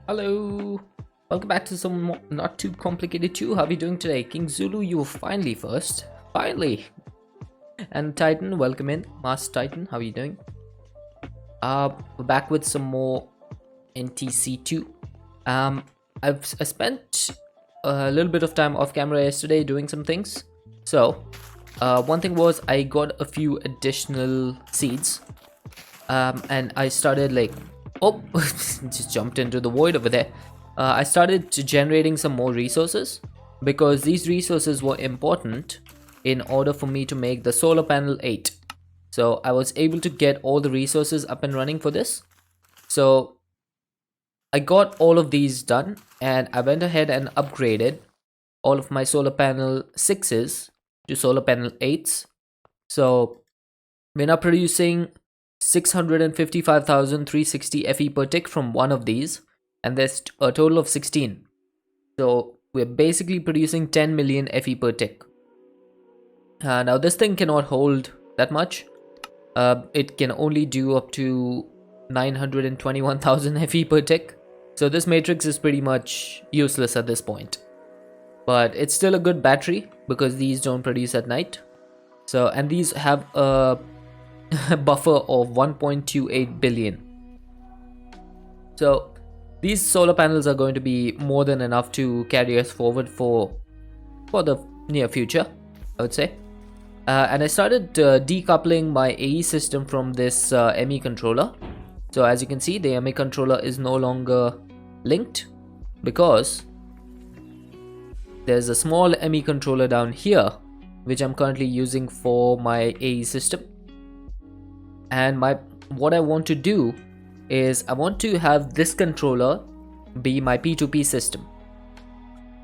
Hello, welcome back to some more, not too complicated too. How are you doing today? King Zulu, you were finally first. Finally. And Titan, welcome in. Master Titan, how are you doing? We're back with some more NTC2. I spent a little bit of time off camera yesterday doing some things. So, one thing was I got a few additional seeds. And I started just jumped into the void over there. I started generating some more resources because these resources were important in order for me to make the solar panel 8. So I was able to get all the resources up and running for this. So I got all of these done and I went ahead and upgraded all of my solar panel 6s to solar panel 8s. So we're now producing 655,360 FE per tick from one of these, and there's a total of 16. So we're basically producing 10 million FE per tick. Now this thing cannot hold that much. It can only do up to 921,000 FE per tick. So this matrix is pretty much useless at this point. But it's still a good battery because these don't produce at night. So, and these have a buffer of 1.28 billion. So these solar panels are going to be more than enough to carry us forward for the near future, I would say. And I started decoupling my AE system from this ME controller. So as you can see, the ME controller is no longer linked because there's a small ME controller down here which I'm currently using for my AE system. And what I want to do is I want to have this controller be my P2P system.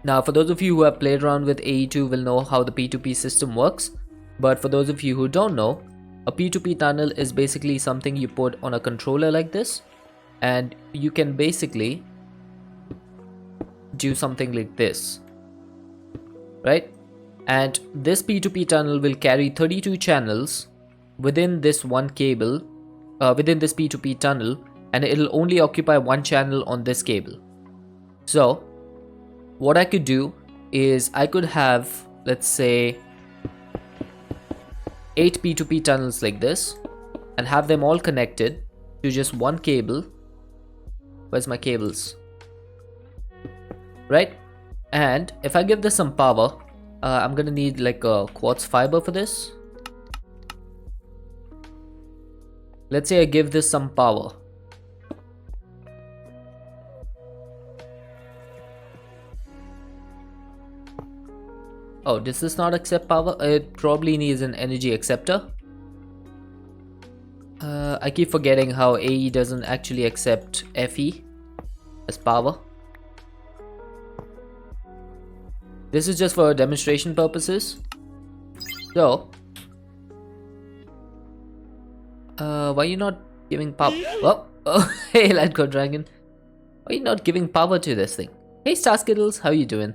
Now for those of you who have played around with AE2 will know how the P2P system works, but for those of you who don't know, a P2P tunnel is basically something you put on a controller like this, and you can basically do something like this, right? And this P2P tunnel will carry 32 channels within this one cable, within this P2P tunnel, and it'll only occupy one channel on this cable. So what I could do is I could have, let's say, 8 P2P tunnels like this and have them all connected to just one cable. Where's my cables? Right? And if I give this some power, I'm gonna need like a quartz fiber for this. Let's say I give this some power. Oh, does this not accept power? It probably needs an energy acceptor. I keep forgetting how AE doesn't actually accept FE as power. This is just for demonstration purposes. So, why are you not giving power? Oh, hey, Landco Dragon. Why are you not giving power to this thing? Hey, Star Skittles, how you doing?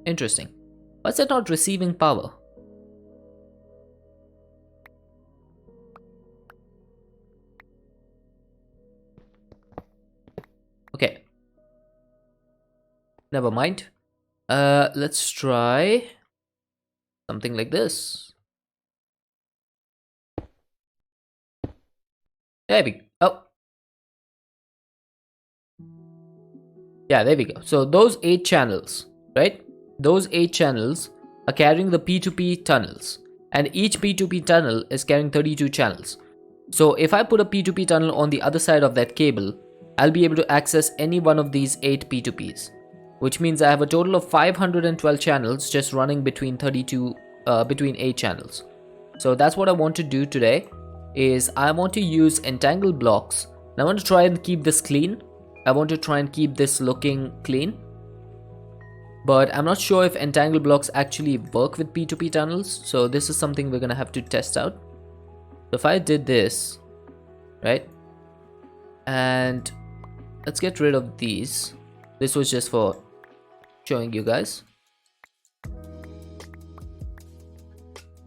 Interesting. Why's it not receiving power? Okay. Never mind. Let's try something like this. There we go. Oh. Yeah, there we go. So those 8 channels, right? Those 8 channels are carrying the P2P tunnels. And each P2P tunnel is carrying 32 channels. So if I put a P2P tunnel on the other side of that cable, I'll be able to access any one of these 8 P2Ps. Which means I have a total of 512 channels just running between 8 channels. So that's what I want to do today. Is I want to use entangled blocks. And I want to try and keep this clean. I want to try and keep this looking clean. But I'm not sure if entangled blocks actually work with P2P tunnels. So this is something we're going to have to test out. So if I did this, right? And let's get rid of these. This was just for showing you guys.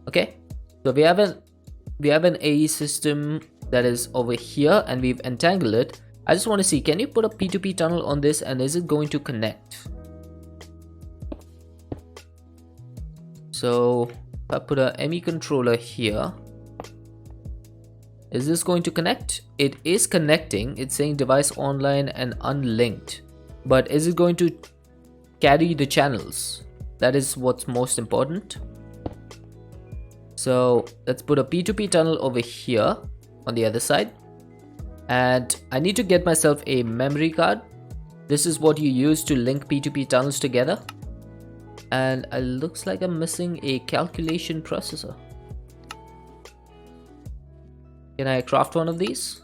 Okay. So we have an AE system that is over here, and we've entangled it. I just want to see, can you put a P2P tunnel on this, and is it going to connect? So if I put a ME controller here, is this going to connect? It is connecting. It's saying device online and unlinked, but is it going to carry the channels? That is what's most important. So let's put a P2P tunnel over here on the other side, and I need to get myself a memory card. This is what you use to link P2P tunnels together, and it looks like I'm missing a calculation processor. Can I craft one of these?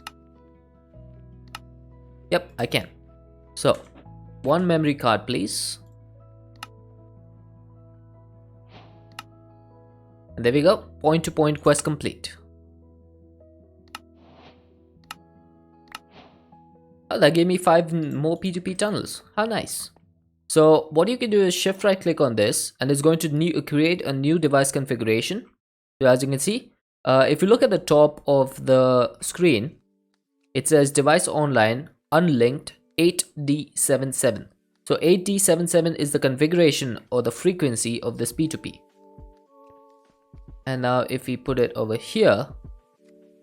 Yep, I can. So one memory card, please. And there we go, point-to-point quest complete. Oh, that gave me 5 more P2P tunnels. How nice. So what you can do is shift right click on this, and it's going to create a new device configuration. So as you can see, if you look at the top of the screen, it says device online unlinked 8D77. So 8D77 is the configuration or the frequency of this P2P. And now if we put it over here,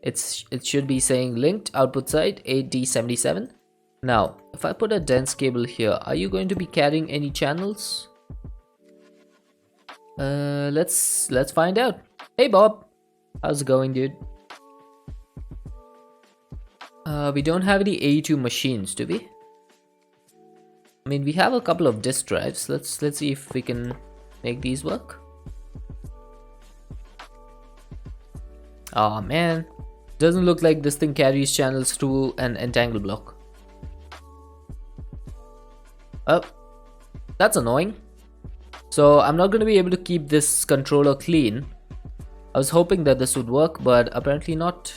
it should be saying linked output side 8D77. Now if I put a dense cable here, are you going to be carrying any channels? Let's find out. Hey Bob, how's it going, dude? We don't have any AE2 machines, do we? I mean, we have a couple of disk drives. Let's see if we can make these work. Oh man, doesn't look like this thing carries channels through an entangle block. Oh, that's annoying. So I'm not going to be able to keep this controller clean. I was hoping that this would work, but apparently not.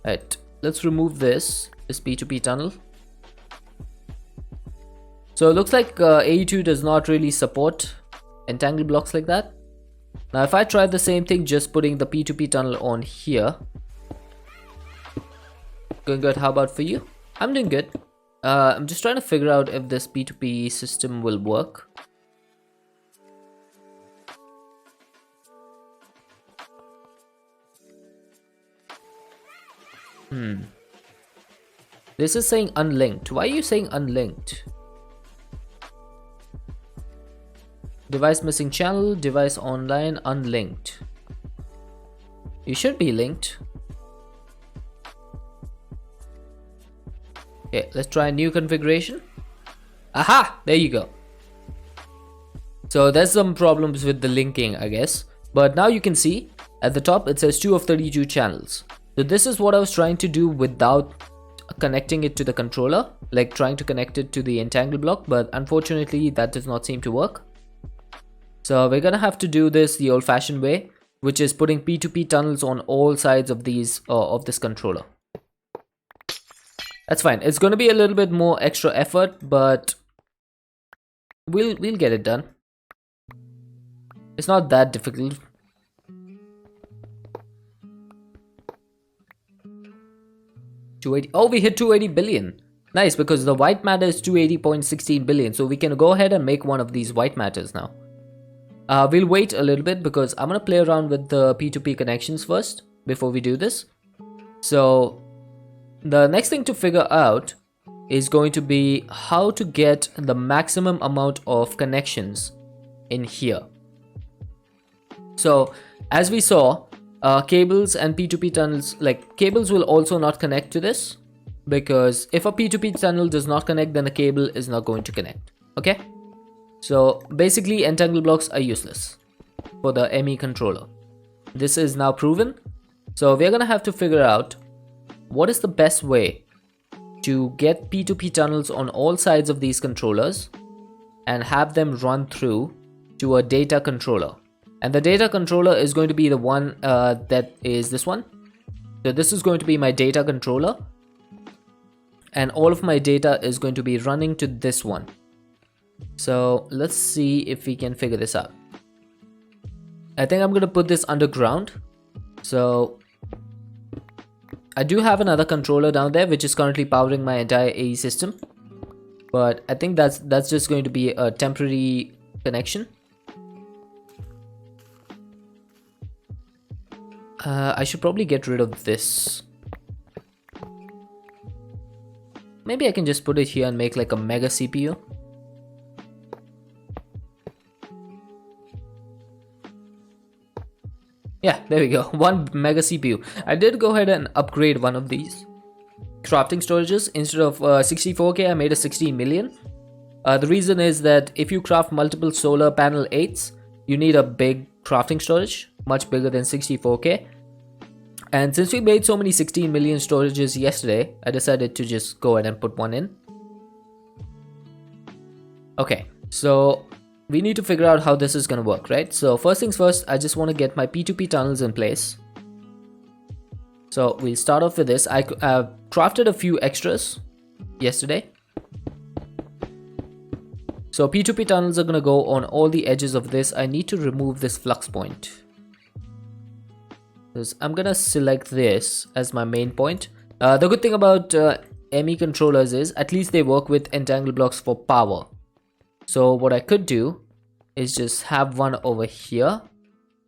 Right, let's remove this P2P tunnel. So it looks like AE2 does not really support entangle blocks like that. Now if I try the same thing, just putting the P2P tunnel on here. Going good, how about for you? I'm doing good. I'm just trying to figure out if this P2P system will work. This is saying unlinked. Why are you saying unlinked? Device missing channel, device online, unlinked. You should be linked. Okay, let's try a new configuration. Aha! There you go. So there's some problems with the linking, I guess. But now you can see at the top it says 2 of 32 channels. So this is what I was trying to do without connecting it to the controller, like trying to connect it to the entangle block, but unfortunately that does not seem to work. So we're gonna have to do this the old-fashioned way, which is putting P2P tunnels on all sides of these of this controller. That's fine. It's gonna be a little bit more extra effort, but we'll get it done. It's not that difficult. Oh, we hit 280 billion. Nice, because the white matter is 280.16 billion, so we can go ahead and make one of these white matters now. We'll wait a little bit because I'm gonna play around with the P2P connections first before we do this. So the next thing to figure out is going to be how to get the maximum amount of connections in here. So as we saw, cables and P2P tunnels, like cables will also not connect to this, because if a P2P tunnel does not connect, then a cable is not going to connect. Okay, so basically entangle blocks are useless for the ME controller. This is now proven. So we're gonna have to figure out what is the best way to get P2P tunnels on all sides of these controllers and have them run through to a data controller. And the data controller is going to be the one that is this one. So this is going to be my data controller, and all of my data is going to be running to this one. So let's see if we can figure this out. I think I'm going to put this underground. So I do have another controller down there which is currently powering my entire AE system, but I think that's just going to be a temporary connection. I should probably get rid of this. Maybe I can just put it here and make like a mega CPU. Yeah, there we go. One mega CPU. I did go ahead and upgrade one of these crafting storages. Instead of 64K, I made a 16 million. The reason is that if you craft multiple solar panel 8s, you need a big crafting storage, much bigger than 64K. And since we made so many 16 million storages yesterday, I decided to just go ahead and put one in. Okay, so we need to figure out how this is going to work, right? So first things first, I just want to get my P2P tunnels in place. So we'll start off with this. I crafted a few extras yesterday. So P2P tunnels are going to go on all the edges of this. I need to remove this flux point. I'm gonna select this as my main point. The good thing about ME controllers is at least they work with entangle blocks for power. So what I could do is just have one over here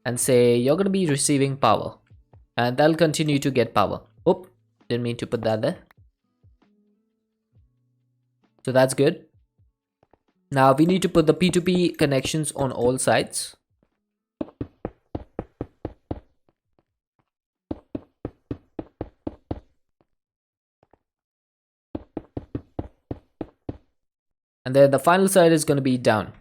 and say you're gonna be receiving power, and that'll continue to get power. Oh, didn't mean to put that there. So that's good. Now we need to put the P2P connections on all sides. And then the final side is going to be down.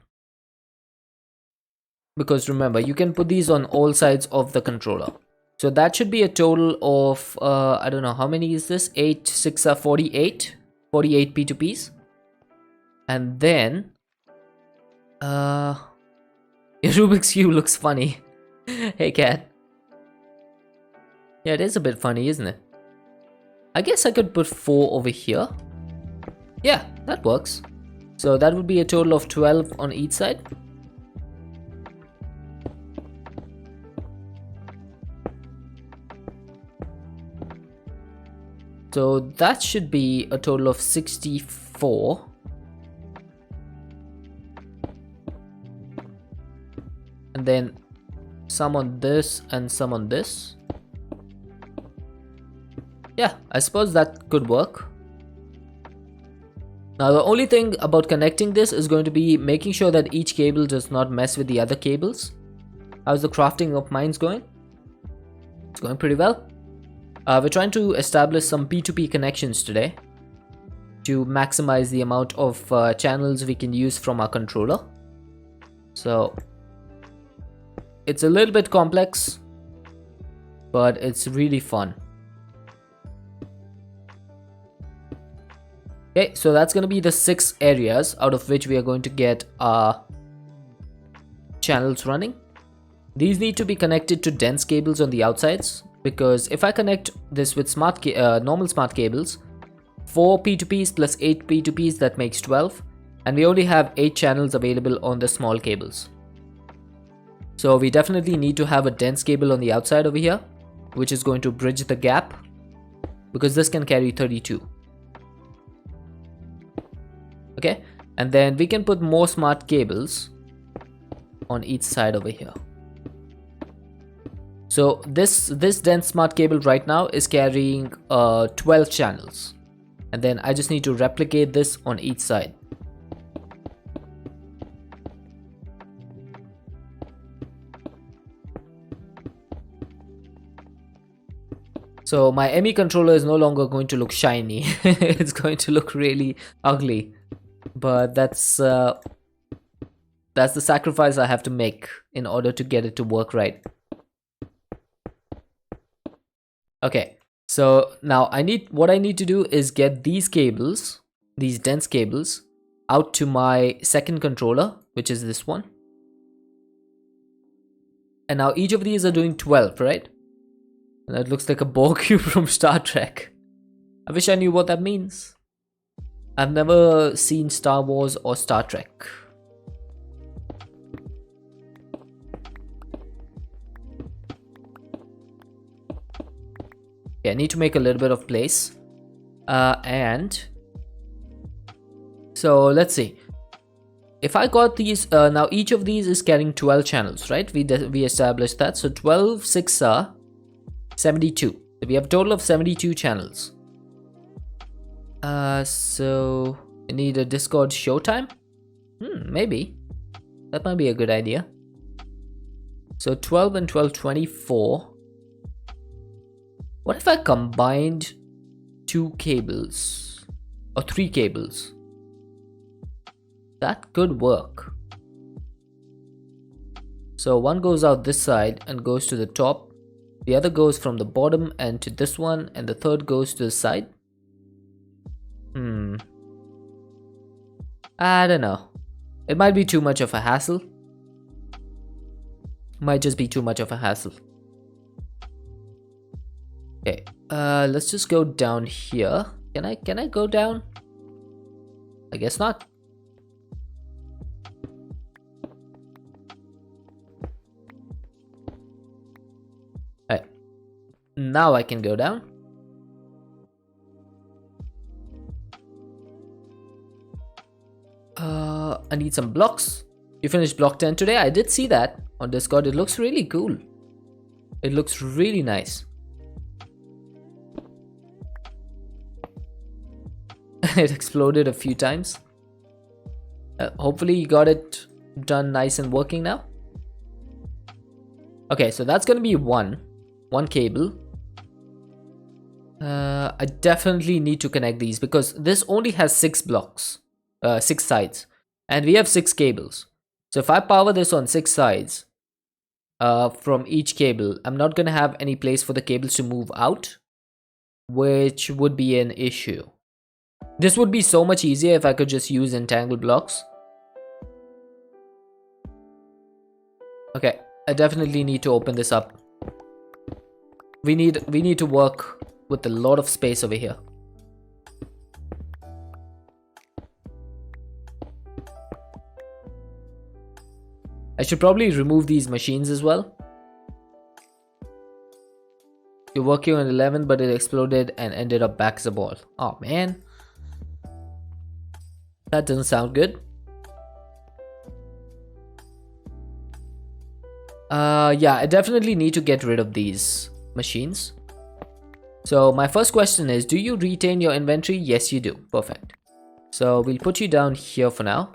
Because remember, you can put these on all sides of the controller. So that should be a total of, I don't know, how many is this? 8, 6 are 48. 48 P2Ps. And then, your Rubik's Cube looks funny. Hey cat. Yeah, it is a bit funny, isn't it? I guess I could put 4 over here. Yeah, that works. So that would be a total of 12 on each side. So that should be a total of 64. And then some on this and some on this. Yeah, I suppose that could work. Now the only thing about connecting this is going to be making sure that each cable does not mess with the other cables. How's the crafting of mines going? It's going pretty well. We're trying to establish some P2P connections today to maximize the amount of channels we can use from our controller. So it's a little bit complex, but it's really fun. Okay, so that's going to be the 6 areas out of which we are going to get our channels running. These need to be connected to dense cables on the outsides, because if I connect this with normal smart cables, 4 P2Ps plus 8 P2Ps, that makes 12, and we only have 8 channels available on the small cables. So we definitely need to have a dense cable on the outside over here, which is going to bridge the gap, because this can carry 32. Okay, and then we can put more smart cables on each side over here. So this dense smart cable right now is carrying 12 channels, and then I just need to replicate this on each side. So my ME controller is no longer going to look shiny. It's going to look really ugly. But that's the sacrifice I have to make in order to get it to work right. Okay, so now what I need to do is get these cables, these dense cables, out to my second controller, which is this one. And now each of these are doing 12, right? And that looks like a ball cube from Star Trek. I wish I knew what that means. I've never seen Star Wars or Star Trek. Yeah, I need to make a little bit of place. And so let's see. If I got these, now each of these is carrying 12 channels, right? We established that. So 12, 6 are 72. So we have a total of 72 channels. So we need a Discord showtime? Maybe. That might be a good idea. So 12 and 12, 24. What if I combined 2 cables? Or 3 cables? That could work. So one goes out this side and goes to the top. The other goes from the bottom and to this one. And the third goes to the side. I don't know. It might be too much of a hassle. Might just be too much of a hassle. Okay, let's just go down here. Can I go down? I guess not. Alright. Now I can go down. I need some blocks. You finished block 10 today? I did see that on Discord. It looks really cool. It looks really nice. It exploded a few times. Hopefully you got it done nice and working now. Okay, so that's gonna be one cable. I definitely need to connect these because this only has 6 blocks, 6 sides, and we have 6 cables. So if I power this on 6 sides from each cable, I'm not gonna have any place for the cables to move out, which would be an issue. This would be so much easier if I could just use entangled blocks. Okay, I definitely need to open this up. We need to work with a lot of space over here. I should probably remove these machines as well. You're working on 11, but it exploded and ended up back as a ball. Oh man. That doesn't sound good. Yeah, I definitely need to get rid of these machines. So my first question is, do you retain your inventory? Yes, you do. Perfect. So we'll put you down here for now.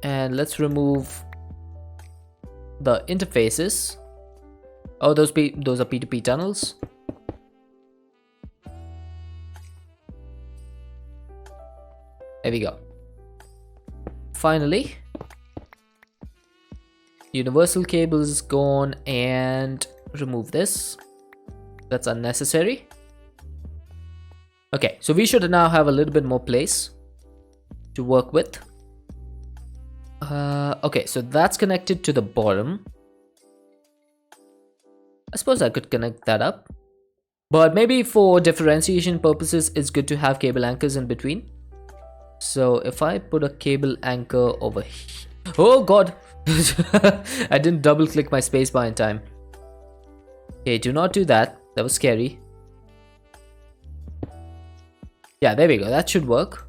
And let's remove the interfaces. Oh, those are P2P tunnels. There we go. Finally, universal cables is gone, and remove this. That's unnecessary. Okay, so we should now have a little bit more place to work with. Okay, so that's connected to the bottom. I suppose I could connect that up, but maybe for differentiation purposes, it's good to have cable anchors in between. So if I put a cable anchor over here. Oh god. I didn't double click my spacebar in time. Okay, do not do that. That was scary. Yeah, there we go. That should work.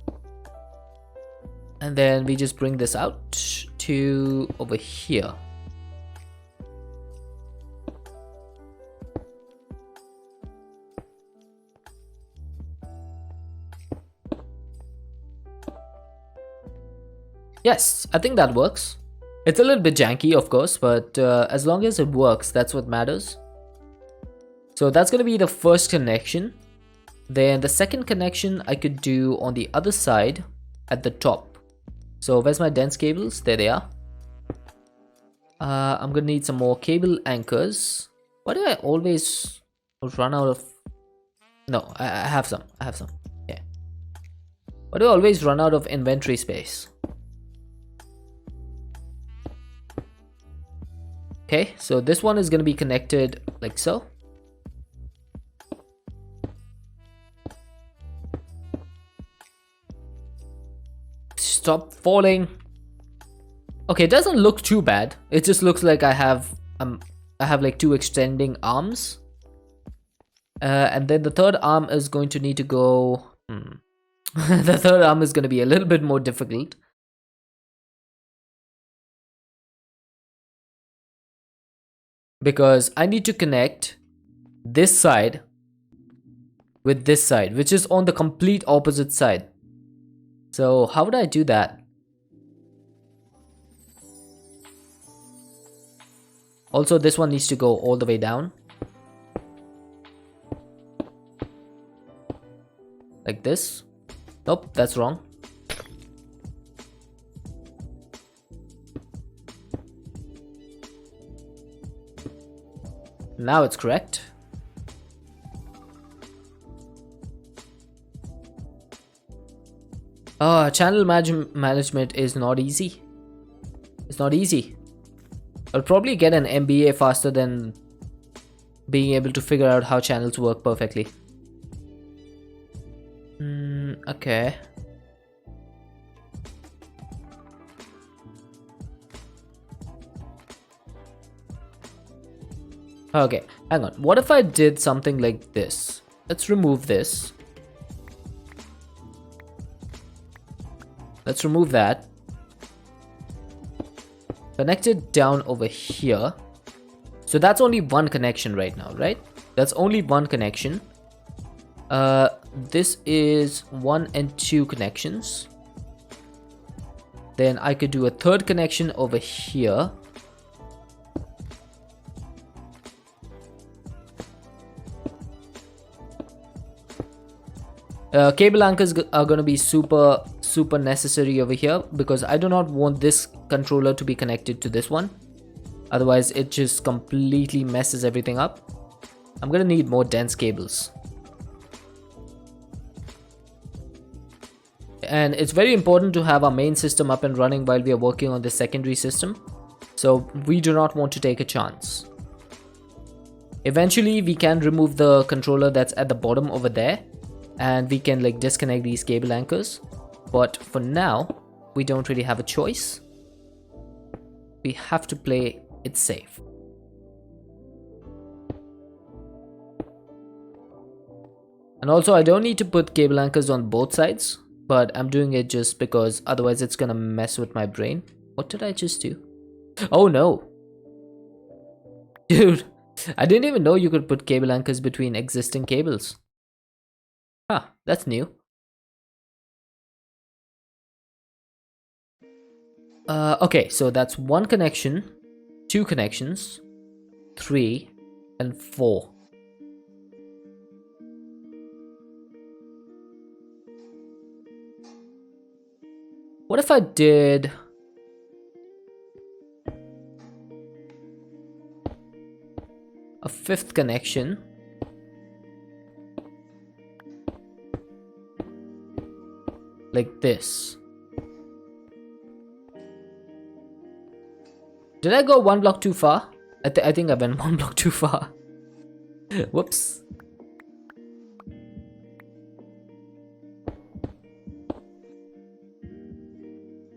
And then we just bring this out to over here. Yes, I think that works. It's a little bit janky, of course, but as long as it works, that's what matters. So that's going to be the first connection. Then the second connection I could do on the other side at the top. So where's my dense cables? There they are. I'm going to need some more cable anchors. Why do I always run out of... No, I have some. I have some. Yeah. Why do I always run out of inventory space? Okay, so this one is going to be connected like so. Stop falling. Okay, it doesn't look too bad. It just looks like I have I have like 2 extending arms. And then the third arm is going to need to go... the third arm is going to be a little bit more difficult. Because I need to connect this side with this side, which is on the complete opposite side. So how would I do that? Also, this one needs to go all the way down. Like this. Nope, that's wrong. Now it's correct. Channel management is not easy. It's not easy. I'll probably get an MBA faster than being able to figure out how channels work perfectly. Okay. Okay, hang on. What if I did something like this? Let's remove this. Let's remove that. Connect it down over here. So that's only one connection right now, right? That's only one connection. This is 1 and 2 connections. Then I could do a third connection over here. Cable anchors are going to be super necessary over here, because I do not want this controller to be connected to this one. Otherwise it just completely messes everything up. I'm going to need more dense cables. And it's very important to have our main system up and running while we are working on the secondary system. So we do not want to take a chance. Eventually we can remove the controller that's at the bottom over there, and we can like disconnect these cable anchors. But for now, we don't really have a choice. We have to play it safe. And also, I don't need to put cable anchors on both sides, but I'm doing it just because otherwise it's gonna mess with my brain. What did I just do? Oh no. Dude, I didn't even know you could put cable anchors between existing cables. Huh, that's new. Okay, so that's 1 connection, 2 connections, 3, and 4. What if I did... a 5th connection? Like this. Did I go 1 block too far? I think I went 1 block too far. Whoops.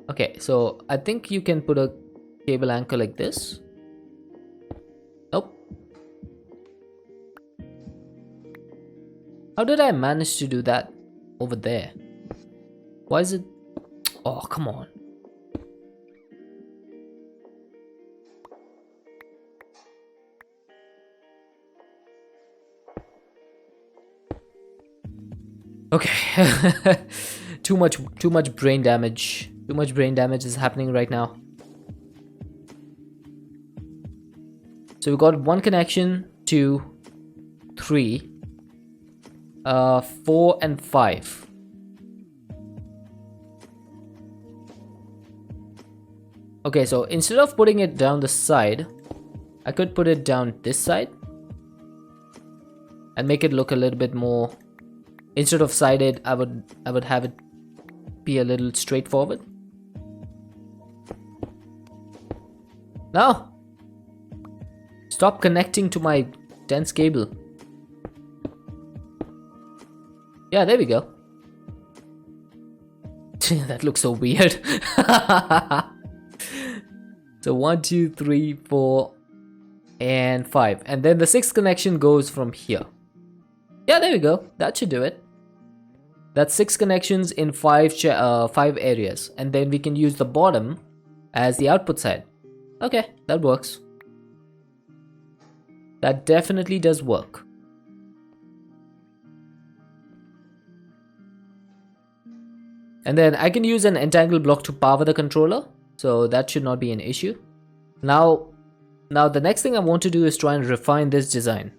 Okay, so I think you can put a cable anchor like this. Nope. How did I manage to do that over there? Why is it... Oh, come on. Okay. too much brain damage. Too much brain damage is happening right now. So we got 1 connection, 2, 3, 4 and 5. Okay, so instead of putting it down the side, I could put it down this side and make it look a little bit more... Instead of sided, I would have it be a little straightforward. No! Stop connecting to my dense cable. Yeah, there we go. That looks so weird. So 1, 2, 3, 4, and 5, and then the 6th connection goes from here. Yeah, there we go. That should do it. That's 6 connections in 5 areas, and then we can use the bottom as the output side. Okay, that works. That definitely does work. And then I can use an entangle block to power the controller, so that should not be an issue. Now the next thing I want to do is try and refine this design.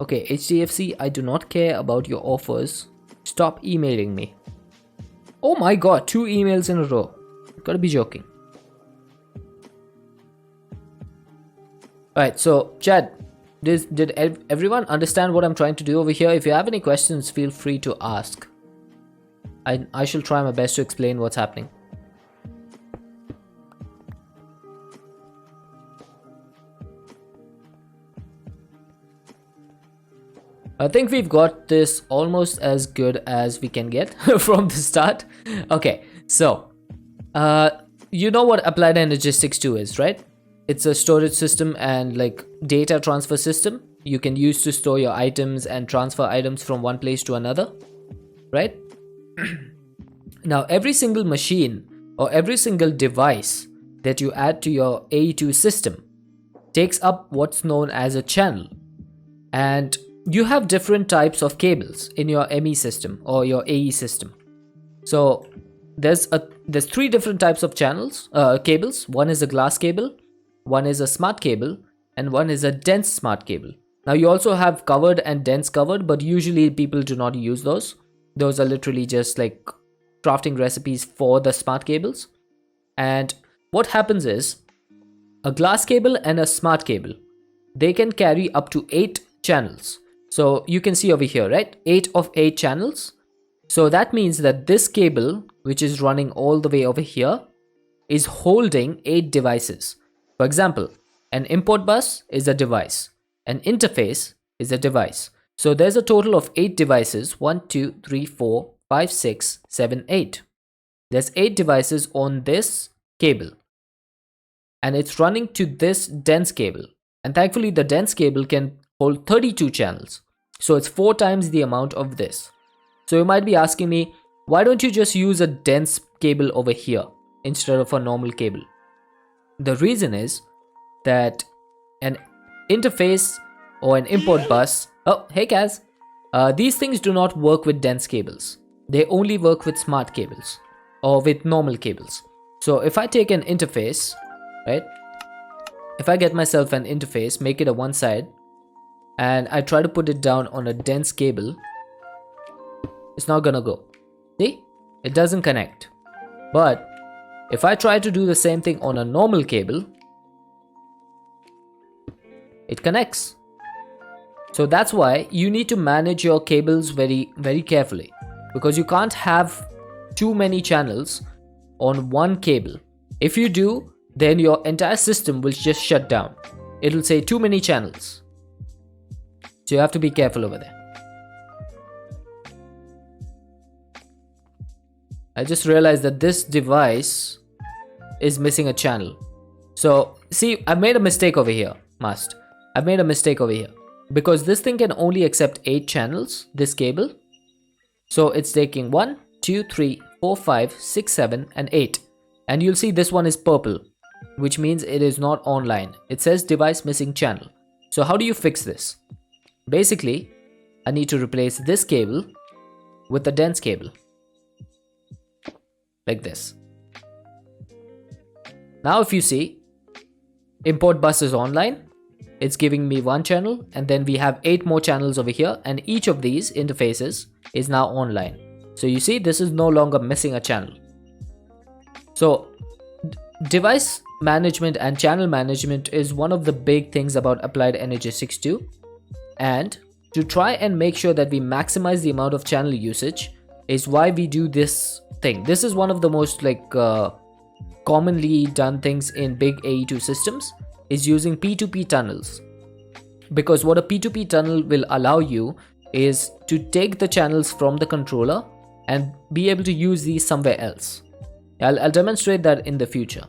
Okay, HDFC, I do not care about your offers. Stop emailing me. Oh my god, 2 emails in a row. Gotta be joking. Alright, so Chad, did everyone understand what I'm trying to do over here? If you have any questions, feel free to ask. I shall try my best to explain what's happening. I think we've got this almost as good as we can get from the start. Okay, so you know what Applied Energistics 2 is, right? It's a storage system and like data transfer system you can use to store your items and transfer items from one place to another, right? Now every single machine or every single device that you add to your AE2 system takes up what's known as a channel, and you have different types of cables in your ME system or your AE system. So there's 3 different types of cables. One is a glass cable, one is a smart cable, and one is a dense smart cable. Now you also have covered and dense covered, but usually people do not use those. Those are literally just like crafting recipes for the smart cables. And what happens is a glass cable and a smart cable, they can carry up to 8 channels. So you can see over here, right? 8 of 8 channels. So that means that this cable, which is running all the way over here, is holding 8 devices. For example, an import bus is a device. An interface is a device. So there's a total of 8 devices. 1, 2, 3, 4, 5, 6, 7, 8. There's 8 devices on this cable. And it's running to this dense cable. And thankfully the dense cable can hold 32 channels. So it's 4 times the amount of this. So you might be asking me, why don't you just use a dense cable over here instead of a normal cable? The reason is that an interface or an import bus, oh hey Kaz, these things do not work with dense cables. They only work with smart cables or with normal cables. So if I take an interface, right? If I get myself an interface, make it a one side, and I try to put it down on a dense cable, it's not gonna go. See? It doesn't connect. But if I try to do the same thing on a normal cable, it connects. So that's why you need to manage your cables very, very carefully, because you can't have too many channels on one cable. If you do, then your entire system will just shut down. It'll say too many channels. So you have to be careful over there. I just realized that this device is missing a channel. So see, I made a mistake over here. I've made a mistake over here. Because this thing can only accept 8 channels, this cable. So it's taking 1, 2, 3, 4, 5, 6, 7, and 8. And you'll see this one is purple, which means it is not online. It says device missing channel. So how do you fix this? Basically, I need to replace this cable with a dense cable. Like this. Now if you see, import bus is online. It's giving me 1 channel, and then we have 8 more channels over here, and each of these interfaces is now online. So you see, this is no longer missing a channel. So device management and channel management is one of the big things about Applied Energistics 2. And to try and make sure that we maximize the amount of channel usage is why we do this thing. This is one of the most commonly done things in big AE2 systems, is using P2P tunnels. Because what a P2P tunnel will allow you is to take the channels from the controller and be able to use these somewhere else. I'll demonstrate that in the future.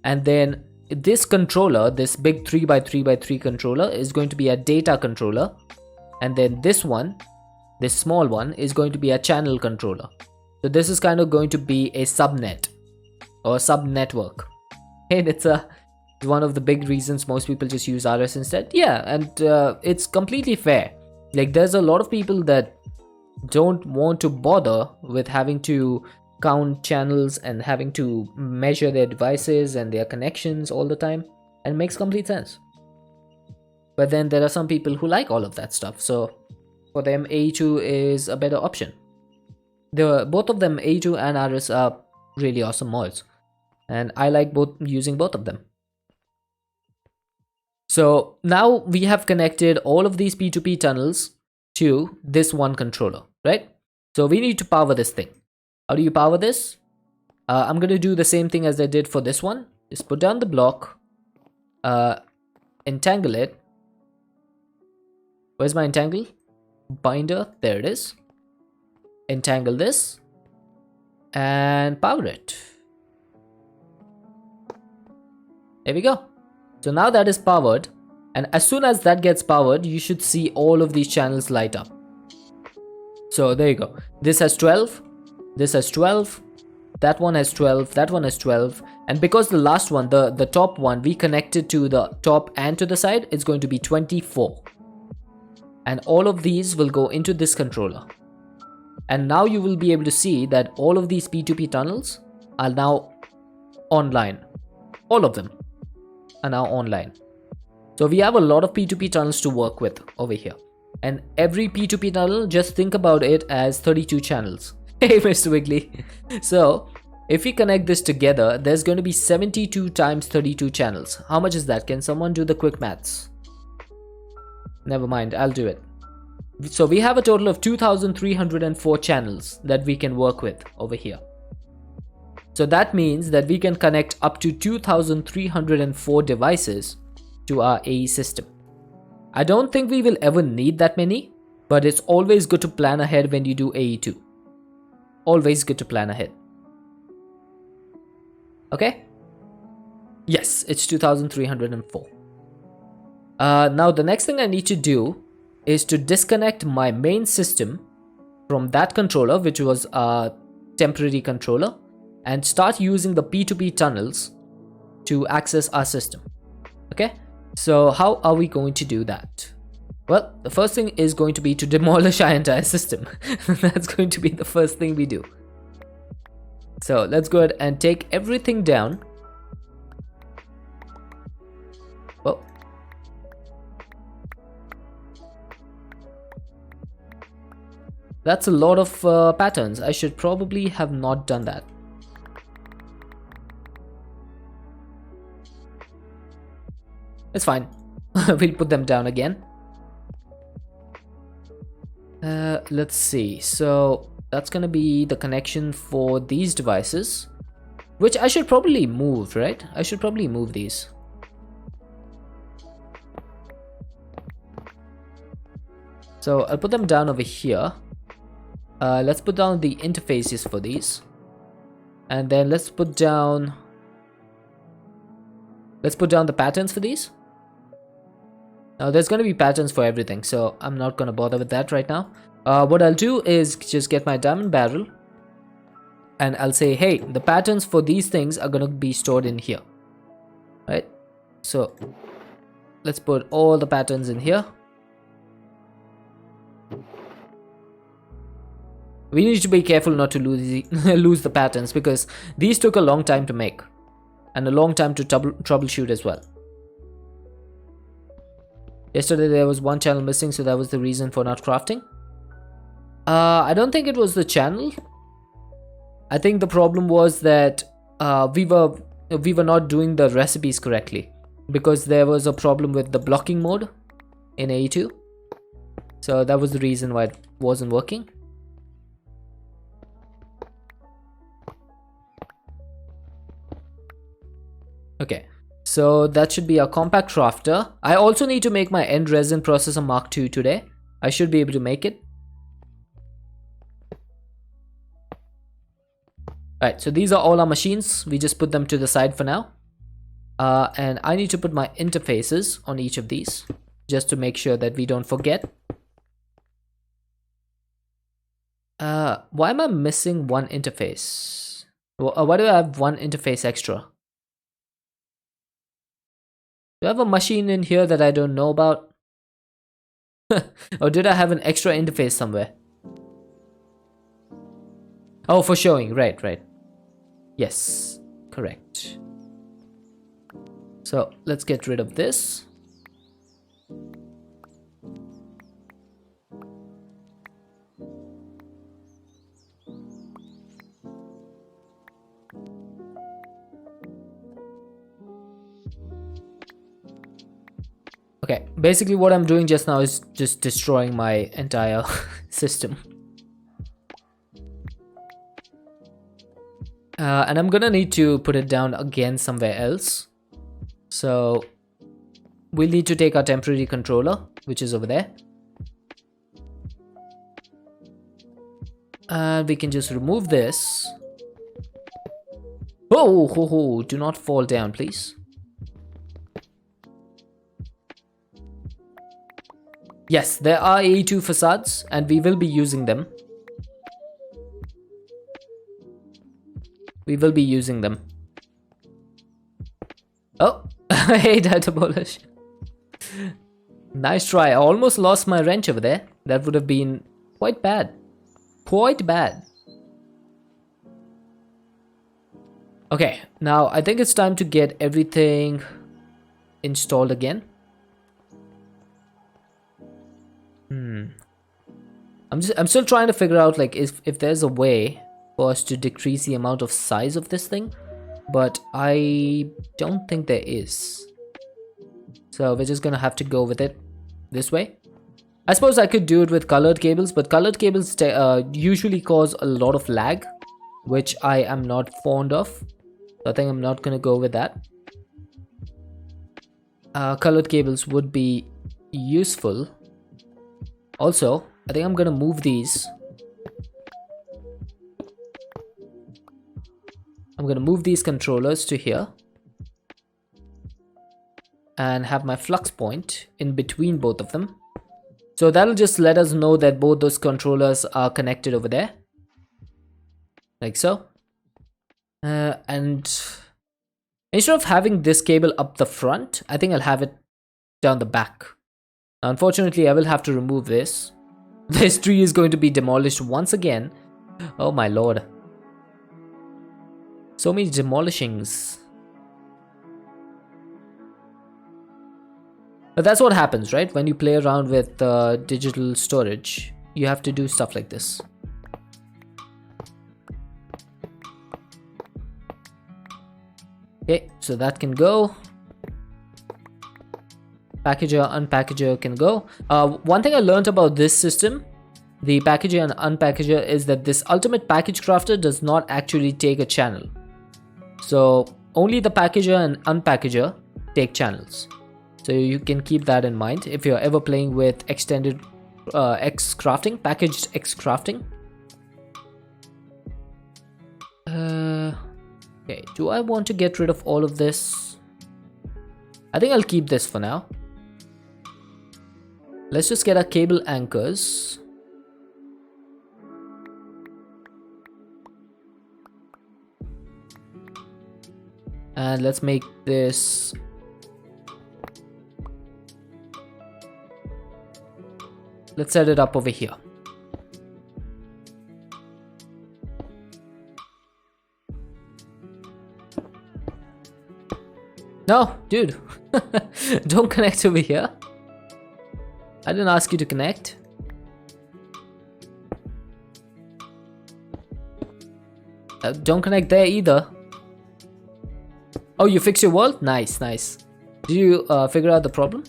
And then this controller, this big 3x3x3 controller, is going to be a data controller, and then this one, this small one, is going to be a channel controller. So this is kind of going to be a subnet or sub network, and it's one of the big reasons most people just use RS instead. Yeah, and it's completely fair. Like, there's a lot of people that don't want to bother with having to count channels and having to measure their devices and their connections all the time, and it makes complete sense. But then there are some people who like all of that stuff, so for them AE2 is a better option. Both of them, AE2 and RS, are really awesome mods, and I like using both of them. So now we have connected all of these P2P tunnels to this one controller, right? So we need to power this thing. How do you power this? I'm going to do the same thing as I did for this one. Just put down the block, entangle it. Where's my entangle binder? There it is. Entangle this and power it. There we go. So now that is powered, and as soon as that gets powered, you should see all of these channels light up. So there you go. This has 12, this has 12, that one has 12, that one has 12, and because the last one, the top one, we connected to the top and to the side, it's going to be 24. And all of these will go into this controller. And now you will be able to see that all of these P2P tunnels are now online. All of them are now online. So we have a lot of P2P tunnels to work with over here. And every P2P tunnel, just think about it as 32 channels. Hey, Mr. Wiggly. So if we connect this together, there's going to be 72 times 32 channels. How much is that? Can someone do the quick maths? Never mind, I'll do it. So we have a total of 2,304 channels that we can work with over here. So that means that we can connect up to 2,304 devices to our AE system. I don't think we will ever need that many, but it's always good to plan ahead when you do AE2. Always good to plan ahead. Okay? Yes, it's 2,304. Now the next thing I need to do is to disconnect my main system from that controller, which was a temporary controller, and start using the P2P tunnels to access our system. Okay, so how are we going to do that? Well, the first thing is going to be to demolish our entire system. That's going to be the first thing we do. So let's go ahead and take everything down. Well, that's a lot of patterns. I should probably have not done that. It's fine. We'll put them down again. Let's see. So that's gonna be the connection for these devices, which I should probably move, right? I should probably move these. So I'll put them down over here. Let's put down the interfaces for these, and then let's put down the patterns for these. Now there's going to be patterns for everything, so I'm not going to bother with that right now. What I'll do is just get my diamond barrel, and I'll say, hey, the patterns for these things are going to be stored in here, right? So let's put all the patterns in here. We need to be careful not to lose the patterns, because these took a long time to make and a long time to troubleshoot as well. Yesterday there was one channel missing, so that was the reason for not crafting. I don't think it was the channel. I think the problem was that we were not doing the recipes correctly, because there was a problem with the blocking mode in AE2. So that was the reason why it wasn't working. Okay, so that should be a compact crafter. I also need to make my end resin processor Mark II today. I should be able to make it. Alright, so these are all our machines. We just put them to the side for now. And I need to put my interfaces on each of these just to make sure that we don't forget. Why am I missing one interface? Why do I have one interface extra? Do I have a machine in here that I don't know about? Or did I have an extra interface somewhere? Oh, for showing. Right, right. Yes, correct. So let's get rid of this. Okay, basically what I'm doing just now is just destroying my entire system. And I'm gonna need to put it down again somewhere else. So we'll need to take our temporary controller, which is over there. And we can just remove this. Oh, do not fall down, please. Yes, there are AE2 facades, and we will be using them. We will be using them. Oh, hey, Data Polish. Nice try. I almost lost my wrench over there. That would have been quite bad. Quite bad. Okay, now I think it's time to get everything installed again. I'm still trying to figure out like if there's a way for us to decrease the amount of size of this thing, but I don't think there is. So we're just gonna have to go with it this way. I suppose I could do it with colored cables, but colored cables usually cause a lot of lag, which I am not fond of. So I think I'm not gonna go with that. Colored cables would be useful. Also, I think I'm gonna move these. I'm gonna move these controllers to here and have my flux point in between both of them. So that'll just let us know that both those controllers are connected over there. Like so. And instead of having this cable up the front, I think I'll have it down the back. Now, unfortunately, I will have to remove this. This tree is going to be demolished once again. Oh my lord. So many demolishings. But that's what happens, right? When you play around with digital storage, you have to do stuff like this. Okay, so that can go. Packager, unpackager can go. One thing I learned about this system, the packager and unpackager, is that this ultimate package crafter does not actually take a channel. So only the packager and unpackager take channels. So you can keep that in mind if you're ever playing with extended X crafting, packaged X crafting. Okay, do I want to get rid of all of this? I think I'll keep this for now. Let's just get our cable anchors. And let's make this. Let's set it up over here. No, dude. Don't connect over here. I didn't ask you to connect. Don't connect there either. Oh, you fixed your world? Nice, nice. Did you figure out the problem?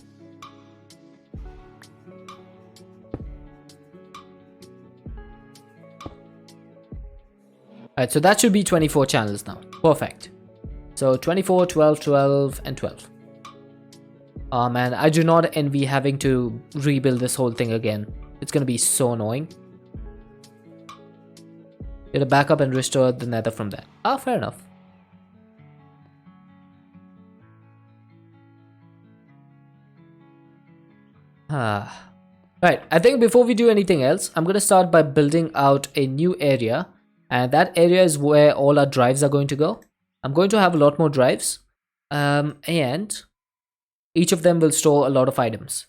Alright, so that should be 24 channels now. Perfect. So 24, 12, 12, and 12. Oh man, I do not envy having to rebuild this whole thing again. It's gonna be so annoying. Get a backup and restore the nether from that. Ah, fair enough. Right, I think before we do anything else, I'm going to start by building out a new area. And that area is where all our drives are going to go. I'm going to have a lot more drives. And each of them will store a lot of items.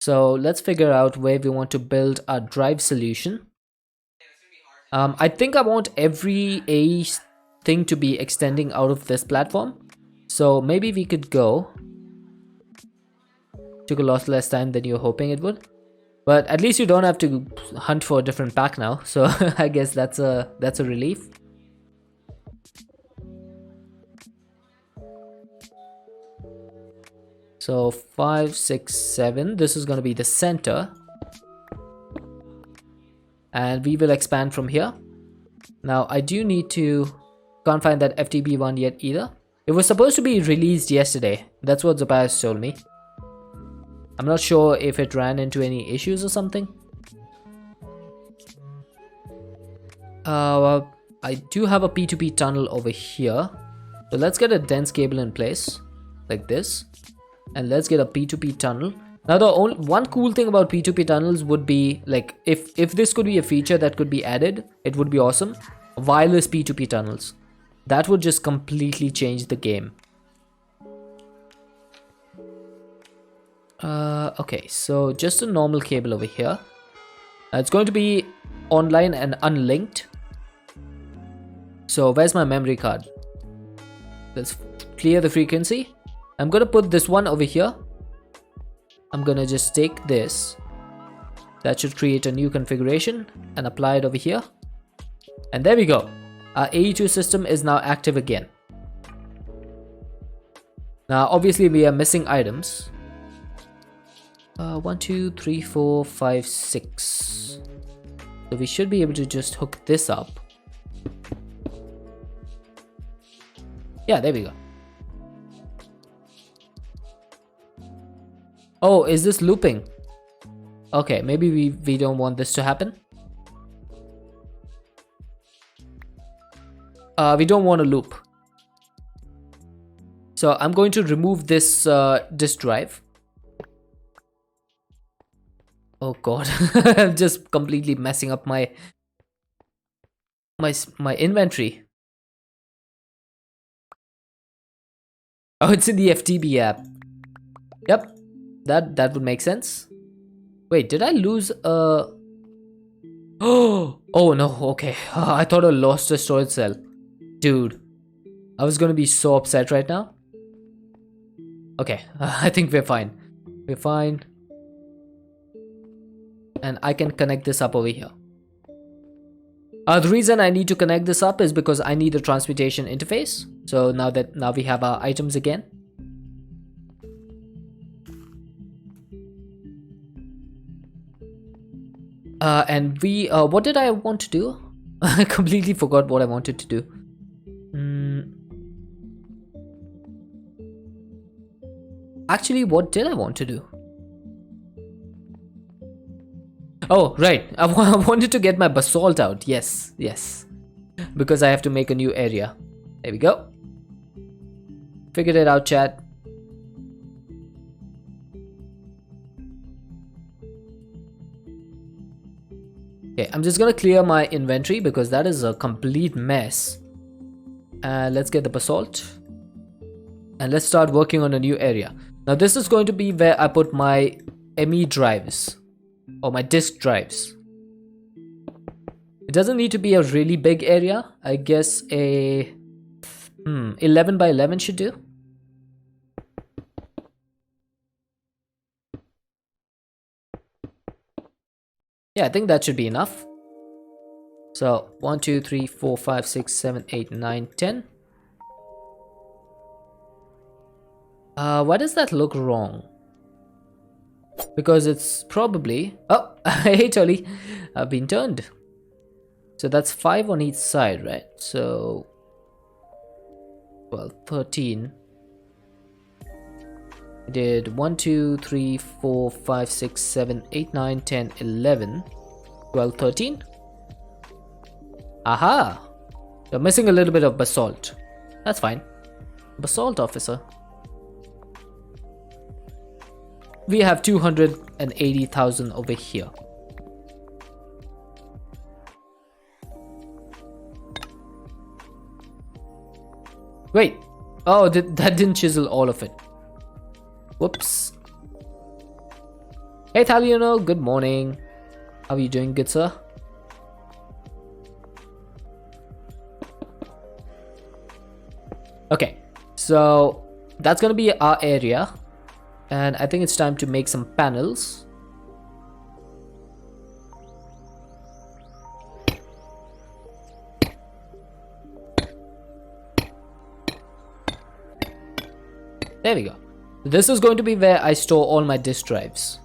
So let's figure out where we want to build our drive solution. I think I want every AE thing to be extending out of this platform. So maybe we could go. Took a lot less time than you were hoping it would. But at least you don't have to hunt for a different pack now. So I guess that's a relief. So 5, 6, 7. This is going to be the center. And we will expand from here. Now I do need to... Can't find that FTB one yet either. It was supposed to be released yesterday. That's what Zapias told me. I'm not sure if it ran into any issues or something. I do have a P2P tunnel over here. So let's get a dense cable in place. Like this. And let's get a P2P tunnel. Now the only one cool thing about P2P tunnels would be, like, if this could be a feature that could be added, it would be awesome. Wireless P2P tunnels. That would just completely change the game. Okay, so just a normal cable over here. It's going to be online and unlinked. So where's my memory card? Let's clear the frequency. I'm gonna put this one over here. I'm gonna just take this. That should create a new configuration and apply it over here. And there we go. Our AE2 system is now active again. Now obviously we are missing items. 1, 2, 3, 4, 5, 6. So we should be able to just hook this up. Yeah, there we go. Oh, is this looping? Okay, maybe we don't want this to happen. We don't want a loop. So I'm going to remove this disk drive. Oh god, I'm just completely messing up my inventory. Oh, it's in the FTB app. Yep, that would make sense. Wait, did I lose a... Oh no, okay. I thought I lost a storage cell. Dude, I was gonna be so upset right now. Okay, I think we're fine. We're fine. And I can connect this up over here. The reason I need to connect this up is because I need a transmutation interface. So now we have our items again. And we what did I want to do? I completely forgot what I wanted to do. Actually, what did I want to do? Oh, right. I wanted to get my basalt out. Yes, yes. Because I have to make a new area. There we go. Figured it out, chat. Okay, I'm just gonna clear my inventory because that is a complete mess. Let's get the basalt. And let's start working on a new area. Now this is going to be where I put my ME drives. Or my disk drives. It doesn't need to be a really big area. I guess a 11 by 11 should do. Yeah, I think that should be enough. So 1, 2, 3, 4, 5, 6, 7, 8, 9, 10. Why does that look wrong? Because it's probably... Oh, hey Tolly, I've been turned. So that's 5 on each side, right? So 12, 13. We did 1, 2, 3, 4, 5, 6, 7, 8, 9, 10, 11, 12, 13. Aha! You're missing a little bit of basalt. That's fine. Basalt officer. We have 200 an 80,000 over here. Wait. Oh, that didn't chisel all of it. Whoops. Hey Thaliono, good morning. How are you doing, good sir? Okay, so that's gonna be our area, and I think it's time to make some panels. There we go. This is going to be where I store all my disk drives.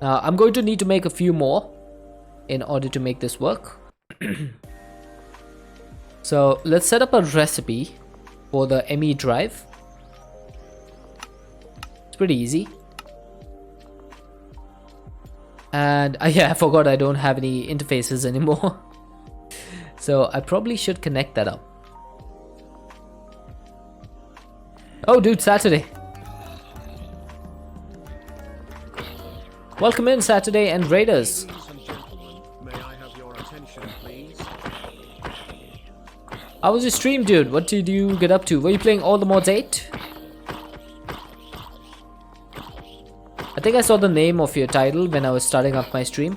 I'm going to need to make a few more in order to make this work. So let's set up a recipe for the ME drive. It's pretty easy. And yeah, I forgot I don't have any interfaces anymore. So I probably should connect that up. Oh dude, Saturday. Welcome in, Saturday and Raiders. May I have your attention, please? How was your stream, dude? What did you get up to? Were you playing all the mods 8? I think I saw the name of your title when I was starting up my stream.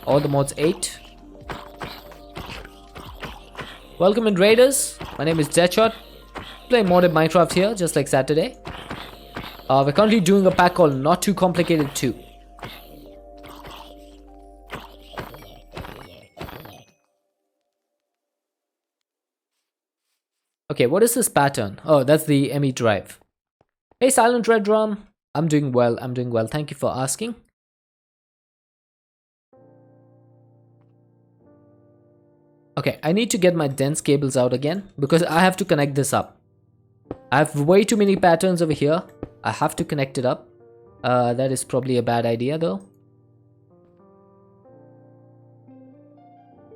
All the mods 8. Welcome in, Raiders. My name is Deadshot. Playing modded Minecraft here, just like Saturday. We're currently doing a pack called Not Too Complicated 2. Okay, what is this pattern? Oh, that's the ME drive. Hey, Silent Red Drum. I'm doing well. I'm doing well. Thank you for asking. Okay, I need to get my dense cables out again because I have to connect this up. I have way too many patterns over here. I have to connect it up. That is probably a bad idea though.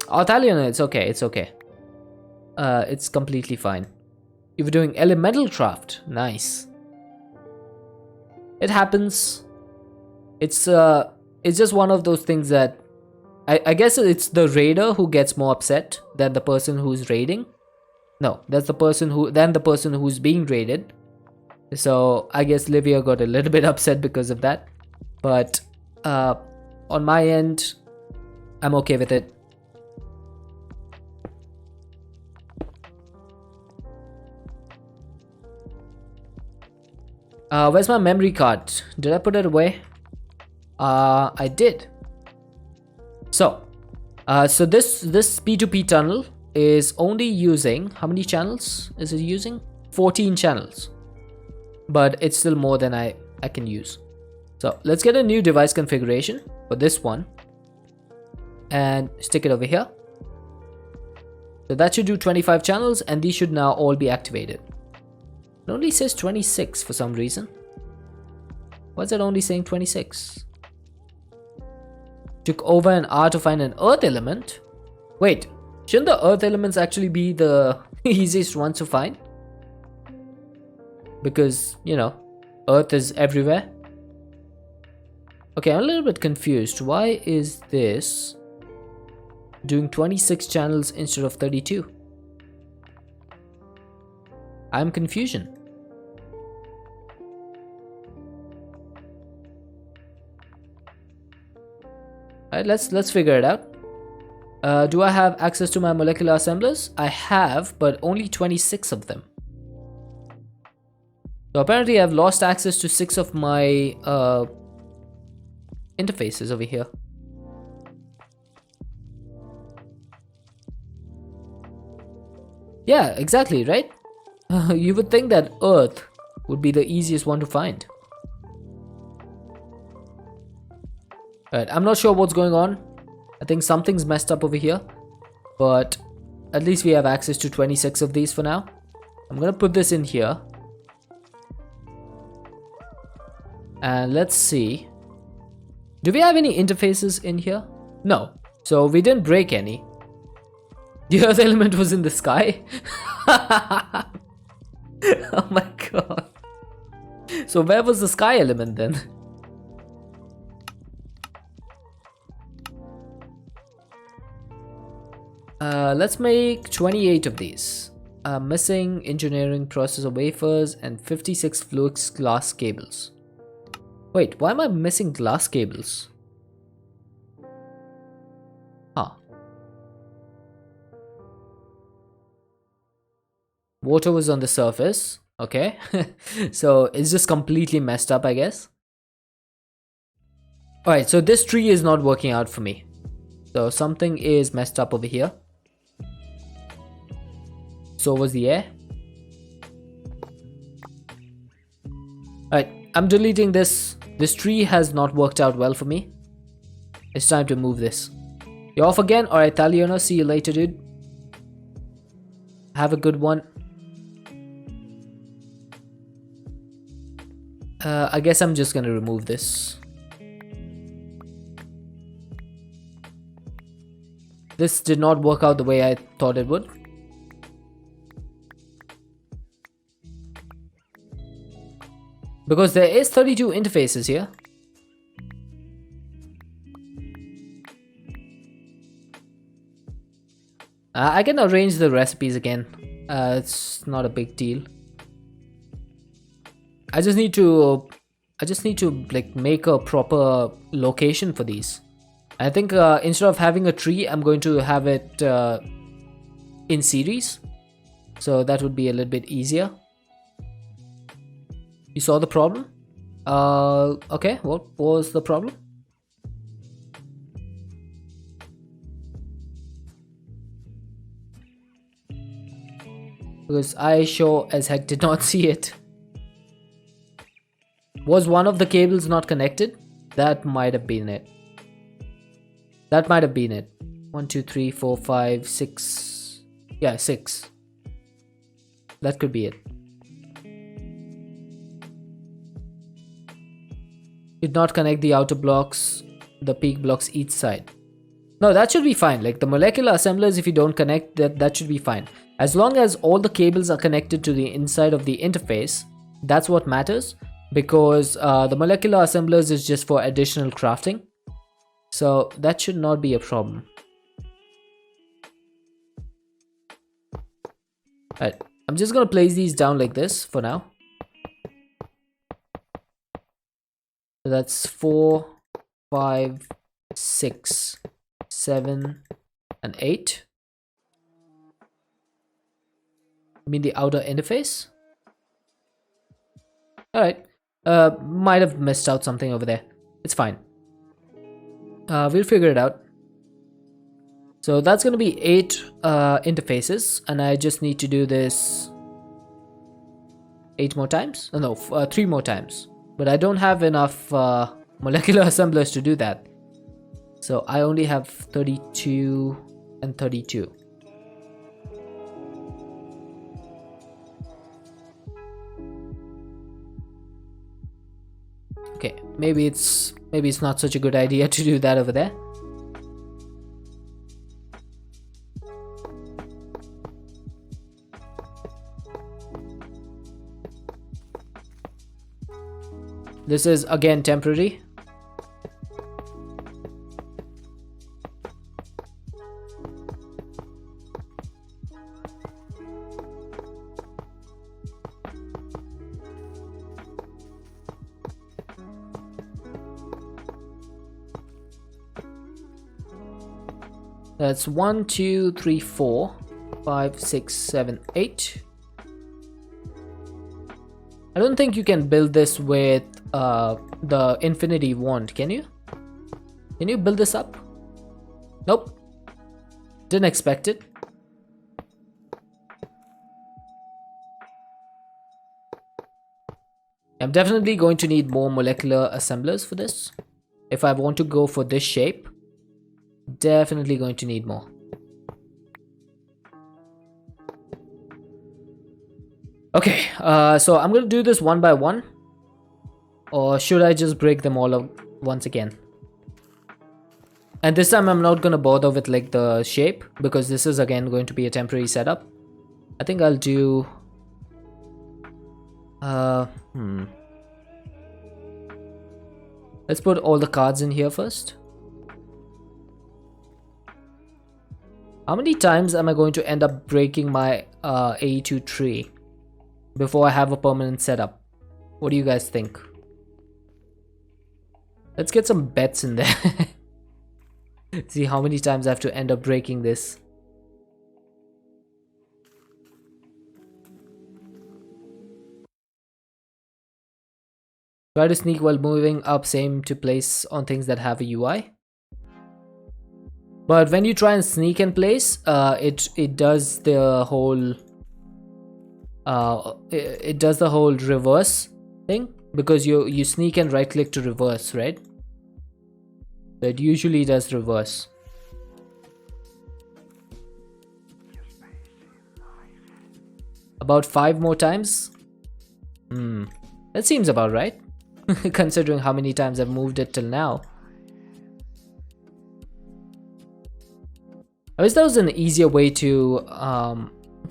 Oh, Italian, it's okay. It's okay. It's completely fine. You were doing elemental craft. Nice. It happens. It's just one of those things that I guess it's the raider who gets more upset than the person who's raiding. No, that's the person who's being raided. So I guess Livia got a little bit upset because of that. But on my end, I'm okay with it. Where's my memory card? Did I put it away? I did. So this P2P tunnel is only using, how many channels is it using? 14 channels. But it's still more than I can use. So let's get a new device configuration for this one and stick it over here. So that should do 25 channels and these should now all be activated. It only says 26 for some reason. Why is it only saying 26? Took over an hour to find an earth element. Wait, shouldn't the earth elements actually be the easiest ones to find? Because, you know, earth is everywhere. Okay, I'm a little bit confused. Why is this doing 26 channels instead of 32? I'm confusion. Alright, let's figure it out. Do I have access to my molecular assemblers? I have, but only 26 of them. So apparently I've lost access to 6 of my interfaces over here. Yeah, exactly, right? You would think that Earth would be the easiest one to find. Alright, I'm not sure what's going on. I think something's messed up over here. But at least we have access to 26 of these for now. I'm gonna put this in here. And let's see. Do we have any interfaces in here? No. So we didn't break any. The earth element was in the sky. Oh my god. So where was the sky element then? Let's make 28 of these. Missing engineering processor wafers and 56 flux glass cables. Wait, why am I missing glass cables? Huh. Water was on the surface. Okay. So it's just completely messed up, I guess. Alright, so this tree is not working out for me. So something is messed up over here. So was the air. Alright, I'm deleting this. This tree has not worked out well for me. It's time to move this. You're off again? Alright, Taliona, see you later, dude. Have a good one. I guess I'm just gonna remove this. This did not work out the way I thought it would. Because there is 32 interfaces here. I can arrange the recipes again. It's not a big deal. I just need to like make a proper location for these. I think instead of having a tree, I'm going to have it in series. So that would be a little bit easier. You saw the problem? Okay, what was the problem? Because I sure as heck did not see it. Was one of the cables not connected? That might have been it. That might have been it. 1, 2, 3, 4, 5, 6. Yeah, 6. That could be it. Did not connect the outer blocks, the peak blocks each side. No, that should be fine. Like the molecular assemblers, if you don't connect, that should be fine. As long as all the cables are connected to the inside of the interface, that's what matters. Because the molecular assemblers is just for additional crafting. So that should not be a problem. Alright, I'm just gonna place these down like this for now. So that's 4, 5, 6, 7, and 8. I mean the outer interface. Alright. Might have missed out something over there. It's fine. We'll figure it out. So that's going to be 8 interfaces, and I just need to do this 8 more times. Oh, no, 3 more times. But I don't have enough molecular assemblers to do that. So I only have 32 and 32. Okay, maybe it's not such a good idea to do that over there. This is again temporary. That's 1, 2, 3, 4, 5, 6, 7, 8. I don't think you can build this with the infinity wand, can you? Can you build this up? Nope. Didn't expect it. I'm definitely going to need more molecular assemblers for this. If I want to go for this shape, definitely going to need more. Okay, so I'm going to do this one by one. Or should I just break them all up once again? And this time I'm not going to bother with like the shape, because this is again going to be a temporary setup. I think I'll do... Let's put all the cards in here first. How many times am I going to end up breaking my AE2 tree before I have a permanent setup? What do you guys think? Let's get some bets in there. See how many times I have to end up breaking this. Try to sneak while moving up, same to place on things that have a UI. But when you try and sneak in place, it does the whole it does the whole reverse thing, because you sneak and right click to reverse, right? So it usually does reverse. About 5 more times. That seems about right. Considering how many times I've moved it till now. I wish there was an easier way to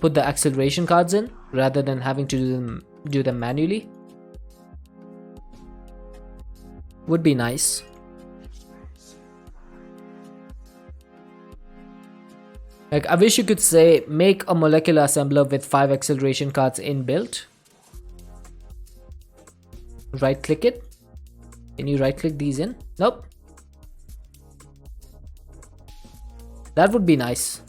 put the acceleration cards in rather than having to do them manually. Would be nice. Like, I wish you could say make a molecular assembler with 5 acceleration cards inbuilt. Right click it. Can you right click these in? Nope. That would be nice.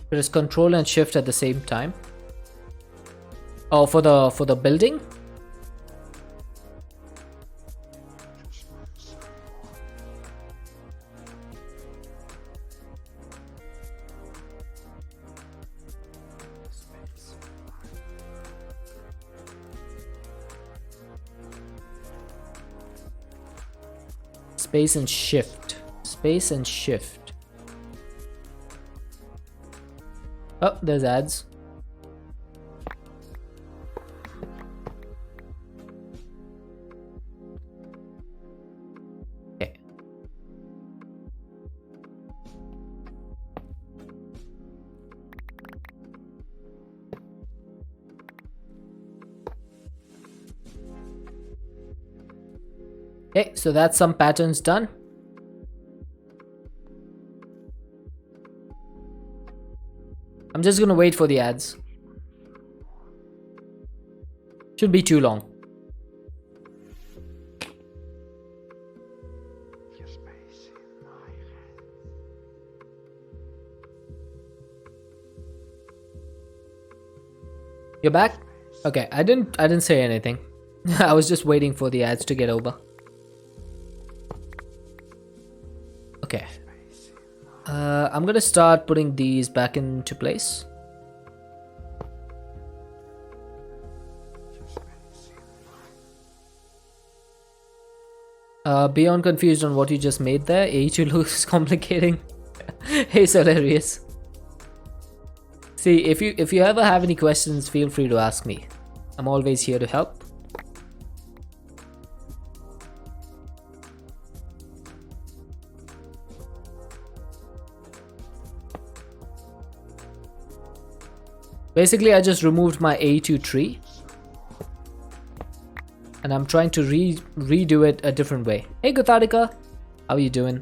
Press Control and Shift at the same time. Oh, for the building? Space and Shift. Space and Shift. Oh, there's ads. Okay. Okay, so that's some patterns done. I'm just gonna wait for the ads. Shouldn't be too long. You're back? Okay, I didn't say anything. I was just waiting for the ads to get over. Okay. I'm gonna start putting these back into place. Beyond confused on what you just made there. AE2 looks complicating. Hey, hilarious. See, if you ever have any questions, feel free to ask me. I'm always here to help. Basically, I just removed my AE2 tree. And I'm trying to redo it a different way. Hey Gotharika, how are you doing?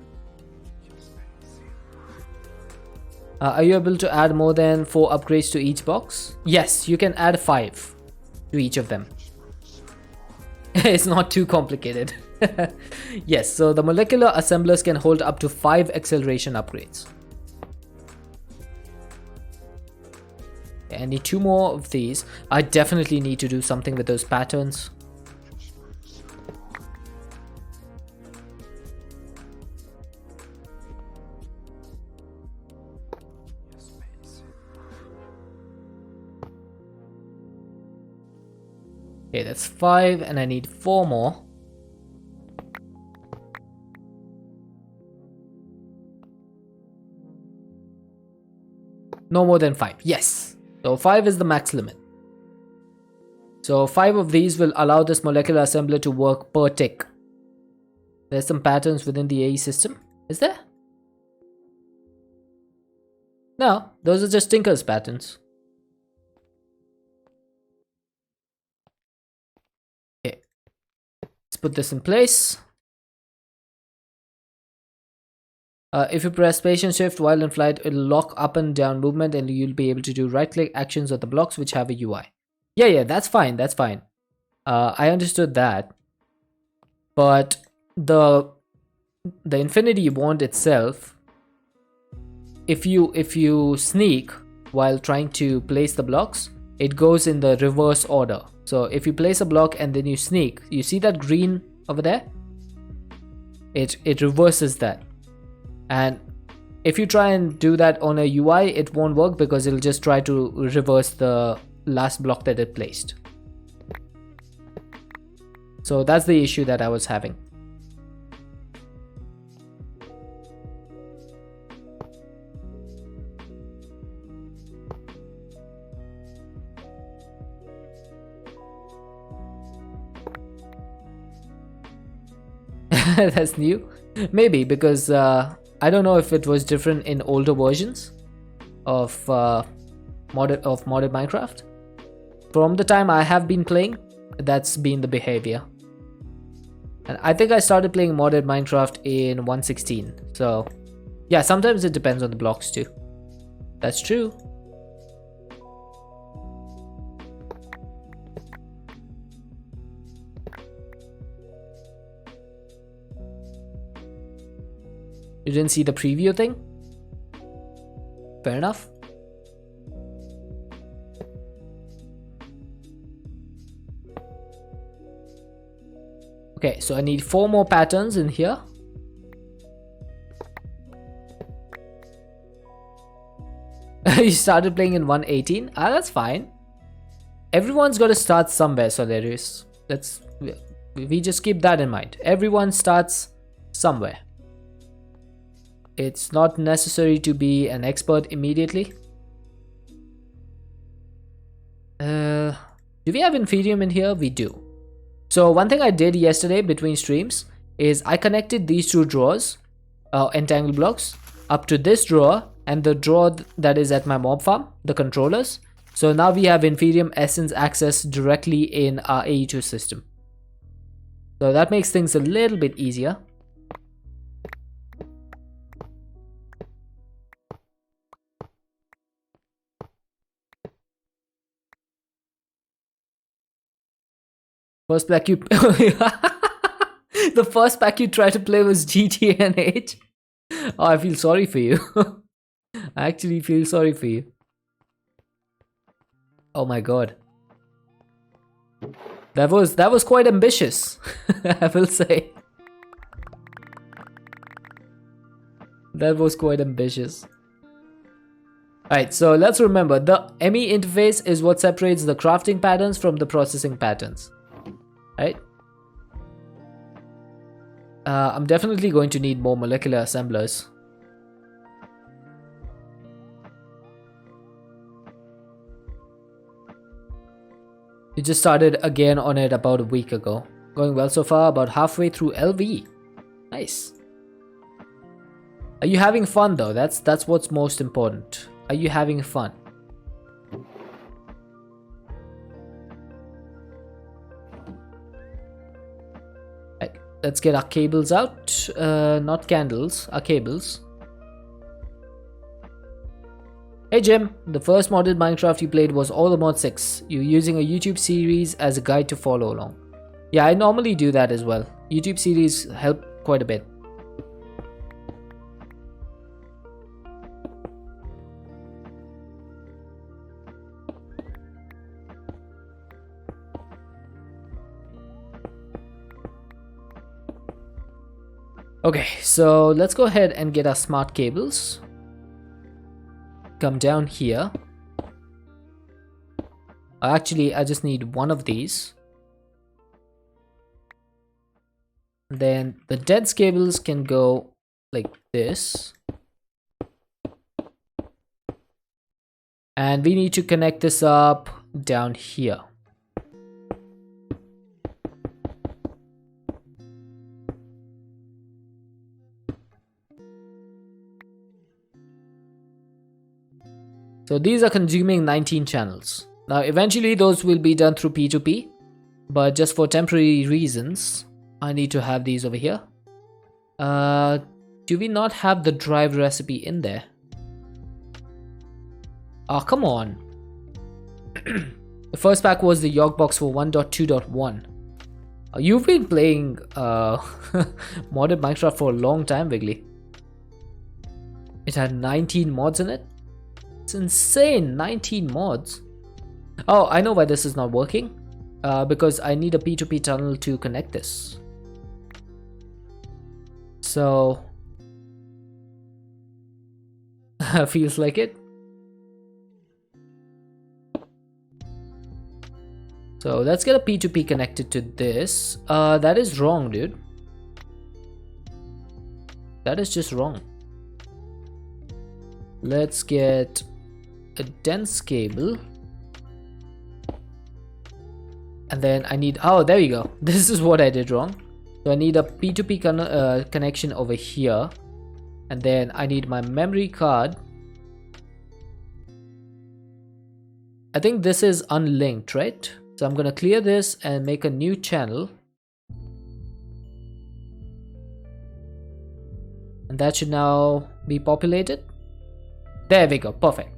Are you able to add more than 4 upgrades to each box? Yes, you can add 5 to each of them. It's not too complicated. Yes, so the molecular assemblers can hold up to 5 acceleration upgrades. I need 2 more of these. I definitely need to do something with those patterns. Okay, that's 5 and I need 4 more. No more than 5. Yes. So 5 is the max limit. So 5 of these will allow this molecular assembler to work per tick. There's some patterns within the AE system. Is there? No, those are just Tinker's patterns. Okay, let's put this in place. If you press space and shift while in flight, it'll lock up and down movement and you'll be able to do right click actions on the blocks which have a UI. Yeah, that's fine, that's fine. I understood that. But the infinity wand itself, if you sneak while trying to place the blocks, it goes in the reverse order. So if you place a block and then you sneak, you see that green over there? It reverses that. And if you try and do that on a UI, it won't work because it'll just try to reverse the last block that it placed. So that's the issue that I was having. That's new? Maybe, because I don't know if it was different in older versions of modded Minecraft. From the time I have been playing, that's been the behavior. And I think I started playing modded Minecraft in 1.16. So yeah, sometimes it depends on the blocks too. That's true. You didn't see the preview thing? Fair enough. Okay, so I need 4 more patterns in here. You started playing in 1.18? Ah, that's fine. Everyone's got to start somewhere, Solarius. We just keep that in mind. Everyone starts somewhere. It's not necessary to be an expert immediately. Do we have Inferium in here? We do. So one thing I did yesterday between streams is I connected these 2 drawers, entangle blocks, up to this drawer and the drawer that is at my mob farm, the controllers. So now we have Inferium Essence access directly in our AE2 system. So that makes things a little bit easier. First pack you the first pack you tried to play was GTNH. Oh, I feel sorry for you. I actually feel sorry for you. Oh my god. That was quite ambitious, I will say. That was quite ambitious. Alright, so let's remember the ME interface is what separates the crafting patterns from the processing patterns. Right? I'm definitely going to need more molecular assemblers. We just started again on it about a week ago. Going well so far, about halfway through LV. Nice. Are you having fun though? That's what's most important. Are you having fun? Let's get our cables out. Not candles, our cables. Hey Jim, the first modded Minecraft you played was All Mod 6. You're using a YouTube series as a guide to follow along. Yeah, I normally do that as well. YouTube series help quite a bit. Okay, so let's go ahead and get our smart cables. Come down here. Actually, I just need one of these. Then the dense cables can go like this. And we need to connect this up down here. So these are consuming 19 channels. Now eventually those will be done through P2P, but just for temporary reasons, I need to have these over here. Do we not have the drive recipe in there? Oh, come on. The first pack was the York box for 1.2.1. You've been playing modded Minecraft for a long time, Wiggly. It had 19 mods in it. It's insane, 19 mods. Oh, I know why this is not working. Because I need a P2P tunnel to connect this. So feels like it. So let's get a P2P connected to this. That is wrong, dude. That is just wrong. Let's get a dense cable. And then I need, oh, there you go. This is what I did wrong. So I need a P2P connection over here. And then I need my memory card. I think this is unlinked, right? So I'm gonna clear this and make a new channel. And that should now be populated. There we go, perfect.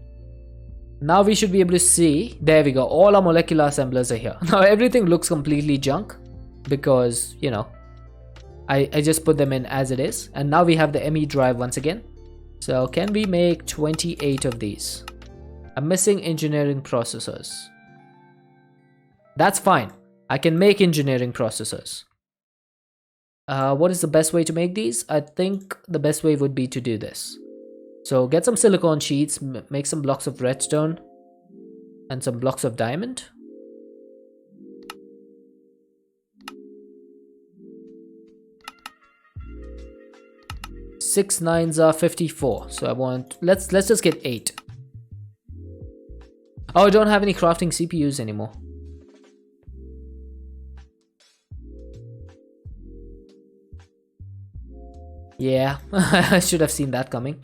Now we should be able to see, there we go, all our molecular assemblers are here. Now everything looks completely junk because, you know, I just put them in as it is. And now we have the ME drive once again. So can we make 28 of these? I'm missing engineering processors. That's fine. I can make engineering processors. What is the best way to make these? I think the best way would be to do this. So get some silicon sheets, make some blocks of redstone and some blocks of diamond. Six nines are 54. So I want, let's just get 8. Oh, I don't have any crafting CPUs anymore. Yeah, I should have seen that coming.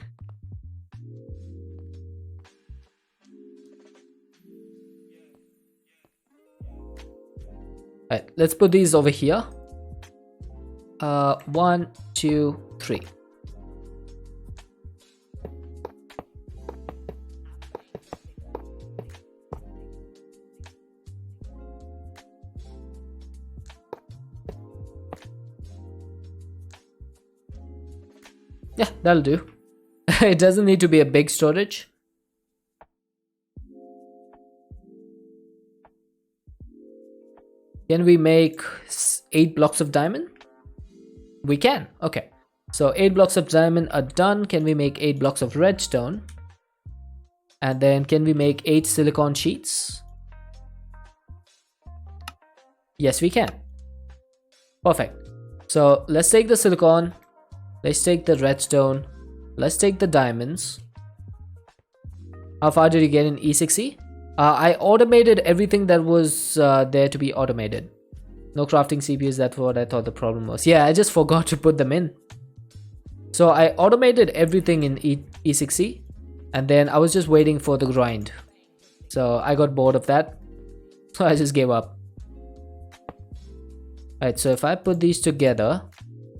Alright, let's put these over here. 1, 2, 3. Yeah, that'll do. It doesn't need to be a big storage. Can we make 8 blocks of diamond? We can. Okay. So 8 blocks of diamond are done. Can we make 8 blocks of redstone? And then can we make 8 silicon sheets? Yes, we can. Perfect. So let's take the silicon. Let's take the redstone. Let's take the diamonds. How far did you get in E6E? I automated everything that was there to be automated. No crafting CPUs, that's what I thought the problem was. Yeah, I just forgot to put them in. So I automated everything in E6E. And then I was just waiting for the grind. So I got bored of that. So I just gave up. Alright, so if I put these together,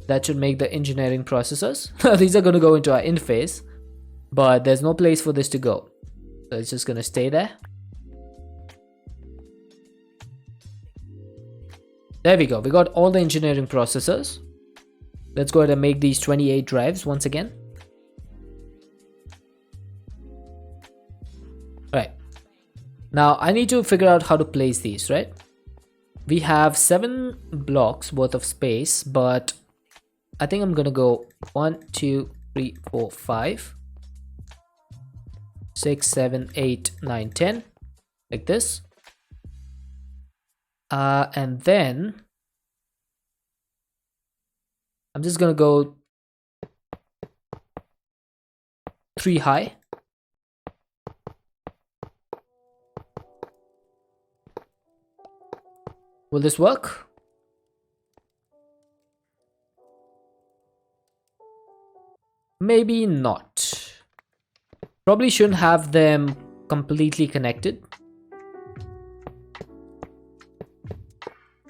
that should make the engineering processors. These are going to go into our interface. But there's no place for this to go. So it's just going to stay there. There we go. We got all the engineering processors. Let's go ahead and make these 28 drives once again. Right. Now I need to figure out how to place these, right? We have 7 blocks worth of space, but I think I'm gonna go 1, 2, 3, 4, 5, 6, 7, 8, 9, 10, like this. And then I'm just gonna go 3 high. Will this work? Maybe not. Probably shouldn't have them completely connected.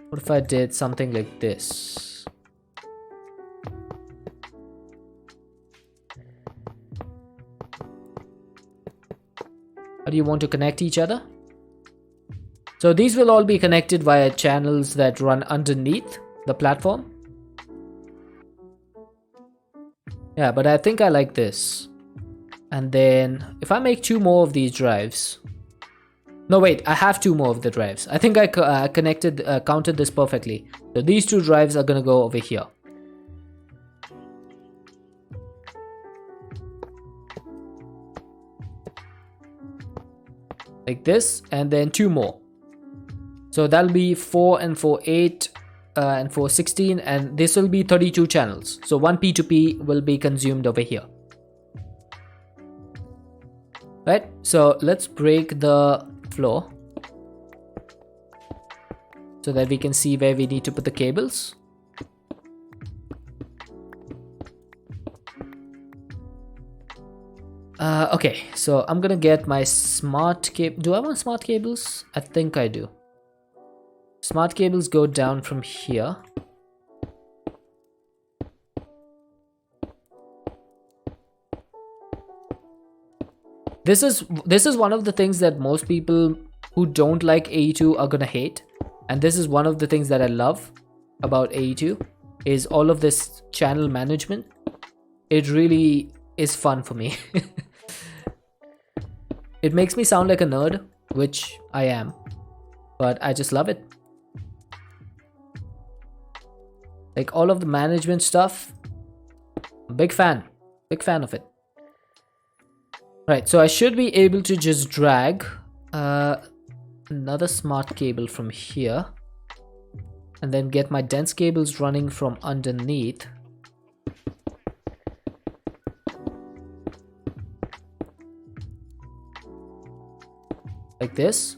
What if I did something like this? How do you want to connect each other? So these will all be connected via channels that run underneath the platform. Yeah, but I think I like this. And then if I make 2 more of these drives. No, wait, I have 2 more of the drives. I think I counted this perfectly. So these 2 drives are gonna go over here. Like this, and then 2 more. So that'll be 4 and 4, 8 and 4, 16, and this will be 32 channels. So 1 P2P will be consumed over here. Right, so let's break the floor so that we can see where we need to put the cables. Okay, so I'm gonna get my smart cable. Do I want smart cables? I think I do. Smart cables go down from here. This is one of the things that most people who don't like AE2 are gonna hate, and this is one of the things that I love about AE2 is all of this channel management. It really is fun for me. It makes me sound like a nerd, which I am, but I just love it. Like all of the management stuff, big fan of it. Right, so I should be able to just drag another smart cable from here and then get my dense cables running from underneath. Like this.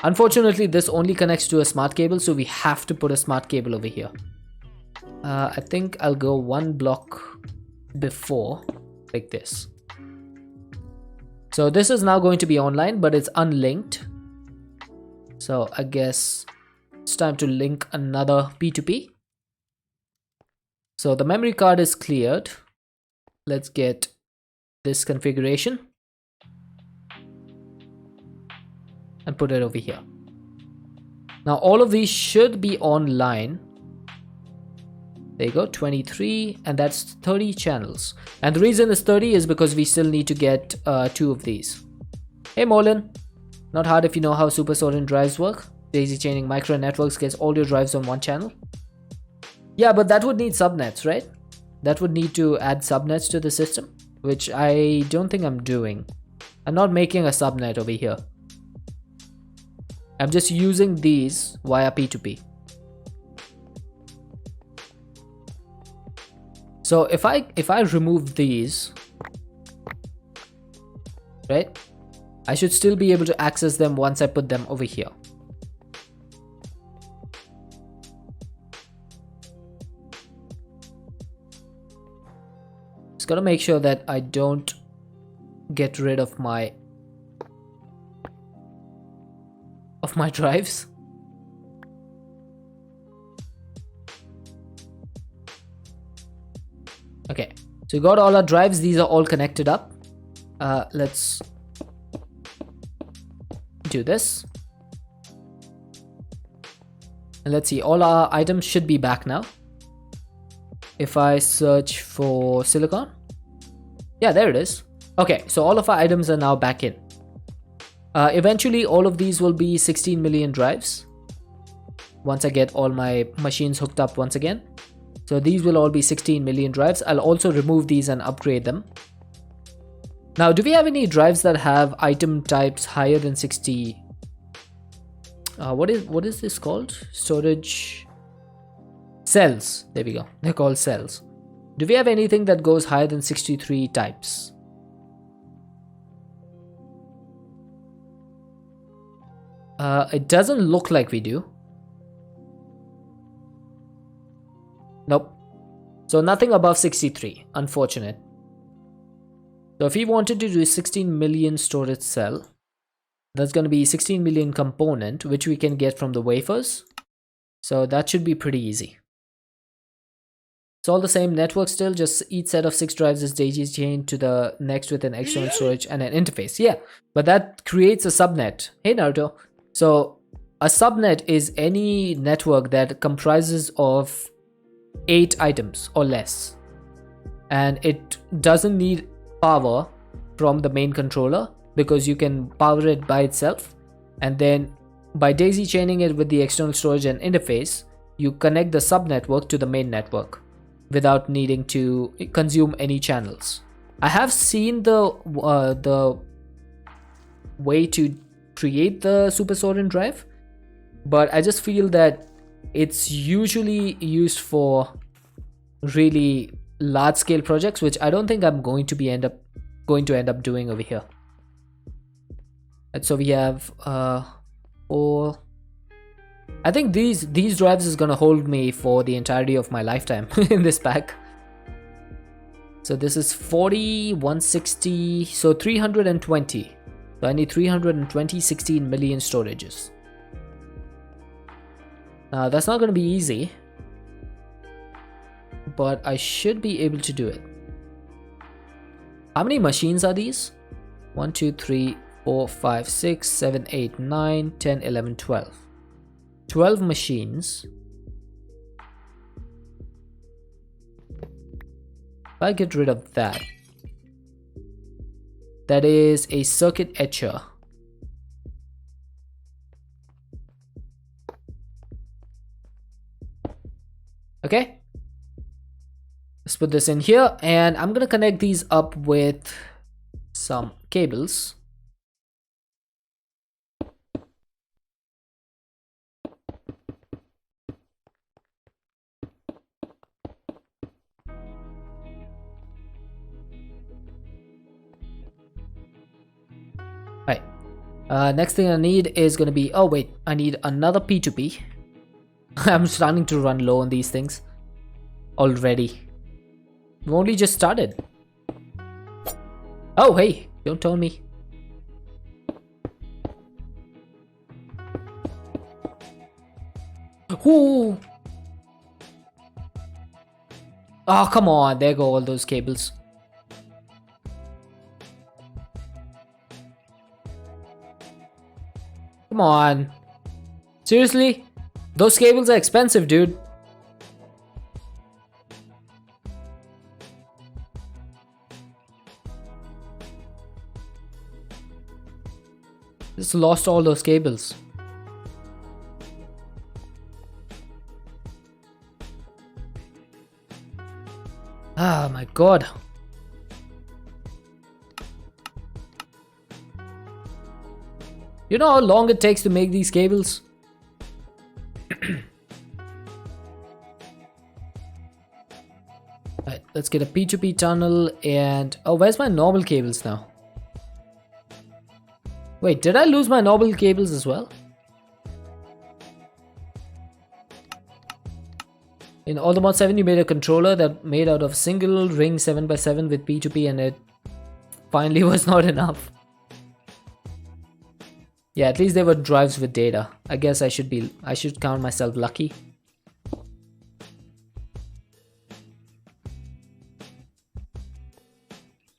Unfortunately, this only connects to a smart cable, so we have to put a smart cable over here. I think I'll go 1 block before, like this. So this is now going to be online, but it's unlinked. So I guess it's time to link another P2P. So the memory card is cleared. Let's get this configuration and put it over here. Now all of these should be online. There you go, 23, and that's 30 channels. And the reason it's 30 is because we still need to get 2 of these. Hey Molin, not hard if you know how super sorting drives work. Daisy chaining micro networks gets all your drives on 1 channel. Yeah, but that would need subnets, right? That would need to add subnets to the system, which I don't think I'm doing. I'm not making a subnet over here. I'm just using these via P2P. So if I remove these, right, I should still be able to access them once I put them over here. Just gotta make sure that I don't get rid of my drives. Okay, so we got all our drives. These are all connected up. Let's do this. And let's see, all our items should be back now. If I search for silicon, yeah, there it is. Okay, so all of our items are now back in. Eventually, all of these will be 16 million drives once I get all my machines hooked up once again. So these will all be 16 million drives. I'll also remove these and upgrade them. Now, do we have any drives that have item types higher than 60? What is this called? Storage cells. There we go. They're called cells. Do we have anything that goes higher than 63 types? It doesn't look like we do. Nope. So nothing above 63. Unfortunate. So if we wanted to do 16 million storage cell, that's going to be 16 million component, which we can get from the wafers. So that should be pretty easy. It's all the same network still, just each set of 6 drives is daisy chained to the next with an external storage and an interface. Yeah, but that creates a subnet. Hey Naruto. So a subnet is any network that comprises of 8 items or less. And it doesn't need power from the main controller because you can power it by itself. And then by daisy chaining it with the external storage and interface, you connect the subnetwork to the main network without needing to consume any channels. I have seen the way to create the Super Sorin drive, but I just feel that it's usually used for really large scale projects, which I don't think I'm going to end up doing over here. And so we have 4. I think these drives is gonna hold me for the entirety of my lifetime in this pack. So this is 40, 160, so 320. So I need 320 16 million storages. Now that's not gonna be easy, but I should be able to do it. How many machines are these? 1, 2, 3, 4, 5, 6, 7, 8, 9, 10, 11, 12. 12 machines. If I get rid of that, that is a circuit etcher. Okay. Let's put this in here, and I'm gonna connect these up with some cables. Right. Next thing I need is gonna be, oh wait, I need another P2P. I'm starting to run low on these things already. We've only just started. Oh hey, don't tell me. Ooh. Oh come on, there go all those cables. Come on. Seriously? Those cables are expensive, dude. Just lost all those cables. Ah, my god. You know how long it takes to make these cables? Alright, let's get a P2P tunnel and... oh, where's my normal cables now? Wait, did I lose my normal cables as well? In Automod 7 you made a controller that made out of single ring 7x7 with P2P, and it finally was not enough. Yeah, at least there were drives with data. I guess I should count myself lucky.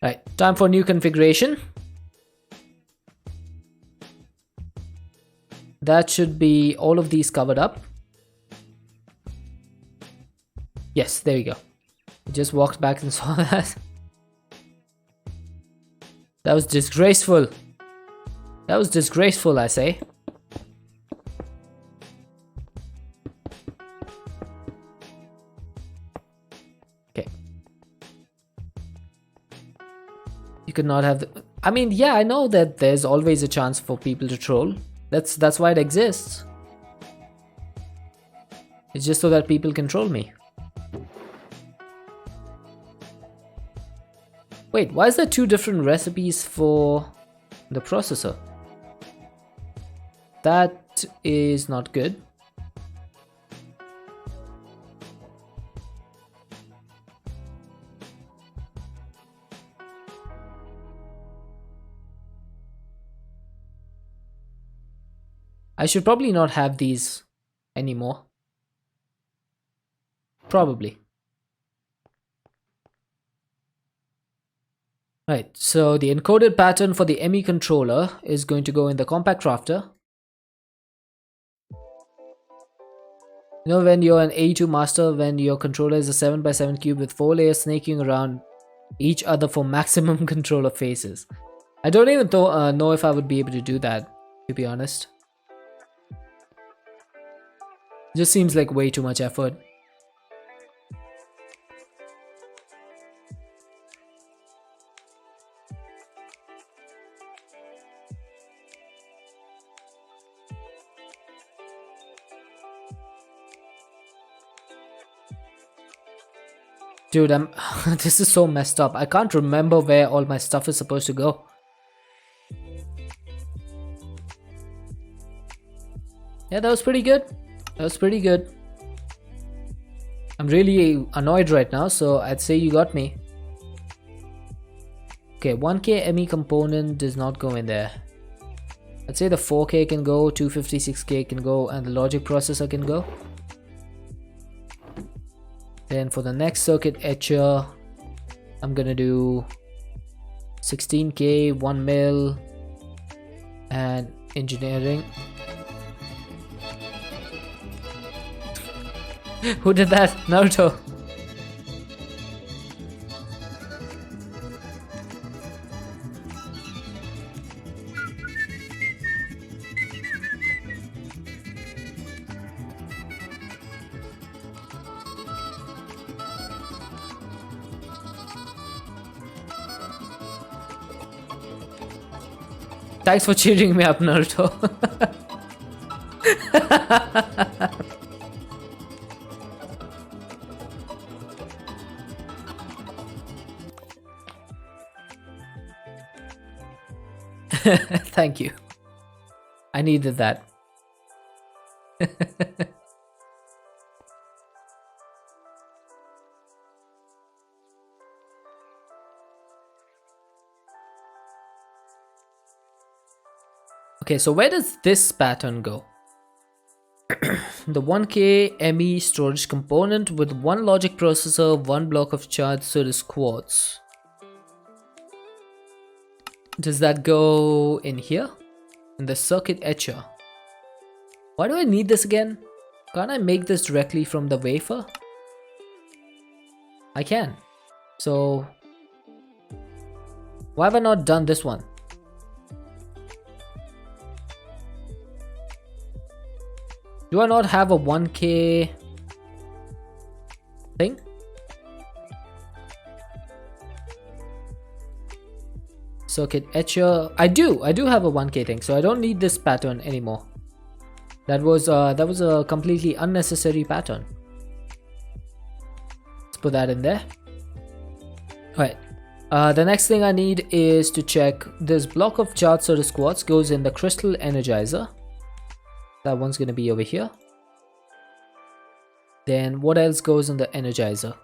Right, time for new configuration. That should be all of these covered up. Yes, there we go. Just walked back and saw that. That was disgraceful. That was disgraceful, I say. Okay. You could not have the... I mean, yeah, I know that there's always a chance for people to troll. That's why it exists. It's just so that people can troll me. Wait, why is there 2 different recipes for the processor? That is not good. I should probably not have these anymore. Probably. Right, so the encoded pattern for the ME controller is going to go in the compact rafter. You know, when you're an AE2 master, when your controller is a 7x7 cube with 4 layers snaking around each other for maximum control of faces. I don't even know if I would be able to do that, to be honest. Just seems like way too much effort. Dude, this is so messed up. I can't remember where all my stuff is supposed to go. Yeah, that was pretty good. That was pretty good. I'm really annoyed right now, so I'd say you got me. Okay, 1K ME component does not go in there. I'd say the 4K can go, 256K can go, and the logic processor can go. Then for the next circuit etcher, I'm gonna do 16K, 1 mil, and engineering. Who did that? Naruto. Thanks for cheering me up, Naruto. Thank you. I needed that. Okay, so where does this pattern go? The 1K ME storage component with 1 logic processor, 1 block of charged SerDes quartz. Does that go in here? In the circuit etcher? Why do I need this again? Can't I make this directly from the wafer? I can. So why have I not done this one? Do I not have a 1K thing? Circuit etcher. I do have a 1K thing, so I don't need this pattern anymore. That was a completely unnecessary pattern. Let's put that in there. Alright. The next thing I need is to check this block of charged SerDes quartz goes in the crystal energizer. That one's gonna be over here. Then what else goes in the energizer?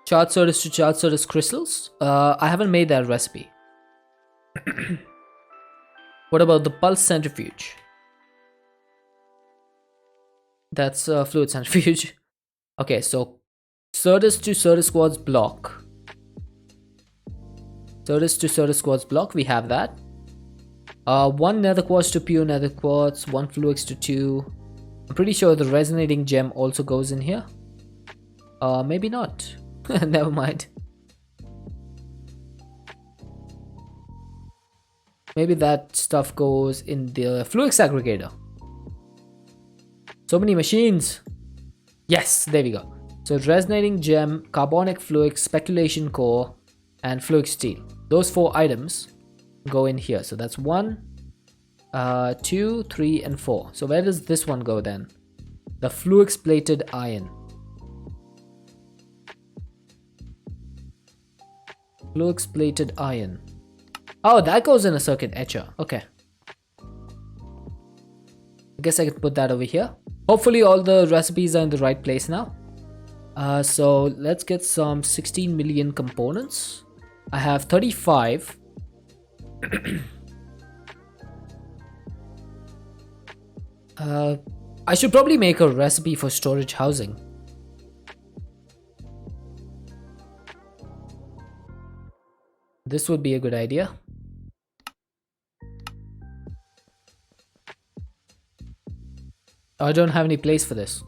Charged SerDes to charged SerDes crystals. I haven't made that recipe. What about the pulse centrifuge? That's fluid centrifuge. Okay, so SerDes to SerDes quartz block. SerDes to SerDes quartz block, we have that. 1 nether quartz to pure nether quartz, 1 fluix to 2. I'm pretty sure the resonating gem also goes in here. Maybe not. Never mind. Maybe that stuff goes in the fluix aggregator. So many machines. Yes, there we go. So resonating gem, carbonic fluix, speculation core, and fluix steel. Those 4 items go in here. So that's 1, 2, 3, and 4. So where does this one go then? The fluix plated iron. Fluix plated iron. Oh, that goes in a circuit etcher. Okay. I guess I can put that over here. Hopefully all the recipes are in the right place now. So let's get some 16 million components. I have 35. I should probably make a recipe for storage housing. This would be a good idea. I don't have any place for this.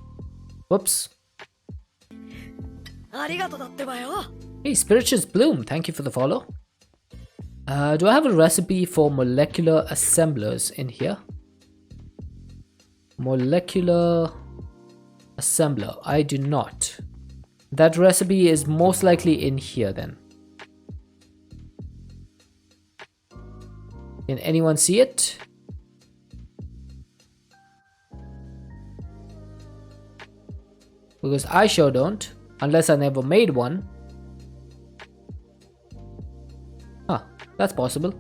Whoops. Hey, Spirituous Bloom, thank you for the follow. Do I have a recipe for molecular assemblers in here? Molecular assembler. I do not. That recipe is most likely in here then. Can anyone see it? Because I sure don't, unless I never made one. Huh, that's possible.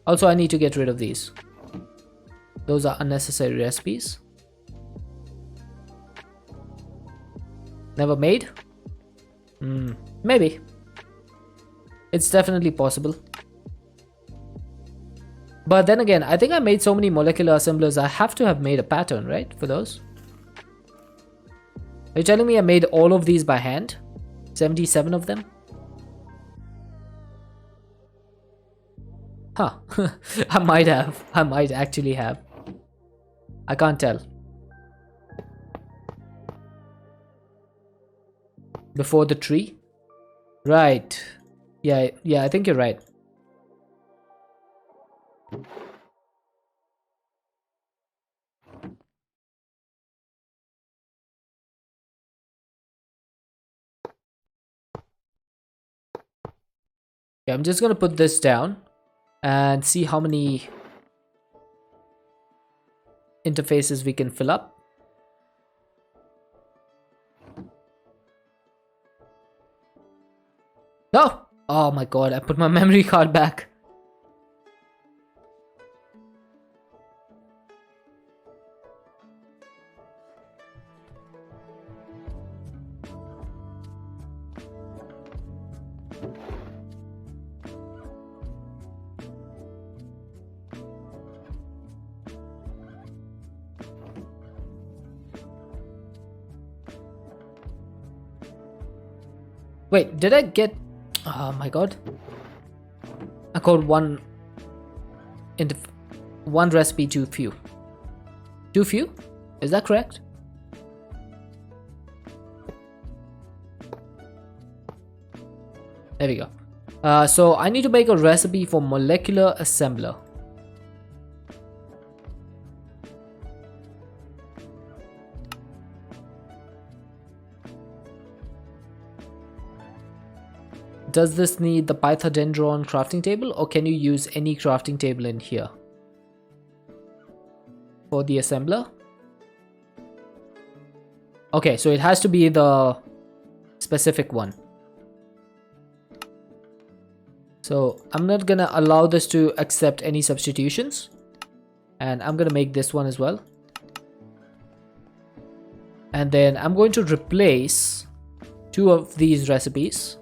Also, I need to get rid of these. Those are unnecessary recipes. Never made? Maybe. It's definitely possible. But then again, I think I made so many molecular assemblers, I have to have made a pattern, right? For those? Are you telling me I made all of these by hand? 77 of them? Huh. I might have. I might actually have. I can't tell. Before the tree? Right. Yeah, I think you're right. Yeah, I'm just gonna put this down and see how many interfaces we can fill up. No! Oh my god, I put my memory card back. Wait, did I get... Oh my god. I called one recipe too few. Too few? Is that correct? There we go. So I need to make a recipe for molecular assembler. Does this need the Pythodendron crafting table, or can you use any crafting table in here? For the assembler? Okay, so it has to be the specific one. So I'm not gonna allow this to accept any substitutions. And I'm gonna make this one as well. And then I'm going to replace 2 of these recipes.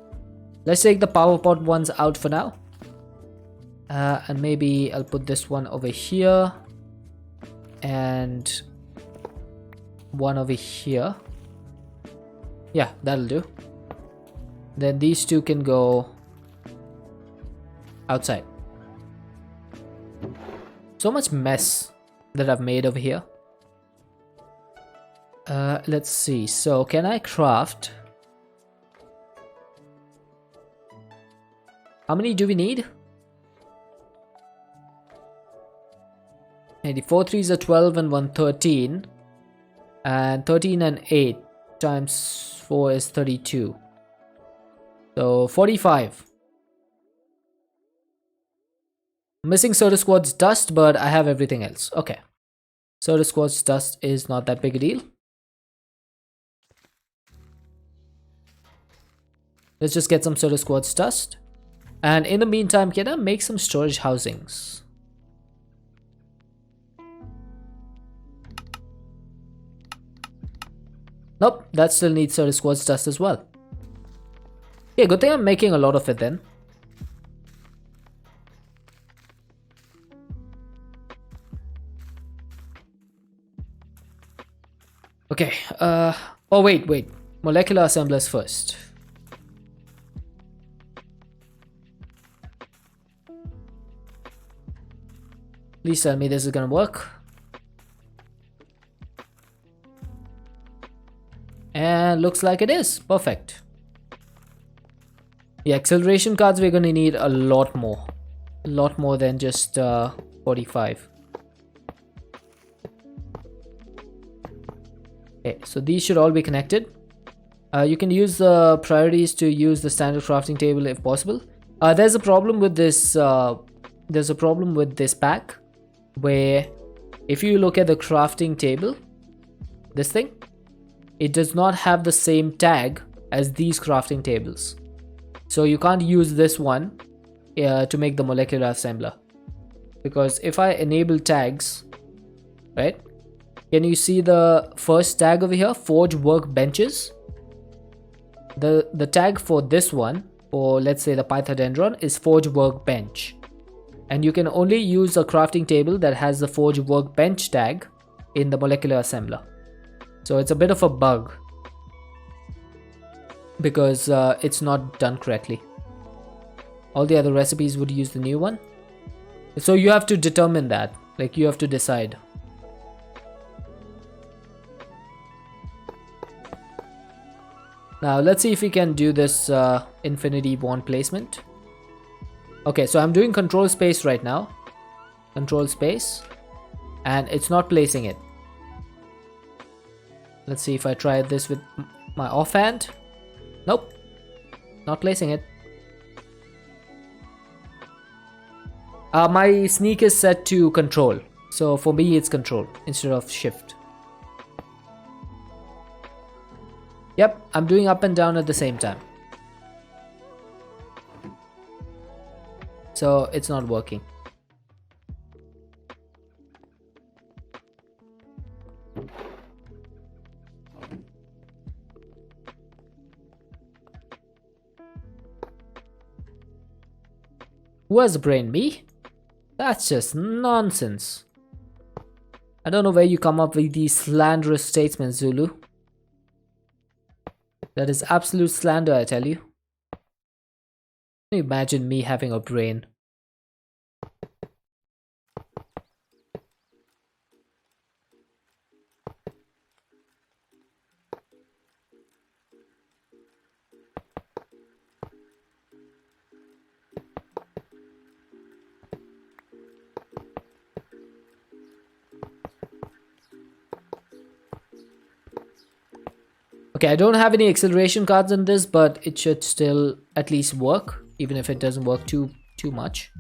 Let's take the power pot ones out for now. And maybe I'll put this one over here. And one over here. Yeah, that'll do. Then these 2 can go outside. So much mess that I've made over here. Let's see. So can I craft... How many do we need? 4 3s are 12 and 1 13. And 13 and 8 times 4 is 32. So 45. Missing Soda Squad's dust, but I have everything else. Okay. Soda Squad's dust is not that big a deal. Let's just get some Soda Squad's dust. And in the meantime, can I make some storage housings? Nope, that still needs Soda Squad's dust as well. Yeah, good thing I'm making a lot of it then. Okay, oh wait. Molecular assemblers first. Please tell me this is gonna work. And looks like it is. Perfect. The acceleration cards we're gonna need a lot more. A lot more than just 45. Okay, so these should all be connected. You can use the priorities to use the standard crafting table if possible. There's a problem with this. There's a problem with this pack, where if you look at the crafting table, this thing, it does not have the same tag as these crafting tables. So you can't use this one to make the molecular assembler, because if I enable tags, right? Can you see the first tag over here, forge workbenches? The tag for this one, for let's say the Pythodendron, is forge workbench, and you can only use a crafting table that has the forge workbench tag in the molecular assembler. So it's a bit of a bug, because it's not done correctly. All the other recipes would use the new one, so you have to determine that, like you have to decide. Now let's see if we can do this infinity bond placement. Okay, so I'm doing control space right now. Control space, and it's not placing it. Let's see if I try this with my offhand. Nope, not placing it. My sneak is set to control, so for me it's control instead of shift. Yep, I'm doing up and down at the same time. So it's not working. Who has a brain? Me? That's just nonsense. I don't know where you come up with these slanderous statements, Zulu. That is absolute slander, I tell you. Can you imagine me having a brain? Okay, I don't have any acceleration cards in this, but it should still at least work, even if it doesn't work too much.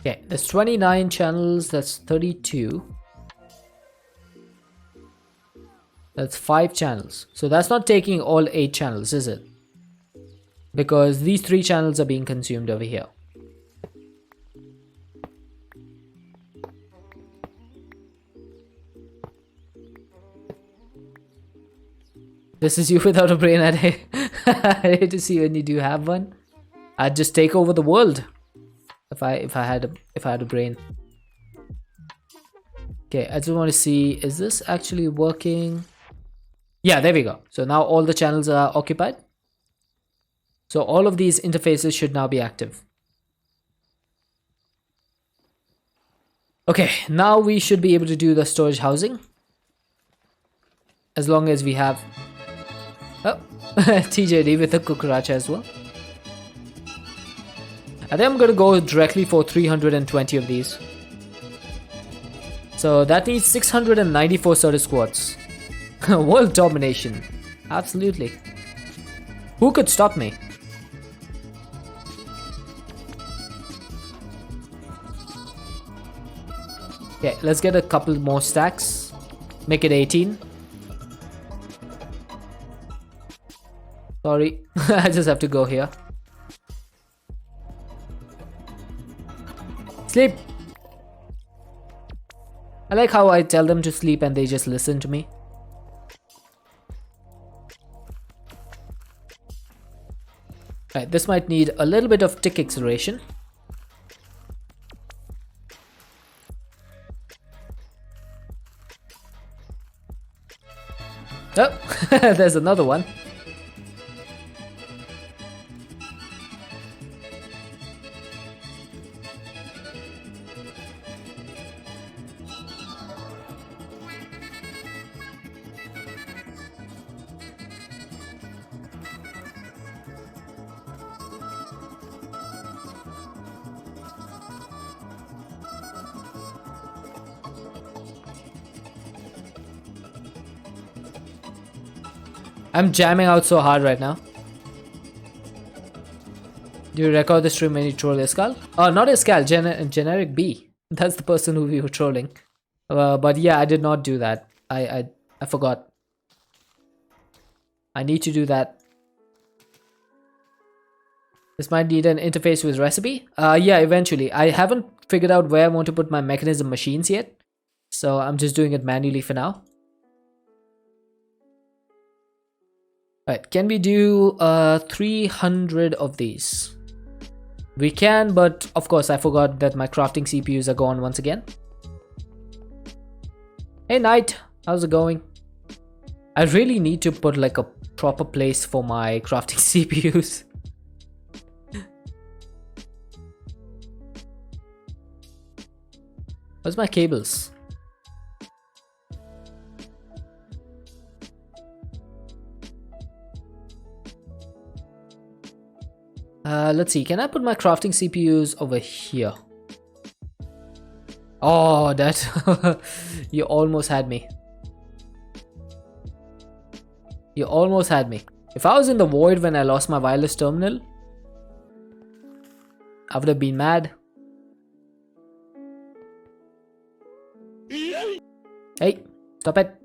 Okay, there's 29 channels, that's 32. That's 5 channels. So that's not taking all 8 channels, is it? Because these 3 channels are being consumed over here. This is you without a brain. I hate to see when you do have one. I'd just take over the world if I had a brain. Okay, I just want to see, is this actually working? Yeah, there we go. So now all the channels are occupied. So all of these interfaces should now be active. Okay, now we should be able to do the storage housing. As long as we have... Oh, TJD with the cucaracha as well. I think I'm going to go directly for 320 of these. So that needs 694 Certus Quartz. World domination. Absolutely. Who could stop me? Okay, let's get a couple more stacks. Make it 18. Sorry, I just have to go here. Sleep. I like how I tell them to sleep and they just listen to me. Right, this might need a little bit of tick acceleration. Oh, there's another one. I'm jamming out so hard right now. Do you record the stream when you troll Escal? Oh, not Escal, generic B. That's the person who we were trolling. But yeah, I did not do that. I forgot. I need to do that. This might need an interface with recipe. Yeah, eventually. I haven't figured out where I want to put my mechanism machines yet. So I'm just doing it manually for now. Right, can we do 300 of these? We can, but of course I forgot that my crafting CPUs are gone once again. Hey Knight, how's it going? I really need to put like a proper place for my crafting CPUs. Where's my cables? Let's see, can I put my crafting CPUs over here? Oh, that you almost had me. You almost had me. If I was in the void when I lost my wireless terminal, I would have been mad. Hey, stop it.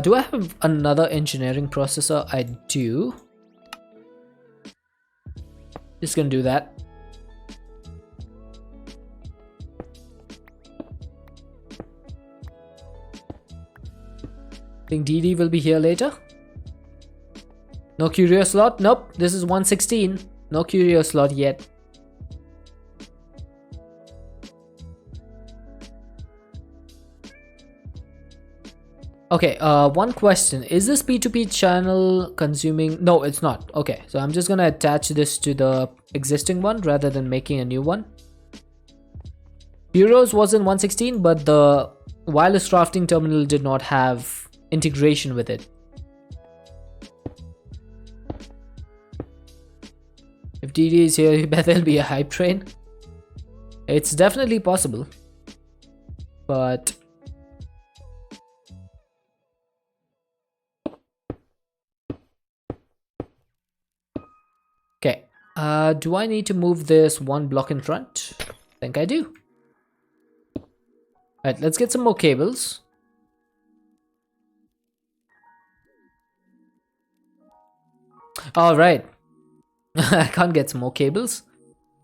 Do I have another engineering processor? I do. Just gonna do that. Think DD will be here later? No curio slot? Nope, this is 116. No curio slot yet. Okay, one question. Is this P2P channel consuming? No, it's not. Okay, so I'm just gonna attach this to the existing one rather than making a new one. Bureaus was in 116, but the wireless crafting terminal did not have integration with it. If DD is here, you bet there'll be a hype train. It's definitely possible, but okay, do I need to move this one block in front? I think I do. Alright, let's get some more cables. Alright. I can't get some more cables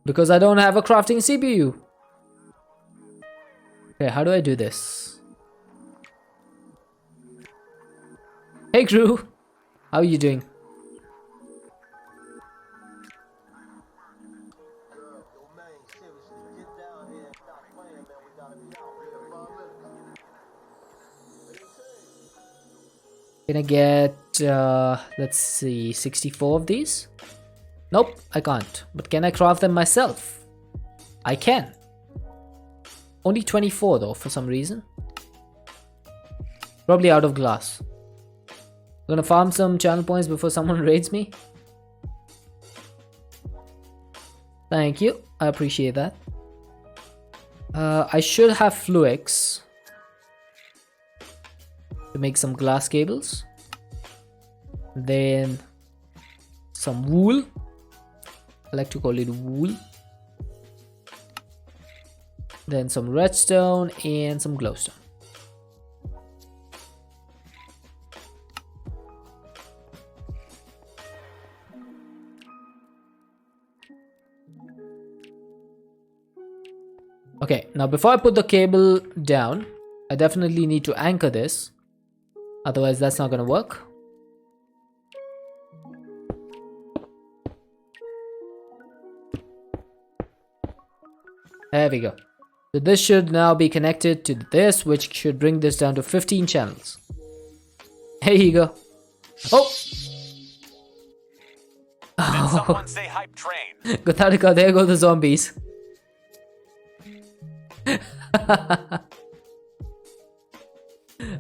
because I don't have a crafting CPU. Okay, how do I do this? Hey crew, how are you doing? Can I get, let's see, 64 of these? Nope, I can't. But can I craft them myself? I can. Only 24 though, for some reason. Probably out of glass. I'm gonna farm some channel points before someone raids me. Thank you, I appreciate that. I should have Fluix to make some glass cables. Then some wool. I like to call it wool. Then some redstone and some glowstone. Okay, now before I put the cable down, I definitely need to anchor this. Otherwise, that's not gonna work. There we go. So this should now be connected to this, which should bring this down to 15 channels. There you go. Oh! Did someone say hype train? Gotharika, there go the zombies.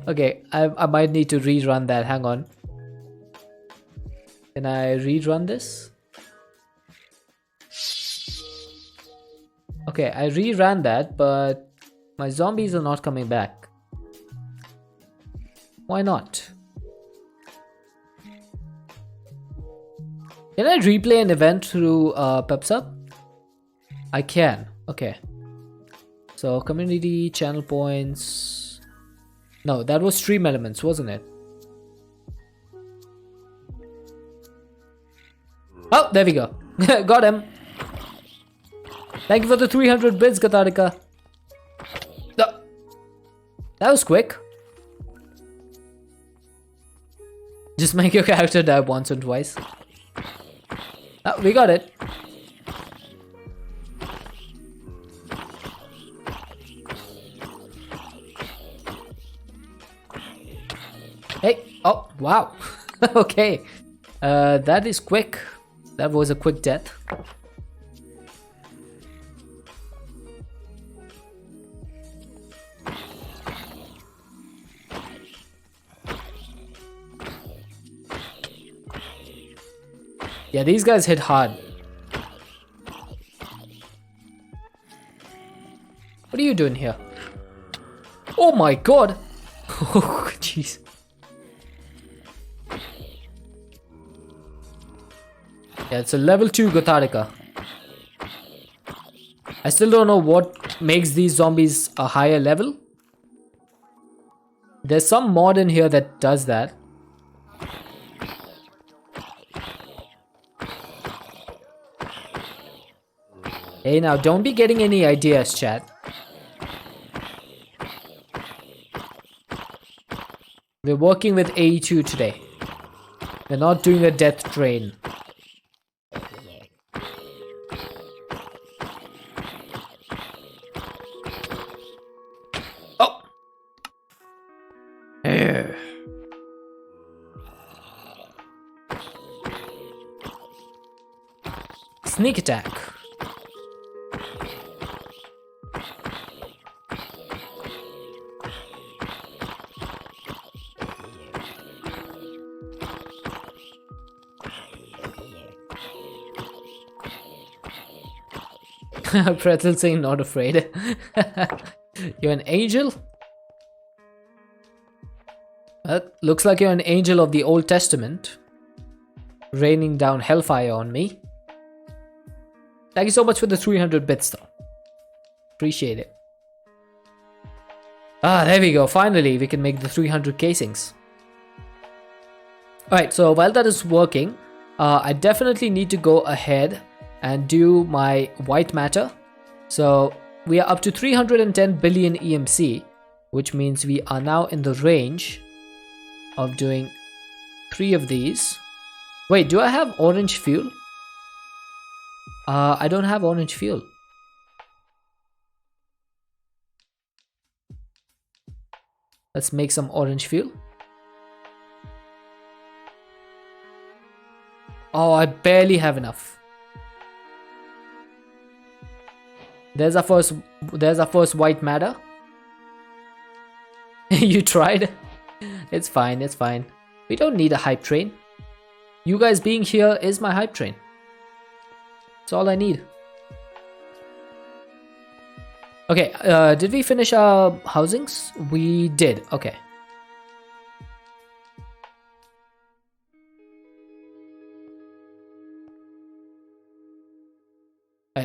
Okay, I might need to rerun that. Hang on. Can I rerun this? Okay, I reran that, but my zombies are not coming back. Why not? Can I replay an event through PepSub? I can. Okay. So community channel points. No, that was stream elements, wasn't it? Oh, there we go. Got him. Thank you for the 300 bits, Gotharika. That was quick. Just make your character die once or twice. Oh, we got it. Hey, oh, wow. Okay. That is quick. That was a quick death. Yeah, these guys hit hard. What are you doing here? Oh my god! Oh, jeez. Yeah, it's a level 2 Gotharika. I still don't know what makes these zombies a higher level. There's some mod in here that does that. Hey, now don't be getting any ideas, chat. We're working with AE2 today. We're not doing a death train. Oh! Sneak attack. Pretzel saying not afraid. You're an angel? Looks like you're an angel of the Old Testament. Raining down hellfire on me. Thank you so much for the 300 bits though. Appreciate it. Ah, there we go. Finally, we can make the 300 casings. Alright, so while that is working, I definitely need to go ahead and do my white matter. So we are up to 310 billion EMC, which means we are now in the range of doing 3 of these. Wait, do I have orange fuel? I don't have orange fuel. Let's make some orange fuel. Oh, I barely have enough. There's our first white matter. You tried? It's fine, it's fine. We don't need a hype train. You guys being here is my hype train. That's all I need. Okay, did we finish our housings? We did, okay.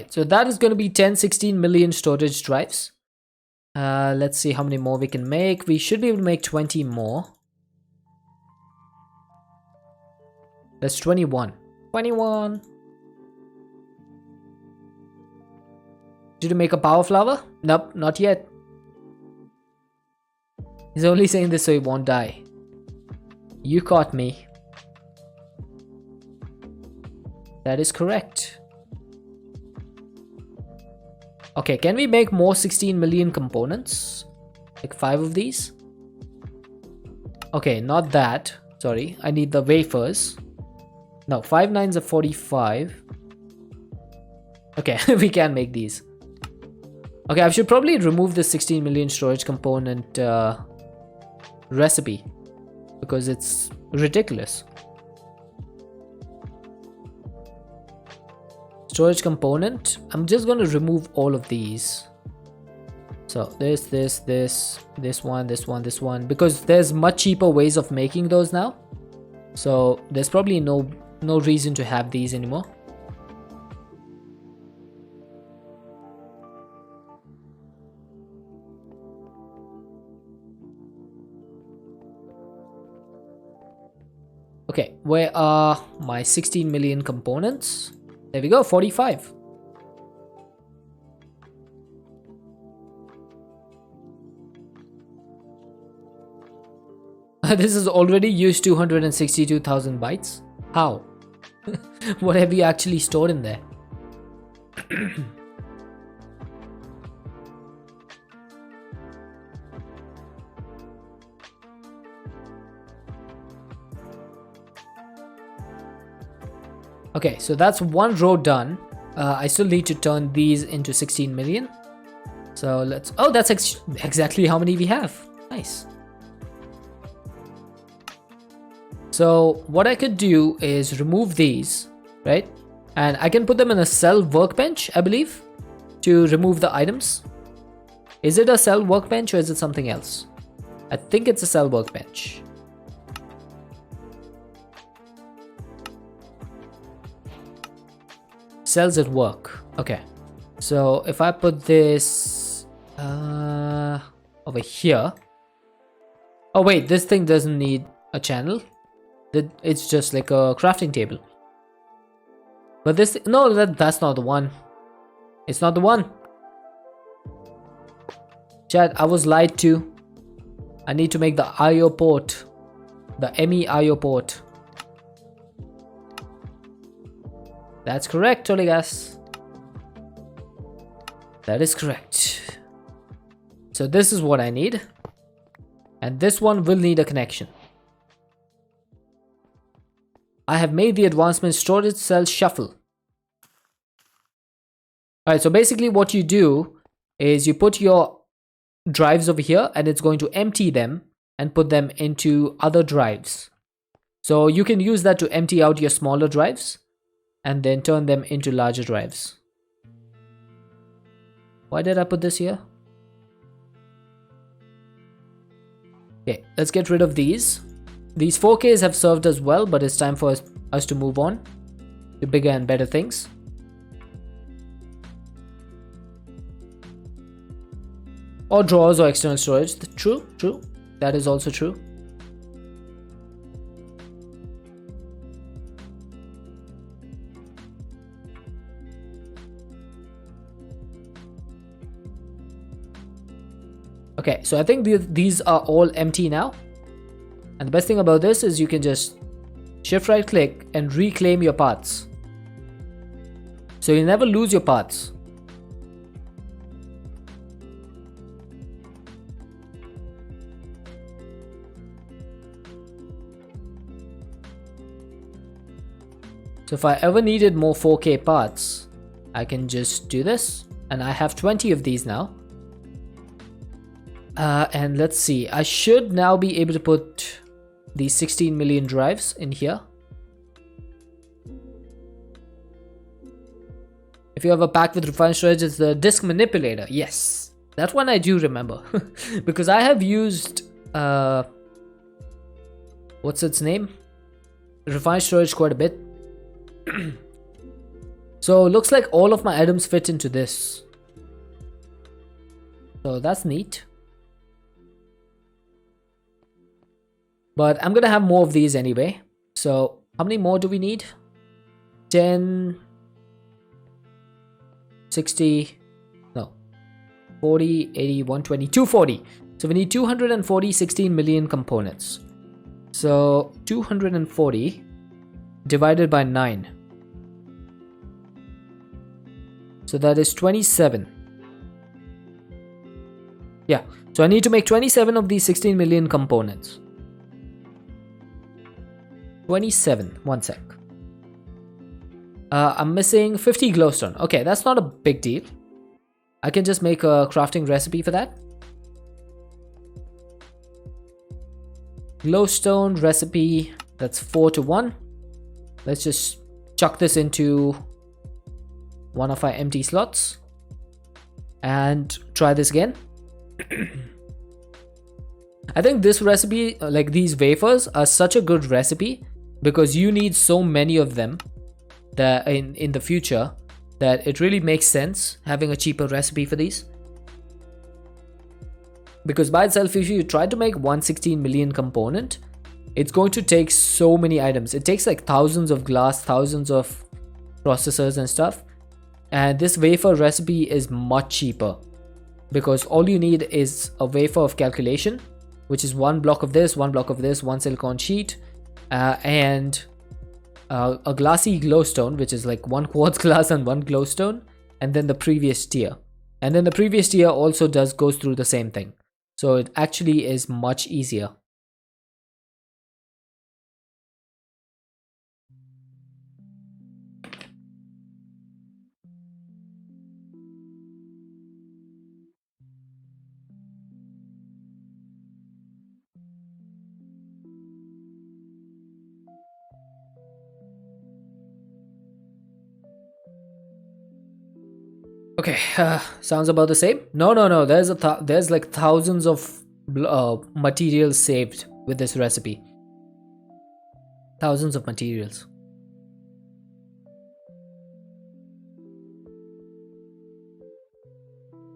Okay, so that is going to be 16 million storage drives. Let's see how many more we can make. We should be able to make 20 more. That's 21. 21. Did you make a power flower? Nope, not yet. He's only saying this so he won't die. You caught me. That is correct. Okay, can we make more 16 million components? Like 5 of these? Okay, not that. Sorry, I need the wafers. No, 5 nines are 45. Okay, we can make these. Okay, I should probably remove the 16 million storage component recipe because it's ridiculous. Storage component. I'm just going to remove all of these. So this one, because there's much cheaper ways of making those now. So there's probably no reason to have these anymore. Okay, where are my 16 million components? There we go, 45. This has already used 262,000 bytes. How? What have you actually stored in there? Okay, so that's one row done. I still need to turn these into 16 million. So let's... Oh, that's exactly how many we have. Nice. So what I could do is remove these, right? And I can put them in a cell workbench, I believe, to remove the items. Is it a cell workbench or is it something else? I think it's a cell workbench. Cells at work. Okay. So if I put this over here. Oh wait, this thing doesn't need a channel. It's just like a crafting table. But this, no, that's not the one. It's not the one. Chat, I was lied to. I need to make the IO port. The ME IO port. That's correct, Oligas. That is correct. So this is what I need. And this one will need a connection. I have made the advancement storage cell shuffle. Alright, so basically what you do is you put your drives over here and it's going to empty them and put them into other drives. So you can use that to empty out your smaller drives and then turn them into larger drives. Why did I put this here? Okay, let's get rid of these. These 4Ks have served us well, but it's time for us to move on to bigger and better things. Or drawers or external storage. True. That is also true. Okay, so I think these are all empty now. And the best thing about this is you can just shift right click and reclaim your paths. So you never lose your paths. So if I ever needed more 4K paths, I can just do this. And I have 20 of these now. And let's see, I should now be able to put these 16 million drives in here. If you have a pack with refined storage, it's the disk manipulator. Yes, that one I do remember. Because I have used what's its name? Refined storage quite a bit. So looks like all of my items fit into this. So that's neat. But I'm gonna have more of these anyway. So how many more do we need? 10, 60, no, 40, 80, 120, 240. So we need 240 16 million components. So 240 divided by 9. So that is 27. Yeah, so I need to make 27 of these 16 million components. 27, one sec. I'm missing 50 glowstone. Okay, that's not a big deal. I can just make a crafting recipe for that. Glowstone recipe, that's 4 to 1. Let's just chuck this into one of our empty slots and try this again. I think this recipe, like these wafers, are such a good recipe because you need so many of them that in the future that it really makes sense having a cheaper recipe for these. Because by itself, if you try to make 116 million component, it's going to take so many items. It takes like thousands of glass, thousands of processors and stuff. And this wafer recipe is much cheaper because all you need is a wafer of calculation, which is one block of this, one block of this, one silicon sheet, and a glassy glowstone, which is like one quartz glass and one glowstone, and then the previous tier. And then the previous tier also goes through the same thing. So it actually is much easier. Okay, sounds about the same. No. There's like thousands of materials saved with this recipe. Thousands of materials.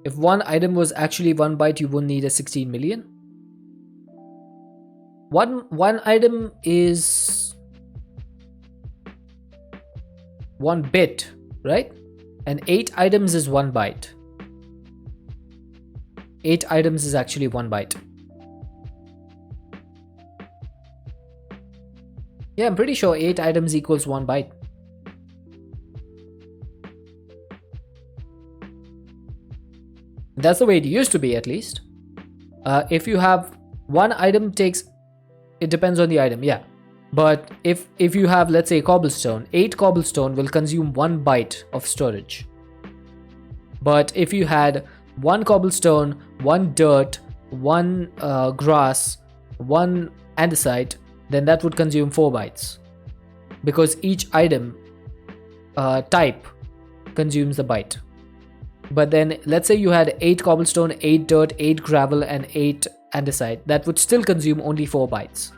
If one item was actually 1 byte, you wouldn't need a 16 million. One item is 1 bit, right? And 8 items is 1 byte. 8 items is actually 1 byte. Yeah, I'm pretty sure 8 items equals 1 byte. That's the way it used to be, at least. If you have one item takes, it depends on the item, yeah. But if you have, let's say, cobblestone, 8 cobblestone will consume 1 byte of storage. But if you had 1 cobblestone, 1 dirt, 1 grass, 1 andesite, then that would consume 4 bytes. Because each item type consumes a byte. But then let's say you had 8 cobblestone, 8 dirt, 8 gravel, and 8 andesite. That would still consume only 4 bytes.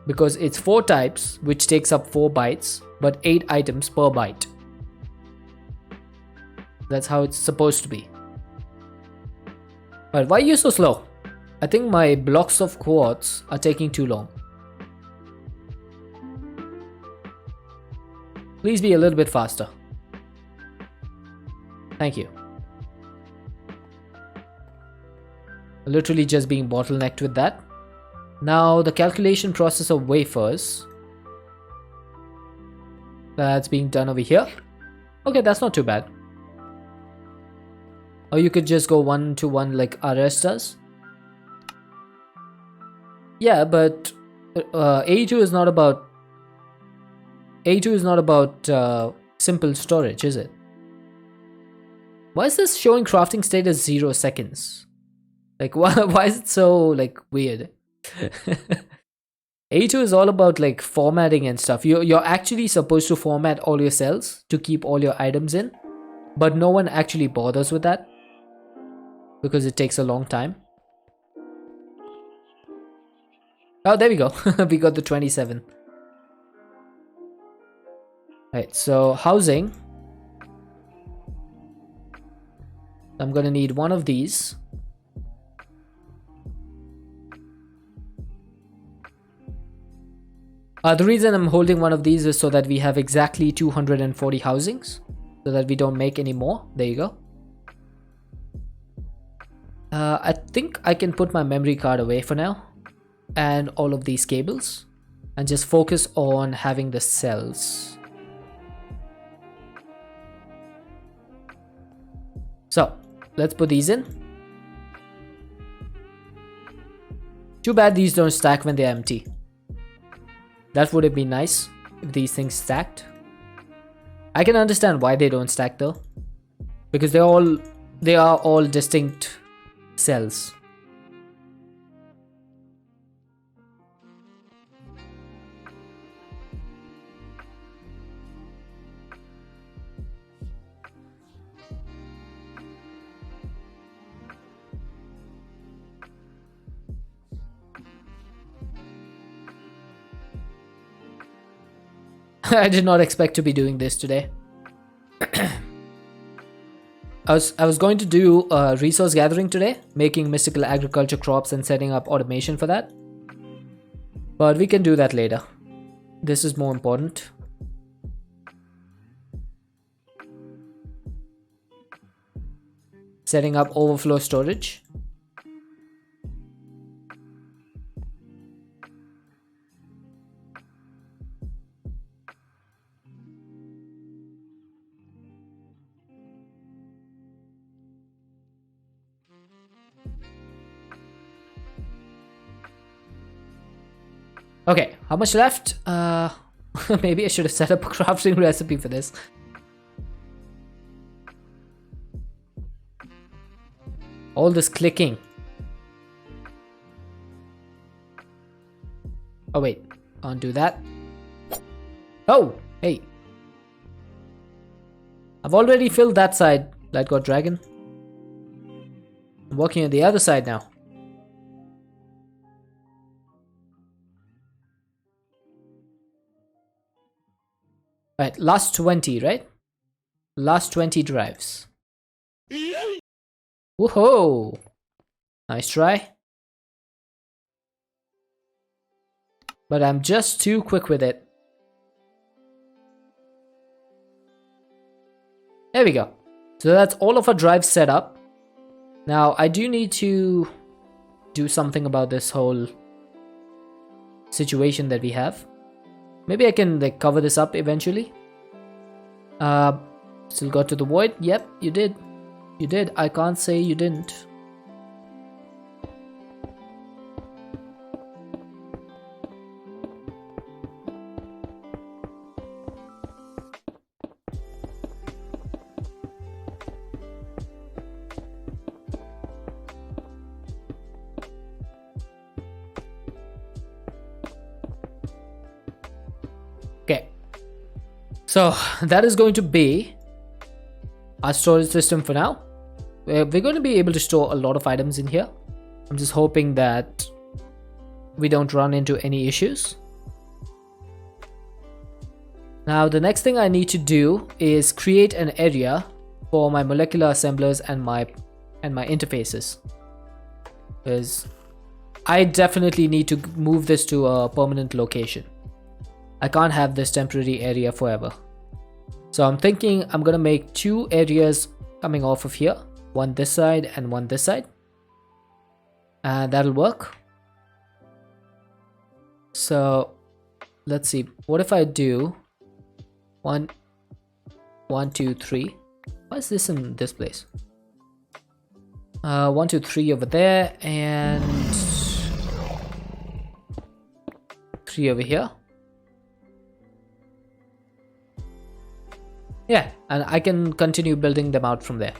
Because it's 4 types, which takes up 4 bytes, but 8 items per byte. That's how it's supposed to be. But why are you so slow? I think my blocks of quartz are taking too long. Please be a little bit faster. Thank you. Literally just being bottlenecked with that. Now the calculation process of wafers. That's being done over here. Okay, that's not too bad. Or you could just go 1 to 1 like RS does. Yeah, but AE2 is not about simple storage, is it? Why is this showing crafting state as 0 seconds? Like, why is it so, like, weird? AE2 is all about, like, formatting and stuff. You're actually supposed to format all your cells to keep all your items in. But no one actually bothers with that. Because it takes a long time. Oh, there we go. We got the 27. Right, so housing. I'm gonna need one of these. The reason I'm holding one of these is so that we have exactly 240 housings, so that we don't make any more. There you go. I think I can put my memory card away for now, and all of these cables, and just focus on having the cells. So let's put these in. Too bad these don't stack when they're empty. That would have been nice if these things stacked. I can understand why they don't stack though, because they are all distinct cells. I did not expect to be doing this today. I was going to do resource gathering today, making mystical agriculture crops and setting up automation for that. But we can do that later. This is more important. Setting up overflow storage. Okay, how much left? Maybe I should have set up a crafting recipe for this. All this clicking. Oh wait, can't do that. Oh, hey. I've already filled that side, Light God Dragon. I'm working on the other side now. Right, last 20, right? Last 20 drives. Woohoo! Nice try. But I'm just too quick with it. There we go. So that's all of our drives set up. Now I do need to do something about this whole situation that we have. Maybe I can like cover this up eventually. Still got to the void? Yep, you did. You did. I can't say you didn't. Okay. So that is going to be our storage system for now. We're going to be able to store a lot of items in here. I'm just hoping that we don't run into any issues. Now the next thing I need to do is create an area for my molecular assemblers and my interfaces, because I definitely need to move this to a permanent location. I can't have this temporary area forever. So I'm thinking I'm gonna make two areas coming off of here, one this side and one this side, and that'll work. So let's see, what if I do 1 2 3? Why is this in this place? 1 2 3 over there and 3 over here. Yeah, and I can continue building them out from there.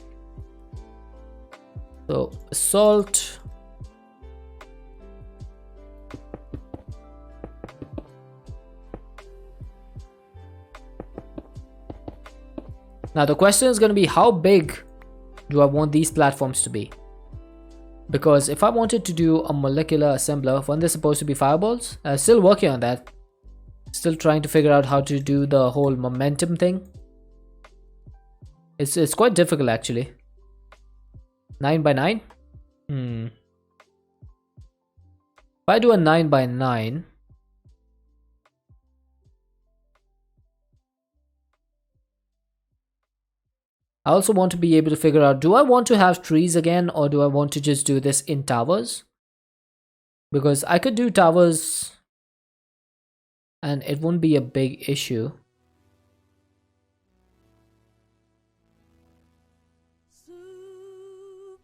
So salt. Now the question is going to be, how big do I want these platforms to be? Because if I wanted to do a molecular assembler, when they're supposed to be fireballs, I'm still working on that. Still trying to figure out how to do the whole momentum thing. It's quite difficult actually. 9 by 9. If I do a 9 by 9, I also want to be able to figure out, do I want to have trees again, or do I want to just do this in towers? Because I could do towers and it won't be a big issue.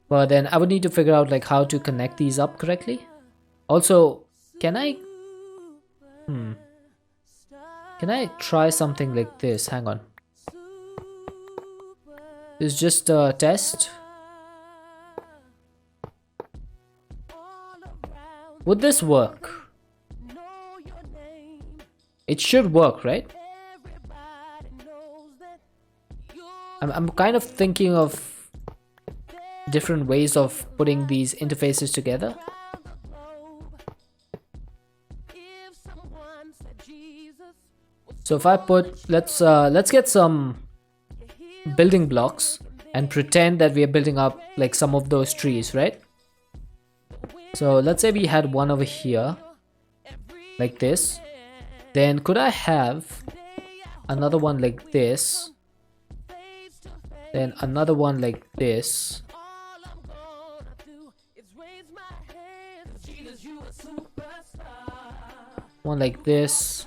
But then I would need to figure out like how to connect these up correctly. Also, can I try something like this? Hang on. It's just a test. Would this work? It should work, right? I'm kind of thinking of different ways of putting these interfaces together. So if I put, let's get some building blocks and pretend that we are building up like some of those trees, right? So let's say we had one over here like this. Then could I have another one like this, then another one like this, one like this,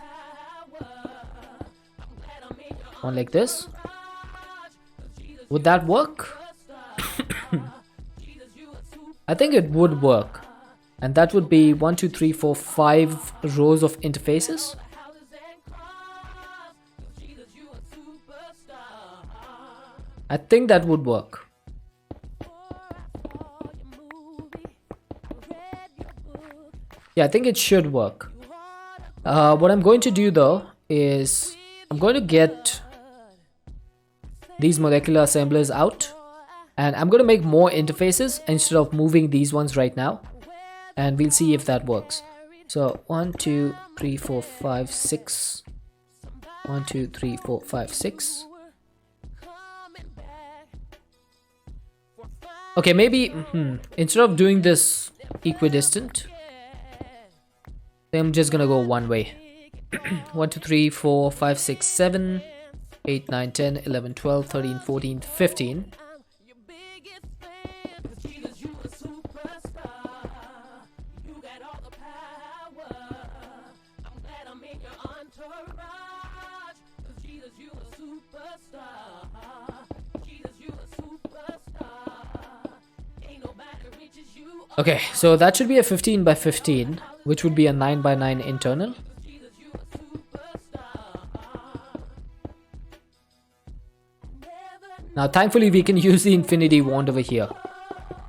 one like this? Would that work? I think it would work. And that would be 1, 2, 3, 4, 5 rows of interfaces. I think that would work. Yeah, I think it should work. What I'm going to do though is I'm going to get these molecular assemblers out, and I'm going to make more interfaces instead of moving these ones right now, and we'll see if that works. So 1, 2, 3, 4, 5, 6. 1, 2, 3, 4, 5, 6. Okay, maybe instead of doing this equidistant, I'm just gonna go one way. 1, 2, 3, 4, 5, 6, 7, 8, 9, 10, 11, 12, 13, 14, 15. Okay, so that should be a 15 by 15, which would be a 9 by 9 internal. Now thankfully we can use the infinity wand over here,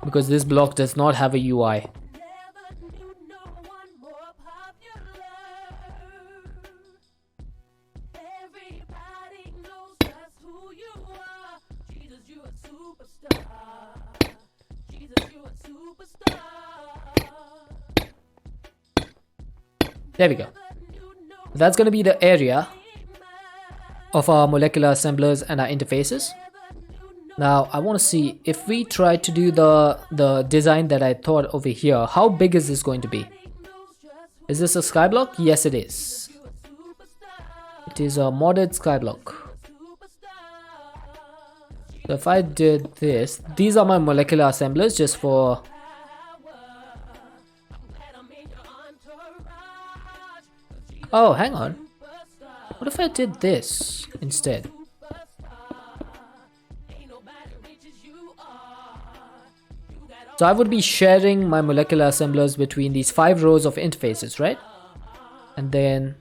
because this block does not have a UI. There we go. That's going to be the area of our molecular assemblers and our interfaces. Now I want to see if we try to do the design that I thought over here, how big is this going to be? Is this a skyblock? Yes, it is. It is a modded skyblock. So if I did this, these are my molecular assemblers just for... Oh, hang on. What if I did this instead? So I would be sharing my molecular assemblers between these 5 rows of interfaces, right? And then...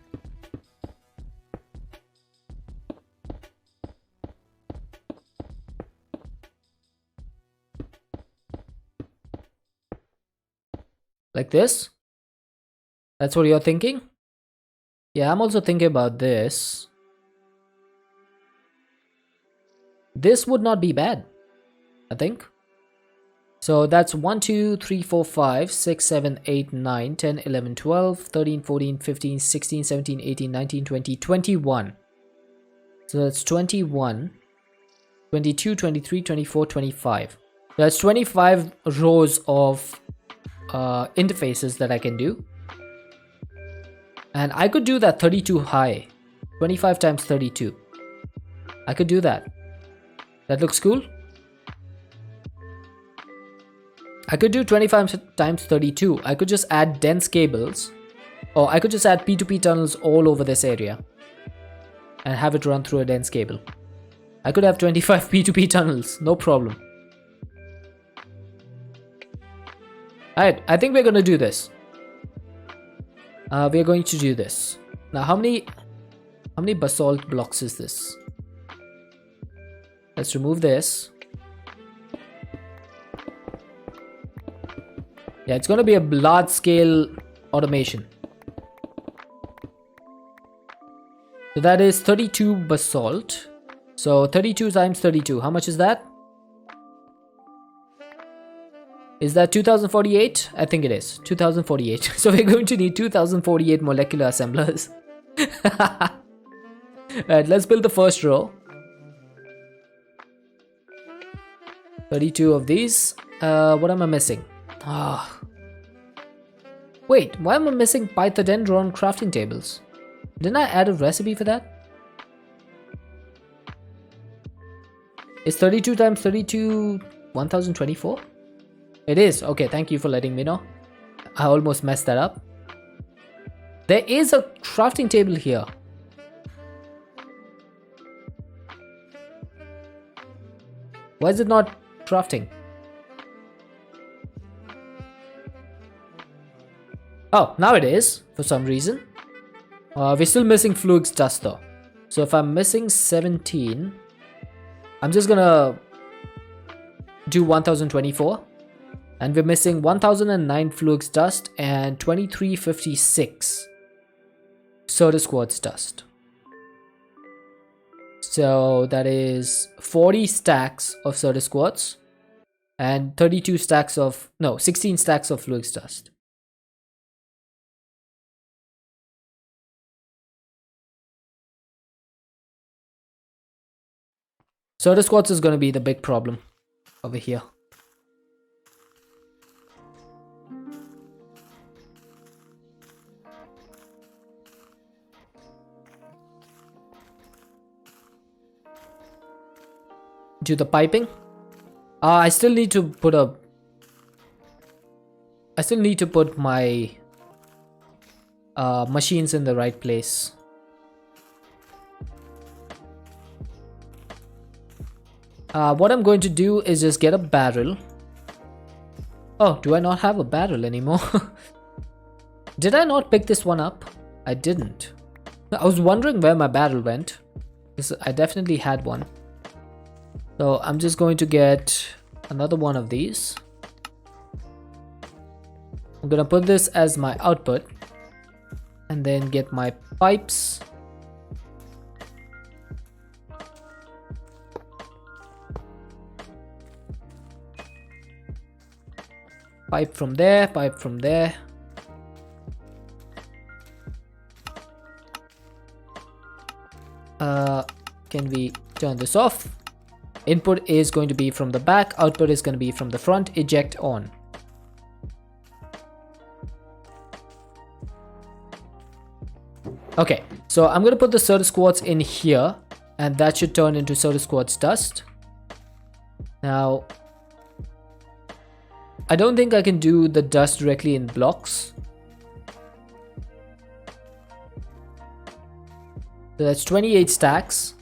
like this? That's what you're thinking? Yeah, I'm also thinking about this. This would not be bad, I think. So that's 1, 2, 3, 4, 5, 6, 7, 8, 9, 10, 11, 12, 13, 14, 15, 16, 17, 18, 19, 20, 21. So that's 21, 22, 23, 24, 25. That's 25 rows of interfaces that I can do. And I could do that 32 high. 25 times 32. I could do that. That looks cool. I could do 25 times 32. I could just add dense cables. Or I could just add P2P tunnels all over this area. And have it run through a dense cable. I could have 25 P2P tunnels. No problem. Alright, I think we're going to do this. We're going to do this. Now, how many basalt blocks is this? Let's remove this. Yeah, it's going to be a large scale automation. So that is 32 basalt. So 32 times 32. How much is that? Is that 2048? I think it is. 2048. So we're going to need 2048 molecular assemblers. Alright, let's build the first row. 32 of these. What am I missing? Wait, why am I missing Pythodendron crafting tables? Didn't I add a recipe for that? Is 32 times 32 1024? It is. Okay, thank you for letting me know. I almost messed that up. There is a crafting table here. Why is it not crafting? Oh, now it is, for some reason. We're still missing Fluix dust though. So if I'm missing 17, I'm just gonna do 1024. And we're missing 1009 Fluix dust and 2356 Certus quartz dust. So that is 40 stacks of Certus quartz and 32 stacks of, no, 16 stacks of Fluix dust. Certus quartz is going to be the big problem over here. Do the piping. I still need to put my machines in the right place. What I'm going to do is just get a barrel. Oh, do I not have a barrel anymore? Did I not pick this one up? I didn't. I was wondering where my barrel went, because I definitely had one. So I'm just going to get another one of these. I'm gonna put this as my output and then get my pipes. Pipe from there, pipe from there. Can we turn this off? Input is going to be from the back, output is going to be from the front. Eject on. Okay, so I'm going to put the Certus quartz in here, and that should turn into Certus quartz dust. Now, I don't think I can do the dust directly in blocks. So that's 28 stacks.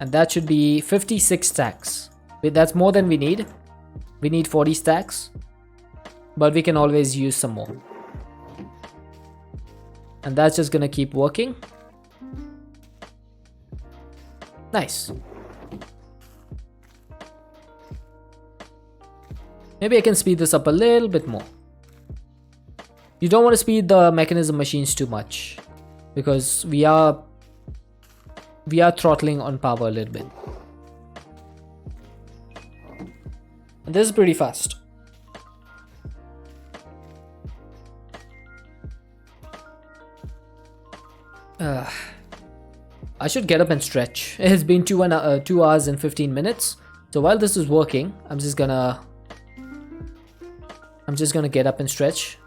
And that should be 56 stacks. That's more than we need. We need 40 stacks. But we can always use some more. And that's just gonna keep working. Nice. Maybe I can speed this up a little bit more. You don't want to speed the mechanism machines too much, because we are we are throttling on power a little bit. And this is pretty fast. I should get up and stretch. It's been 2 hours and 15 minutes. So while this is working, I'm just gonna get up and stretch.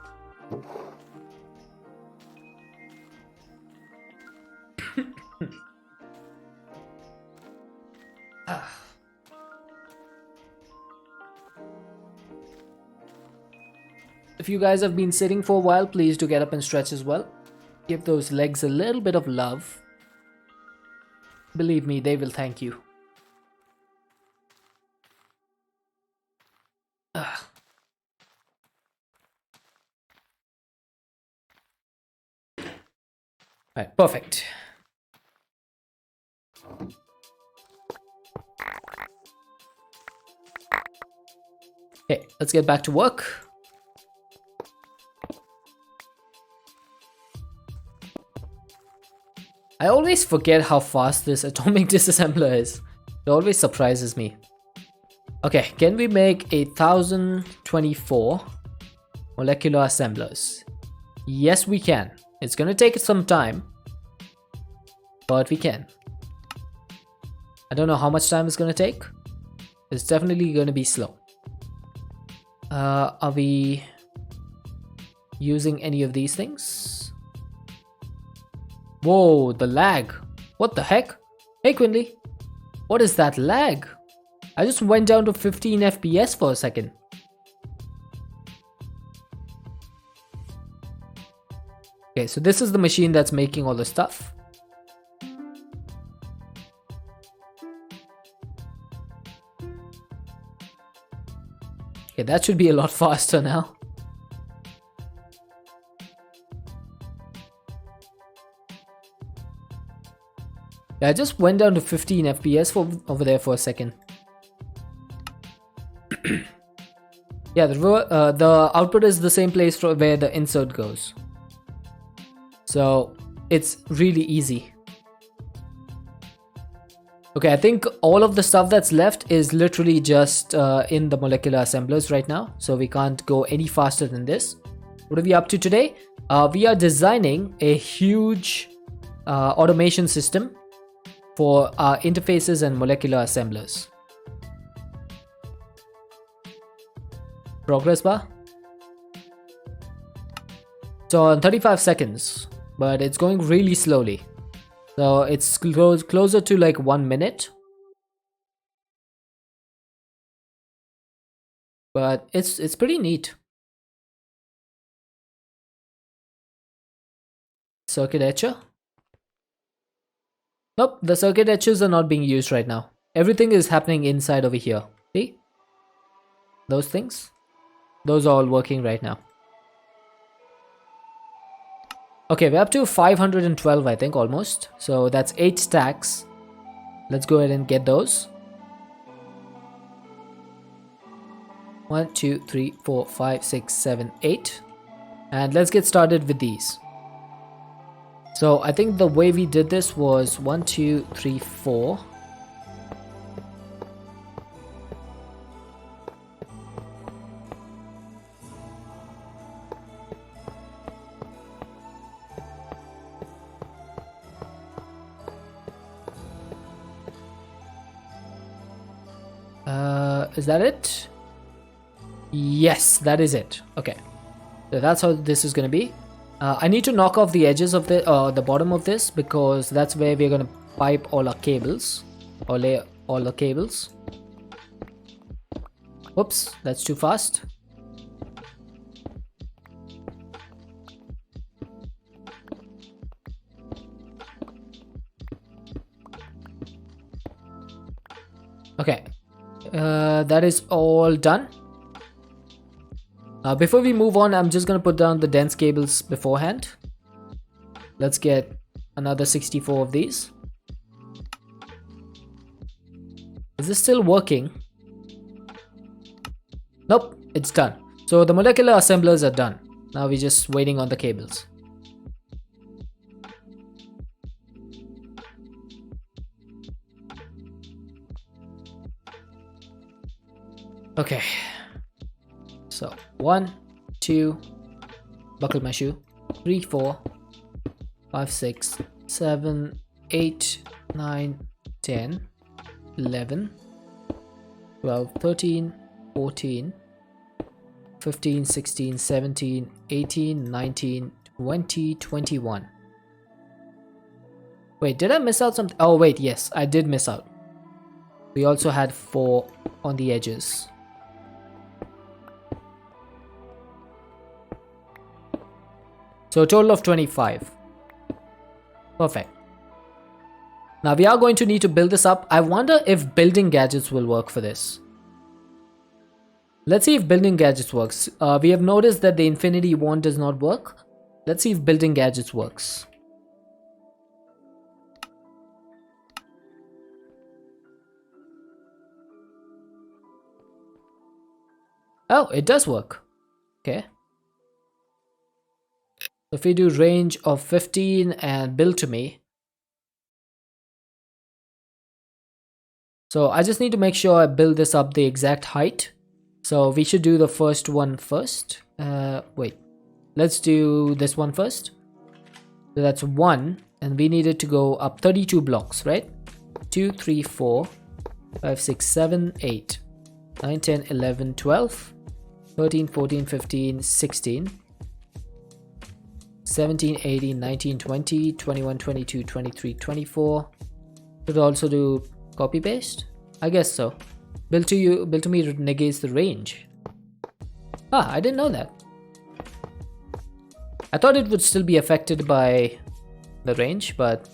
If you guys have been sitting for a while, please do get up and stretch as well. Give those legs a little bit of love. Believe me, they will thank you. Alright, perfect. Okay, let's get back to work. I always forget how fast this atomic disassembler is. It always surprises me. Okay, can we make 1024 molecular assemblers? Yes, we can. It's gonna take some time, but we can. I don't know how much time it's gonna take. It's definitely gonna be slow. Are we using any of these things? Whoa, the lag. What the heck? Hey Quinley, what is that lag? I just went down to 15 FPS for a second. Okay, so this is the machine that's making all the stuff. Okay, that should be a lot faster now. Yeah, I just went down to 15 FPS over there for a second. Yeah, the output is the same place where the insert goes. So it's really easy. Okay, I think all of the stuff that's left is literally just in the molecular assemblers right now. So we can't go any faster than this. What are we up to today? We are designing a huge automation system for our interfaces and molecular assemblers. Progress bar. So on 35 seconds, but it's going really slowly. So it's closer to like 1 minute. But it's pretty neat. Circuit etcher. Nope, the circuit etchers are not being used right now. Everything is happening inside over here. See? Those things? Those are all working right now. Okay, we're up to 512, I think, almost. So that's 8 stacks. Let's go ahead and get those. 1, 2, 3, 4, 5, 6, 7, 8. And let's get started with these. So I think the way we did this was 1, 2, 3, 4. Is that it? Yes, that is it. Okay, so that's how this is gonna be. I need to knock off the edges of the bottom of this, because that's where we're gonna pipe all our cables, or lay all the cables. Whoops, that's too fast. Okay, that is all done. Before we move on, I'm just gonna put down the dense cables beforehand. Let's get another 64 of these. Is this still working? Nope, it's done. So the molecular assemblers are done. Now we're just waiting on the cables. Okay. So 1, 2, buckle my shoe. 3, 4, 5, 6, 7, 8, 9, 10, 11, 12, 13, 14, 15, 16, 17, 18, 19, 20, 21. Wait, did I miss out something? Oh wait, yes, I did miss out. We also had 4 on the edges. So a total of 25. Perfect. Now we are going to need to build this up. I wonder if building gadgets will work for this. Let's see if building gadgets works. We have noticed that the infinity wand does not work. Let's see if building gadgets works. Oh, it does work. Okay. If we do range of 15 and build to me. So I just need to make sure I build this up the exact height. So we should do the first one first. Wait, let's do this one first. So that's 1, and we need it to go up 32 blocks, right? 2, 3, 4, 5, 6, 7, 8, 9, 10, 11, 12, 13, 14, 15, 16, 17, 18, 19, 20, 21, 22, 23, 24. Should also do copy paste? I guess so. Build to me negates the range. Ah, I didn't know that. I thought it would still be affected by the range, but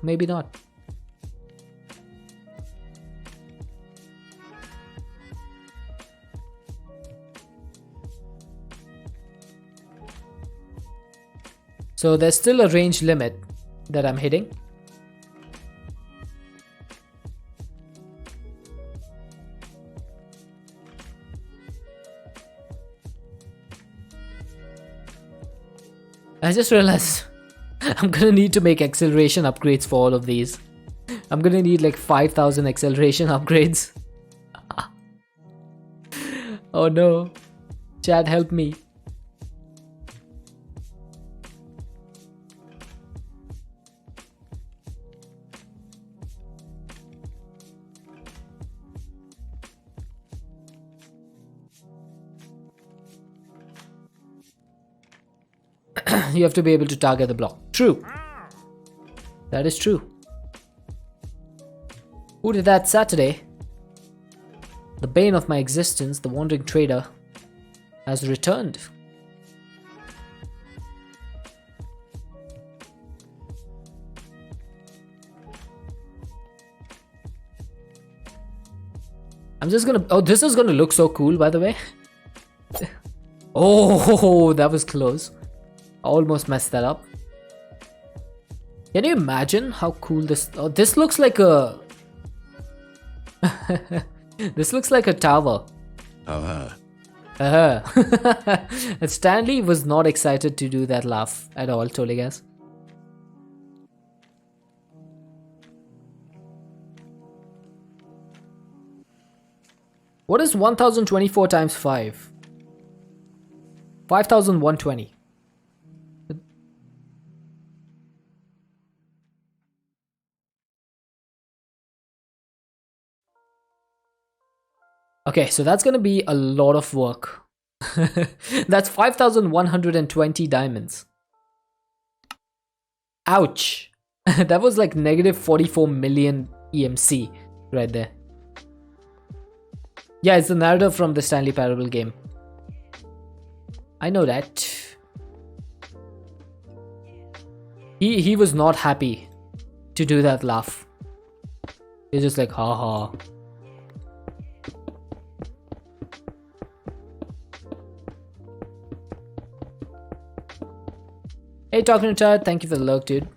maybe not. So there's still a range limit that I'm hitting. I just realized I'm gonna need to make acceleration upgrades for all of these. I'm gonna need like 5,000 acceleration upgrades. Oh no. Chad, help me. You have to be able to target the block. True. That is true. Who did that Saturday? The bane of my existence, the wandering trader, has returned. I'm just gonna... Oh, this is gonna look so cool, by the way. Oh, that was close. I almost messed that up. Can you imagine how cool this... Oh, this looks like a... This looks like a tower. Stanley was not excited to do that laugh at all, Toligas. What is 1024 times 5? 5120. Okay, so that's gonna be a lot of work. That's 5,120 diamonds. Ouch. That was like negative 44 million EMC right there. Yeah, it's the narrative from the Stanley Parable game. I know that. He was not happy to do that laugh. He's just like, haha. Hey, Talking to Chad, thank you for the lurk, dude.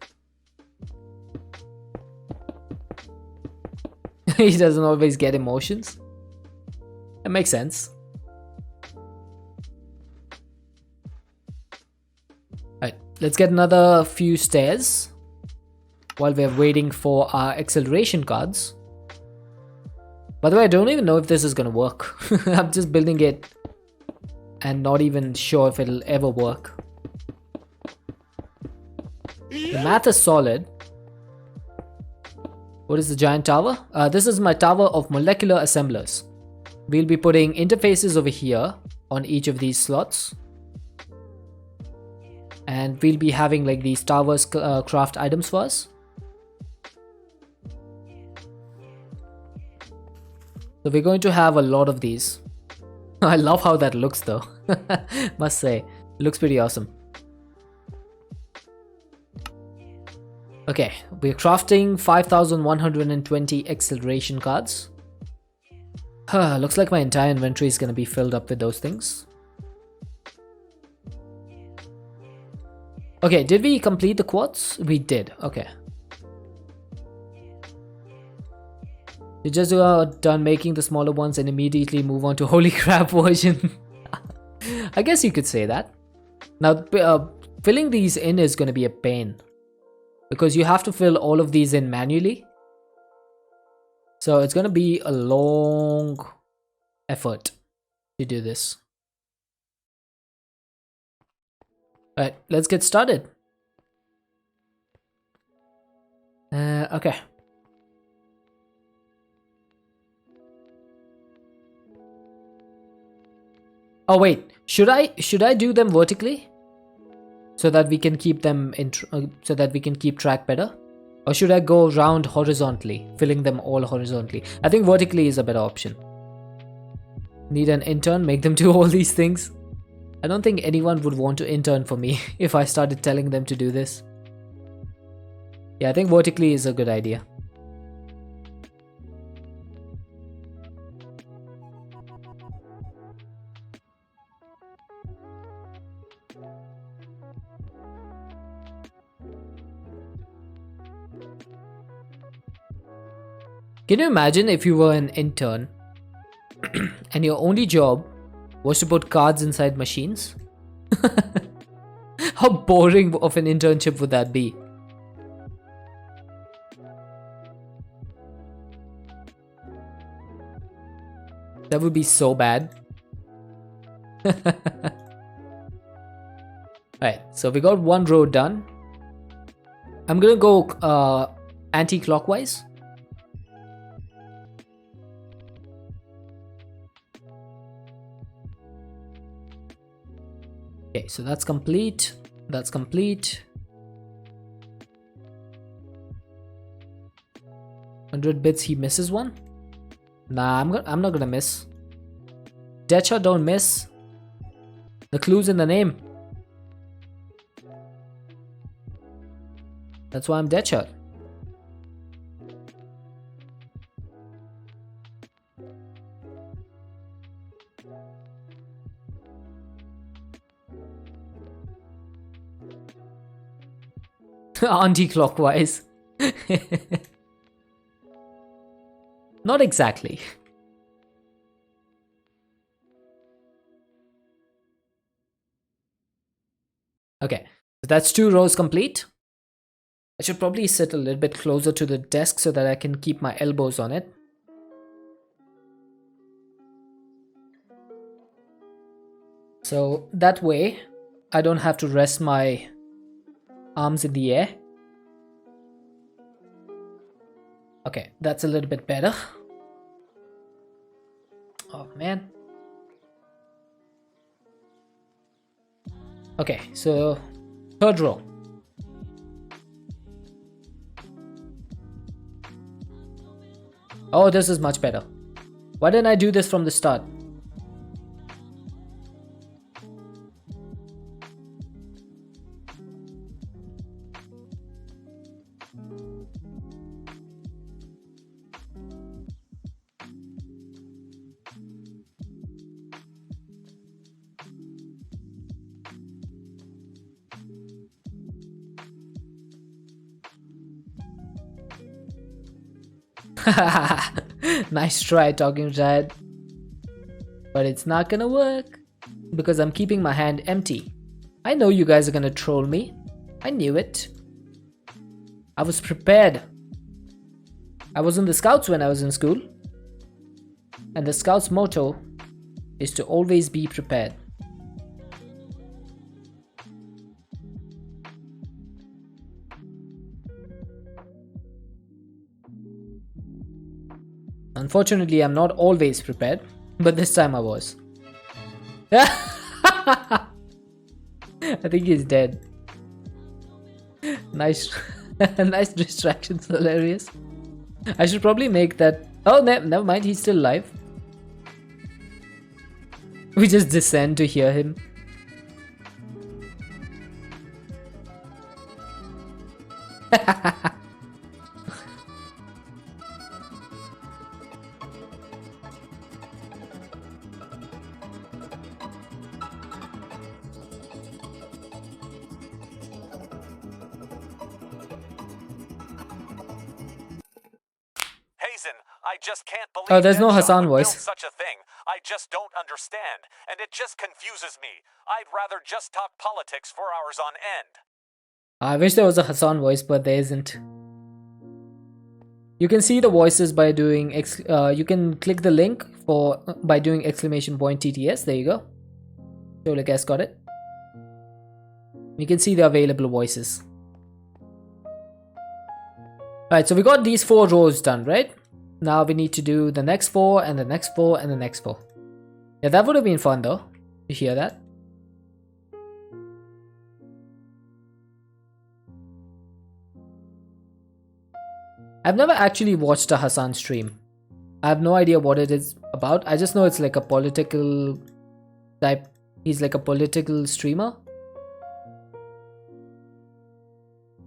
He doesn't always get emotions. That makes sense. Alright, let's get another few stairs while we're waiting for our acceleration cards. By the way, I don't even know if this is gonna work. I'm just building it and not even sure if it'll ever work. The math is solid. What is the giant tower? This is my tower of molecular assemblers. We'll be putting interfaces over here on each of these slots. And we'll be having like these towers craft items for us. So we're going to have a lot of these. I love how that looks though. Must say, looks pretty awesome. Okay, we're crafting 5120 acceleration cards. Looks like my entire inventory is going to be filled up with those things. Okay, did we complete the quartz? We did, okay. We just got done making the smaller ones and immediately move on to holy crap version. I guess you could say that. Now, filling these in is going to be a pain. Because you have to fill all of these in manually. So it's going to be a long effort to do this. Alright, let's get started. Okay. Oh wait, should I do them vertically? So that we can keep them in so that we can keep track better? Or should I go round horizontally, filling them all horizontally? I think vertically is a better option. Need an intern, make them do all these things? I don't think anyone would want to intern for me if I started telling them to do this. Yeah, I think vertically is a good idea. Can you imagine if you were an intern and your only job was to put cards inside machines? How boring of an internship would that be? That would be so bad. Alright, so we got one row done. I'm gonna go anti-clockwise. Okay, so that's complete. That's complete. 100 bits, he misses one. Nah, I'm not gonna miss. Deadshot don't miss. The clue's in the name. That's why I'm Deadshot. Anti-clockwise. Not exactly. Okay, so that's 2 rows complete. I should probably sit a little bit closer to the desk so that I can keep my elbows on it. So that way, I don't have to rest my arms in the air. Okay, that's a little bit better. Oh man. Okay, so 3rd row. Oh, this is much better. Why didn't I do this from the start? Nice try, talking giant. But it's not gonna work because I'm keeping my hand empty. I know you guys are gonna troll me. I knew it. I was prepared. I was in the scouts when I was in school. And the scout's motto is to always be prepared. Unfortunately, I'm not always prepared, but this time I was. I think he's dead. Nice, nice distractions, hilarious. I should probably make that. Oh, never mind, he's still alive. We just descend to hear him. Hazen, I just can't believe Oh, there's no Deadshot Hassan would build voice. such a thing. I just don't understand, and it just confuses me. I'd rather just talk politics for hours on end. I wish there was a Hassan voice, but there isn't. You can see the voices by doing you can click the link for by doing !TTS. There you go. Totally guys got it. You can see the available voices. Alright, so we got these 4 rows done, right? Now we need to do the next 4 and the next 4 and the next 4. Yeah, that would have been fun though, to hear that. I've never actually watched a Hassan stream. I have no idea what it is about. I just know it's like a political type. He's like a political streamer.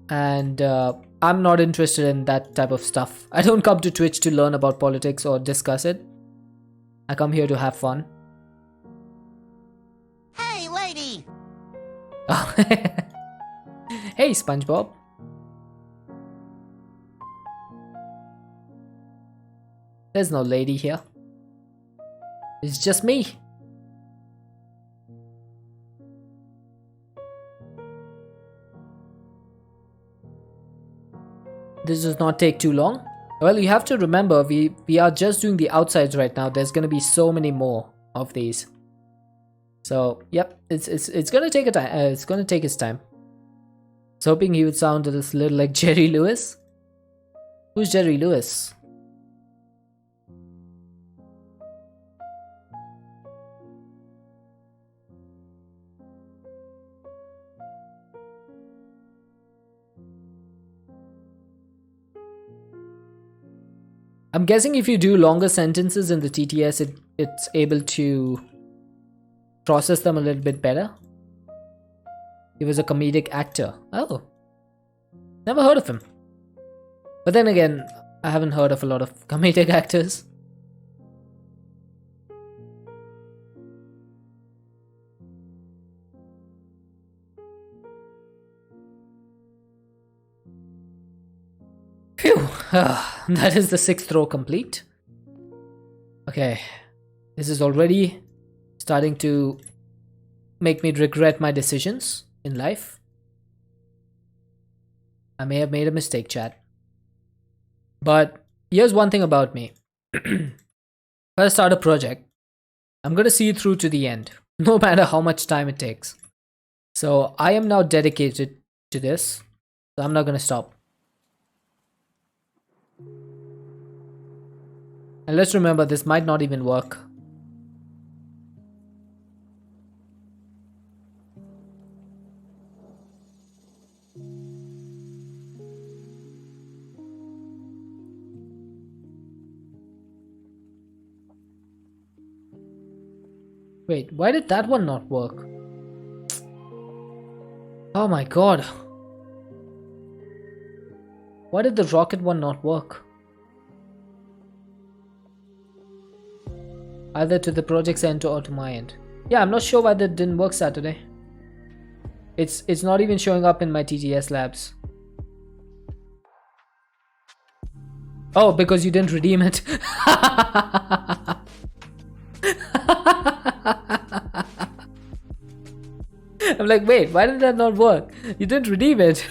And I'm not interested in that type of stuff. I don't come to Twitch to learn about politics or discuss it. I come here to have fun. Hey, lady! Oh. Hey, SpongeBob. There's no lady here. It's just me. This does not take too long. Well, you have to remember, we are just doing the outsides right now. There's gonna be so many more of these. So, yep, it's gonna take a time. It's gonna take its time. I was hoping he would sound a little like Jerry Lewis. Who's Jerry Lewis? I'm guessing if you do longer sentences in the TTS, it's able to process them a little bit better. He was a comedic actor. Oh. Never heard of him. But then again, I haven't heard of a lot of comedic actors. Phew. That is the 6th row complete. Okay. This is already starting to make me regret my decisions in life. I may have made a mistake, chat. But here's one thing about me. If I start a project, I'm going to see it through to the end, no matter how much time it takes. So I am now dedicated to this. So I'm not going to stop. And let's remember, this might not even work. Wait, why did that one not work? Oh my god. Why did the rocket one not work? Either to the project's end or to my end. Yeah, I'm not sure why that didn't work Saturday. It's not even showing up in my TTS labs. Oh, because you didn't redeem it. I'm like, wait, why did that not work? You didn't redeem it.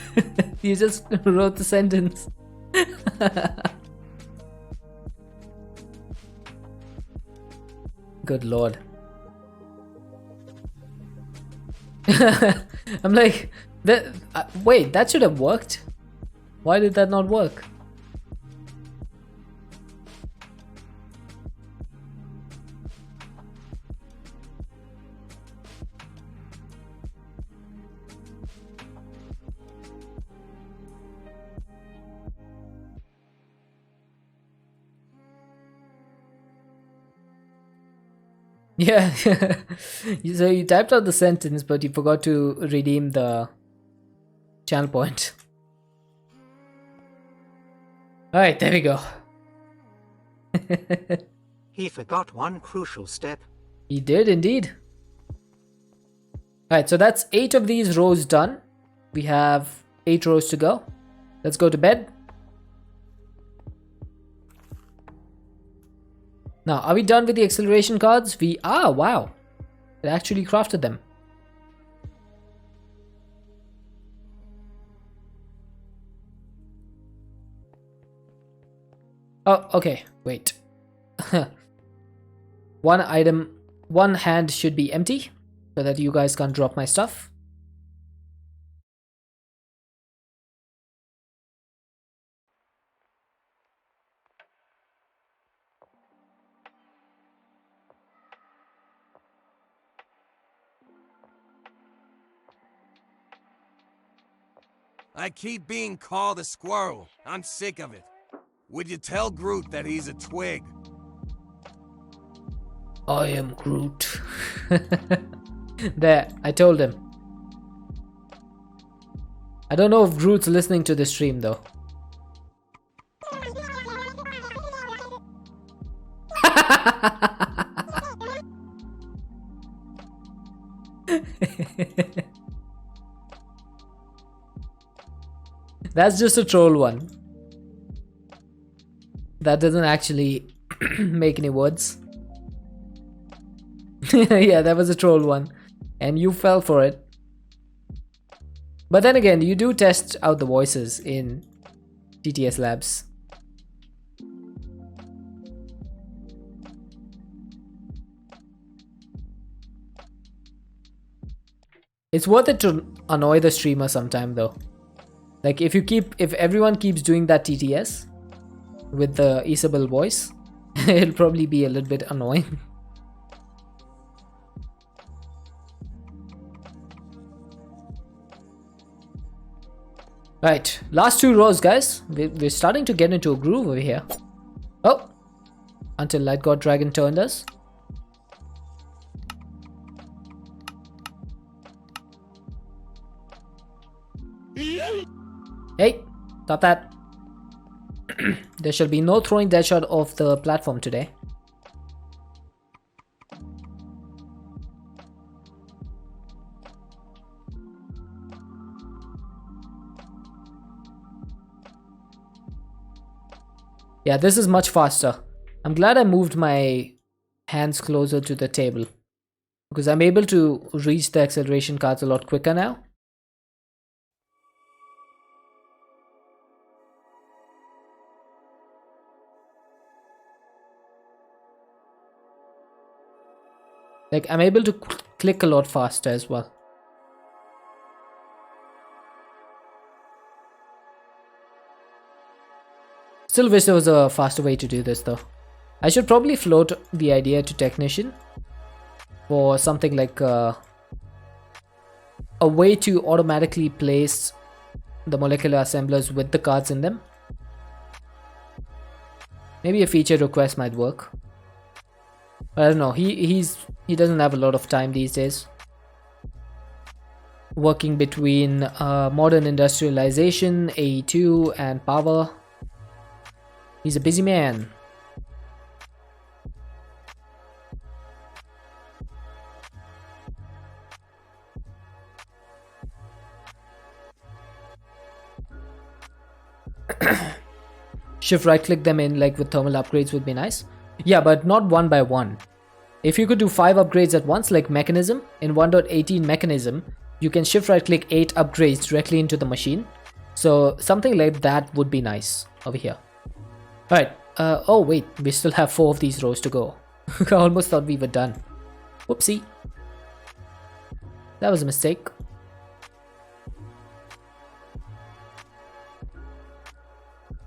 You just wrote the sentence. Good lord. I'm like, wait, that should have worked. Why did that not work? Yeah. So you typed out the sentence, but you forgot to redeem the channel point. Alright, there we go. He forgot one crucial step. He did indeed. Alright, so that's 8 of these rows done. We have 8 rows to go. Let's go to bed. Now, are we done with the acceleration cards? We are, wow. It actually crafted them. Oh, okay, wait. One hand should be empty so that you guys can't drop my stuff. I keep being called a squirrel. I'm sick of it. Would you tell Groot that he's a twig? I am Groot. There, I told him. I don't know if Groot's listening to the stream though. That's just a troll one. That doesn't actually make any words. Yeah, that was a troll one. And you fell for it. But then again, you do test out the voices in TTS Labs. It's worth it to annoy the streamer sometime though. Like if everyone keeps doing that TTS with the Isabel voice, it'll probably be a little bit annoying. Right, last 2 rows, guys. We're starting to get into a groove over here. Oh, until Light God Dragon turned us. Hey, stop that. There shall be no throwing Deadshot off the platform today. Yeah, this is much faster. I'm glad I moved my hands closer to the table, because I'm able to reach the acceleration cards a lot quicker now. Like, I'm able to click a lot faster as well. Still wish there was a faster way to do this though. I should probably float the idea to Technician for something like a way to automatically place the molecular assemblers with the cards in them. Maybe a feature request might work. I don't know, he doesn't have a lot of time these days. Working between modern industrialization, AE2 and power. He's a busy man. Shift right click them in like with thermal upgrades would be nice. Yeah, but not one by one. If you could do 5 upgrades at once like mechanism, in 1.18 mechanism, you can shift right click 8 upgrades directly into the machine. So something like that would be nice over here. Alright, oh wait, we still have 4 of these rows to go. I almost thought we were done. Whoopsie. That was a mistake.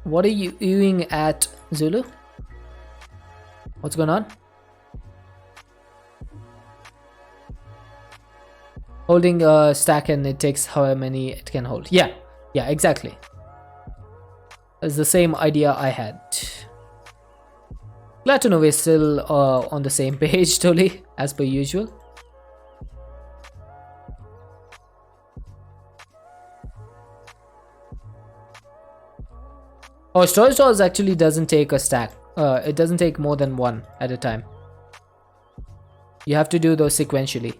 What are you doing at, Zulu? What's going on? Holding a stack and it takes however many it can hold. Yeah, exactly. It's the same idea I had. Glad to know we're still on the same page, totally, as per usual. Oh, storage doors actually doesn't take a stack. It doesn't take more than one at a time. You have to do those sequentially.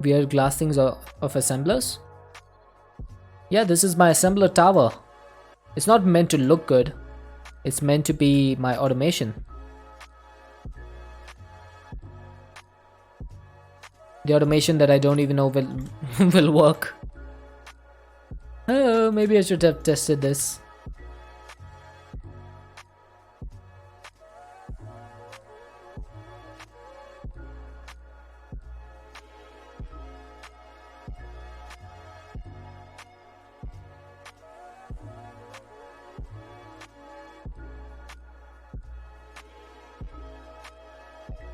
Weird glass things of assemblers. Yeah, this is my assembler tower. It's not meant to look good. It's meant to be my automation. The automation that I don't even know will work. Oh, maybe I should have tested this.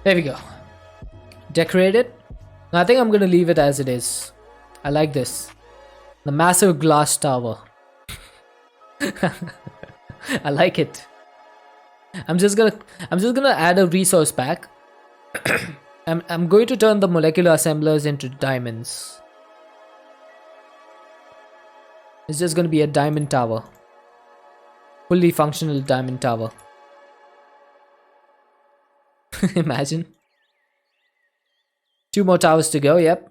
There we go. Decorate it. I think I'm gonna leave it as it is. I like this. The massive glass tower. I like it. I'm just gonna add a resource pack. I'm going to turn the molecular assemblers into diamonds. It's just gonna be a diamond tower. Fully functional diamond tower. Imagine. 2 more towers to go, yep.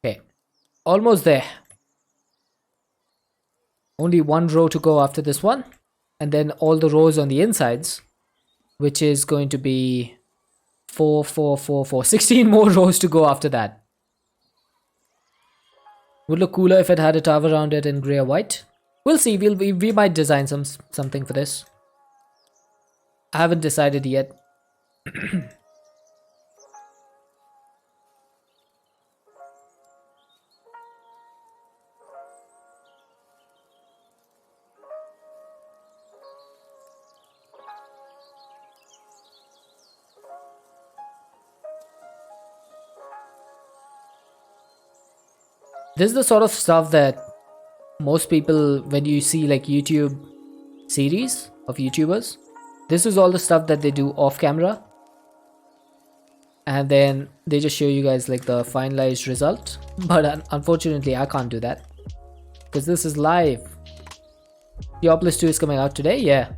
Okay, almost there. Only 1 row to go after this one. And then all the rows on the insides, which is going to be 4, 4, 4, 4. 16 more rows to go after that. Would look cooler if it had a tower around it in grey or white. We'll see. We might design something for this. I haven't decided yet. This is the sort of stuff that most people, when you see like YouTube series of YouTubers, this is all the stuff that they do off camera. And then they just show you guys like the finalized result. But unfortunately, I can't do that. Because this is live. Diablo 2 is coming out today? Yeah.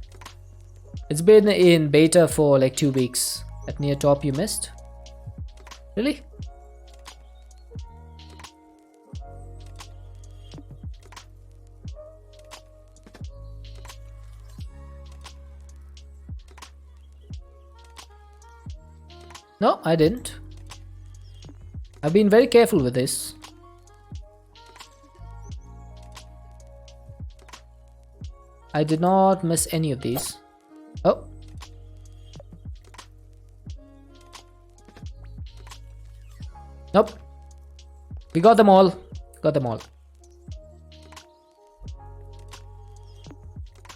It's been in beta for like 2 weeks. At near top you missed? Really? No, I didn't. I've been very careful with this. I did not miss any of these. Oh. Nope. We got them all. Got them all.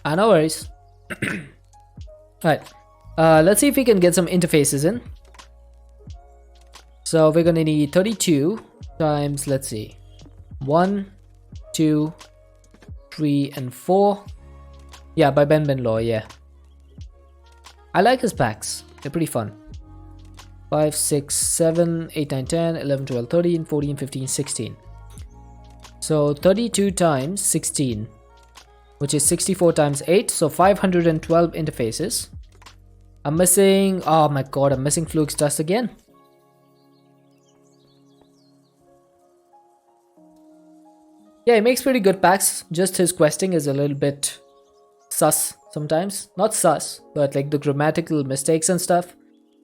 Ah, no worries. Alright. Let's see if we can get some interfaces in. So we're gonna need 32 times, let's see, 1, 2, 3, and 4. Yeah, by Ben Law, yeah. I like his packs. They're pretty fun. 5, 6, 7, 8, 9, 10, 11, 12, 13, 14, 15, 16. So 32 times 16, which is 64 times 8, so 512 interfaces. I'm missing, oh my god, I'm missing Fluke's dust again. Yeah, he makes pretty good packs. Just his questing is a little bit sus sometimes. Not sus, but like the grammatical mistakes and stuff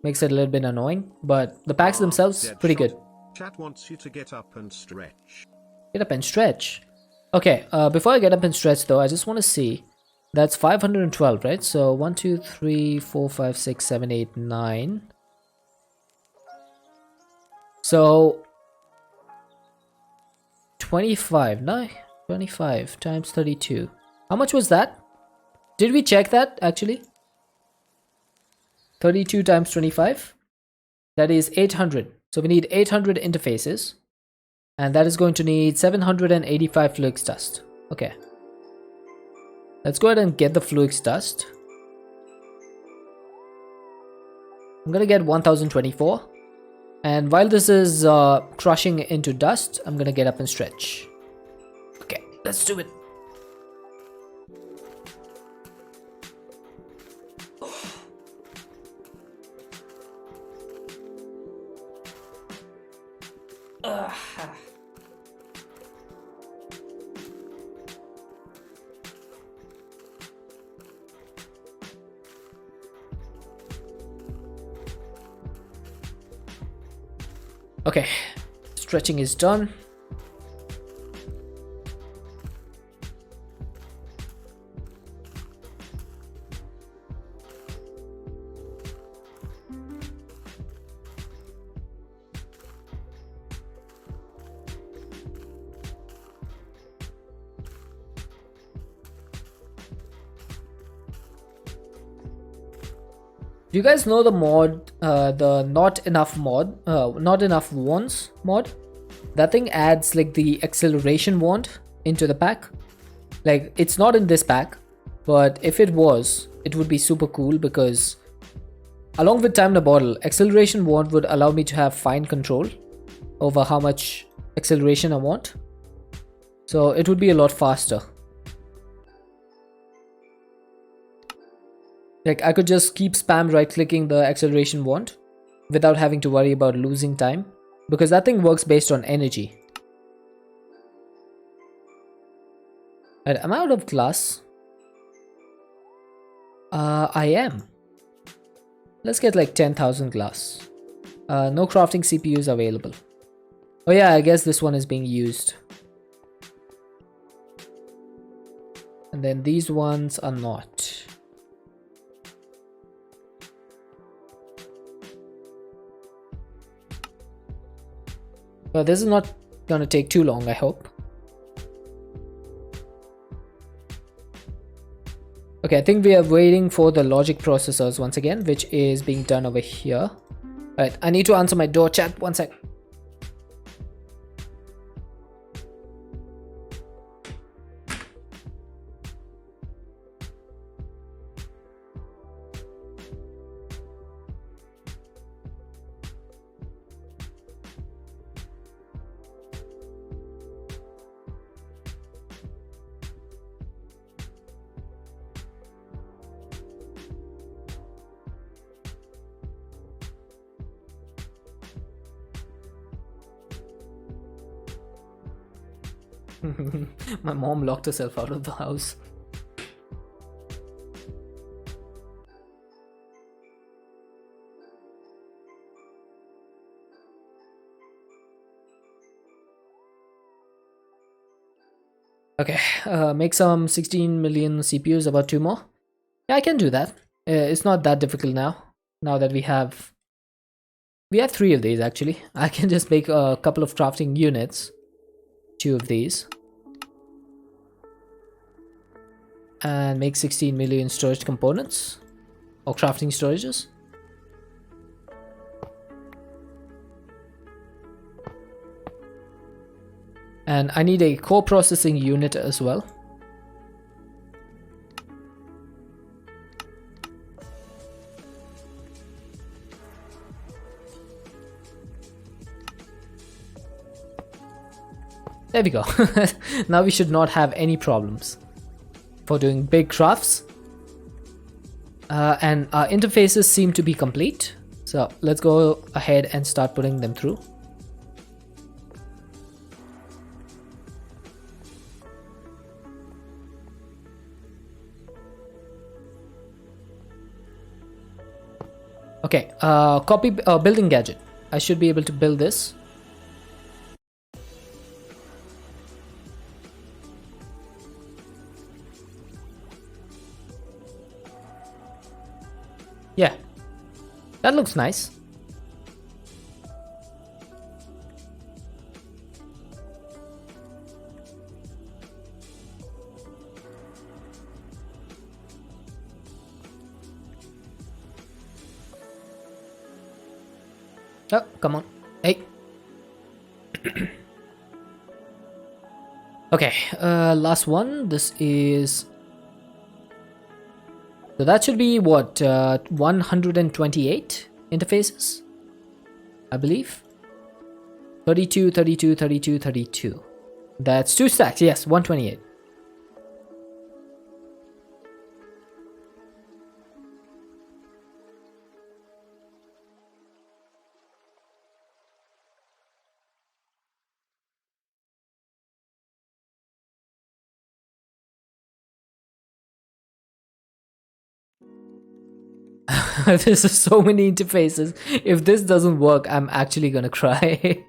makes it a little bit annoying. But the packs themselves, Dead pretty shot. good. Chat wants you to get up and stretch. Get up and stretch. Okay, before I get up and stretch though, I just want to see. That's 512, right? So 1, 2, 3, 4, 5, 6, 7, 8, 9. So 25, no, 25 times 32. How much was that? Did we check that actually? 32 times 25? That is 800. So we need 800 interfaces. And that is going to need 785 fluix dust. Okay. Let's go ahead and get the fluix dust. I'm gonna get 1024. And while this is crushing into dust, I'm gonna get up and stretch. Okay, let's do it. Okay, stretching is done. Do you guys know the mod, the not enough wands mod? That thing adds like the acceleration wand into the pack. Like it's not in this pack, but if it was, it would be super cool because along with time in a bottle, acceleration wand would allow me to have fine control over how much acceleration I want. So it would be a lot faster. Like I could just keep spam right clicking the acceleration wand without having to worry about losing time because that thing works based on energy. Right, am I out of glass? I am. Let's get like 10,000 glass. No crafting CPUs available. Oh yeah, I guess this one is being used. And then these ones are not. Well, this is not gonna take too long, I hope. Okay, I think we are waiting for the logic processors once again, which is being done over here. Alright, I need to answer my door chat, one sec. My mom locked herself out of the house. Okay, make some 16 million CPUs, about 2 more. Yeah, I can do that. It's not that difficult now that we have 3 of these actually. I can just make a couple of crafting units. 2 of these. And make 16 million storage components. Or crafting storages. And I need a core processing unit as well. There we go. Now we should not have any problems for doing big crafts. And our interfaces seem to be complete. So let's go ahead and start putting them through. Okay, copy building gadget. I should be able to build this. Yeah, that looks nice. Oh, come on. Hey. Okay, last one. This is... So that should be what, 128 interfaces, I believe. 32, 32, 32, 32. That's 2 stacks, yes, 128. There's so many interfaces. If this doesn't work, I'm actually gonna cry.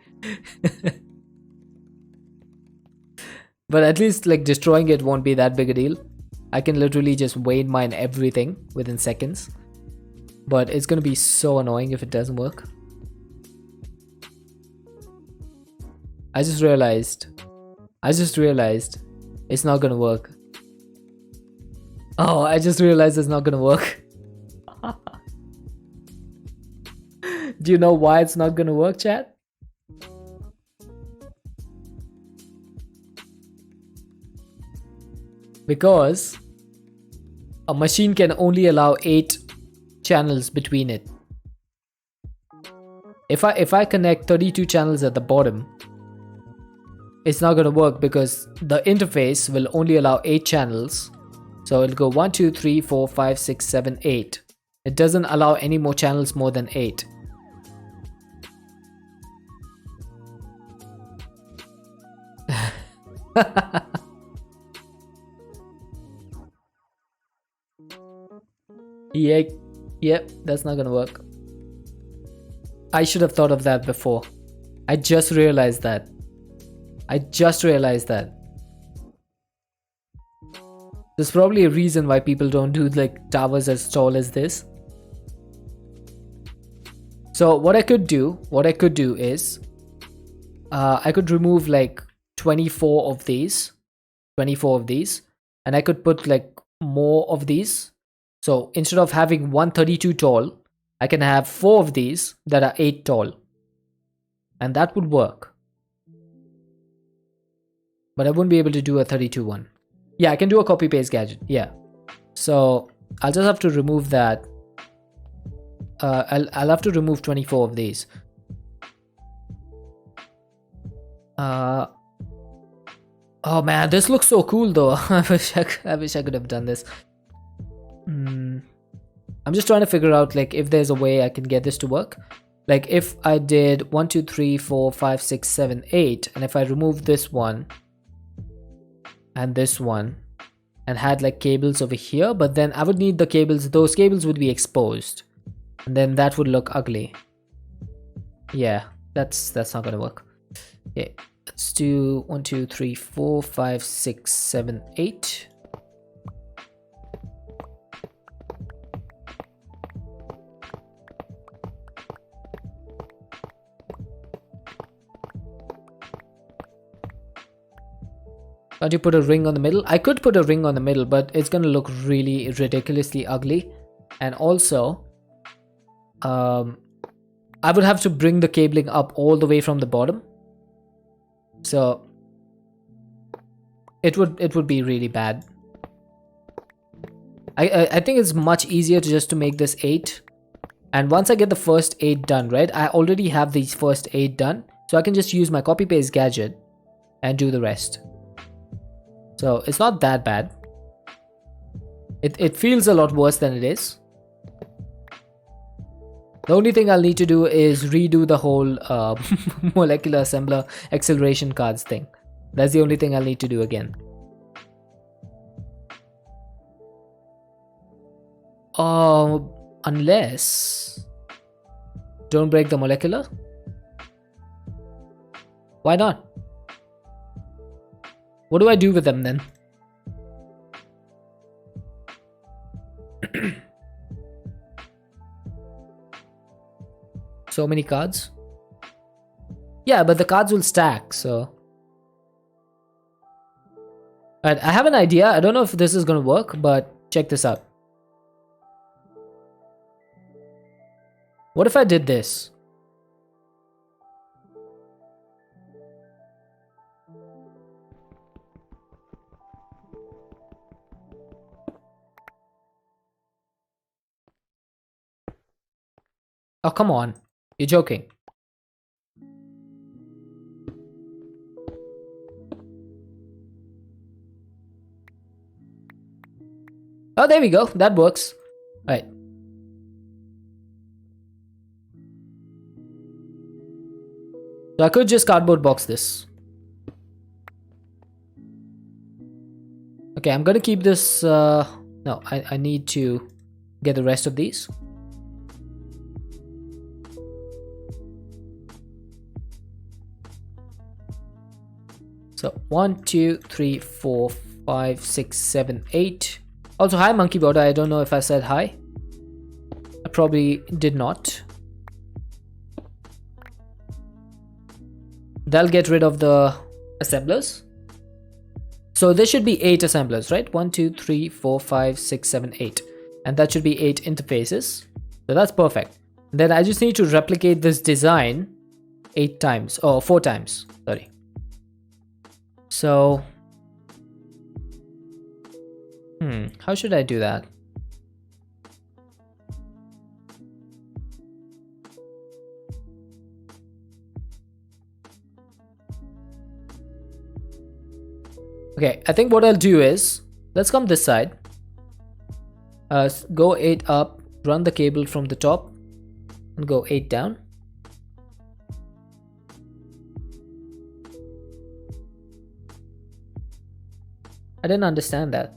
But at least like destroying it won't be that big a deal. I can literally just wayne mine everything within seconds. But it's gonna be so annoying if it doesn't work. I just realized it's not gonna work. Oh, I just realized it's not gonna work. Do you know why it's not gonna work, chat? Because a machine can only allow 8 channels between it. If I connect 32 channels at the bottom, it's not gonna work because the interface will only allow 8 channels. So it'll go 1, 2, 3, 4, 5, 6, 7, 8. It doesn't allow any more channels more than 8. Yeah, yep, that's not gonna work. I should have thought of that before. I just realized that. There's probably a reason why people don't do like towers as tall as this. So what I could do is I could remove like 24 of these, and I could put like more of these. So instead of having 132 tall, I can have 4 of these that are 8 tall, and that would work. But I wouldn't be able to do a 32 one. Yeah, I can do a copy paste gadget. Yeah, so I'll just have to remove that. I'll have to remove 24 of these. Oh man, this looks so cool though. I wish I could have done this. I'm just trying to figure out like if there's a way I can get this to work. Like if I did 1, 2, 3, 4, 5, 6, 7, 8, and if I remove this one and this one and had like cables over here, but then I would need the cables, those cables would be exposed, and then that would look ugly. Yeah, that's not gonna work. Okay, let's do 1, 2, 3, 4, 5, 6, 7, 8. Can't you put a ring on the middle? I could put a ring on the middle, but it's gonna look really ridiculously ugly. And also, I would have to bring the cabling up all the way from the bottom. So it would be really bad. I think it's much easier to just to make this 8. And once I get the first 8 done, right? I already have these first 8 done. So I can just use my copy paste gadget and do the rest. So it's not that bad. It feels a lot worse than it is. The only thing I'll need to do is redo the whole molecular assembler acceleration cards thing. That's the only thing I'll need to do again. Unless Don't break the molecular. Why not? What do I do with them then? So many cards. Yeah, but the cards will stack, so. Alright, I have an idea. I don't know if this is gonna work, but check this out. What if I did this? Oh, come on. You're joking. Oh, there we go. That works. Right. So I could just cardboard box this. Okay, I'm gonna keep this. No, I need to get the rest of these. So 1, 2, 3, 4, 5, 6, 7, 8. Also, hi Monkey Border. I don't know if I said hi. I probably did not. That'll get rid of the assemblers. So there should be 8 assemblers, right? 1, 2, 3, 4, 5, 6, 7, 8. And that should be 8 interfaces. So that's perfect. Then I just need to replicate this design 8 times. Oh, 4 times. Sorry. So, how should I do that? Okay, I think what I'll do is, let's come this side. Go 8 up, run the cable from the top, and go 8 down. I didn't understand that.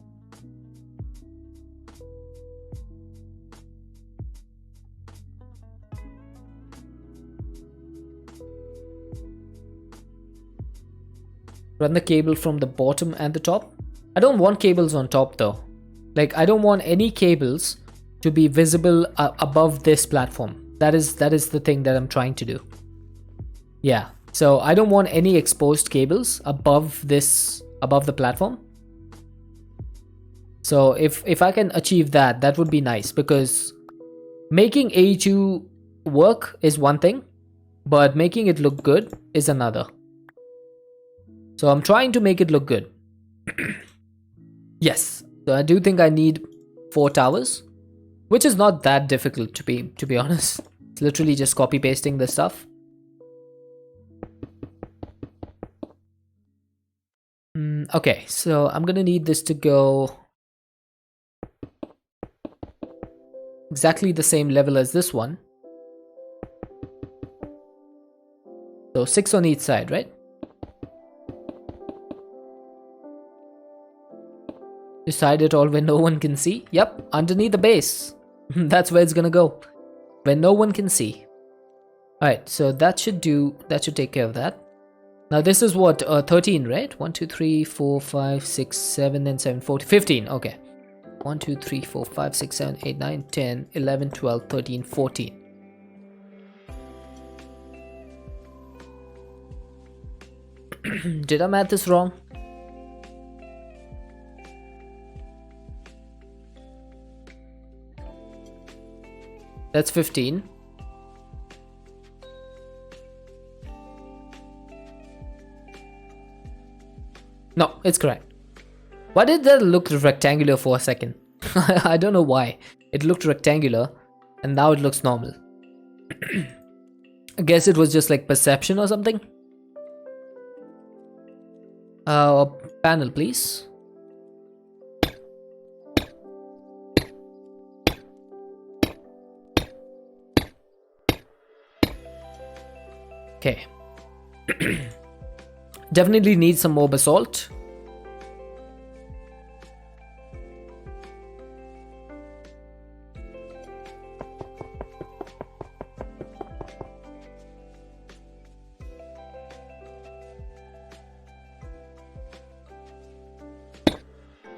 Run the cable from the bottom and the top. I don't want cables on top though. Like, I don't want any cables to be visible above this platform. That is the thing that I'm trying to do. Yeah, so I don't want any exposed cables above the platform. So if I can achieve that, that would be nice, because making AE2 work is one thing, but making it look good is another. So I'm trying to make it look good. Yes, so I do think I need 4 towers, which is not that difficult to be honest. It's literally just copy pasting the stuff. Okay, so I'm gonna need this to go exactly the same level as this one. So 6 on each side, right? Decide it all when no one can see. Yep, underneath the base. That's where it's gonna go, when no one can see. Alright, so that should take care of that. Now this is what, 13, right? 1, 2, 3, 4, 5, 6, 7, and 7, 14, 15. Okay. 1, 2, 3, 4, 5, 6, 7, 8, 9, 10, 11, 12, 13, 14. Did I math this wrong? That's 15. No, it's correct. Why did that look rectangular for a second? I don't know why. It looked rectangular and now it looks normal. I guess it was just like perception or something. Panel, please. Okay. Definitely need some more basalt.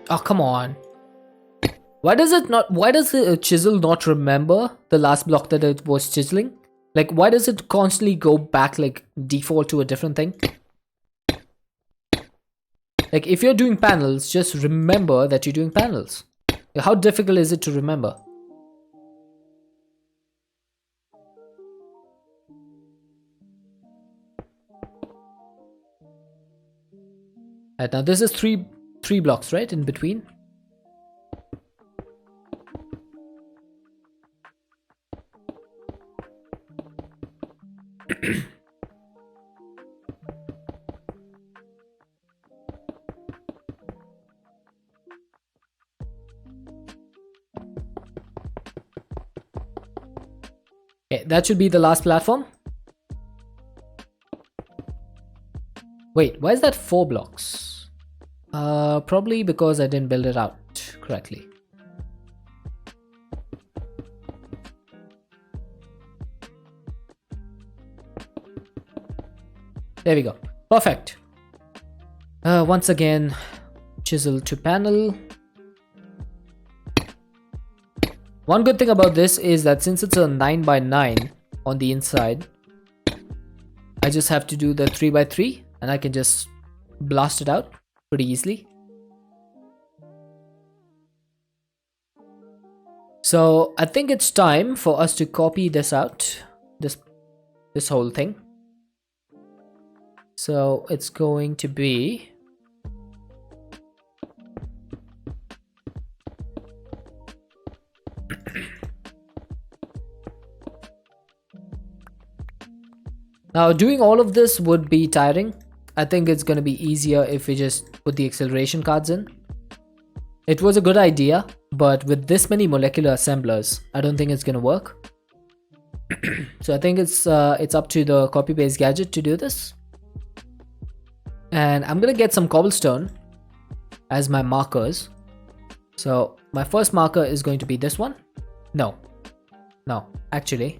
Oh, come on. Why does the chisel not remember the last block that it was chiseling? Like, why does it constantly go back, like, default to a different thing? Like, if you're doing panels, just remember that you're doing panels. How difficult is it to remember? Right, now this is three blocks, right, in between. Okay, that should be the last platform. Wait, why is that 4 blocks? Probably because I didn't build it out correctly. There we go. Perfect. Once again, chisel to panel. One good thing about this is that since it's a 9x9 on the inside, I just have to do the 3x3 and I can just blast it out pretty easily. So I think it's time for us to copy this out, this whole thing. So it's going to be now doing all of this would be tiring. I think it's going to be easier if we just put the acceleration cards in. It was a good idea, but with this many molecular assemblers, I don't think it's going to work. So I think it's up to the copy paste gadget to do this. And I'm gonna get some cobblestone as my markers. So my first marker is going to be this one. No, actually.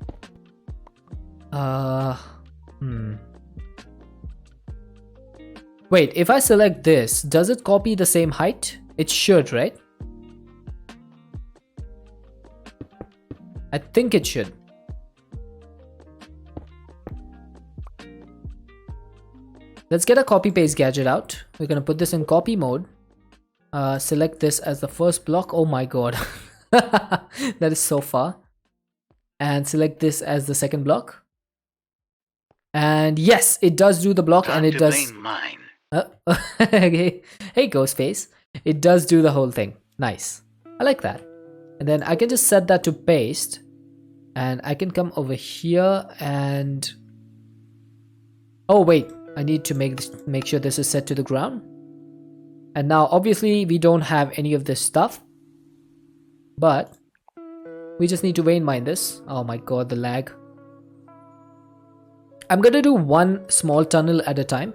Wait, if I select this, does it copy the same height? It should, right? I think it should. Let's get a copy paste gadget out. We're gonna put this in copy mode. Select this as the first block. Oh my god. That is so far. And select this as the second block. And yes, it does do the block. And it does mine. Okay. Hey Ghostface. It does do the whole thing. Nice. I like that. And then I can just set that to paste. And I can come over here and... Oh wait. I need to make sure this is set to the ground. And now obviously we don't have any of this stuff, but we just need to vein mine this. Oh my god, the lag. I'm gonna do one small tunnel at a time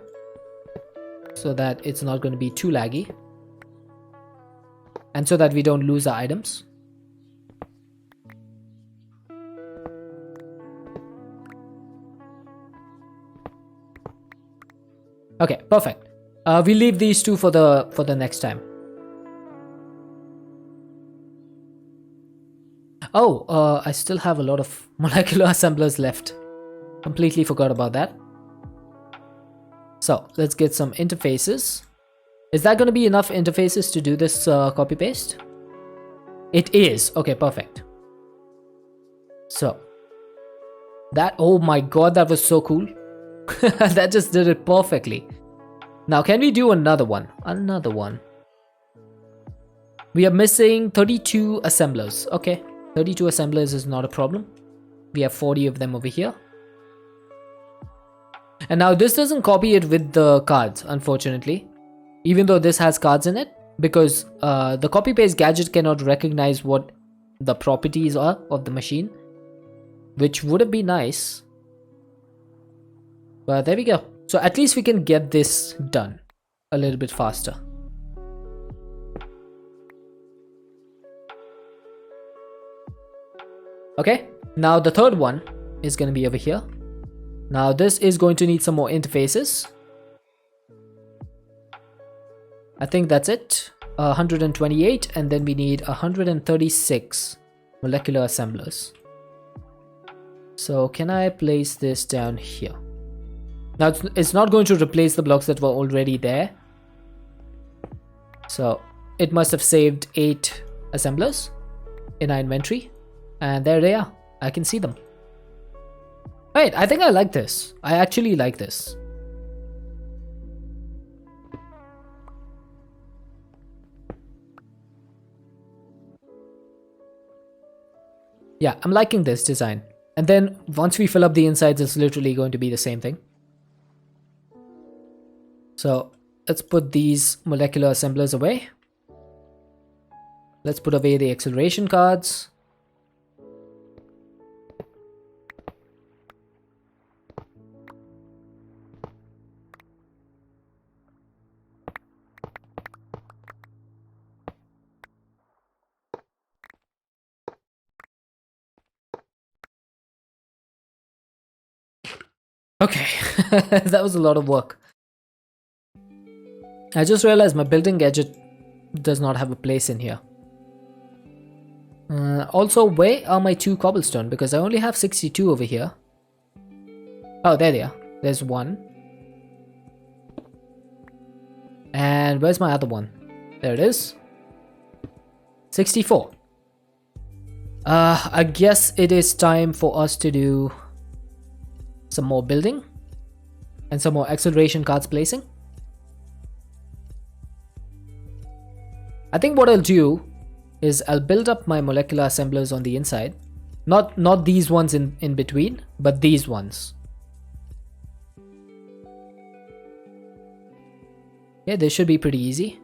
so that it's not going to be too laggy and so that we don't lose our items. Okay, perfect. We leave these two for the next time. Oh, I still have a lot of molecular assemblers left. Completely forgot about that. So let's get some interfaces. Is that going to be enough interfaces to do this copy paste? It is. Okay, perfect. So that, oh my god, that was so cool. That just did it perfectly. Now can we do another one? Another one. We are missing 32 assemblers. Okay, 32 assemblers is not a problem. We have 40 of them over here. And now this doesn't copy it with the cards, unfortunately. Even though this has cards in it. Because the copy paste gadget cannot recognize what the properties are of the machine. Which would have been nice. But there we go. So at least we can get this done a little bit faster. Okay, now the third one is going to be over here. Now this is going to need some more interfaces. I think that's it. 128, and then we need 136 molecular assemblers. So can I place this down here? Now it's not going to replace the blocks that were already there. So it must have saved 8 assemblers in our inventory. And there they are. I can see them. Right, I think I like this. I actually like this. Yeah, I'm liking this design. And then once we fill up the insides, it's literally going to be the same thing. So let's put these molecular assemblers away. Let's put away the acceleration cards. Okay, that was a lot of work. I just realized my building gadget does not have a place in here. Also, where are my 2 cobblestone? Because I only have 62 over here. Oh, there they are. There's 1. And where's my other one? There it is. 64. I guess it is time for us to do some more building and some more acceleration cards placing. I think what I'll do is I'll build up my molecular assemblers on the inside. Not these ones in between, but these ones. Yeah, this should be pretty easy.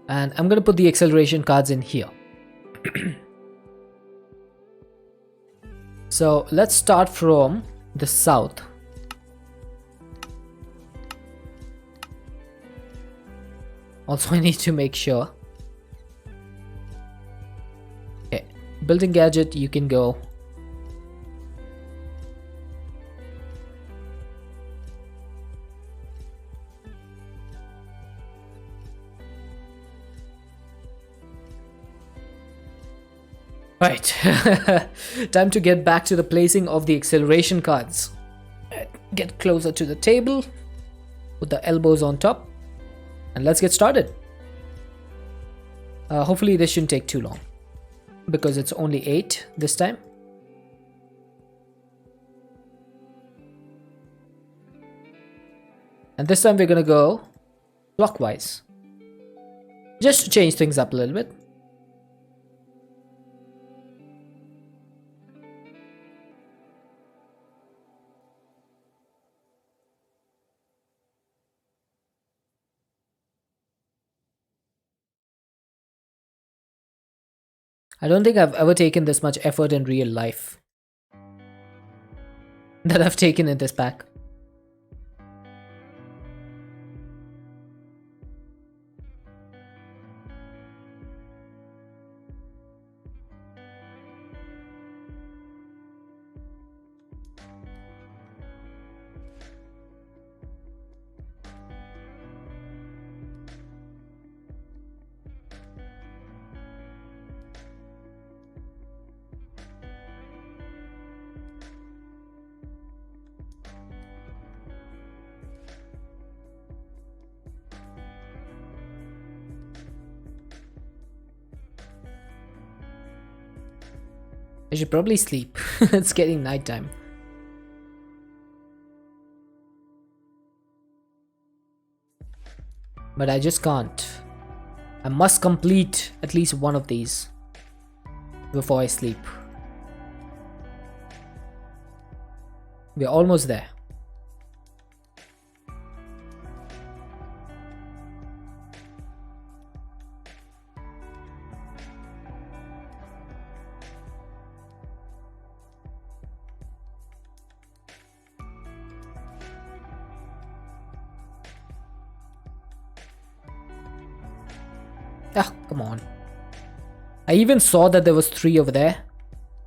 And I'm gonna put the acceleration cards in here. So let's start from the south. Also, I need to make sure. Okay, building gadget, you can go. Right, time to get back to the placing of the acceleration cards. Get closer to the table, put the elbows on top, and let's get started. Hopefully this shouldn't take too long, because it's only 8 this time. And this time we're gonna go clockwise, just to change things up a little bit. I don't think I've ever taken this much effort in real life that I've taken in this pack. I should probably sleep. It's getting nighttime. But I just can't. I must complete at least one of these before I sleep. We're almost there. Ah, come on. I even saw that there was 3 over there,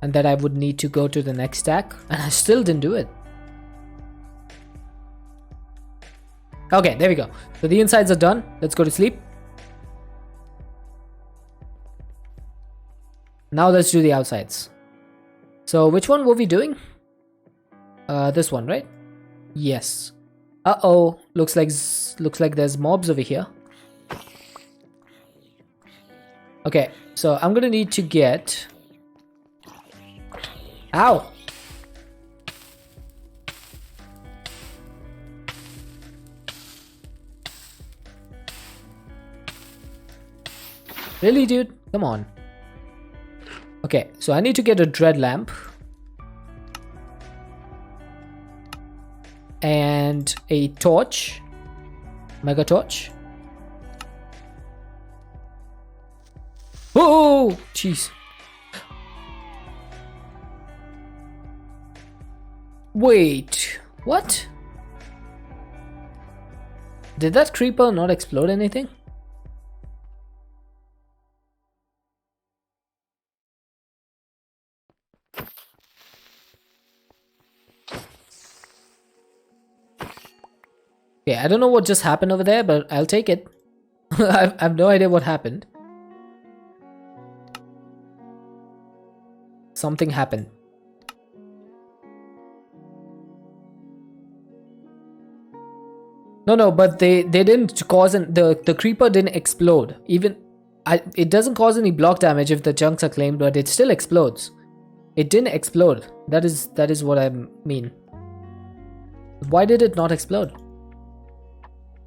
and that I would need to go to the next stack, and I still didn't do it. Okay, there we go. So the insides are done. Let's go to sleep. Now let's do the outsides. So which one were we doing? This one, right? Yes. Uh-oh. Looks like there's mobs over here. Okay, so I'm gonna need to get... Ow! Really, dude? Come on. Okay, so I need to get a dread lamp. And a torch. Mega torch. Oh, jeez. Wait, what? Did that creeper not explode anything? Okay, I don't know what just happened over there, but I'll take it. I have no idea what happened. Something happened. No, but they didn't cause the creeper didn't explode. Even it doesn't cause any block damage if the chunks are claimed, but it still explodes. It didn't explode. That is what I mean. Why did it not explode?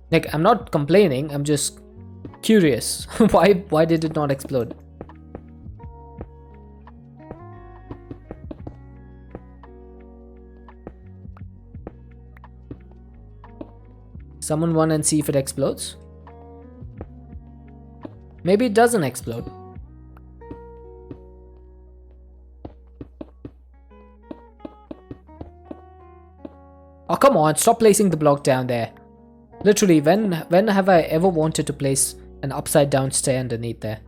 Like, I'm not complaining, I'm just curious. Why did it not explode? Summon one and see if it explodes. Maybe it doesn't explode. Oh, come on, stop placing the block down there. Literally, when have I ever wanted to place an upside down stair underneath there?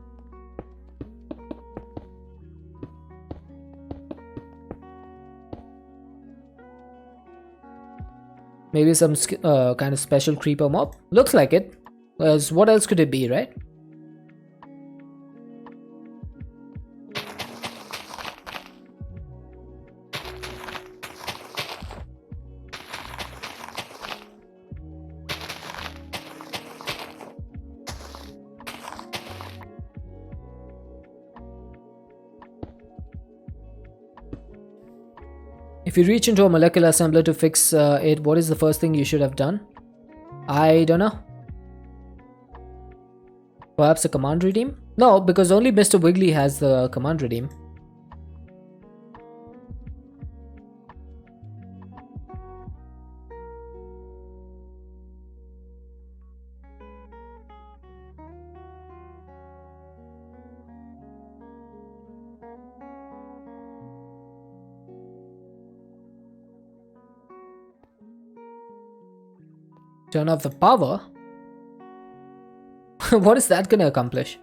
Maybe some kind of special creeper mob? Looks like it. What else could it be, right? If you reach into a molecular assembler to fix it, what is the first thing you should have done? I don't know. Perhaps a command redeem? No, because only Mr. Wiggly has the command redeem. Turn off the power? What is that gonna accomplish?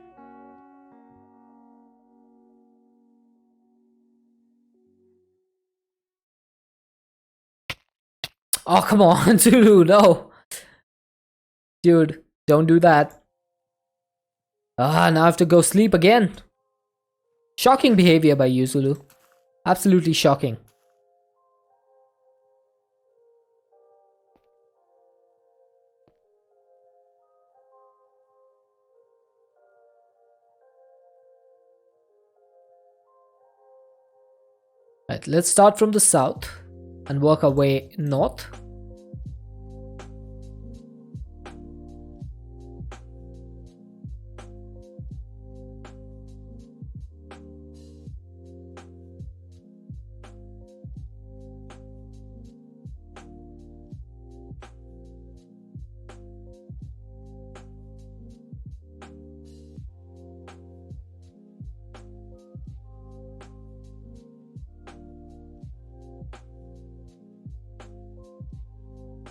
Oh, come on, Zulu, no. Dude, don't do that. Ah, now I have to go sleep again. Shocking behavior by you, Zulu. Absolutely shocking. Right, let's start from the south and work our way north.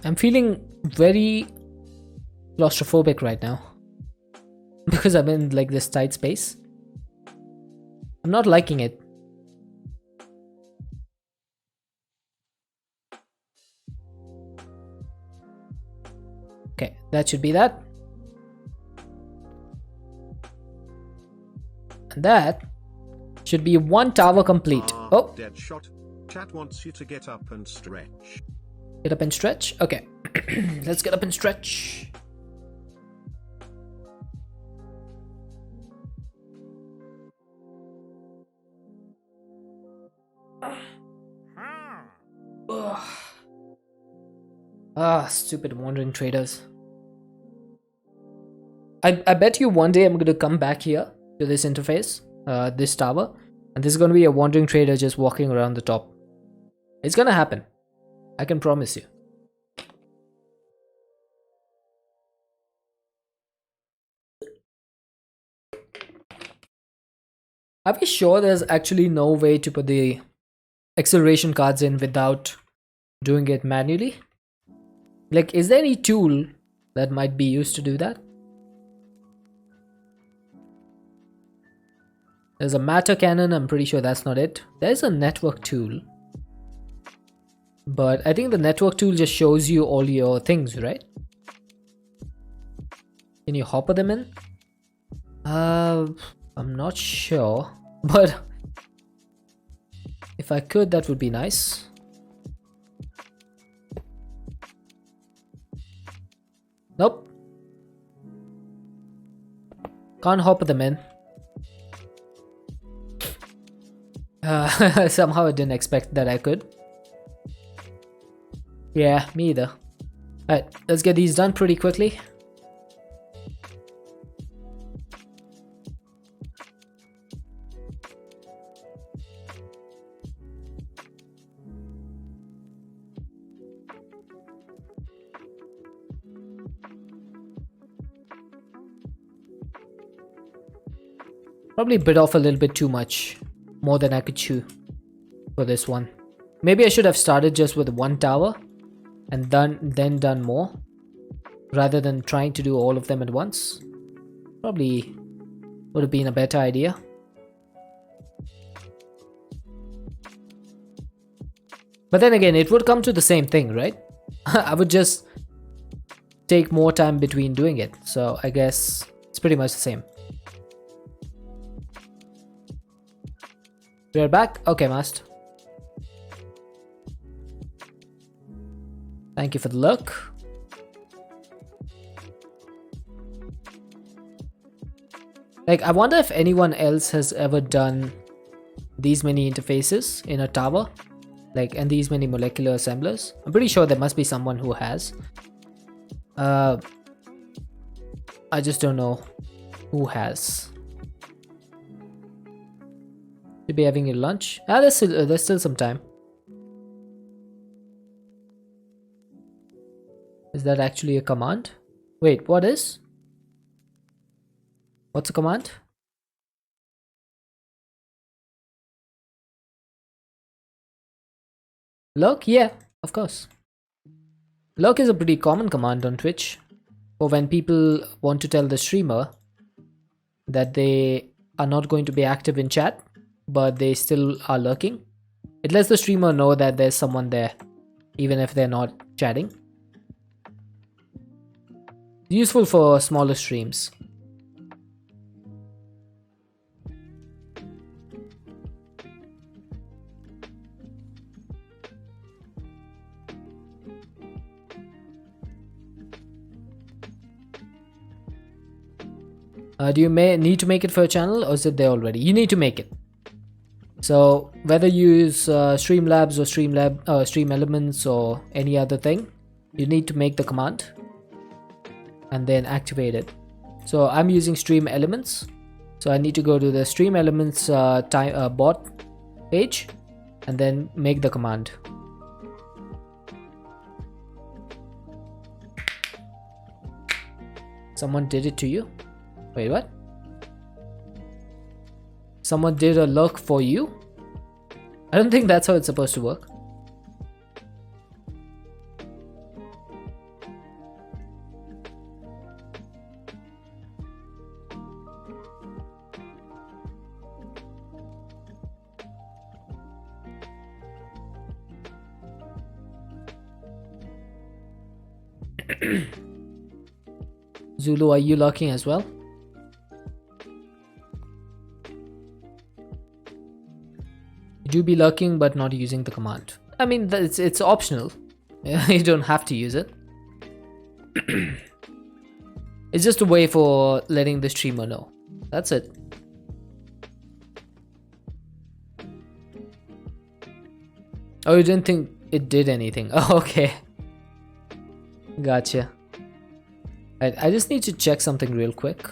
I'm feeling very claustrophobic right now because I'm in like this tight space. I'm not liking it. Okay, that should be that. And that should be one tower complete. Oh, Dead shot. Chat wants you to get up and stretch. get up and stretch. Okay, let's get up and stretch. Ugh. Ah, stupid wandering traders. I bet you one day I'm going to come back here to this interface, this tower, and there's going to be a wandering trader just walking around the top. It's going to happen. I can promise you. Are we sure there's actually no way to put the acceleration cards in without doing it manually? Like, is there any tool that might be used to do that? There's a matter cannon, I'm pretty sure that's not it. There's a network tool. But I think the network tool just shows you all your things, right? Can you hopper them in? I'm not sure. But if I could, that would be nice. Nope. Can't hopper them in. Somehow I didn't expect that I could. Yeah, me either. Alright, let's get these done pretty quickly. Probably bit off a little bit too much. More than I could chew for this one. Maybe I should have started just with one tower and then done more rather than trying to do all of them at once. Probably would have been a better idea. But then again, it would come to the same thing, right? I would just take more time between doing it. So I guess it's pretty much the same. We're back? Okay, Mast. Thank you for the look. Like, I wonder if anyone else has ever done these many interfaces in a tower. Like, and these many molecular assemblers. I'm pretty sure there must be someone who has. I just don't know who has. Should be having your lunch. Ah, there's still some time. Is that actually a command? Wait, what is? What's a command? Lurk? Yeah, of course. Lurk is a pretty common command on Twitch for when people want to tell the streamer that they are not going to be active in chat, but they still are lurking. It lets the streamer know that there's someone there, even if they're not chatting. Useful for smaller streams. Do you need to make it for a channel, or is it there already? You need to make it. So whether you use Streamlabs or Stream Elements or any other thing, you need to make the command and then activate it. So I'm using Stream Elements, so I need to go to the Stream Elements bot page and then make the command. Someone did it to you? Wait, what? Someone did a lurk for you? I don't think that's how it's supposed to work. Zulu, are you lurking as well? You do be lurking but not using the command. I mean, it's optional. You don't have to use it. It's just a way for letting the streamer know. That's it. Oh, you didn't think it did anything. Oh, okay. Gotcha. I just need to check something real quick.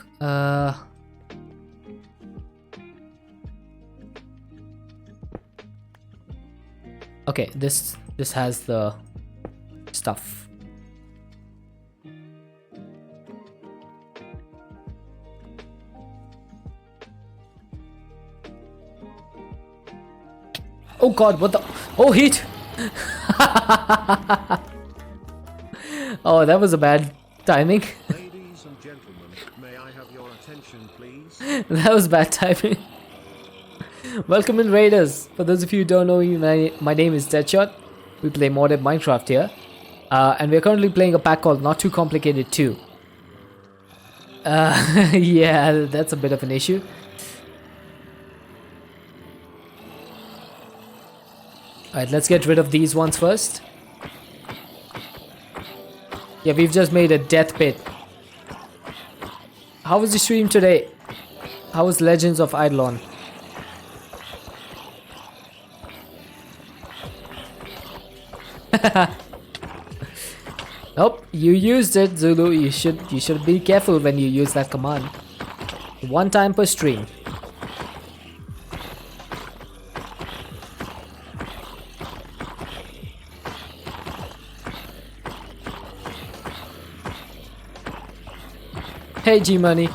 Okay, this has the stuff. Oh god, what the? Oh, heat! Oh, that was a bad timing. Ladies and gentlemen, may I have your attention, please? That was bad timing. Welcome in, Raiders. For those of you who don't know me, my name is Deadshot. We play modded Minecraft here. And we're currently playing a pack called Not Too Complicated 2. Yeah, that's a bit of an issue. Alright, let's get rid of these ones first. Yeah, we've just made a death pit. How was the stream today? How was Legends of Eidolon? Nope, you used it, Zulu. You should be careful when you use that command. One time per stream. Hey G-Money,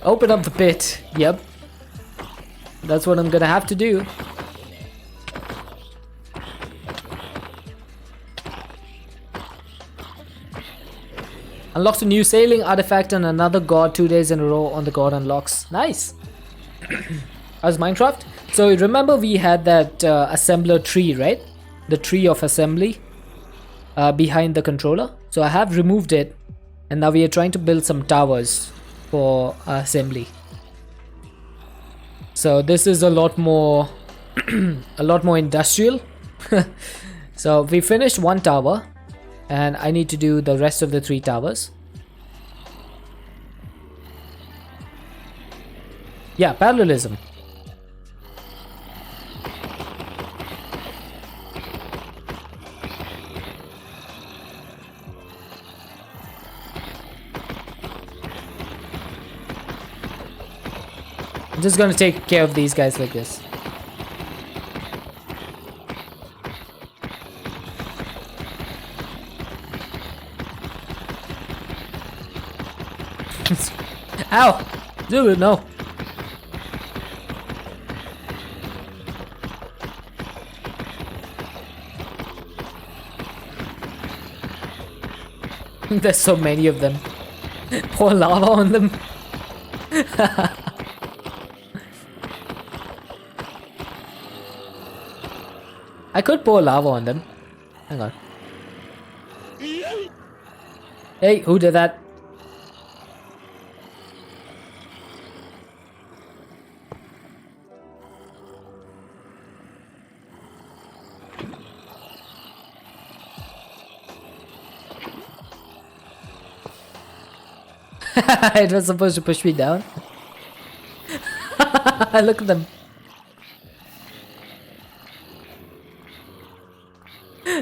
open up the pit. Yep, that's what I'm gonna have to do. Unlocked a new sailing artifact and another god 2 days in a row on the god unlocks. Nice. How's Minecraft? So remember we had that assembler tree, right? The tree of assembly behind the controller. So I have removed it. And now we are trying to build some towers for assembly. So this is a lot more industrial. So we finished one tower and I need to do the rest of the 3 towers. Yeah, parallelism. I'm just gonna take care of these guys like this. Ow! Dude, no. There's so many of them. Pour lava on them. I could pour lava on them. Hang on. Hey, who did that? It was supposed to push me down. Look at them.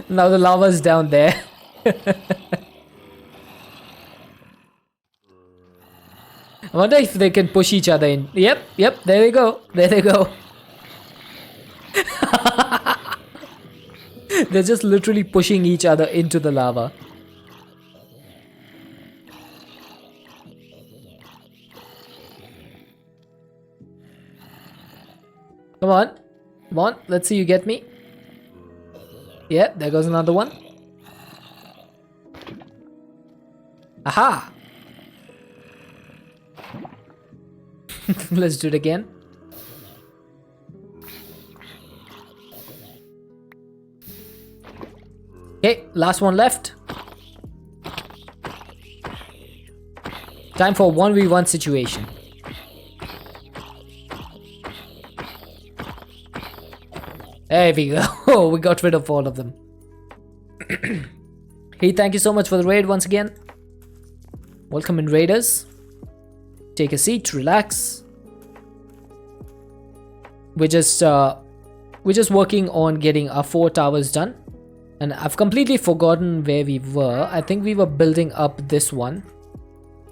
Now the lava's down there. I wonder if they can push each other in. Yep, there they go. There they go. They're just literally pushing each other into the lava. Come on. Come on, let's see you get me. Yeah, there goes another one. Aha! Let's do it again. Okay, last one left. Time for 1v1 situation. There we go. We got rid of all of them. Hey, thank you so much for the raid once again. Welcome in, raiders. Take a seat, relax. We're just working on getting our 4 towers done. And I've completely forgotten where we were. I think we were building up this one.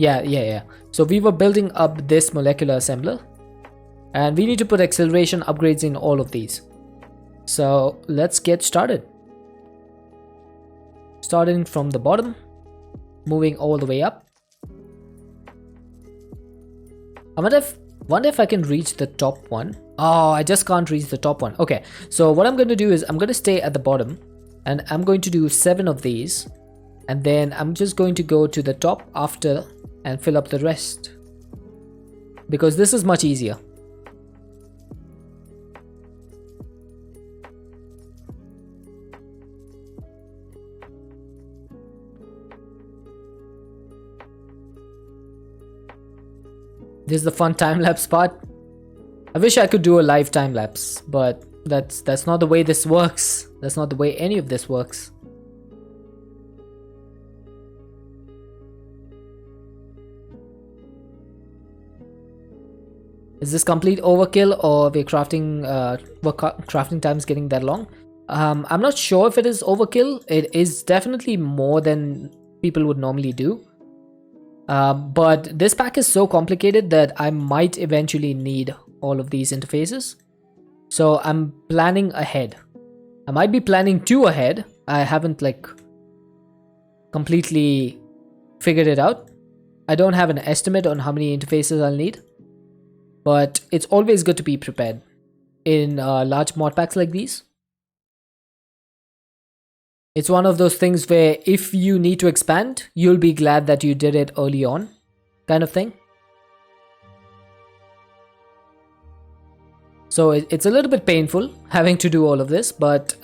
Yeah. So we were building up this molecular assembler. And we need to put acceleration upgrades in all of these. So let's get started. Starting from the bottom, moving all the way up. I wonder if I can reach the top one. Oh, I just can't reach the top one. Okay, so what I'm going to do is I'm going to stay at the bottom. And I'm going to do 7 of these. And then I'm just going to go to the top after and fill up the rest. Because this is much easier. This is the fun time-lapse part. I wish I could do a live time-lapse, but that's not the way this works. That's not the way any of this works. Is this complete overkill, or we're crafting time's getting that long? I'm not sure if it is overkill. It is definitely more than people would normally do. But this pack is so complicated that I might eventually need all of these interfaces. So I'm planning ahead. I might be planning 2 ahead. I haven't completely figured it out. I don't have an estimate on how many interfaces I'll need. But it's always good to be prepared in large mod packs like these. It's one of those things where if you need to expand, you'll be glad that you did it early on, kind of thing. So it's a little bit painful having to do all of this, but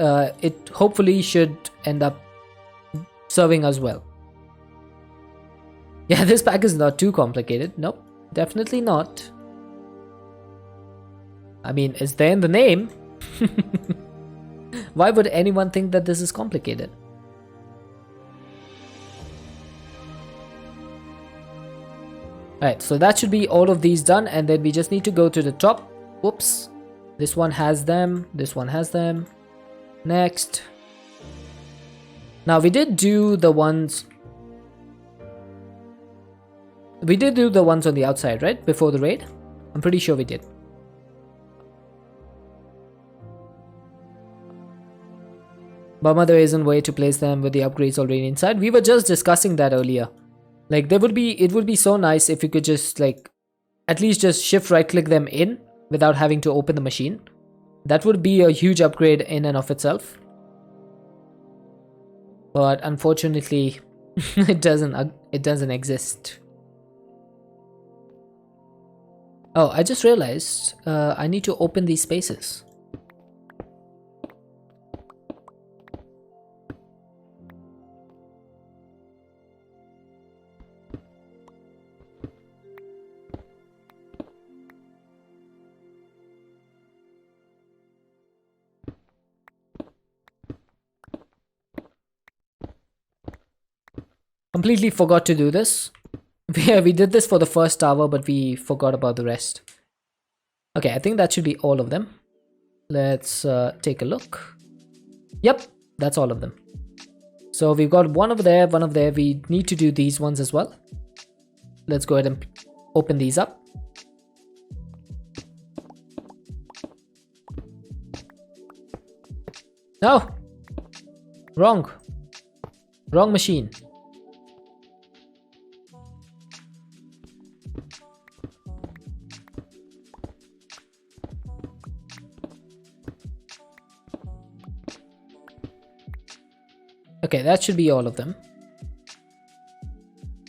it hopefully should end up serving us well. Yeah, this pack is not too complicated. Nope, definitely not. I mean, it's there in the name. Why would anyone think that this is complicated? Alright, so that should be all of these done, and then we just need to go to the top. Whoops. This one has them. This one has them. Next. Now, we did do the ones... We did do the ones on the outside, right? Before the raid? I'm pretty sure we did. But there isn't a way to place them with the upgrades already inside. We were just discussing that earlier. Like, it would be so nice if you could just at least just shift right click them in without having to open the machine. That would be a huge upgrade in and of itself. But unfortunately, it doesn't exist. Oh, I just realized I need to open these spaces. Completely forgot to do this. We did this for the first tower, but we forgot about the rest. Okay, I think that should be all of them. Let's take a look. Yep, that's all of them. So we've got one over there, one over there. We need to do these ones as well. Let's go ahead and open these up. No! Wrong. Wrong machine. Okay, that should be all of them.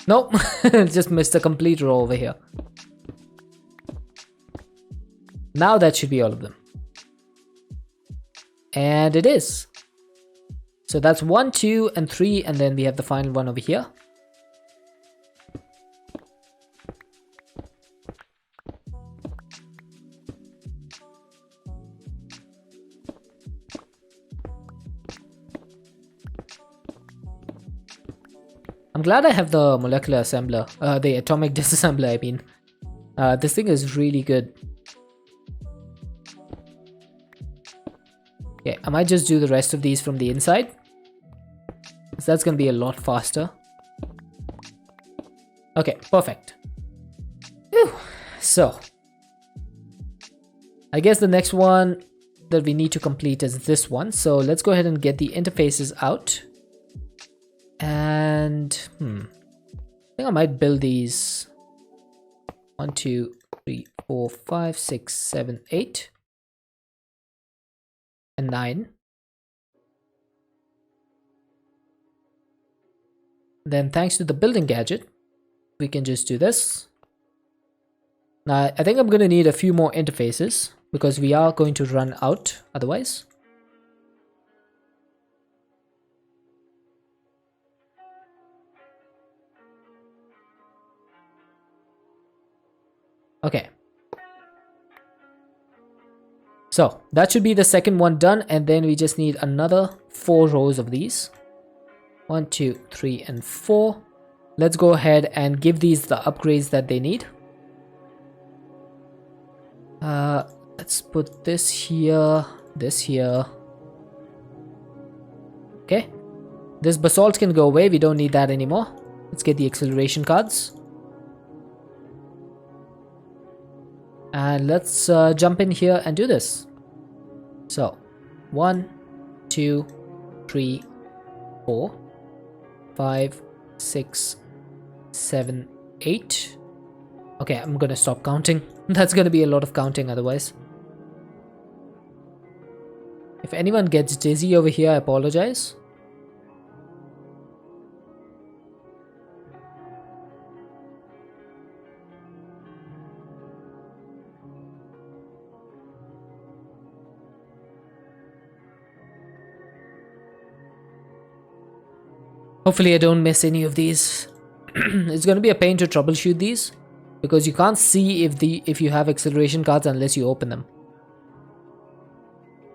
Nope, just missed a complete row over here. Now that should be all of them. And it is. So that's 1, 2, and 3, and then we have the final one over here. I'm glad I have the molecular assembler, the atomic disassembler, I mean. This thing is really good. Okay, I might just do the rest of these from the inside. So that's going to be a lot faster. Okay, perfect. Whew. So, I guess the next one that we need to complete is this one. So let's go ahead and get the interfaces out. And I think I might build these 1, 2, 3, 4, 5, 6, 7, 8 and 9. Then thanks to the building gadget, we can just do this. Now I think I'm going to need a few more interfaces because we are going to run out otherwise. Okay. So that should be the second one done, and then we just need another 4 rows of these. 1, 2, 3, and 4. Let's go ahead and give these the upgrades that they need. Let's put this here, this here. Okay. This basalt can go away. We don't need that anymore. Let's get the acceleration cards. And let's jump in here and do this. So 1, 2, 3, 4, 5, 6, 7, 8. Okay, I'm gonna stop counting. That's gonna be a lot of counting otherwise. If anyone gets dizzy over here, I apologize. Hopefully I don't miss any of these. It's going to be a pain to troubleshoot these because you can't see if you have acceleration cards unless you open them.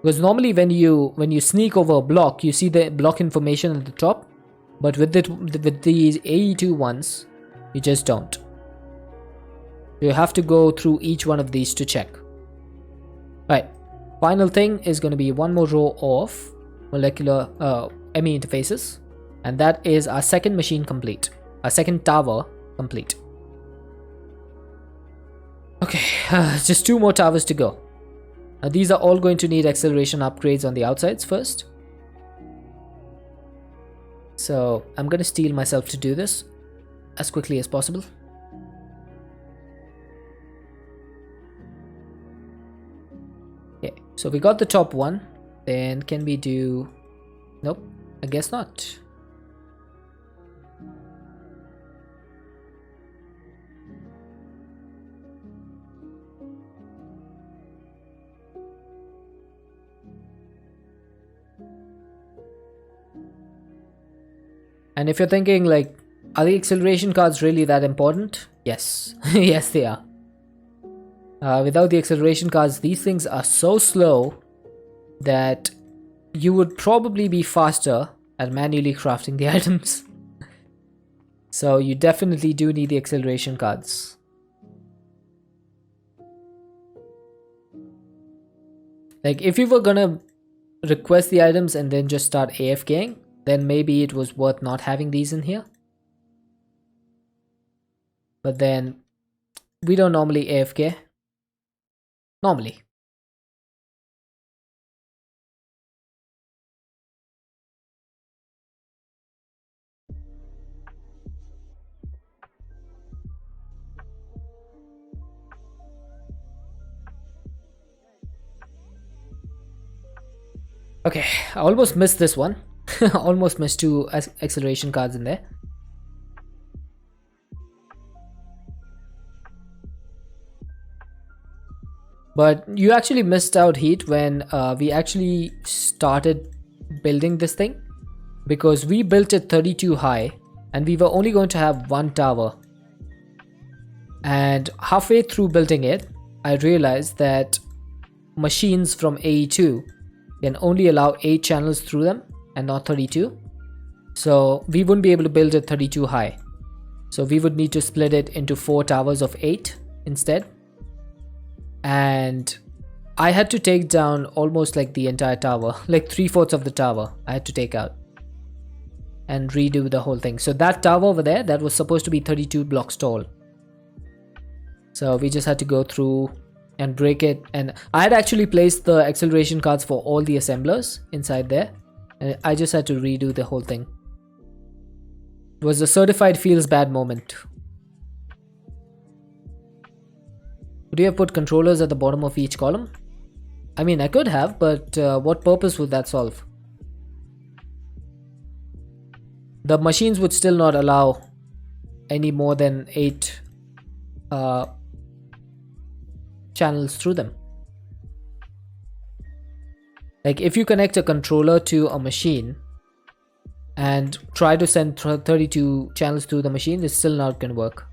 Because normally when you sneak over a block, you see the block information at the top, but with these AE2 ones, you just don't. You have to go through each one of these to check. Right. Final thing is going to be one more row of molecular ME interfaces. And that is our second machine complete. Our second tower complete. Okay, just 2 more towers to go. Now these are all going to need acceleration upgrades on the outsides first. So I'm going to steel myself to do this as quickly as possible. Okay, so we got the top one. Then can we do... Nope, I guess not. And if you're thinking like, are the acceleration cards really that important? Yes, yes they are. Without the acceleration cards, these things are so slow that you would probably be faster at manually crafting the items. So you definitely do need the acceleration cards. Like if you were gonna request the items and then just start AFKing, then maybe it was worth not having these in here. But then we don't normally AFK. Normally. Okay, I almost missed this one. Almost missed 2 acceleration cards in there. But you actually missed out, Heat, when we actually started building this thing. Because we built it 32 high and we were only going to have 1 tower. And halfway through building it, I realized that machines from AE2 can only allow 8 channels through them and not 32. So we wouldn't be able to build it 32 high. So we would need to split it into 4 towers of 8 instead. And I had to take down almost like the entire tower, like 3/4 of the tower I had to take out and redo the whole thing. So that tower over there, that was supposed to be 32 blocks tall. So we just had to go through and break it. And I had actually placed the acceleration cards for all the assemblers inside there. And I just had to redo the whole thing. It was a certified feels bad moment. Would you have put controllers at the bottom of each column? I mean, I could have, but what purpose would that solve? The machines would still not allow any more than 8 channels through them. Like if you connect a controller to a machine and try to send 32 channels through the machine, it's still not going to work.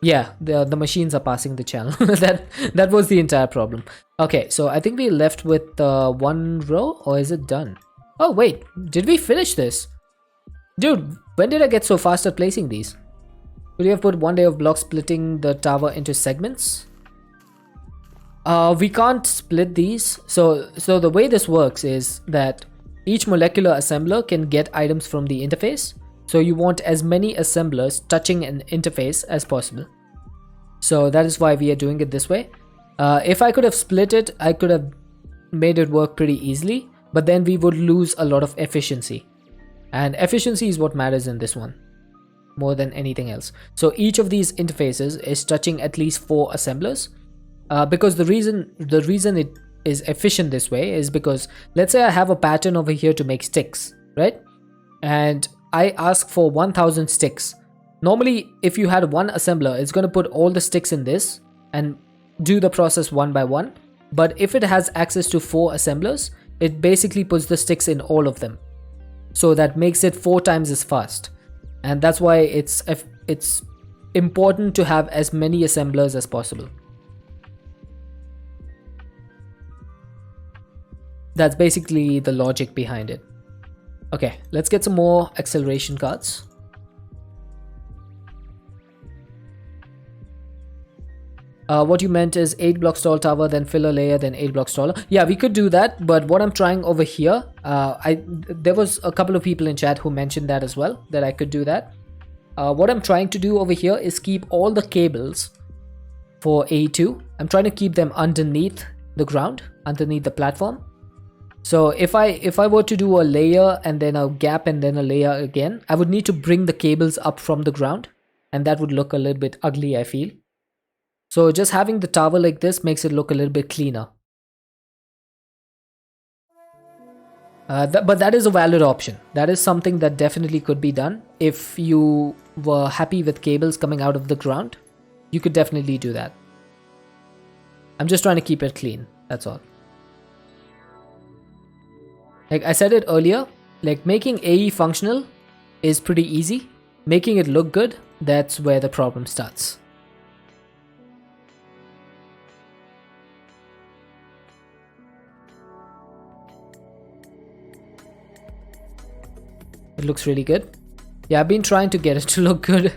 Yeah, the machines are passing the channel. that was the entire problem. Okay, so I think we left with 1 row, or is it done? Oh wait, did we finish this? Dude, when did I get so fast at placing these? Could you have put 1 day of block splitting the tower into segments? We can't split these. So the way this works is that each molecular assembler can get items from the interface. So you want as many assemblers touching an interface as possible. So that is why we are doing it this way. If I could have split it, I could have made it work pretty easily, but then we would lose a lot of efficiency. And efficiency is what matters in this one, more than anything else. So each of these interfaces is touching at least 4 assemblers. Because the reason it is efficient this way is because, let's say I have a pattern over here to make sticks, right? And I ask for 1000 sticks. Normally, if you had 1 assembler, it's going to put all the sticks in this and do the process one by one. But if it has access to 4 assemblers, it basically puts the sticks in all of them. So that makes it 4 times as fast. And that's why it's important to have as many assemblers as possible. That's basically the logic behind it. Okay, let's get some more acceleration cards. What you meant is 8 blocks tall tower, then fill a layer, then 8 blocks taller. Yeah, we could do that, but what I'm trying over here, there was a couple of people in chat who mentioned that as well, that I could do that. What I'm trying to do over here is keep all the cables for AE2. I'm trying to keep them underneath the ground, underneath the platform. So if I were to do a layer and then a gap and then a layer again, I would need to bring the cables up from the ground, and that would look a little bit ugly, I feel. So just having the tower like this makes it look a little bit cleaner. But that is a valid option. That is something that definitely could be done. If you were happy with cables coming out of the ground, you could definitely do that. I'm just trying to keep it clean, that's all. Like I said it earlier, like making AE functional is pretty easy. Making it look good, that's where the problem starts. It looks really good. Yeah, I've been trying to get it to look good.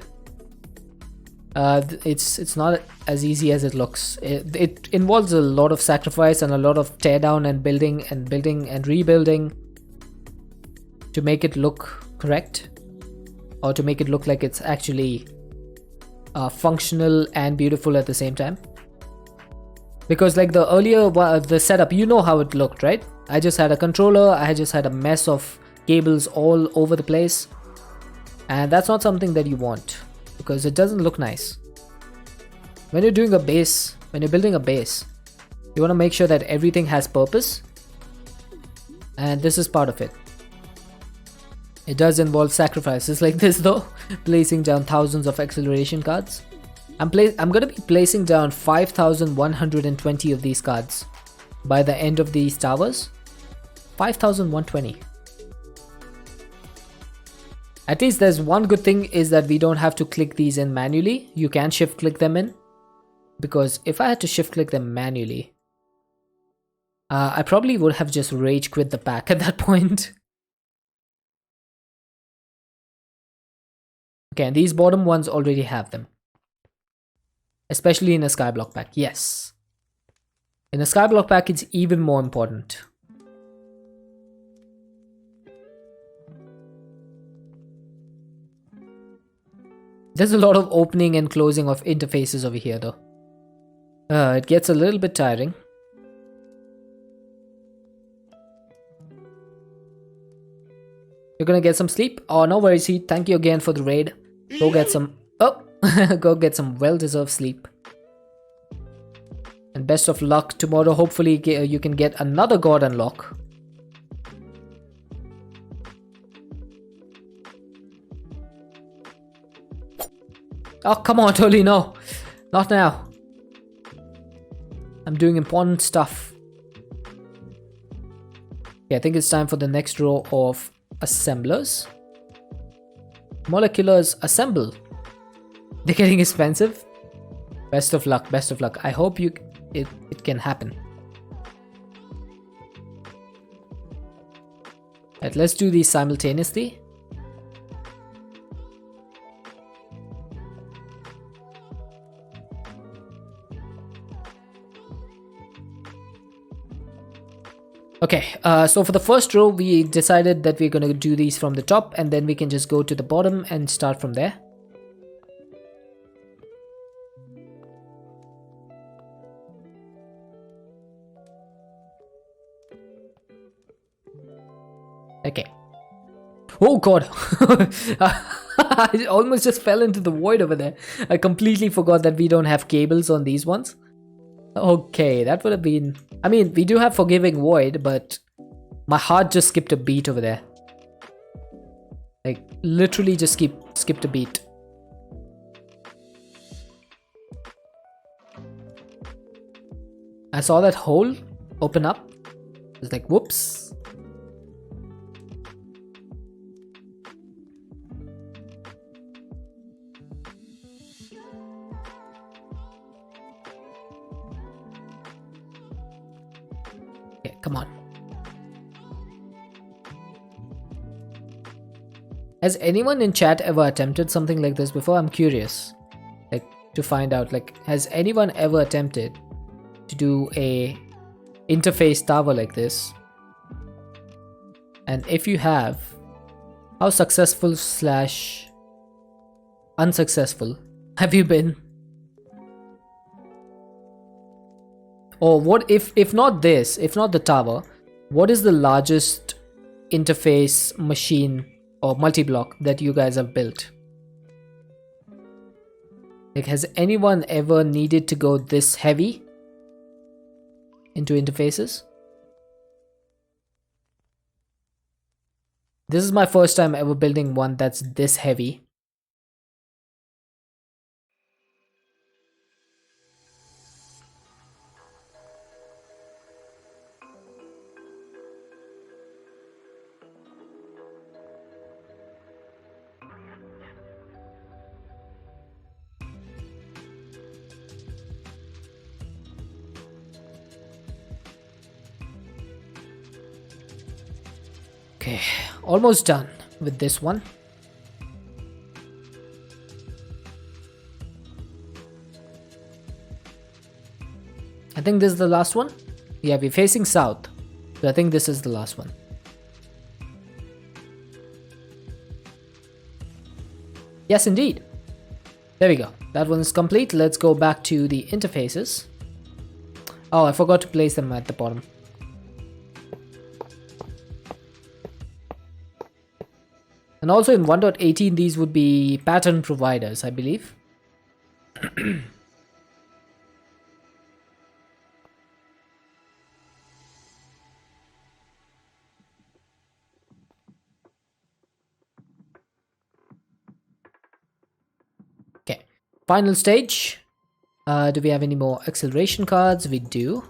It's not as easy as it looks. It involves a lot of sacrifice and a lot of teardown and building and rebuilding to make it look correct, or to make it look like it's actually functional and beautiful at the same time. Because like the earlier the setup, you know how it looked, right? I just had a controller, I just had a mess of cables all over the place, and that's not something that you want, because it doesn't look nice. When you're doing a base, when you're building a base, you want to make sure that everything has purpose, and this is part of it. It does involve sacrifices like this though, placing down thousands of acceleration cards. I'm going to be placing down 5,120 of these cards by the end of these towers. 5,120. At least there's one good thing, is that we don't have to click these in manually. You can shift click them in, because if I had to shift click them manually, I probably would have just rage quit the pack at that point. Okay, and these bottom ones already have them. Especially in a skyblock pack, yes. In a skyblock pack, it's even more important. There's a lot of opening and closing of interfaces over here though. It gets a little bit tiring. You're gonna get some sleep? Oh, no worries, Heat. Thank you again for the raid. Go get some... Oh! Go get some well-deserved sleep. And best of luck tomorrow. Hopefully you can get another god unlock. Oh, come on, Totally, no. Not now. I'm doing important stuff. Okay, I think it's time for the next row of assemblers. Moleculars assemble. They're getting expensive. Best of luck, best of luck. I hope it can happen. Right, let's do these simultaneously. Okay, so for the first row, we decided that we're going to do these from the top, and then we can just go to the bottom and start from there. Okay. Oh god! I almost just fell into the void over there. I completely forgot that we don't have cables on these ones. Okay, that would have been... I mean, we do have Forgiving Void, but my heart just skipped a beat over there. Like, literally just skipped a beat. I saw that hole open up. It's like, whoops. Okay, come on. Has anyone in chat ever attempted something like this before? I'm curious, like, to find out, like, has anyone ever attempted to do a interface tower like this? And if you have, how successful / unsuccessful have you been? Or what if not this, if not the tower, what is the largest interface machine or multi-block that you guys have built? Like, has anyone ever needed to go this heavy into interfaces? This is my first time ever building one that's this heavy. Okay, almost done with this one. I think this is the last one. Yeah, we're facing south, so I think this is the last one. Yes, indeed. There we go. That one is complete. Let's go back to the interfaces. Oh, I forgot to place them at the bottom. And also in 1.18, these would be pattern providers, I believe. Okay, final stage. Do we have any more acceleration cards? We do.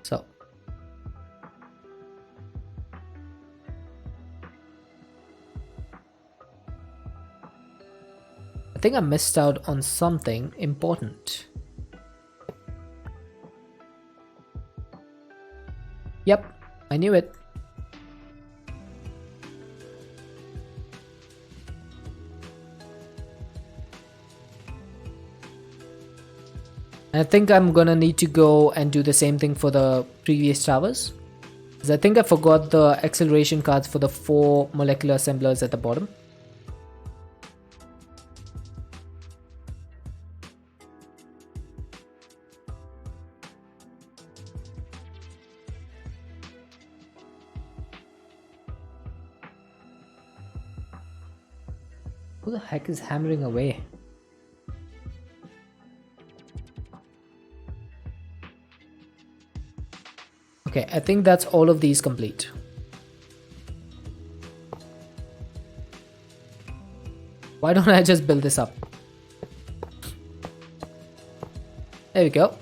So I think I missed out on something important. Yep, I knew it. I think I'm gonna need to go and do the same thing for the previous towers. Because I think I forgot the acceleration cards for the 4 molecular assemblers at the bottom. Who the heck is hammering away? Okay, I think that's all of these complete. Why don't I just build this up? There we go.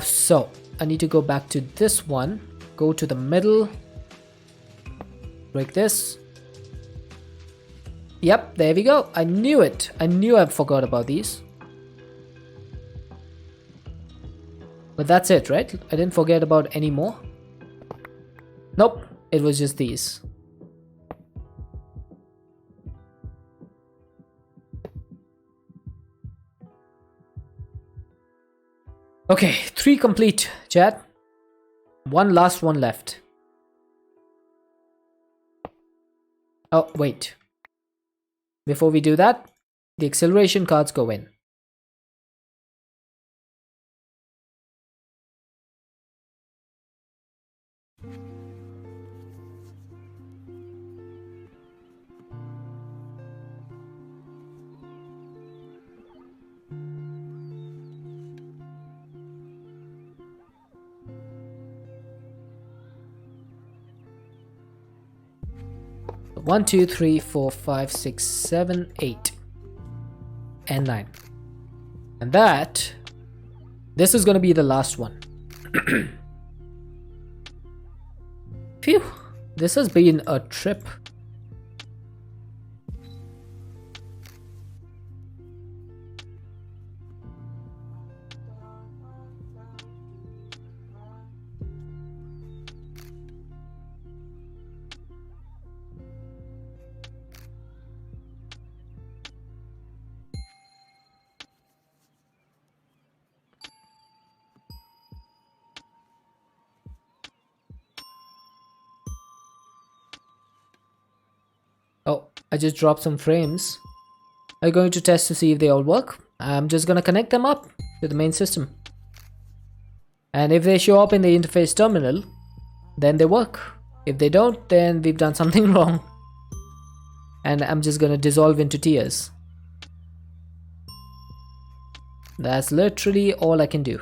So I need to go back to this one, go to the middle, break this. Yep, there we go. I knew it. I knew I forgot about these. But that's it, right? I didn't forget about any more. Nope, it was just these. Okay, 3 complete, chat. One last one left. Oh, wait. Before we do that, the acceleration cards go in. One, 2, 3, 4, 5, 6, 7, 8, and 9. And this is going to be the last one. Phew, this has been a trip. Oh, I just dropped some frames. I'm going to test to see if they all work. I'm just going to connect them up to the main system. And if they show up in the interface terminal, then they work. If they don't, then we've done something wrong. And I'm just going to dissolve into tears. That's literally all I can do.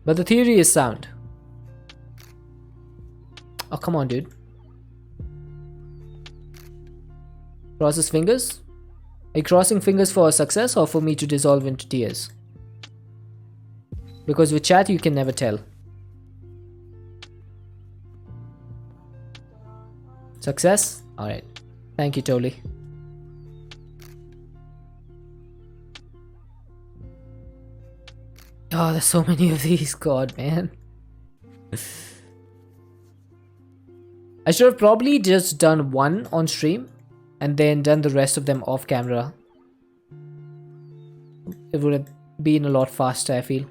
But the theory is sound. Oh, come on, dude. Cross his fingers? Are you crossing fingers for a success or for me to dissolve into tears? Because with chat, you can never tell. Success? Alright. Thank you, Toli. Oh, there's so many of these. God, man. I should have probably just done one on stream and then done the rest of them off camera. It would have been a lot faster, I feel.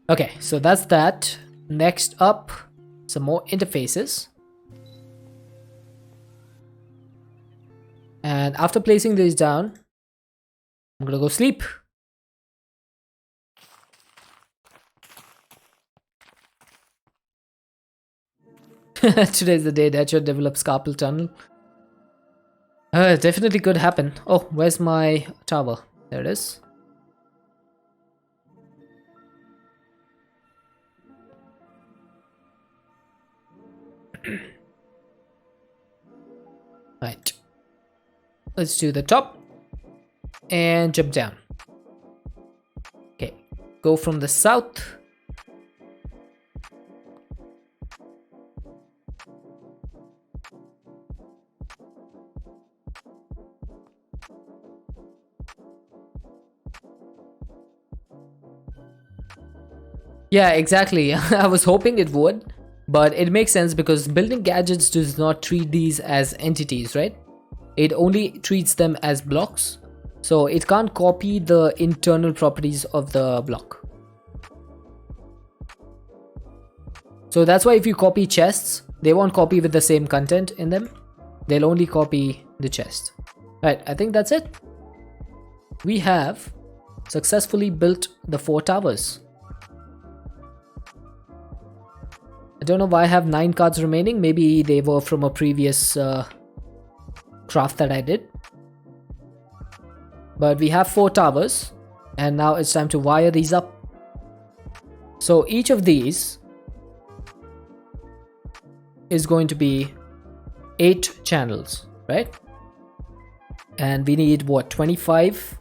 Okay, so that's that. Next up, some more interfaces. And after placing these down, I'm gonna go sleep. Today's the day that you develop carpal tunnel. Definitely could happen. Oh, where's my tower? There it is. Right. Let's do the top and jump down. Okay, go from the south. Yeah, exactly. I was hoping it would, but it makes sense because building gadgets does not treat these as entities, right? It only treats them as blocks. So it can't copy the internal properties of the block. So that's why if you copy chests, they won't copy with the same content in them. They'll only copy the chest. Right, I think that's it. We have successfully built the 4 towers. I don't know why I have 9 cards remaining. Maybe they were from a previous craft that I did. But we have 4 towers. And now it's time to wire these up. So each of these is going to be 8 channels, right? And we need what, 25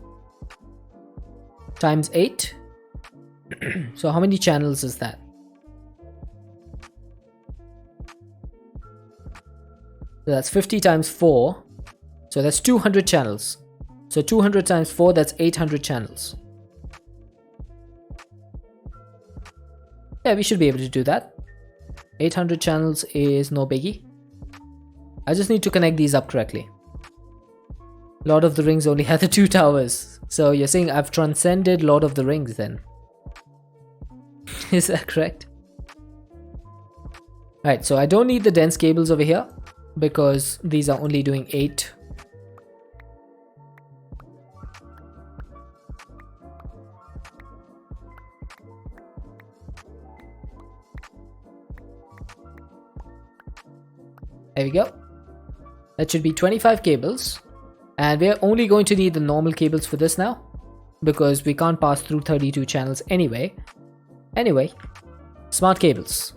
times 8? So how many channels is that? So that's 50 times 4. So that's 200 channels. So 200 times 4, that's 800 channels. Yeah, we should be able to do that. 800 channels is no biggie. I just need to connect these up correctly. Lord of the Rings only had the 2 towers. So you're saying I've transcended Lord of the Rings then? Is that correct? Alright, so I don't need the dense cables over here because these are only doing 8. There we go. That should be 25 cables. And we're only going to need the normal cables for this now, because we can't pass through 32 channels anyway. Anyway, smart cables.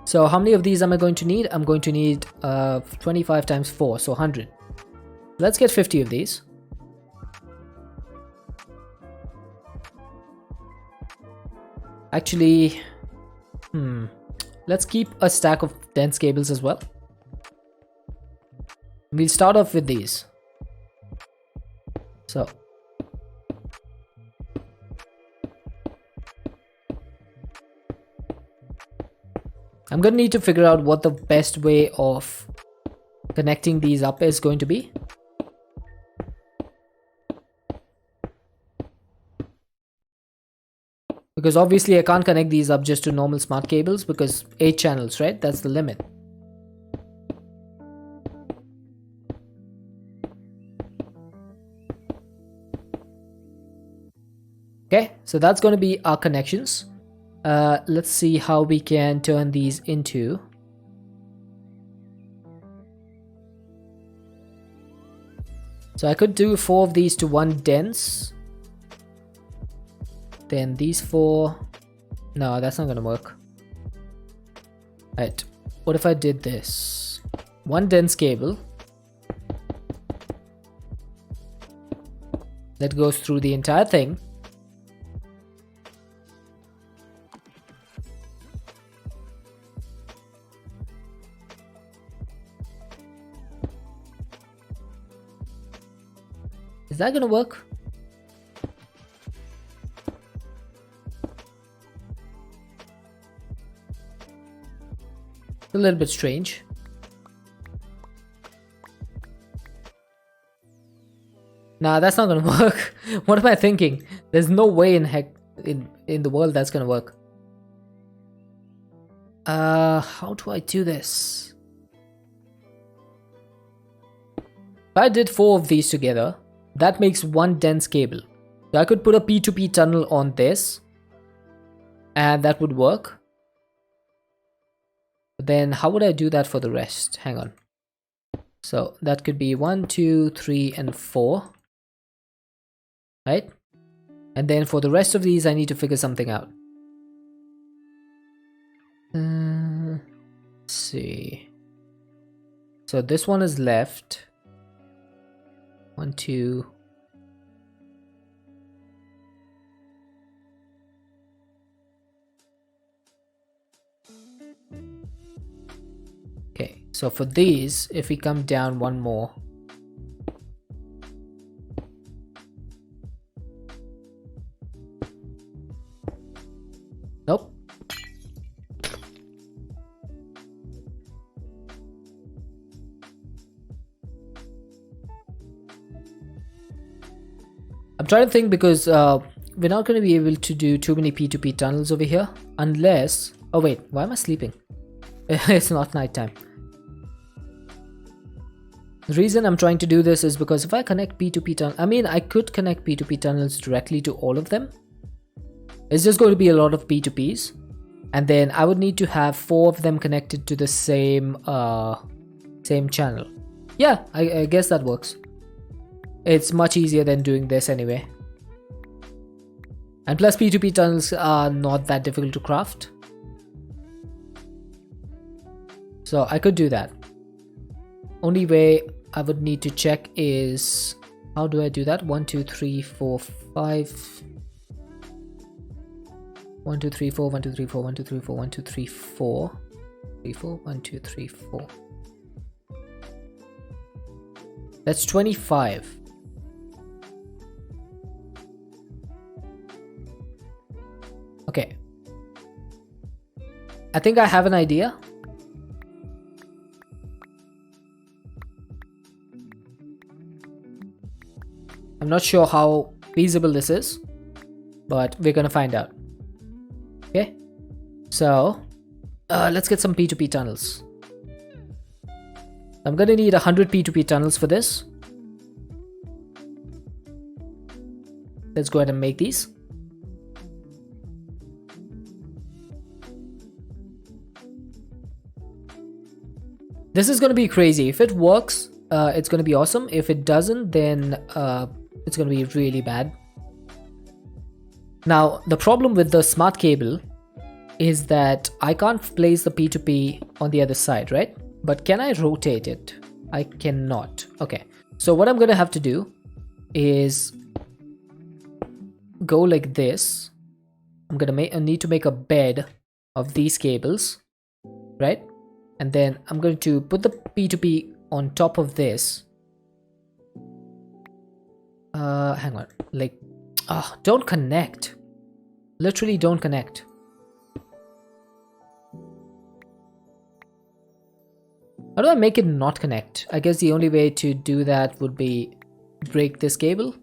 So how many of these am I going to need? I'm going to need 25 times 4, so 100. Let's get 50 of these. Actually, let's keep a stack of dense cables as well. We'll start off with these. So I'm gonna need to figure out what the best way of connecting these up is going to be. Because obviously I can't connect these up just to normal smart cables because 8 channels, right? That's the limit. Okay, so that's going to be our connections. Let's see how we can turn these into. So I could do 4 of these to 1 dense. Then these 4. No, that's not going to work. Right, what if I did this? 1 dense cable that goes through the entire thing. Is that gonna work? It's a little bit strange. Nah, that's not gonna work. What am I thinking? There's no way in heck in the world that's gonna work. How do I do this? If I did 4 of these together, that makes 1 dense cable. So I could put a P2P tunnel on this, and that would work. But then how would I do that for the rest? Hang on. So that could be 1, 2, 3, and 4. Right? And then for the rest of these, I need to figure something out. Let's see. So this one is left. 1, 2. Okay, so for these, if we come down 1 more. I'm trying to think because we're not going to be able to do too many P2P tunnels over here unless... Oh wait, why am I sleeping? It's not nighttime. The reason I'm trying to do this is because if I connect P2P tunnels, I mean I could connect P2P tunnels directly to all of them. It's just going to be a lot of P2Ps, and then I would need to have 4 of them connected to the same channel. Yeah, I guess that works. It's much easier than doing this anyway. And plus P2P tunnels are not that difficult to craft. So I could do that. Only way I would need to check is, how do I do that? 1 2 3 4 5 1 2 3 4 1 2 3 4 1 2 3 4 1 2 3 4 3 4 1 2 3 4. That's 25. Okay. I think I have an idea. I'm not sure how feasible this is, but we're gonna find out. Okay, so let's get some P2P tunnels. I'm gonna need 100 P2P tunnels for this. Let's go ahead and make these. This is gonna be crazy. If it works, it's gonna be awesome. If it doesn't, then it's gonna be really bad. Now, the problem with the smart cable is that I can't place the P2P on the other side, right? But can I rotate it? I cannot. Okay, so what I'm gonna have to do is go like this. I'm gonna need to make a bed of these cables, right? And then I'm going to put the P2P on top of this. Hang on, like, don't connect. Literally don't connect. How do I make it not connect? I guess the only way to do that would be break this cable.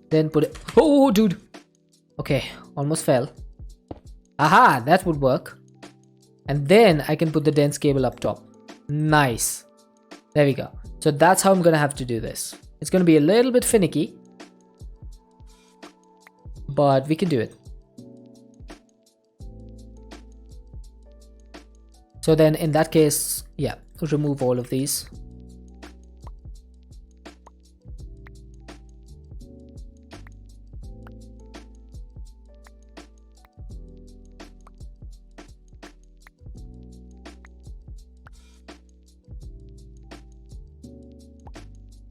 Then put it... Oh, dude! Okay, almost fell. Aha, that would work. And then I can put the dense cable up top. Nice. There we go. So that's how I'm gonna have to do this. It's gonna be a little bit finicky, but we can do it. So then in that case, yeah, remove all of these.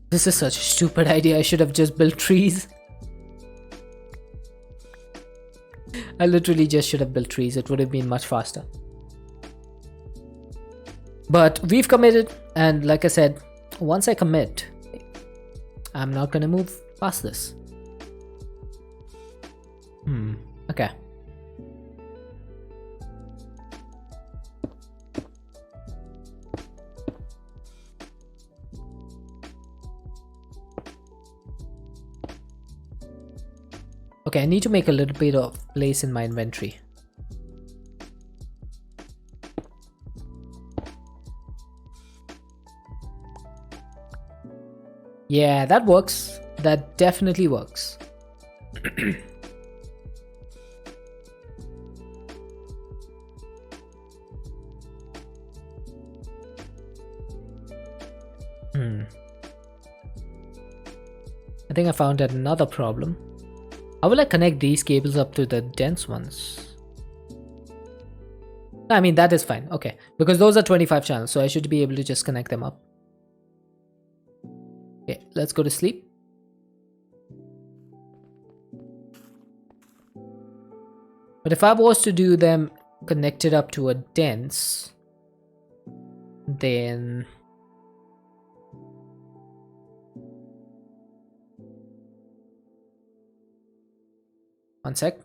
This is such a stupid idea. I should have just built trees. I literally just should have built trees. It would have been much faster. But we've committed, and like I said, once I commit, I'm not gonna move past this. Okay. Okay, I need to make a little bit of place in my inventory. Yeah, that works. That definitely works. I think I found another problem. How will I connect these cables up to the dense ones? I mean, that is fine. Okay, because those are 25 channels, so I should be able to just connect them up. Okay, let's go to sleep. But if I was to do them connected up to a dense, then... One sec.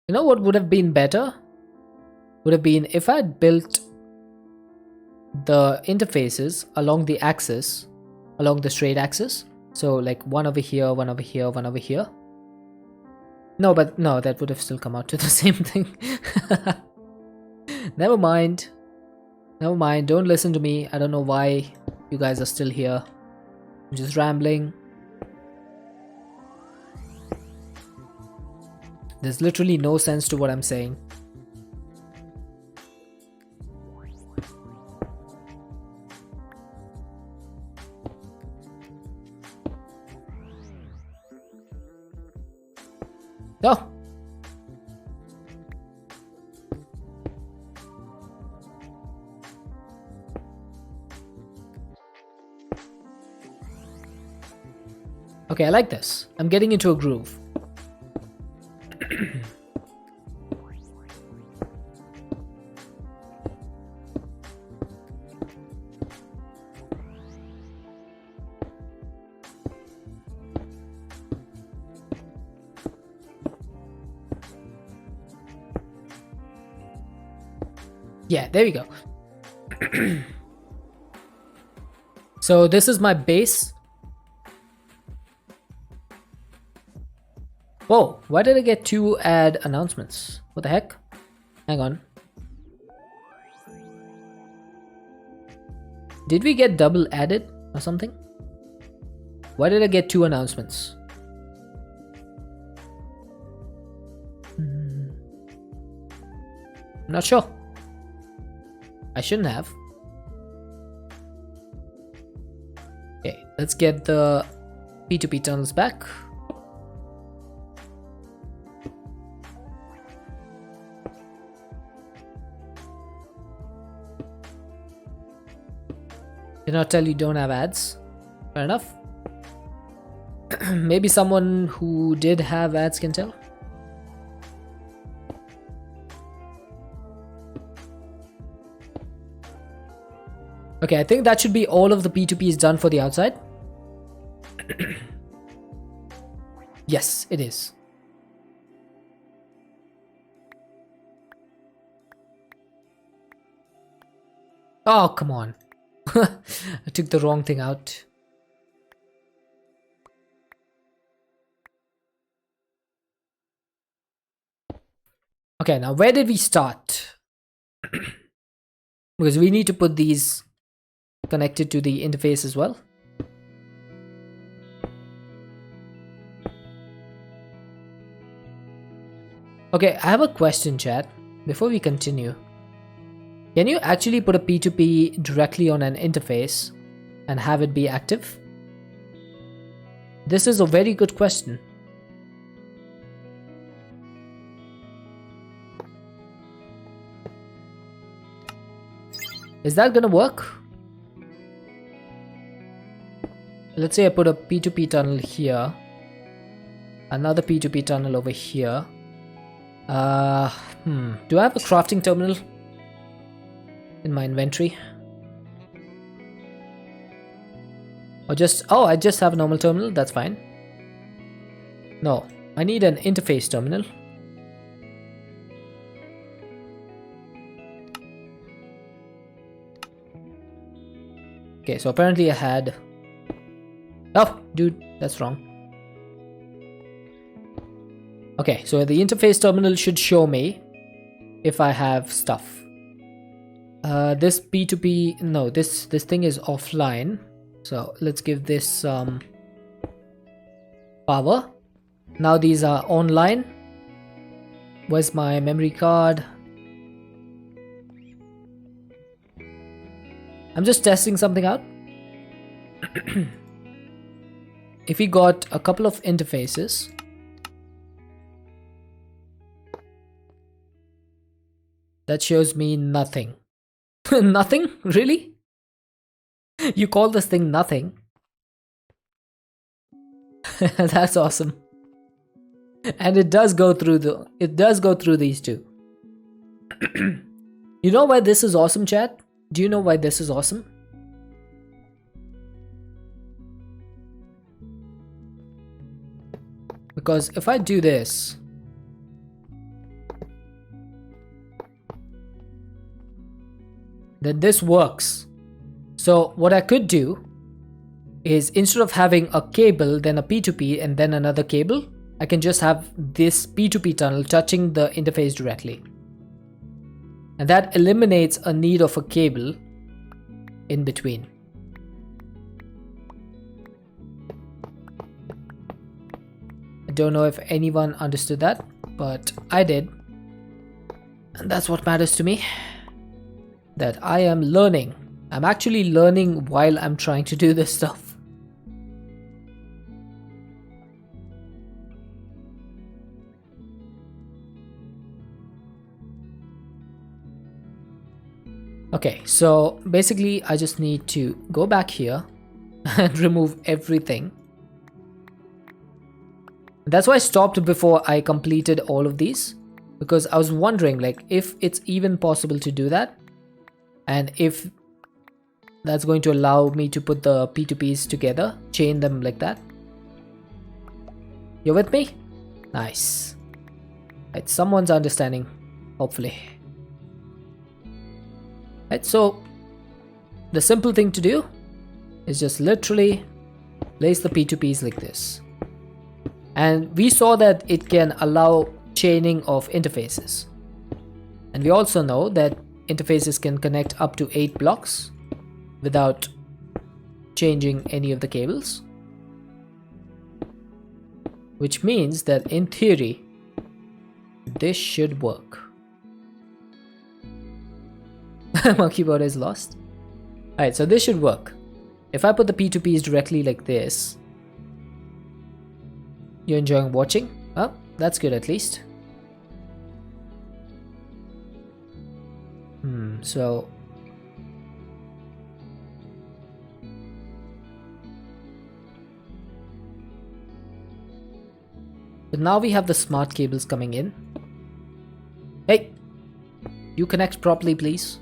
You know what would have been better? Would have been if I had built the interfaces along the axis, along the straight axis. So like one over here, one over here, one over here. No, but no, that would have still come out to the same thing. Never mind. Never mind. Don't listen to me. I don't know why you guys are still here. I'm just rambling. There's literally no sense to what I'm saying. No. Okay, I like this. I'm getting into a groove. Yeah, there we go. So this is my base. Whoa, why did I get 2 ad announcements? What the heck? Hang on. Did we get double added or something? Why did I get 2 announcements? I'm not sure. I shouldn't have. Okay, let's get the P2P tunnels back. Did not tell you don't have ads. Fair enough. Maybe someone who did have ads can tell. Okay, I think that should be all of the P2Ps done for the outside. Yes, it is. Oh, come on. I took the wrong thing out. Okay, now where did we start? Because we need to put these connected to the interface as well. Okay, I have a question, chat, before we continue. Can you actually put a P2P directly on an interface and have it be active? This is a very good question. Is that gonna work? Let's say I put a P2P tunnel here, another P2P tunnel over here. Do I have a crafting terminal in my inventory? Or just, oh, I just have a normal terminal, that's fine. No, I need an interface terminal. Okay, so apparently I had... Oh, dude, that's wrong. Okay, so the interface terminal should show me if I have stuff. This P2P, no, this thing is offline. So let's give this some power. Now these are online. Where's my memory card? I'm just testing something out. If we got a couple of interfaces, that shows me nothing. Nothing? Really? You call this thing nothing? That's awesome. And it does go through these two. You know why this is awesome, chat? Do you know why this is awesome? Because if I do this, then this works. So what I could do is, instead of having a cable, then a P2P, and then another cable, I can just have this P2P tunnel touching the interface directly. And that eliminates a need of a cable in between. I don't know if anyone understood that, but I did. And that's what matters to me. That I am learning. I'm actually learning while I'm trying to do this stuff. Okay, so basically I just need to go back here and remove everything. That's why I stopped before I completed all of these, because I was wondering like if it's even possible to do that, and if that's going to allow me to put the P2Ps together, chain them like that. You're with me? Nice. Right, someone's understanding, hopefully. Right, so the simple thing to do is just literally place the P2Ps like this. And we saw that it can allow chaining of interfaces. And we also know that interfaces can connect up to 8 blocks without changing any of the cables. Which means that in theory, this should work. My keyboard is lost. Alright, so this should work. If I put the P2Ps directly like this, you're enjoying watching? Oh, that's good at least. So now we have the smart cables coming in. Hey, you connect properly, please.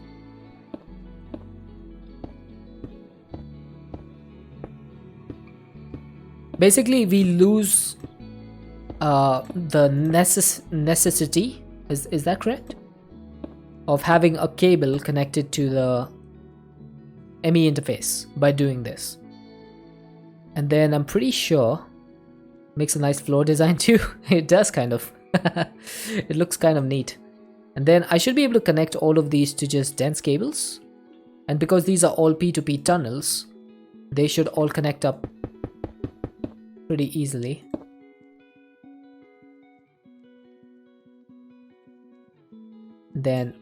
Basically, we lose the necessity, is that correct? Of having a cable connected to the ME interface by doing this. And then I'm pretty sure makes a nice floor design too. It does kind of. It looks kind of neat. And then I should be able to connect all of these to just dense cables. And because these are all P2P tunnels, they should all connect up pretty easily. Then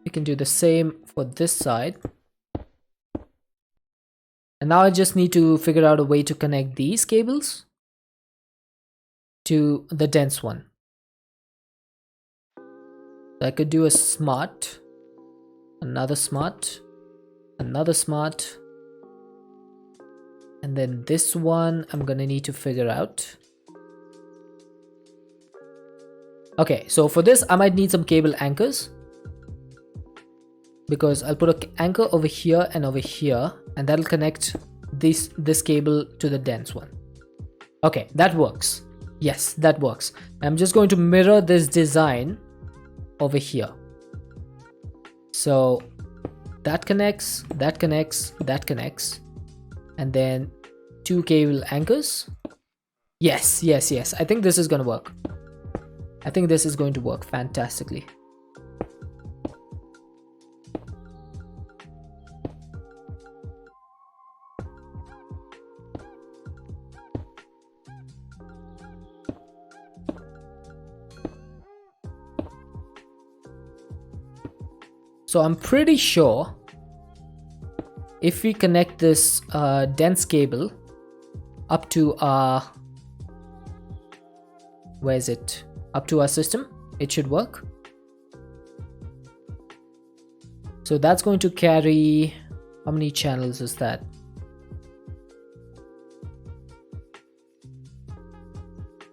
we can do the same for this side. And now I just need to figure out a way to connect these cables to the dense one. So I could do a smart, another smart, another smart, and then this one I'm gonna need to figure out. Okay, so for this I might need some cable anchors, because I'll put an anchor over here and over here, and that'll connect this cable to the dense one. Okay, that works. Yes, that works. I'm just going to mirror this design over here. So that connects, that connects, that connects, and then 2 cable anchors. Yes, yes, yes. I think this is gonna work. I think this is going to work fantastically. So I'm pretty sure if we connect this dense cable up to our, where is it? Up to our system, it should work. So that's going to carry, how many channels is that?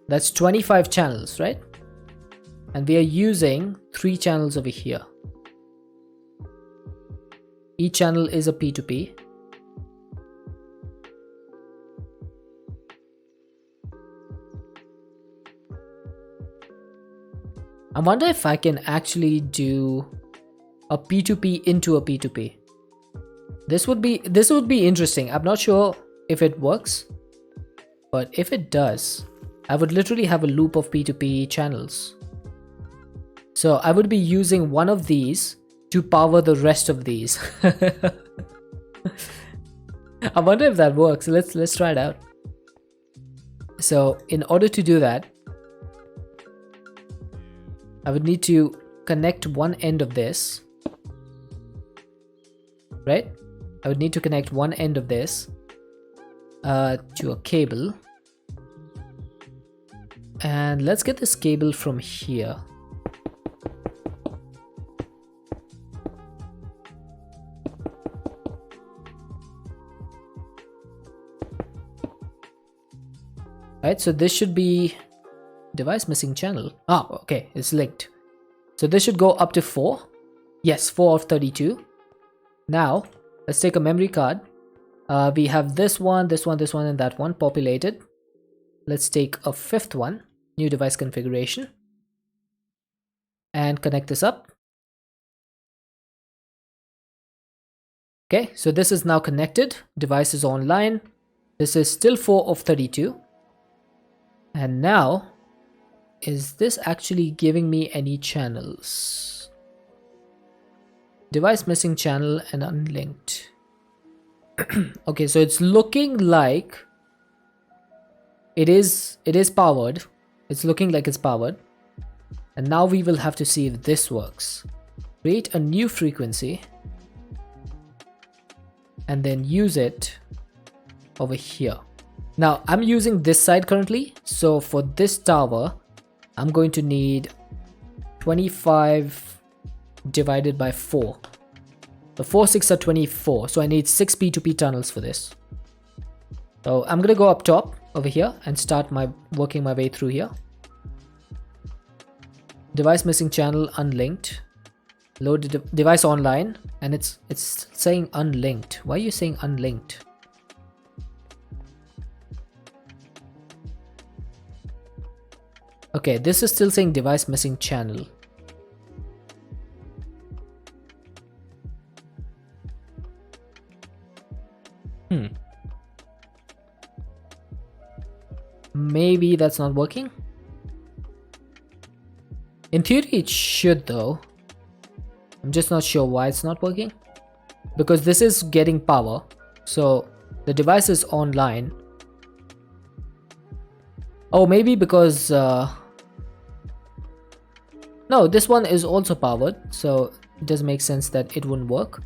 That's 25 channels, right? And we are using 3 channels over here. Each channel is a P2P. I wonder if I can actually do a P2P into a P2P. This would be interesting. I'm not sure if it works, but if it does, I would literally have a loop of P2P channels. So I would be using one of these to power the rest of these. I wonder if that works. Let's try it out. So in order to do that, I would need to connect one end of this, right? I would need to connect one end of this to a cable. And let's get this cable from here. Right, so this should be device missing channel. Ah, okay, it's linked. So this should go up to 4. Yes, 4 of 32. Now, let's take a memory card. We have this one, and that one populated. Let's take a 5th one, new device configuration, and connect this up. Okay, so this is now connected. Device is online. This is still 4 of 32. And now, is this actually giving me any channels? Device missing channel and unlinked. Okay, so it's looking like it is powered. It's looking like it's powered. And now we will have to see if this works. Create a new frequency and then use it over here. Now I'm using this side currently, so for this tower I'm going to need 25 divided by 4. The 4 6 are 24, so I need 6 P2P tunnels for this. So I'm gonna go up top over here and start working my way through here. Device missing channel unlinked. Load the device online, and it's saying unlinked. Why are you saying unlinked? Okay, this is still saying device missing channel. Maybe that's not working. In theory it should though. I'm just not sure why it's not working. Because this is getting power. So the device is online. Oh, maybe because no, this one is also powered, so it does make sense that it wouldn't work.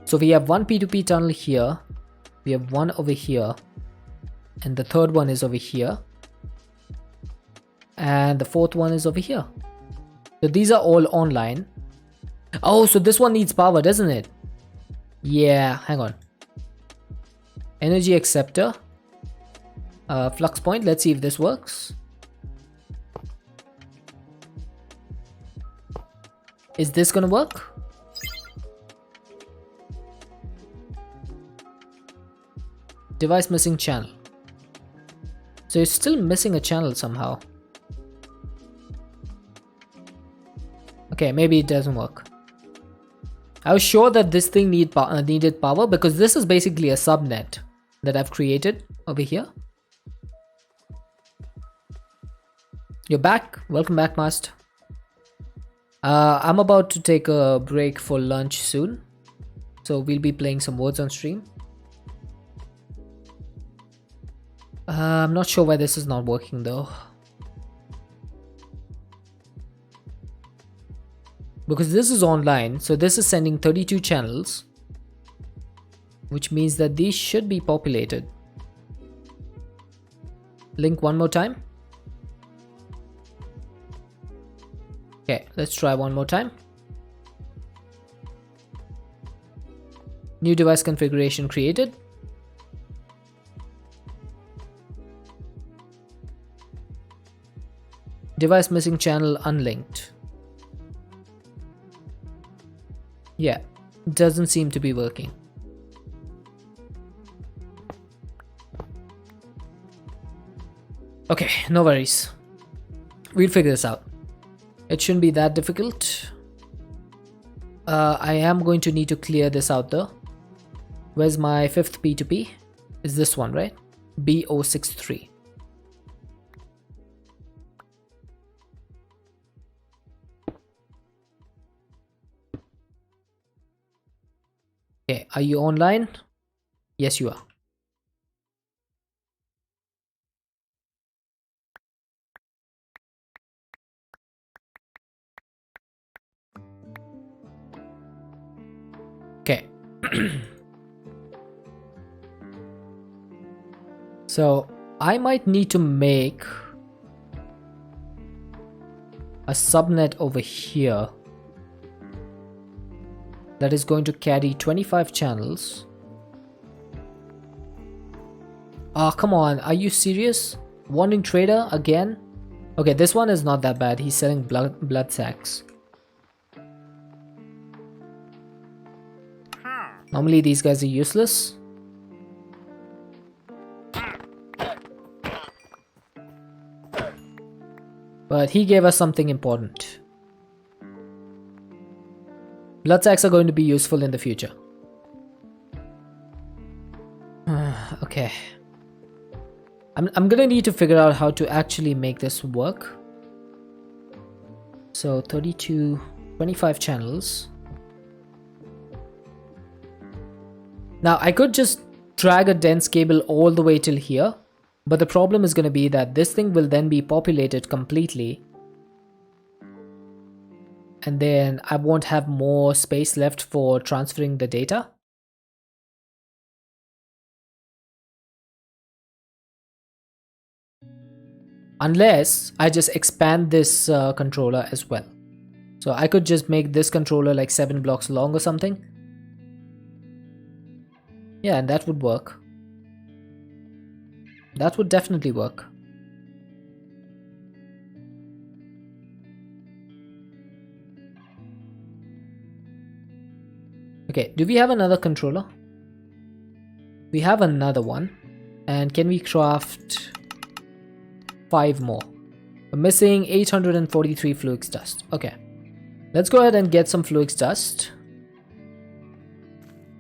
So we have one P2P tunnel here, we have one over here, and the third one is over here, and the fourth one is over here. So these are all online. Oh, so this one needs power, doesn't it? Yeah, hang on. Energy acceptor. Flux point, let's see if this works. Is this gonna work? Device missing channel. So it's still missing a channel somehow. Okay, maybe it doesn't work. I was sure that this thing needed power because this is basically a subnet that I've created over here. You're back. Welcome back, Master. I'm about to take a break for lunch soon, so we'll be playing some words on stream. I'm not sure why this is not working though, because this is online, so this is sending 32 channels, which means that these should be populated. Link one more time. Okay, let's try one more time. New device configuration created. Device missing channel unlinked. Yeah, doesn't seem to be working. Okay, no worries. We'll figure this out. It shouldn't be that difficult. I am going to need to clear this out though. Where's my 5th P2P? Is this one, right? B063. Okay, are you online? Yes, you are. Okay. So I might need to make a subnet over here that is going to carry 25 channels. Oh, come on. Are you serious? Warning trader again? Okay, this one is not that bad. He's selling blood sacks. Normally these guys are useless. But he gave us something important. Blood sacks are going to be useful in the future. Okay. I'm gonna need to figure out how to actually make this work. So 25 channels. Now I could just drag a dense cable all the way till here, but the problem is going to be that this thing will then be populated completely, and then I won't have more space left for transferring the data. Unless I just expand this controller as well. So I could just make this controller like 7 blocks long or something. Yeah, and that would work. That would definitely work. Okay, do we have another controller? We have another one. And can we craft 5 more? We're missing 843 fluix dust. Okay. Let's go ahead and get some fluix dust.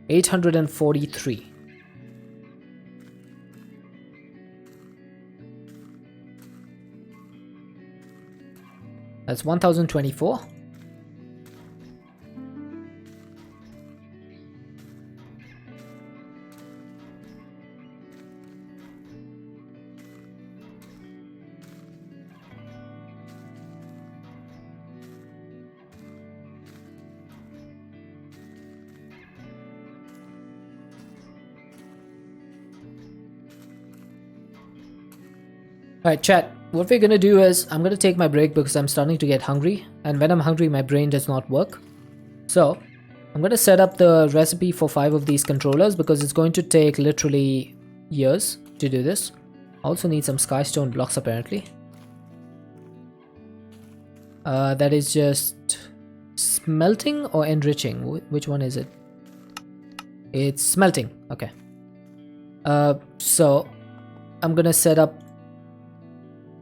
843. That's 1024. Alright, chat. What we're gonna do is I'm gonna take my break because I'm starting to get hungry, and when I'm hungry my brain does not work. So I'm gonna set up the recipe for 5 of these controllers because it's going to take literally years to do this. I also need some skystone blocks apparently. That is just smelting or enriching. Which one is it? It's smelting. Okay. So I'm gonna set up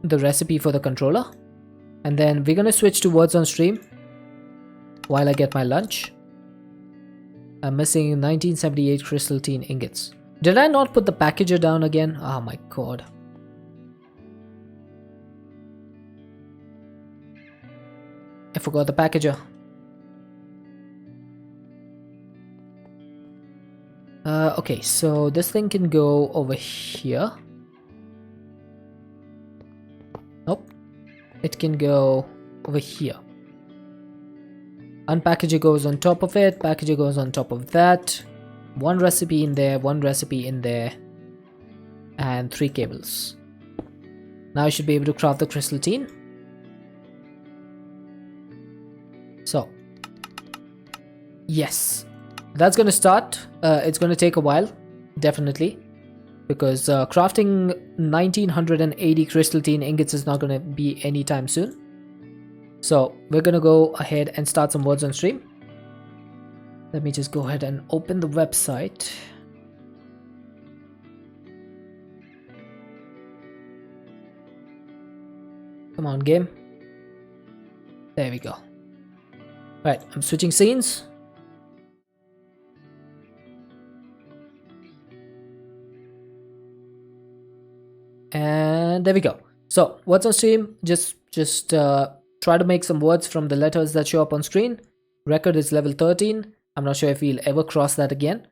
the recipe for the controller, and then we're gonna switch to words on stream while I get my lunch. I'm missing 1978 crystal tin ingots. Did I not put the packager down again? Oh my god. I forgot the packager. Okay, so this thing can go over here. Nope. It can go over here. Unpackager goes on top of it. Packager goes on top of that. 1 recipe in there, 1 recipe in there. And 3 cables. Now I should be able to craft the crystal tin. So. Yes. That's going to start. It's going to take a while. Definitely. Because crafting 1980 crystal tin ingots is not going to be anytime soon. So we're going to go ahead and start some words on stream. Let me just go ahead and open the website. Come on, game. There we go. Right, I'm switching scenes. there we go. So what's on stream? Just try to make some words from the letters that show up on screen. Record is level 13. I'm not sure if we'll ever cross that again,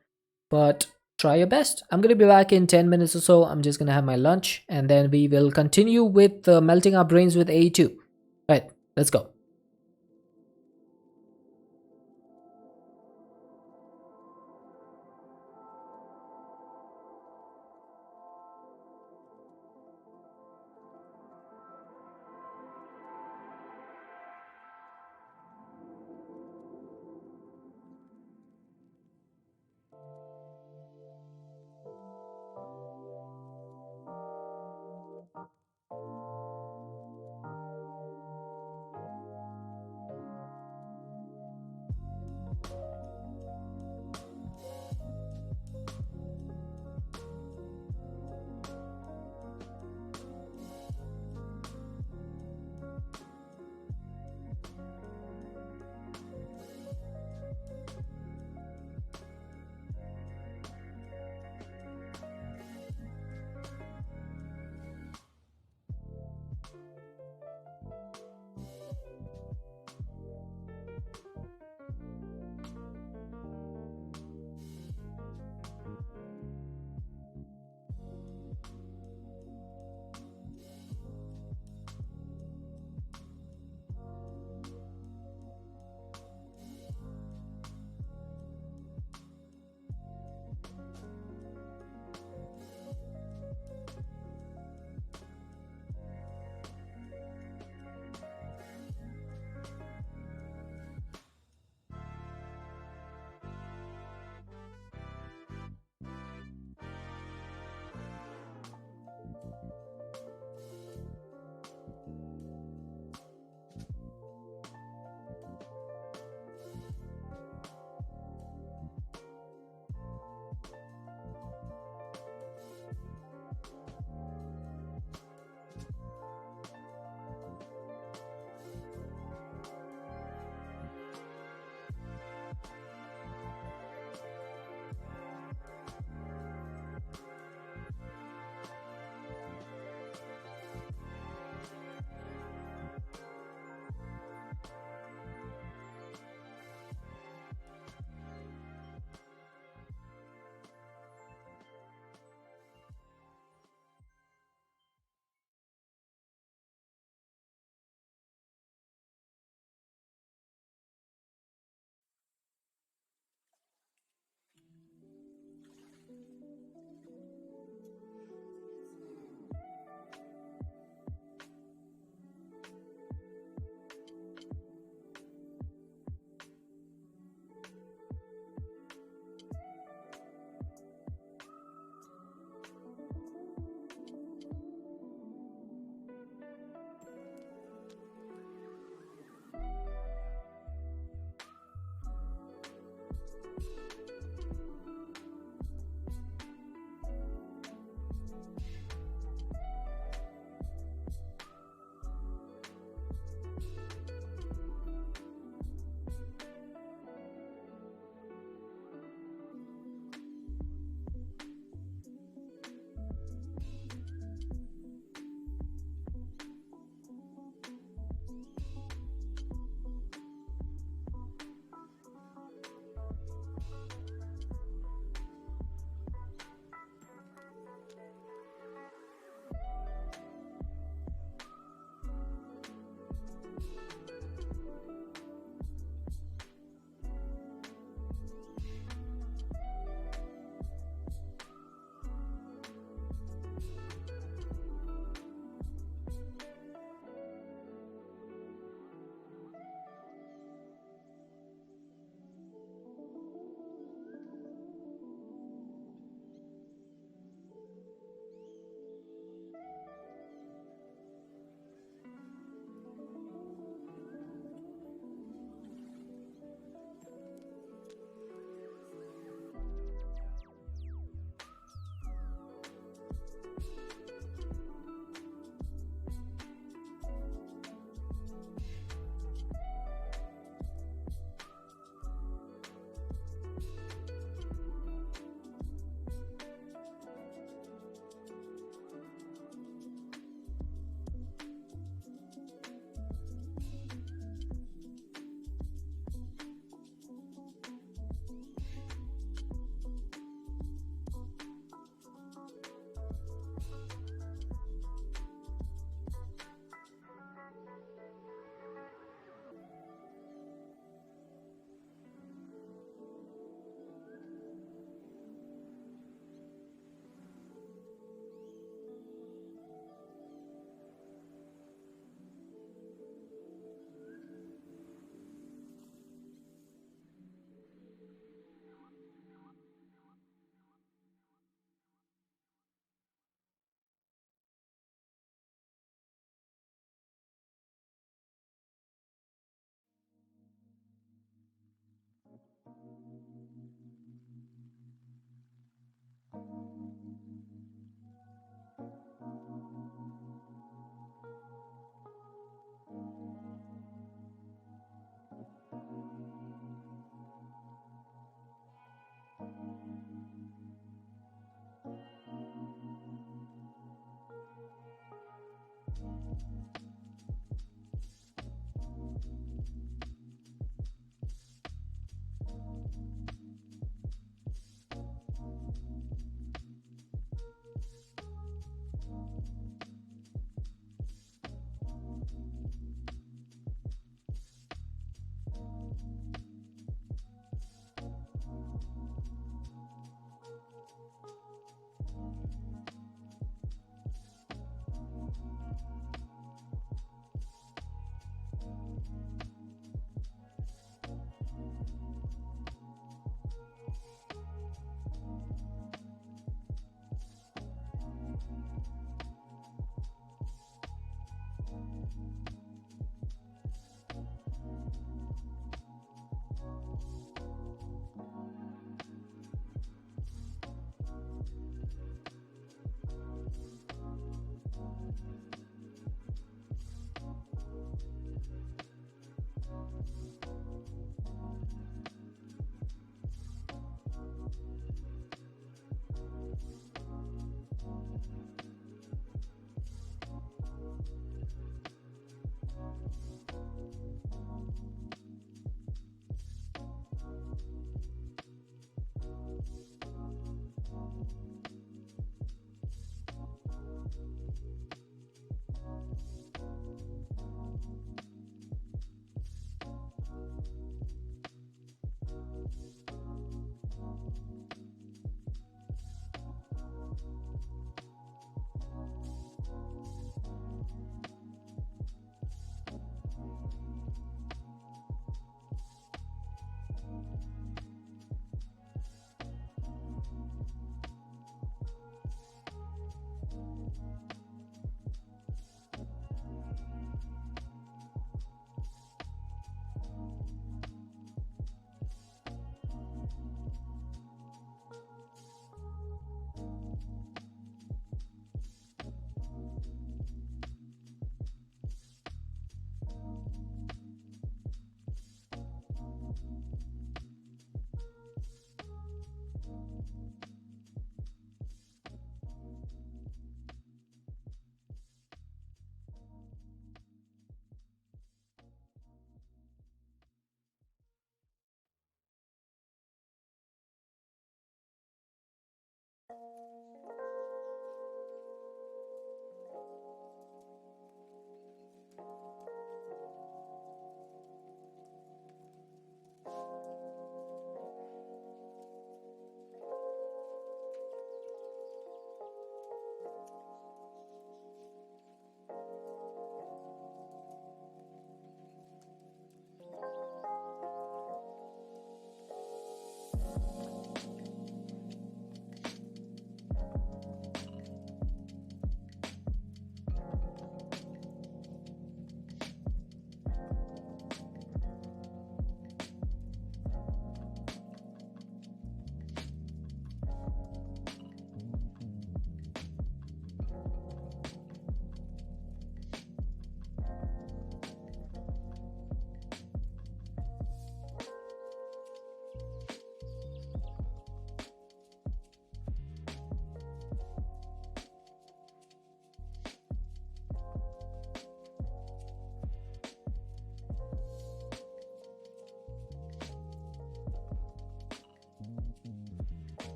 but try your best. I'm going to be back in 10 minutes or so. I'm just going to have my lunch, and then we will continue with melting our brains with AE2. Right, let's go.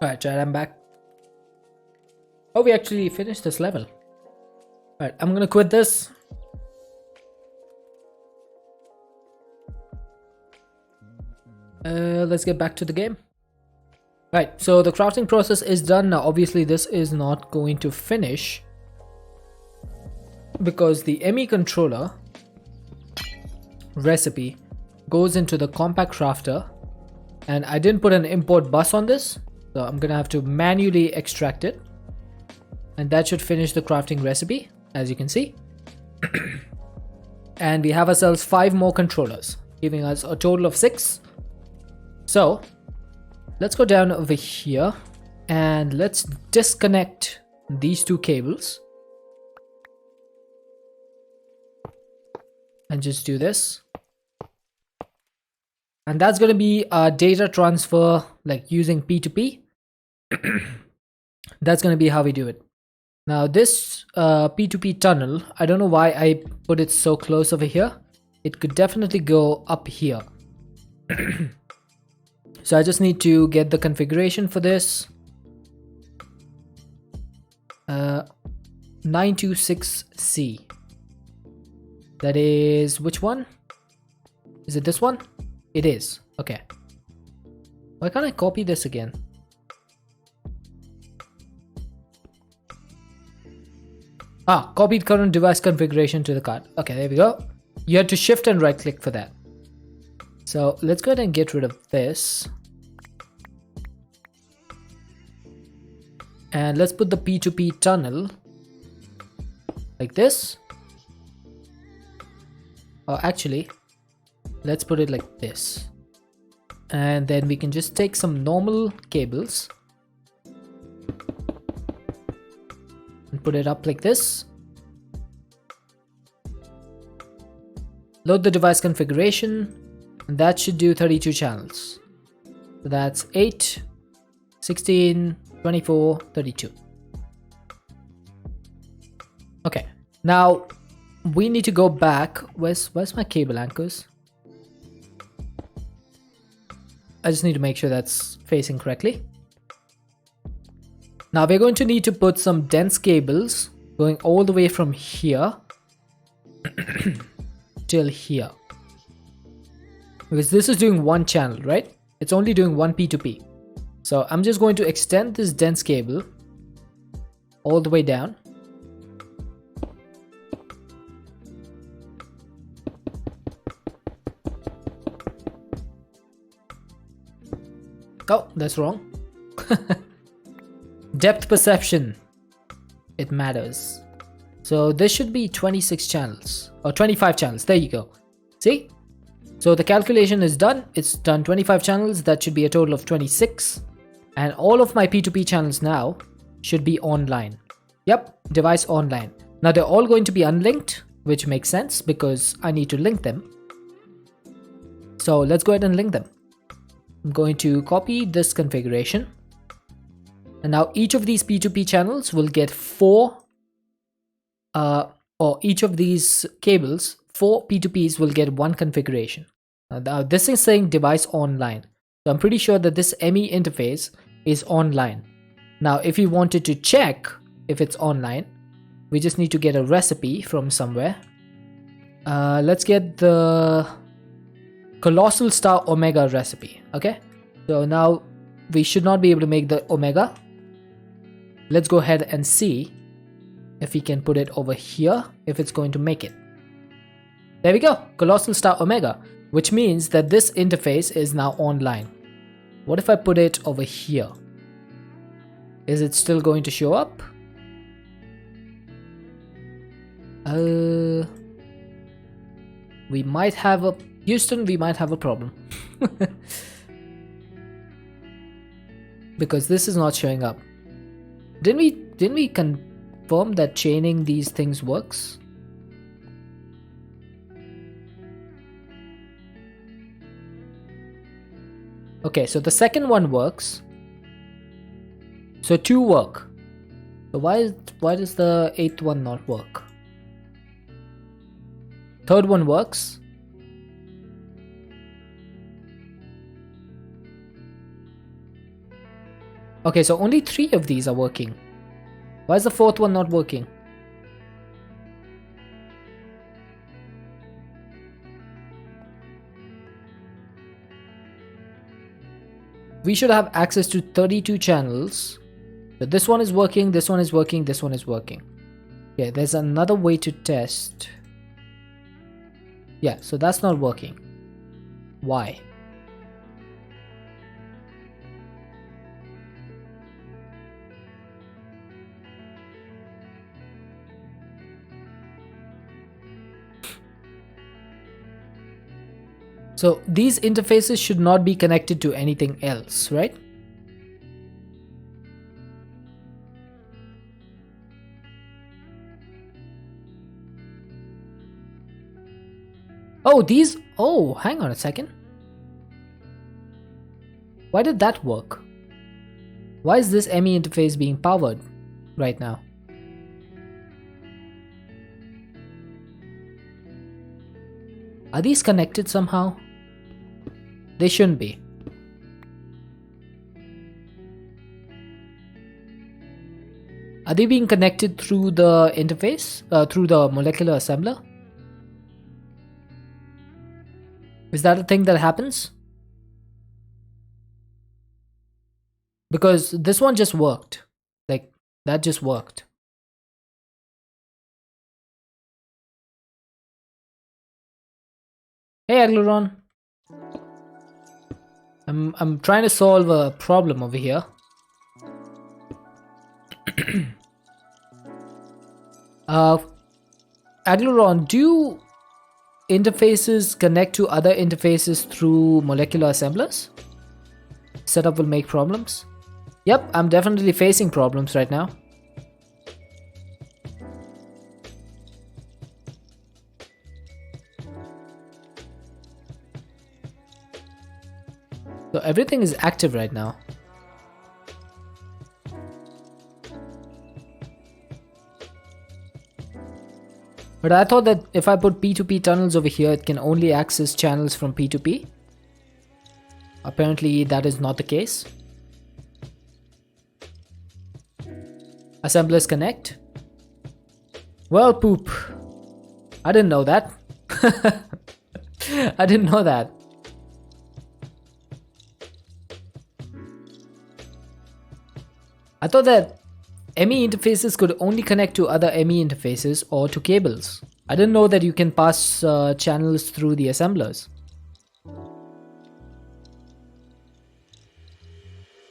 Alright, chat, I'm back. Oh, we actually finished this level. Alright, I'm gonna quit this. Let's get back to the game. Right, so the crafting process is done now. Obviously, this is not going to finish because the ME controller recipe goes into the compact crafter, and I didn't put an import bus on this, so I'm gonna have to manually extract it, and that should finish the crafting recipe, as you can see. And we have ourselves 5 more controllers, giving us a total of 6. So let's go down over here and let's disconnect these 2 cables. and just do this. And that's going to be a data transfer, like using P2P. That's going to be how we do it. Now this P2P tunnel, I don't know why I put it so close over here. It could definitely go up here. So I just need to get the configuration for this. 926C. That is, which one? Is it this one? It is. Okay. Why can't I copy this again? Ah, copied current device configuration to the card. Okay, there we go. You had to shift and right click for that. So let's go ahead and get rid of this. And let's put the P2P tunnel like this. Or actually, let's put it like this. And then we can just take some normal cables and put it up like this. Load the device configuration, and that should do 32 channels. So that's 8, 16, 24, 32. Okay, now we need to go back. Where's my cable anchors? I just need to make sure that's facing correctly. Now we're going to need to put some dense cables going all the way from here till here. Because this is doing one channel, right? It's only doing one P2P. So I'm just going to extend this dense cable all the way down. Oh, that's wrong. Depth perception. It matters. So this should be 26 channels or 25 channels. There you go. See? So the calculation is done. It's done 25 channels. That should be a total of 26. And all of my P2P channels now should be online. Yep, device online. Now they're all going to be unlinked, which makes sense because I need to link them. So let's go ahead and link them. I'm going to copy this configuration. And now each of these P2P channels will get 4, or each of these cables, 4 P2Ps will get 1 configuration. Now this is saying device online. So I'm pretty sure that this ME interface is online. Now if you wanted to check if it's online, we just need to get a recipe from somewhere. Let's get the Colossal Star Omega recipe. Okay, so now we should not be able to make the Omega. Let's go ahead and see if we can put it over here, if it's going to make it. There we go, Colossal Star Omega, which means that this interface is now online. What if I put it over here? Is it still going to show up? We might have a Houston, we might have a problem. Because this is not showing up. Didn't we confirm that chaining these things works? Okay, so the second one works. So 2 work. So why does the 8th one not work? Third one works. Okay, so only 3 of these are working. Why is the 4th one not working? We should have access to 32 channels. So this one is working, this one is working, this one is working. Okay, there's another way to test. Yeah, so that's not working. Why? So these interfaces should not be connected to anything else, right? Oh, these. Oh, hang on a second. Why did that work? Why is this ME interface being powered right now? Are these connected somehow? They shouldn't be. Are they being connected through the interface? Through the molecular assembler? Is that a thing that happens? Because this one just worked. Like, that just worked. Hey, Agleron. I'm trying to solve a problem over here. Agleron, do interfaces connect to other interfaces through molecular assemblers? Setup will make problems. Yep, I'm definitely facing problems right now. So everything is active right now. But I thought that if I put P2P tunnels over here, it can only access channels from P2P. Apparently that is not the case. Assemblers connect. Well, poop. I didn't know that. I didn't know that. I thought that ME interfaces could only connect to other ME interfaces or to cables. I didn't know that you can pass channels through the assemblers.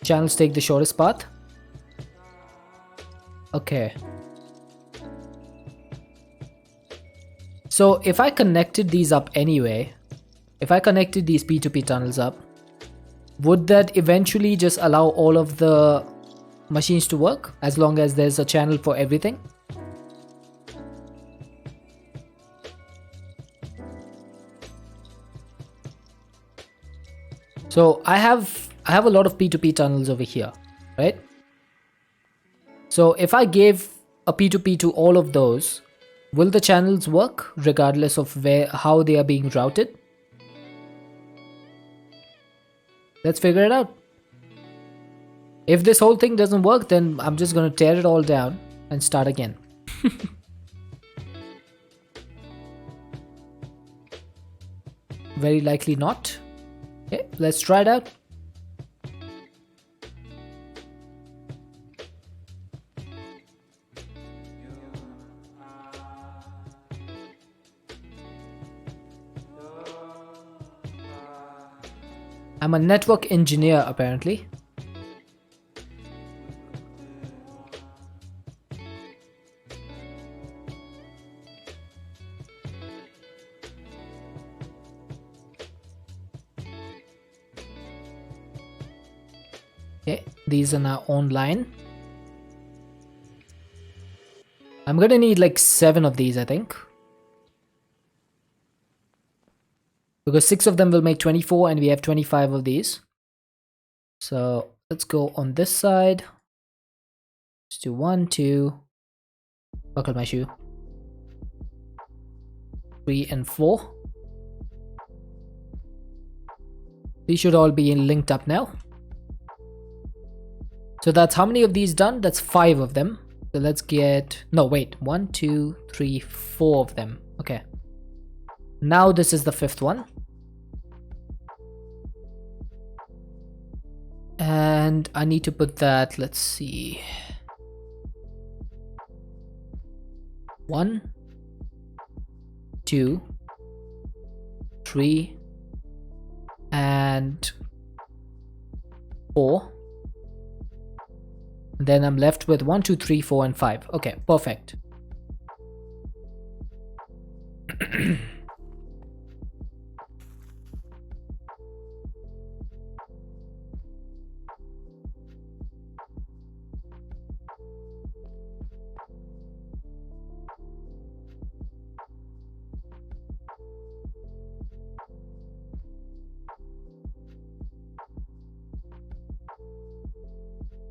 Channels take the shortest path. Okay. So if I connected these up anyway, if I connected these P2P tunnels up, would that eventually just allow all of the machines to work as long as there's a channel for everything? So I have a lot of P2P tunnels over here, right? So if I gave a P2P to all of those, will the channels work regardless of how they are being routed? Let's figure it out. If this whole thing doesn't work, then I'm just going to tear it all down and start again. Very likely not. Okay, let's try it out. I'm a network engineer apparently. Okay, these are now online. I'm gonna need like 7 of these, I think. Because 6 of them will make 24 and we have 25 of these. So let's go on this side. Let's do 1, 2. Buckle my shoe. 3 and 4. These should all be linked up now. So that's how many of these done? That's 5 of them. So let's get, no wait, 1, 2, 3, 4 of them. Okay. Now this is the 5th one. And I need to put that, let's see. 1, 2, 3, and 4. Then I'm left with 1, 2, 3, 4, and 5. Okay, perfect.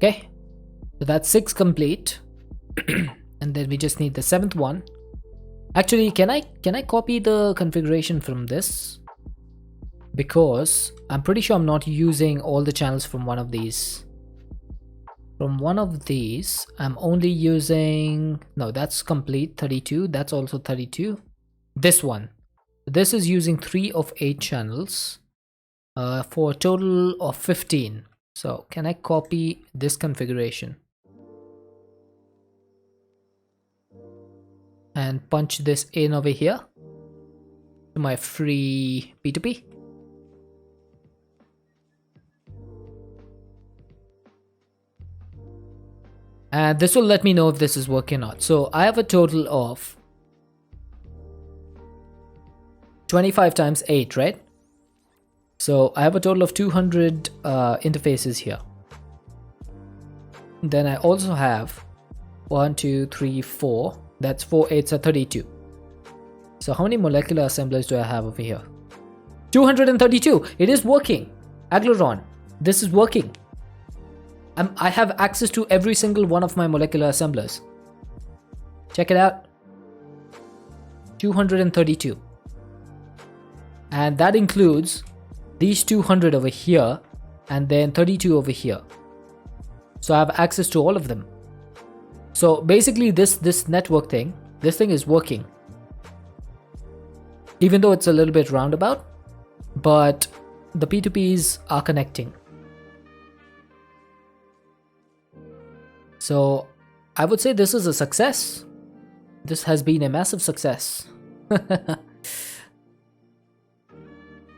Okay, so that's 6 complete. And then we just need the 7th one. Actually, can I copy the configuration from this? Because I'm pretty sure I'm not using all the channels from one of these. From one of these, I'm only using... No, that's complete, 32. That's also 32. This one. This is using 3 of 8 channels for a total of 15. So can I copy this configuration? And punch this in over here to my free P2P. And this will let me know if this is working or not. So I have a total of 25 times 8, right? So I have a total of 200 interfaces here. Then I also have 1, 2, 3, 4. That's 4 8s are 32. So how many molecular assemblers do I have over here? 232. It is working. Agleron, this is working. I have access to every single one of my molecular assemblers. Check it out. 232. And that includes these 200 over here and then 32 over here. So I have access to all of them. So basically this network thing, this thing is working. Even though it's a little bit roundabout, but the P2Ps are connecting. So I would say this is a success. This has been a massive success.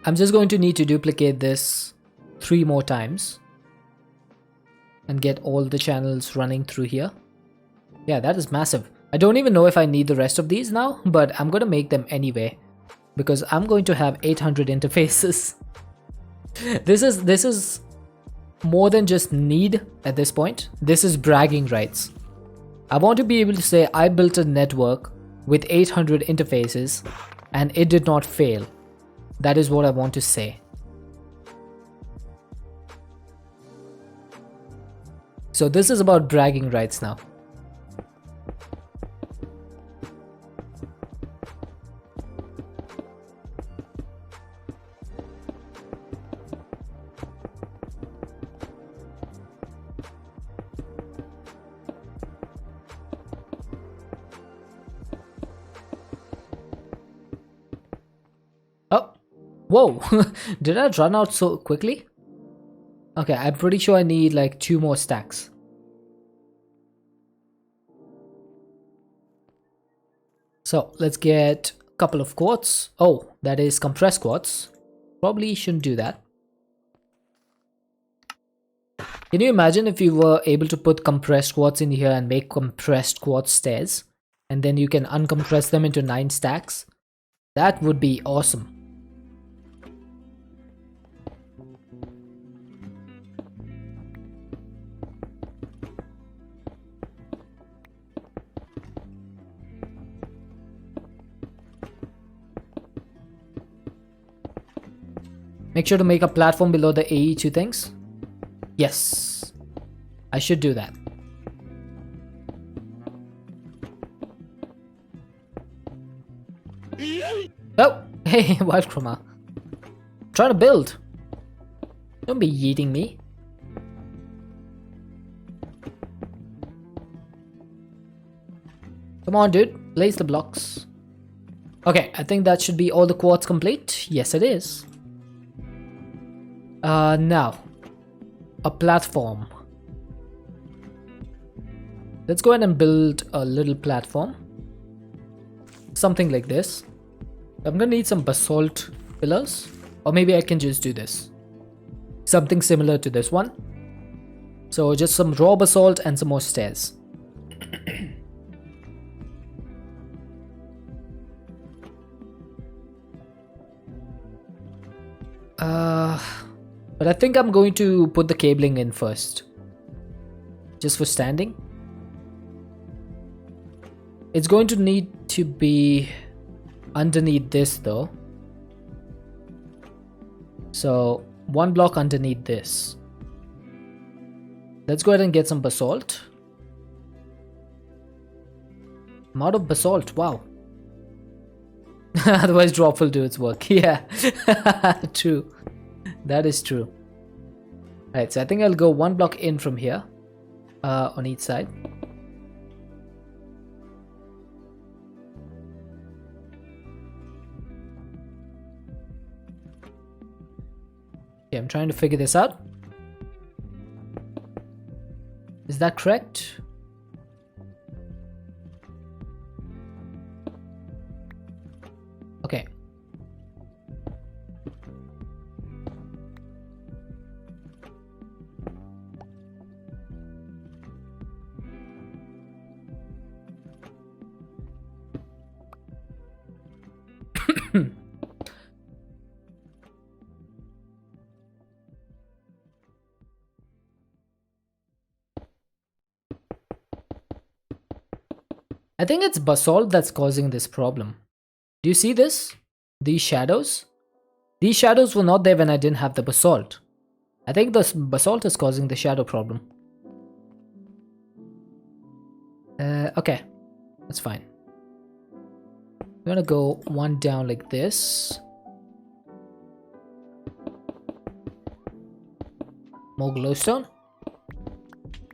I'm just going to need to duplicate this 3 more times and get all the channels running through here. Yeah, that is massive. I don't even know if I need the rest of these now, but I'm going to make them anyway because I'm going to have 800 interfaces. This is more than just need at this point. This is bragging rights. I want to be able to say I built a network with 800 interfaces and it did not fail. That is what I want to say. So this is about bragging rights now. Oh, whoa, did I run out so quickly? Okay, I'm pretty sure I need like 2 more stacks. So let's get a couple of quartz. Oh, that is compressed quartz. Probably shouldn't do that. Can you imagine if you were able to put compressed quartz in here and make compressed quartz stairs? And then you can uncompress them into 9 stacks? That would be awesome. Make sure to make a platform below the AE2 things. Yes, I should do that. Oh, hey, Wild Chroma. Trying to build. Don't be yeeting me. Come on, dude. Place the blocks. Okay, I think that should be all the quartz complete. Yes, it is. Now, a platform. Let's go ahead and build a little platform. Something like this. I'm gonna need some basalt pillars, or maybe I can just do this. Something similar to this one. So just some raw basalt and some more stairs. But I think I'm going to put the cabling in first. Just for standing. It's going to need to be underneath this though. So 1 block underneath this. Let's go ahead and get some basalt. I'm out of basalt. Wow. Otherwise drop will do its work. Yeah. True. That is true. Alright, so I think I'll go one block in from here. On each side. Okay, I'm trying to figure this out. Is that correct? Okay. I think it's basalt that's causing this problem. Do you see this? These shadows? These shadows were not there when I didn't have the basalt. I think the basalt is causing the shadow problem. Okay. That's fine. I'm gonna go one down like this. More glowstone?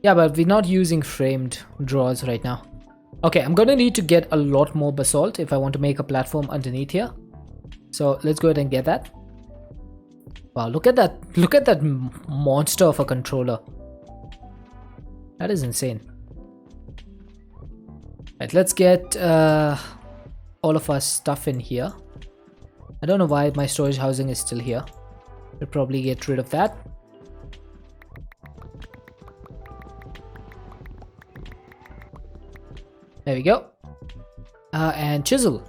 Yeah, but we're not using framed drawers right now. Okay, I'm gonna need to get a lot more basalt if I want to make a platform underneath here. So let's go ahead and get that. Wow, look at that. Look at that monster of a controller. That is insane. Right, let's get all of our stuff in here. I don't know why my storage housing is still here. We'll probably get rid of that. There we go. And chisel.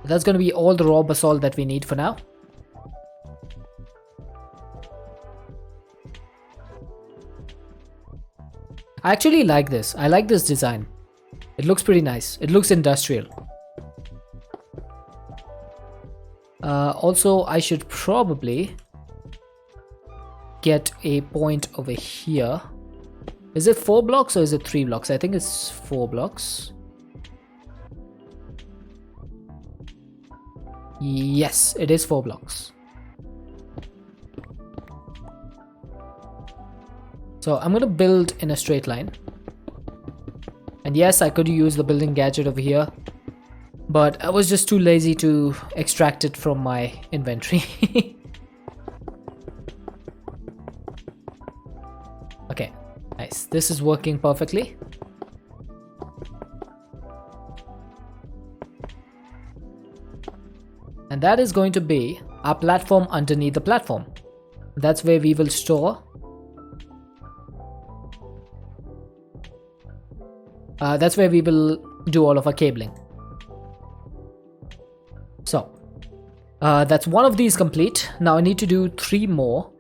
That's going to be all the raw basalt that we need for now. I actually like this. I like this design. It looks pretty nice. It looks industrial. Also, I should probably get a point over here. Is it 4 blocks or is it 3 blocks? I think it's 4 blocks. Yes, it is 4 blocks. So I'm gonna build in a straight line. And yes, I could use the building gadget over here, but I was just too lazy to extract it from my inventory. Okay, nice. This is working perfectly. And that is going to be our platform underneath the platform. That's where we will store. That's where we will do all of our cabling. So, that's one of these complete. Now I need to do 3 more.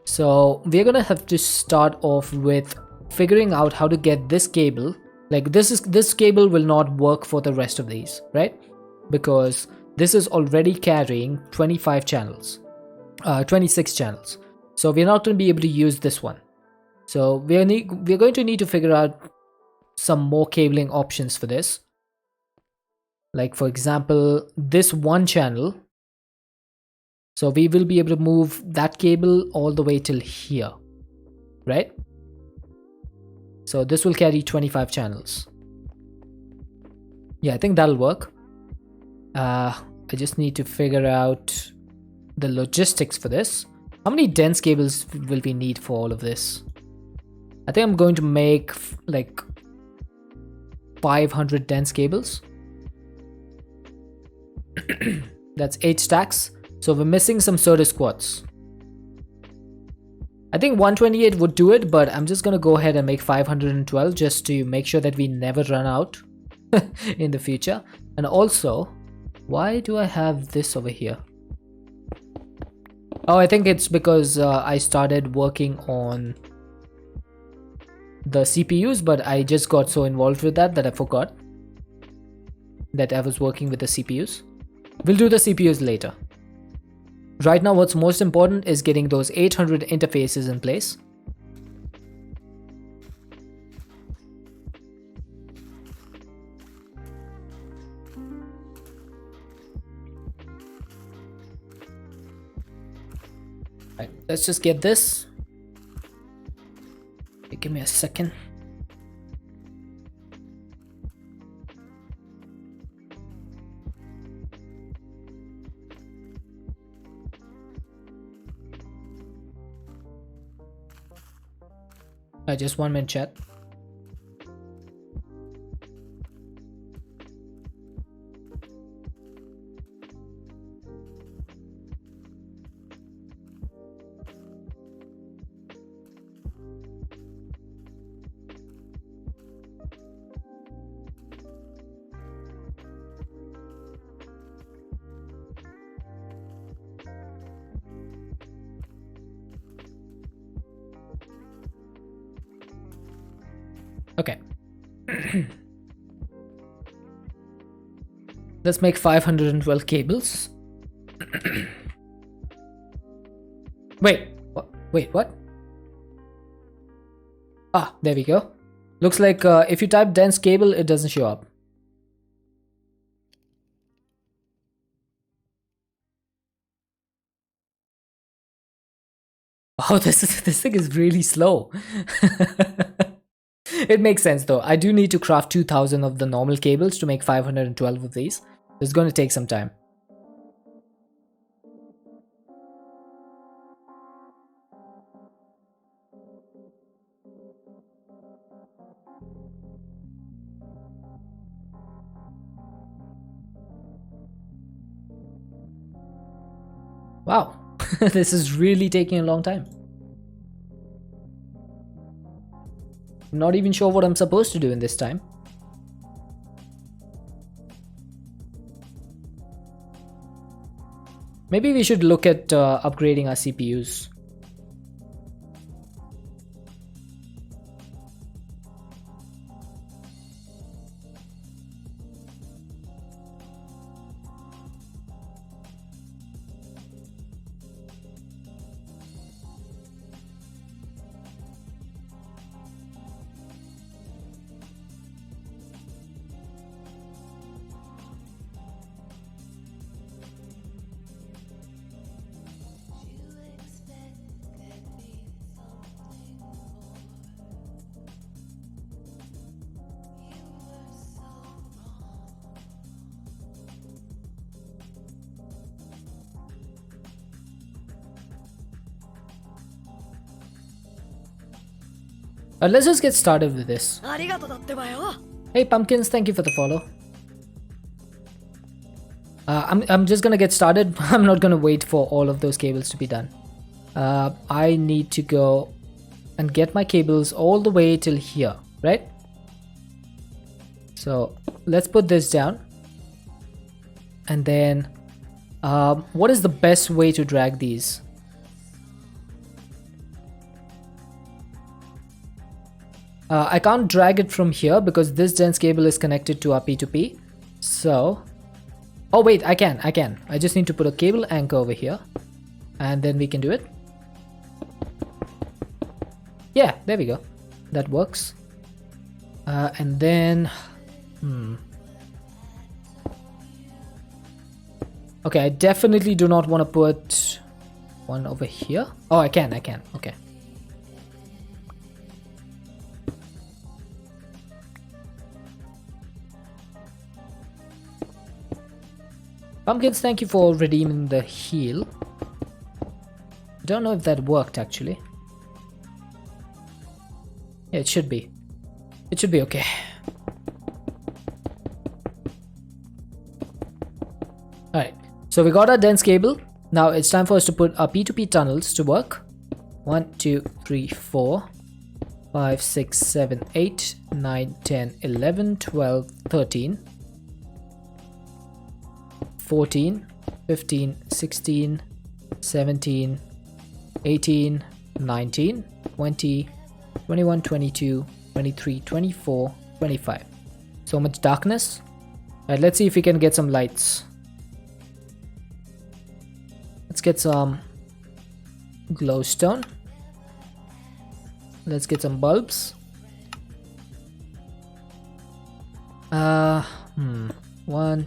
So we're gonna have to start off with figuring out how to get this cable. Like this cable will not work for the rest of these, right? Because this is already carrying 25 channels, 26 channels. So we're not going to be able to use this one. So we're going to need to figure out some more cabling options for this. Like for example, this one channel. So we will be able to move that cable all the way till here, right? So this will carry 25 channels. Yeah, I think that'll work. I just need to figure out the logistics for this. How many dense cables will we need for all of this? I think I'm going to make like 500 dense cables. That's 8 stacks. So we're missing some soda squats. I think 128 would do it, but I'm just gonna go ahead and make 512 just to make sure that we never run out in the future. And also, why do I have this over here? Oh, I think it's because I started working on the CPUs, but I just got so involved with that I forgot that I was working with the CPUs. We'll do the CPUs later. Right now, what's most important is getting those 800 interfaces in place. Right, let's just get this. Okay, give me a second. Just 1 minute, chat. Okay. Let's make 512 cables. Wait, what? Ah, there we go. Looks like if you type dense cable, it doesn't show up. Oh, this thing is really slow. It makes sense though. I do need to craft 2000 of the normal cables to make 512 of these. It's going to take some time. Wow, this is really taking a long time. I'm not even sure what I'm supposed to do in this time. Maybe we should look at upgrading our CPUs. Let's just get started with this. Hey Pumpkins, thank you for the follow. I'm just gonna get started. I'm not gonna wait for all of those cables to be done. I need to go and get my cables all the way till here, right? So let's put this down. And then what is the best way to drag these? I can't drag it from here because this dense cable is connected to our P2P. So, oh wait, I can. I just need to put a cable anchor over here and then we can do it. Yeah, there we go. That works. And then, okay, I definitely do not want to put one over here. Oh, I can. Okay. Pumpkins, thank you for redeeming the heal. Don't know if that worked actually. Yeah, it should be. It should be okay. Alright, so we got our dense cable. Now it's time for us to put our P2P tunnels to work. 1, 2, 3, 4, 5, 6, 7, 8, 9, 10, 11, 12, 13. 14, 15, 16, 17, 18, 19, 20, 21, 22, 23, 24, 25. So much darkness. Alright, let's see if we can get some lights. Let's get some glowstone. Let's get some bulbs. One,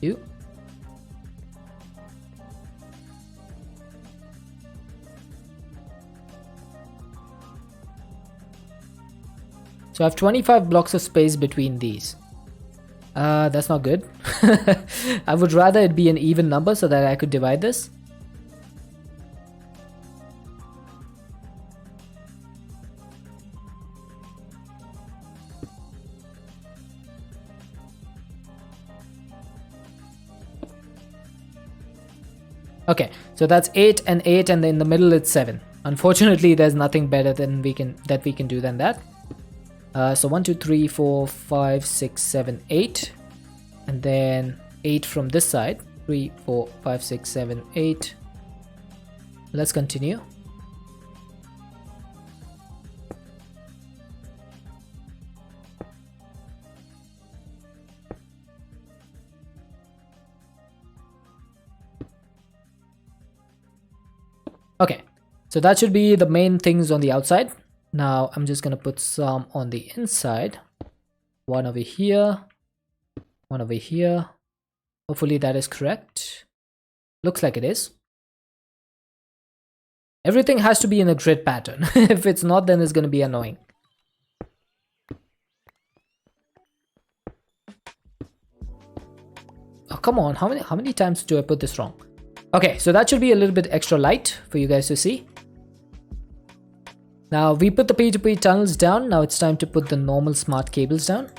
two. So I have 25 blocks of space between these. That's not good. I would rather it be an even number so that I could divide this. Okay, so that's 8 and 8, and in the middle it's 7. Unfortunately, there's nothing better than we can do than that. So 1, 2, 3, 4, 5, 6, 7, 8, and then 8 from this side. 3, 4, 5, 6, 7, 8. Let's continue. Okay, so that should be the main things on the outside. Now I'm just gonna put some on the inside. One over here, one over here. Hopefully that is correct. Looks like it is. Everything has to be in a grid pattern. If it's not, then it's gonna be annoying. Oh, come on, how many times do I put this wrong? Okay, so that should be a little bit extra light for you guys to see. Now we put the P2P tunnels down. Now it's time to put the normal smart cables down.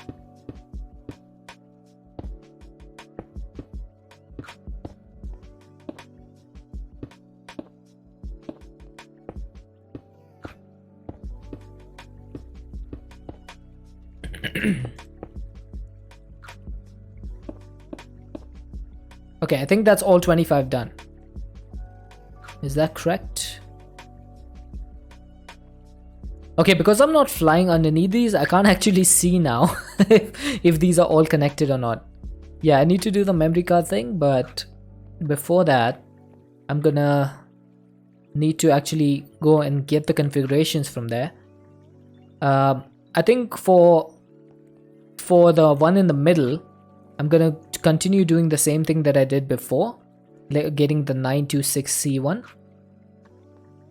Okay, I think that's all 25 done. Is that correct? Okay, because I'm not flying underneath these, I can't actually see now if these are all connected or not. Yeah, I need to do the memory card thing, but before that, I'm gonna need to actually go and get the configurations from there. I think for the one in the middle, I'm gonna continue doing the same thing that I did before, getting the 926C1,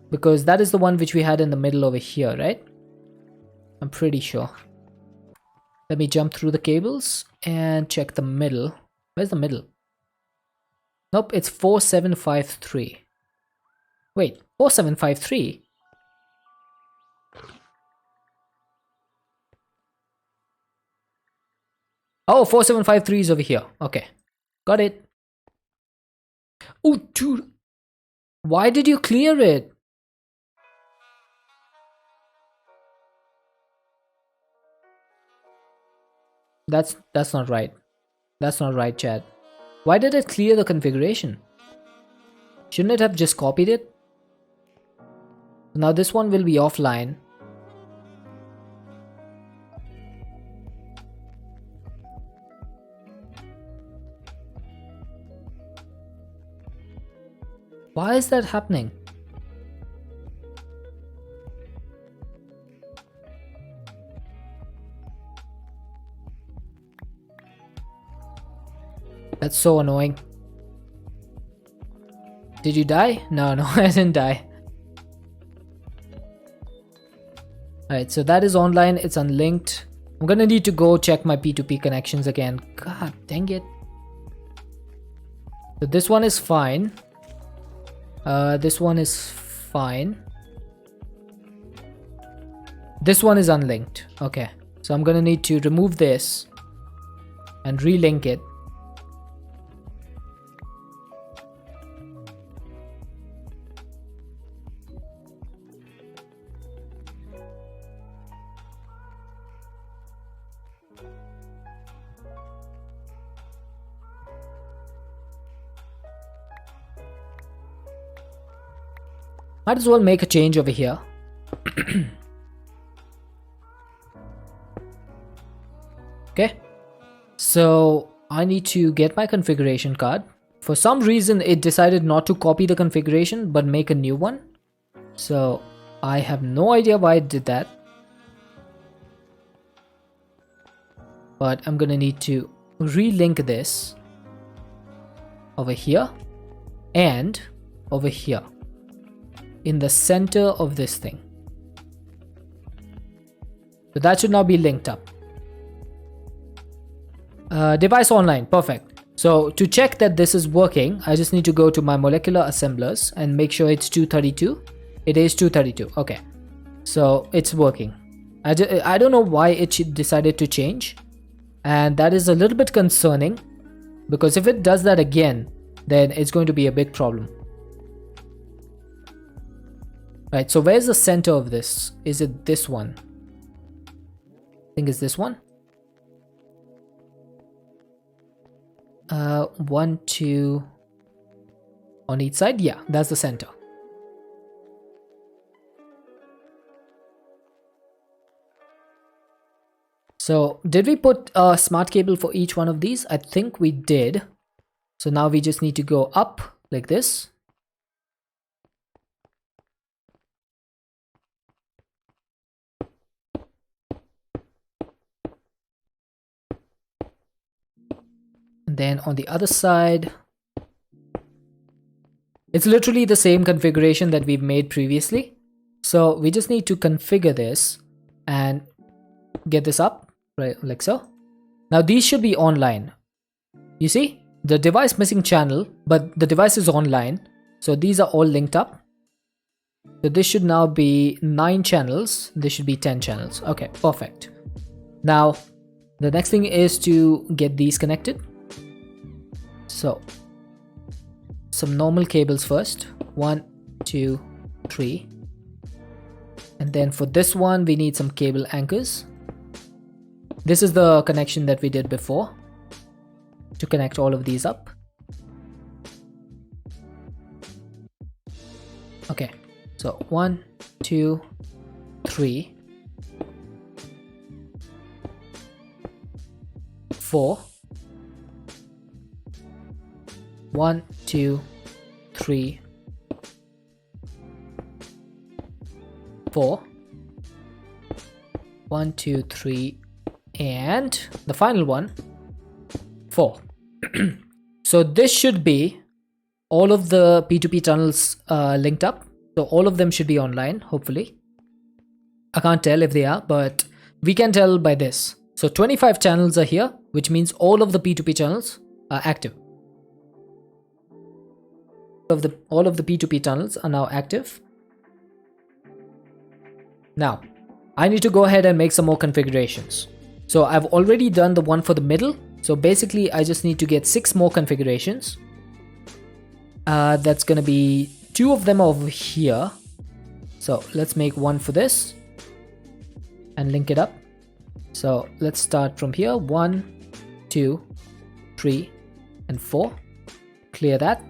because that is the one which we had in the middle over here, right? I'm pretty sure. Let me jump through the cables and check the middle. Where's the middle? Nope, it's 4753. Wait, 4753? Oh, 4753 is over here. Okay, got it. Oh, dude, why did you clear it? That's not right. That's not right, Chad. Why did it clear the configuration? Shouldn't it have just copied it? Now this one will be offline. Why is that happening? That's so annoying. Did you die? No, I didn't die. Alright, so that is online. It's unlinked. I'm gonna need to go check my P2P connections again. God dang it. So this one is fine. This one is fine. This one is unlinked. Okay, so I'm gonna need to remove this and relink it. Might as well make a change over here. Okay, so I need to get my configuration card. For some reason, it decided not to copy the configuration, but make a new one. So I have no idea why it did that. But I'm gonna need to relink this over here and over here in the center of this thing. So that should now be linked up. Device online, perfect. So to check that this is working, I just need to go to my molecular assemblers and make sure it's 232. It is 232. Okay, so it's working. I don't know why it decided to change, and that is a little bit concerning, because if it does that again, then it's going to be a big problem. Right, so where's the center of this? Is it this one? I think it's this one. 1, 2 on each side. Yeah, that's the center. So did we put a smart cable for each one of these? I think we did. So now we just need to go up like this. And then on the other side, it's literally the same configuration that we've made previously. So we just need to configure this and get this up, right, like so. Now these should be online. You see, the device missing channel, but the device is online. So these are all linked up. So this should now be 9 channels. This should be 10 channels. Okay, perfect. Now, the next thing is to get these connected. So, some normal cables first. 1, 2, 3. And then for this one, we need some cable anchors. This is the connection that we did before to connect all of these up. Okay, so 1, 2, 3, 4. 1, 2, 3, 4. 1, 2, 3, and the final one, 4. So this should be all of the P2P tunnels linked up. So all of them should be online, hopefully. I can't tell if they are, but we can tell by this. So 25 channels are here, which means all of the P2P channels are active. All of the P2P tunnels are now active. Now, I need to go ahead and make some more configurations. So I've already done the one for the middle. So basically, I just need to get 6 more configurations. That's going to be 2 of them over here. So let's make one for this and link it up. So let's start from here. 1, 2, 3, and 4. Clear that.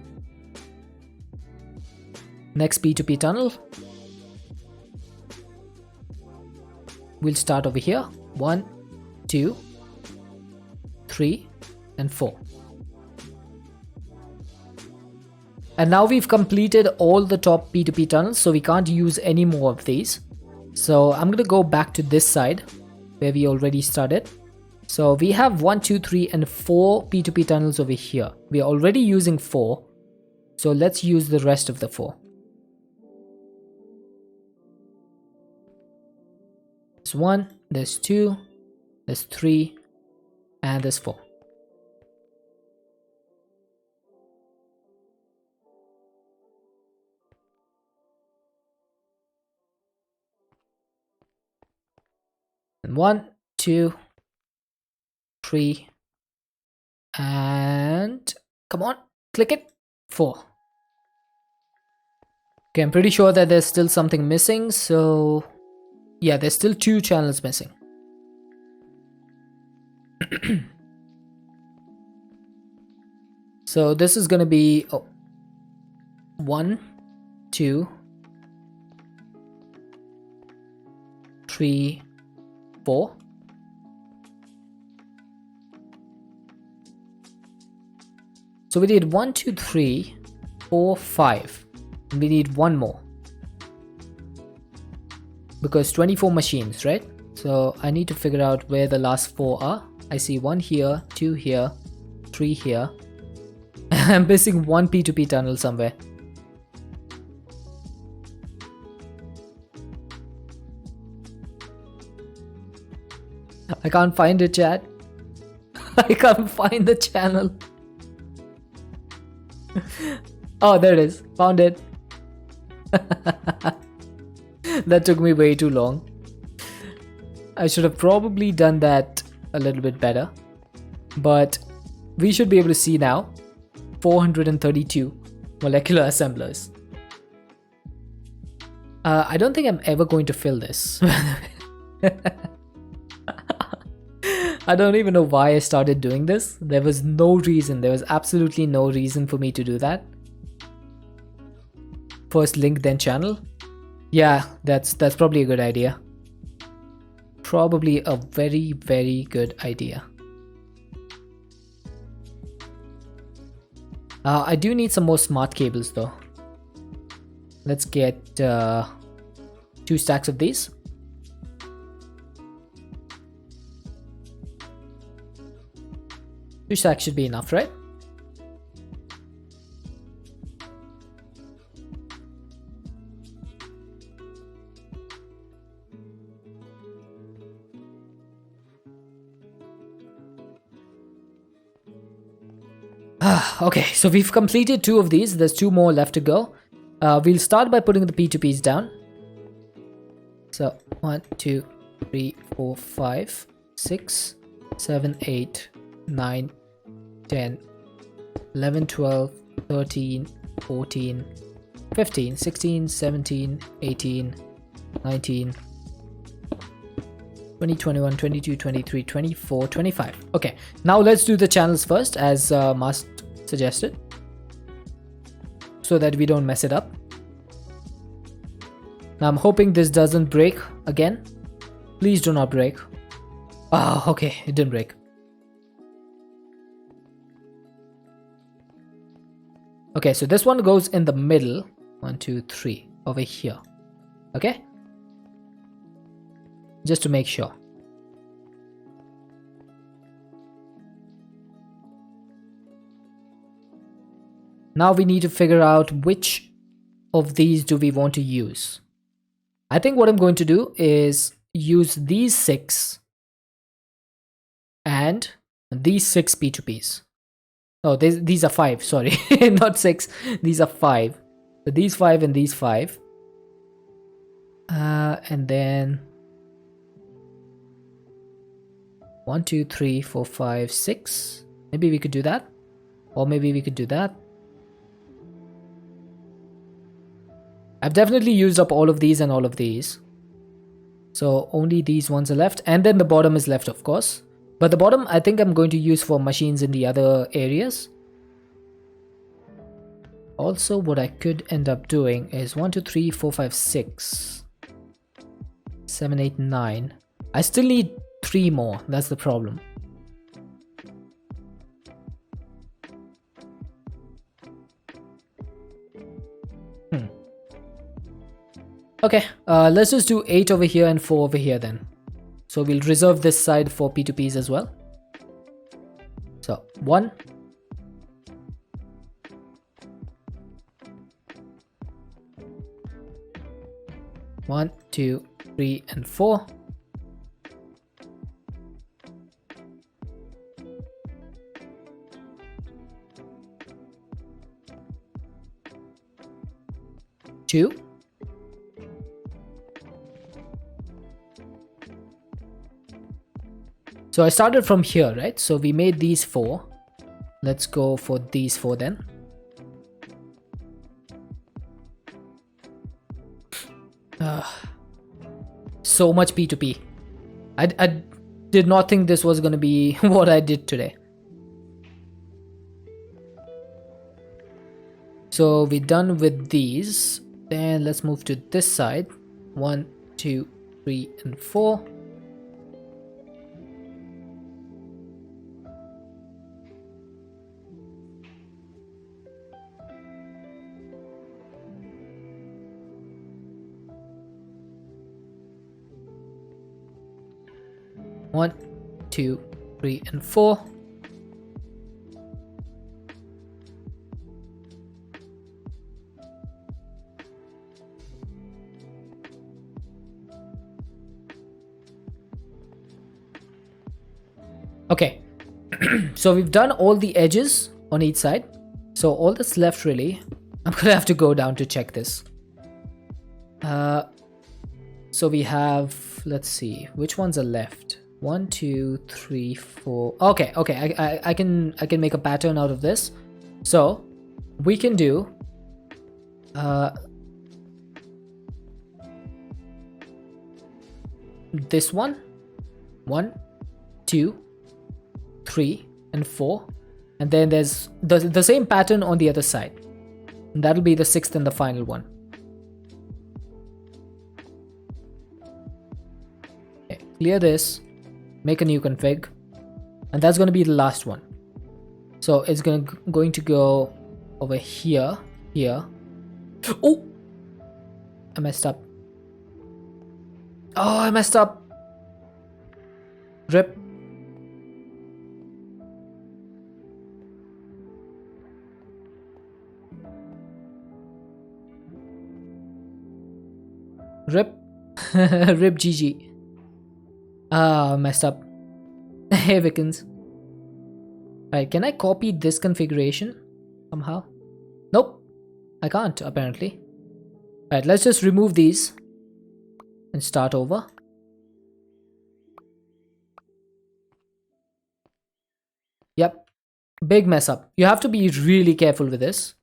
Next P2P tunnel. We'll start over here. 1, 2, 3, and 4. And now we've completed all the top P2P tunnels, so we can't use any more of these. So I'm going to go back to this side where we already started. So we have 1, 2, 3, and 4 P2P tunnels over here. We are already using 4. So let's use the rest of the 4. There's 1, there's 2, there's 3, and there's 4. And 1, 2, 3, and come on, click it. 4. Okay, I'm pretty sure that there's still something missing, so yeah, there's still 2 channels missing. So this is gonna be 1, 2, 3, 4. So we need 1, 2, 3, 4, 5. And we need one more. Because 24 machines, right? So I need to figure out where the last 4 are. I see 1 here, 2 here, 3 here. I'm missing one P2P tunnel somewhere. I can't find it, chat. I can't find the channel. Oh, there it is. Found it. That took me way too long. I should have probably done that a little bit better. But we should be able to see now 432 molecular assemblers. I don't think I'm ever going to fill this. I don't even know why I started doing this. There was no reason. There was absolutely no reason for me to do that. First link, then channel. Yeah, that's probably a good idea. Probably a very, very good idea. I do need some more smart cables though. Let's get 2 stacks of these. Two stacks should be enough, right? Okay, so we've completed 2 of these. There's 2 more left to go. We'll start by putting the P2Ps down. So 1, 2, 3, 4, 5, 6, 7, 8, 9, 10, 11, 12, 13, 14, 15, 16, 17, 18, 19, 20, 21, 22, 23, 24, 25. Okay, now let's do the channels first as Mast suggested, so that we don't mess it up. Now I'm hoping this doesn't break again. Please do not break. Ah, okay, it didn't break. Okay, so this one goes in the middle. 1, 2, 3 over here. Okay, just to make sure. Now we need to figure out which of these do we want to use. I think what I'm going to do is use these 6 and these 6 P2Ps. Oh, these are 5, sorry. Not 6. These are 5. So these 5 and these 5. And then 1, 2, 3, 4, 5, 6. Maybe we could do that. Or maybe we could do that. I've definitely used up all of these and all of these. So only these ones are left. And then the bottom is left, of course. But the bottom I think I'm going to use for machines in the other areas. Also, what I could end up doing is 1, 2, 3, 4, 5, 6, 7, 8, 9. I still need 3 more. That's the problem. Okay, let's just do 8 over here and 4 over here then. So we'll reserve this side for P2Ps as well. So 1, 1, 2, 3, and 4. Two. So I started from here, right? So we made these 4. Let's go for these 4 then. So much P2P. I did not think this was going to be what I did today. So we're done with these. Then let's move to this side. 1, 2, 3, and 4. 1, 2, 3, and 4. Okay, so we've done all the edges on each side. So all that's left really, I'm gonna have to go down to check this. So we have, let's see, which ones are left? 1, 2, 3, 4. Okay, I can make a pattern out of this. So we can do this one, 1, 2, 3, and 4, and then there's the same pattern on the other side, and that'll be the 6th and the final one. Okay, clear this, make a new config, and that's going to be the last one. So it's going to go over here. Oh, I messed up. Oh, I messed up. Rip. Rip. Rip GG. Ah, messed up. Hey, Wickens. Alright, can I copy this configuration somehow? Nope, I can't apparently. Alright, let's just remove these and start over. Yep, big mess up. You have to be really careful with this.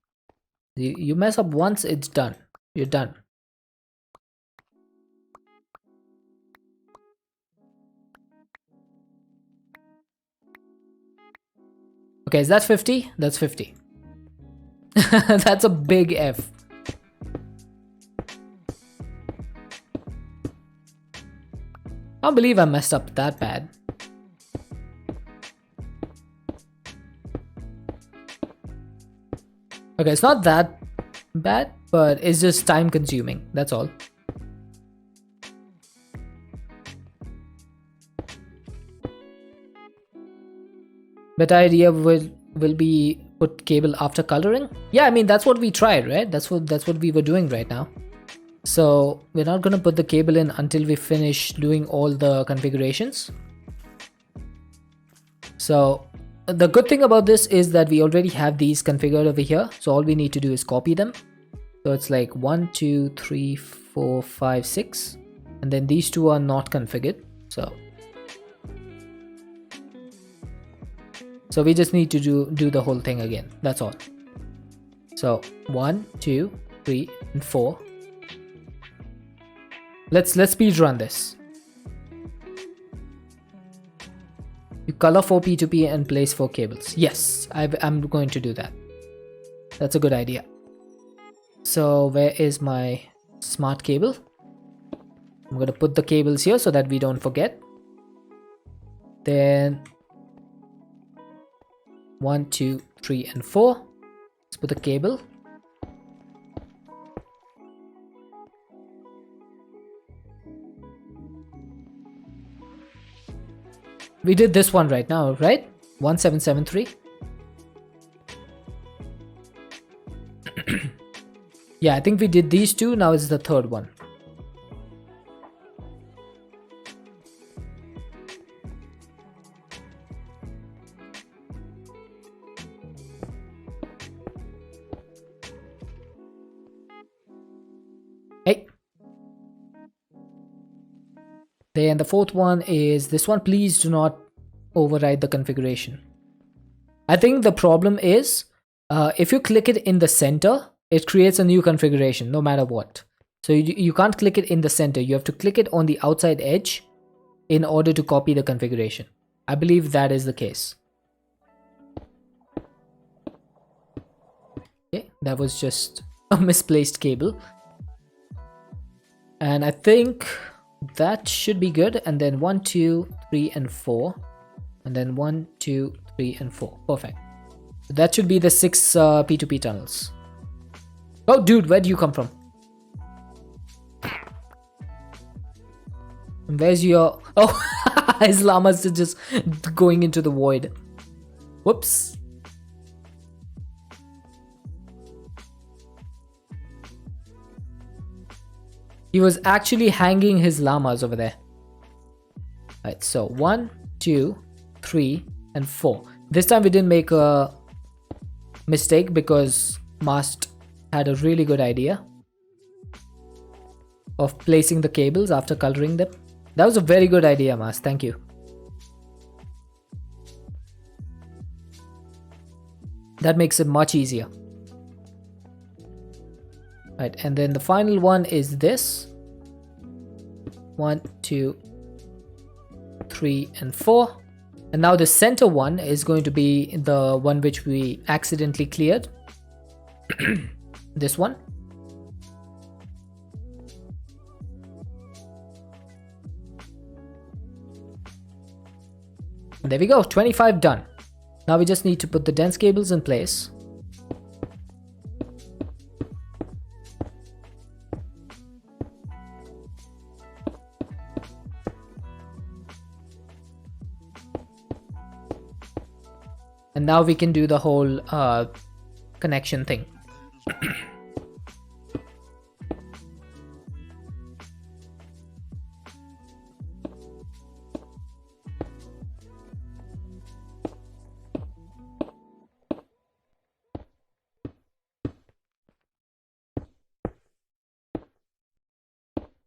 You mess up once, it's done. You're done. Okay, is that 50? That's 50. That's a big F. I can't believe I messed up that bad. Okay, it's not that bad, but it's just time consuming, that's all. Better idea will be put cable after coloring. Yeah, I mean that's what we tried, right? That's what we were doing right now. So we're not gonna put the cable in until we finish doing all the configurations. So the good thing about this is that we already have these configured over here. So all we need to do is copy them. So it's like 1, 2, 3, 4, 5, 6, and then these two are not configured. So we just need to do the whole thing again. That's all. So 1, 2, 3, and 4. Let's speed run this. You color 4 P2P and place 4 cables. Yes, I'm going to do that. That's a good idea. So where is my smart cable? I'm going to put the cables here so that we don't forget. Then 1, 2, 3, and 4. Let's put the cable. We did this one right now, right? 1773. Yeah, I think we did these two. Now it's the third one. Hey. Then the fourth one is this one. Please do not override the configuration. I think the problem is if you click it in the center, it creates a new configuration no matter what. So you can't click it in the center. You have to click it on the outside edge in order to copy the configuration. I believe that is the case. Okay, that was just a misplaced cable. And I think that should be good. And then 1, 2, 3, and 4. And then 1, 2, 3, and 4. Perfect. So that should be the 6 P2P tunnels. Oh, dude, where do you come from? And where's your... Oh, His llamas are just going into the void. Whoops. He was actually hanging his llamas over there. Alright, so 1, 2, 3, and 4. This time we didn't make a mistake because Mast had a really good idea of placing the cables after coloring them. That was a very good idea, Mast. Thank you. That makes it much easier. Right, and then the final one is this. 1, 2, 3, and 4. And now the center one is going to be the one which we accidentally cleared. This one. And there we go, 25 done. Now we just need to put the dense cables in place. And now we can do the whole connection thing.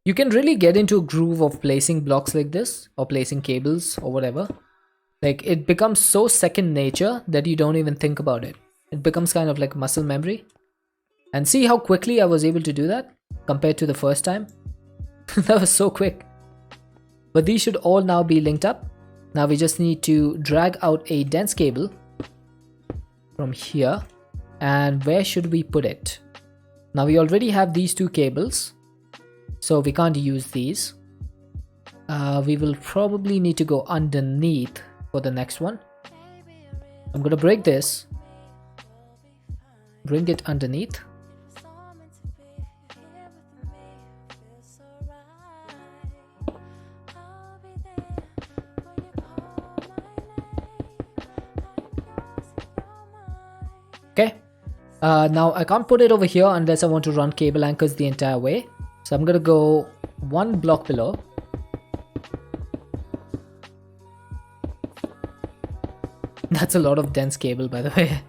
You can really get into a groove of placing blocks like this, or placing cables or whatever. Like, it becomes so second nature that you don't even think about it. It becomes kind of like muscle memory. And see how quickly I was able to do that compared to the first time? That was so quick. But these should all now be linked up. Now we just need to drag out a dense cable from here. And where should we put it? Now we already have these two cables, so we can't use these. We will probably need to go underneath for the next one. I'm gonna break this, bring it underneath. Okay, now I can't put it over here unless I want to run cable anchors the entire way. So I'm gonna go one block below. That's a lot of dense cable, by the way.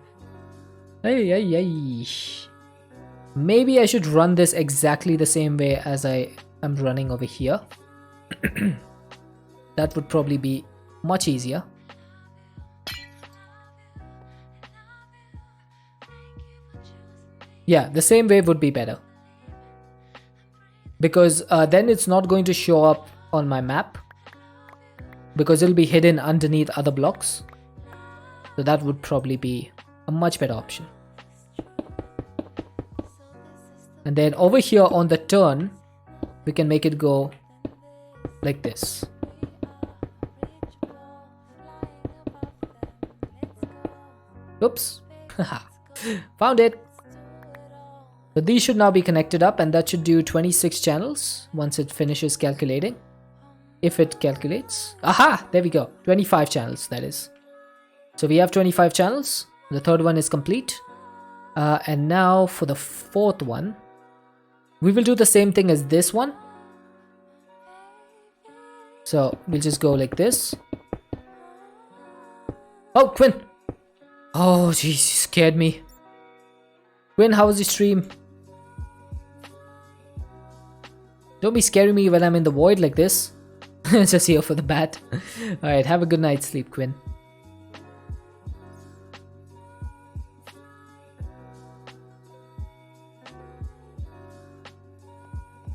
Maybe I should run this exactly the same way as I am running over here. That would probably be much easier. Yeah, the same way would be better. Because then it's not going to show up on my map. Because it'll be hidden underneath other blocks. So that would probably be a much better option. And then over here on the turn, we can make it go like this. Oops. Found it. So these should now be connected up, and that should do 26 channels once it finishes calculating. If it calculates. Aha! There we go. 25 channels, that is. So we have 25 channels. The third one is complete. And now for the fourth one, we will do the same thing as this one. So we'll just go like this. Oh, Quinn! Oh, jeez, you scared me. Quinn, how was the stream? Don't be scaring me when I'm in the void like this. Just here for the bat. Alright, have a good night's sleep, Quinn.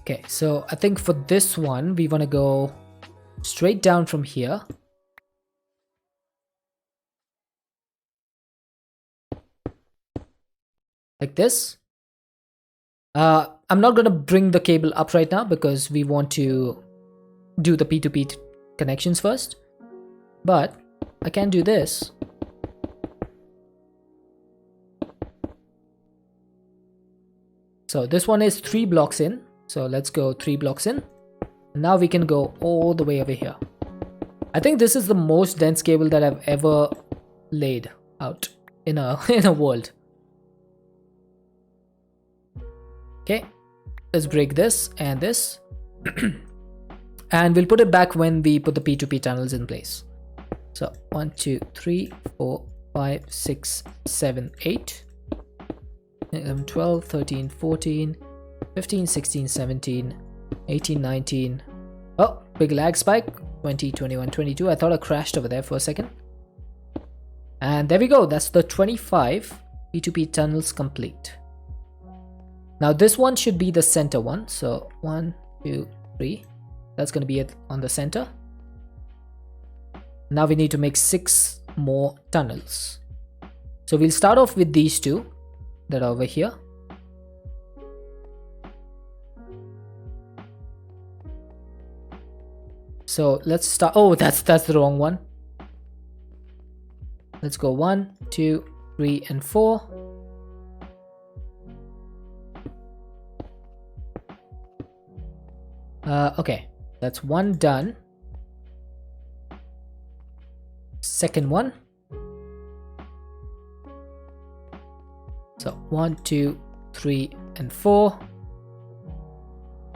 Okay, so I think for this one, we want to go straight down from here. Like this. I'm not going to bring the cable up right now because we want to do the P2P connections first. But I can do this. So this one is 3 blocks in. So let's go 3 blocks in. And now we can go all the way over here. I think this is the most dense cable that I've ever laid out in a in a world. Okay, let's break this and this. And we'll put it back when we put the P2P tunnels in place. So 1, 2, 3, 4, 5, 6, 7, 8, 11, 12, 13, 14, 15, 16, 17, 18, 19. Oh, big lag spike. 20, 21, 22. I thought I crashed over there for a second. And there we go. That's the 25 P2P tunnels complete. Now this one should be the center one. So 1, 2, 3. That's going to be it on the center. Now we need to make 6 more tunnels. So we'll start off with these two that are over here. So let's start. Oh, that's the wrong one. Let's go 1, 2, 3, and 4. Okay, that's one done. Second one. So 1, 2, 3, and 4.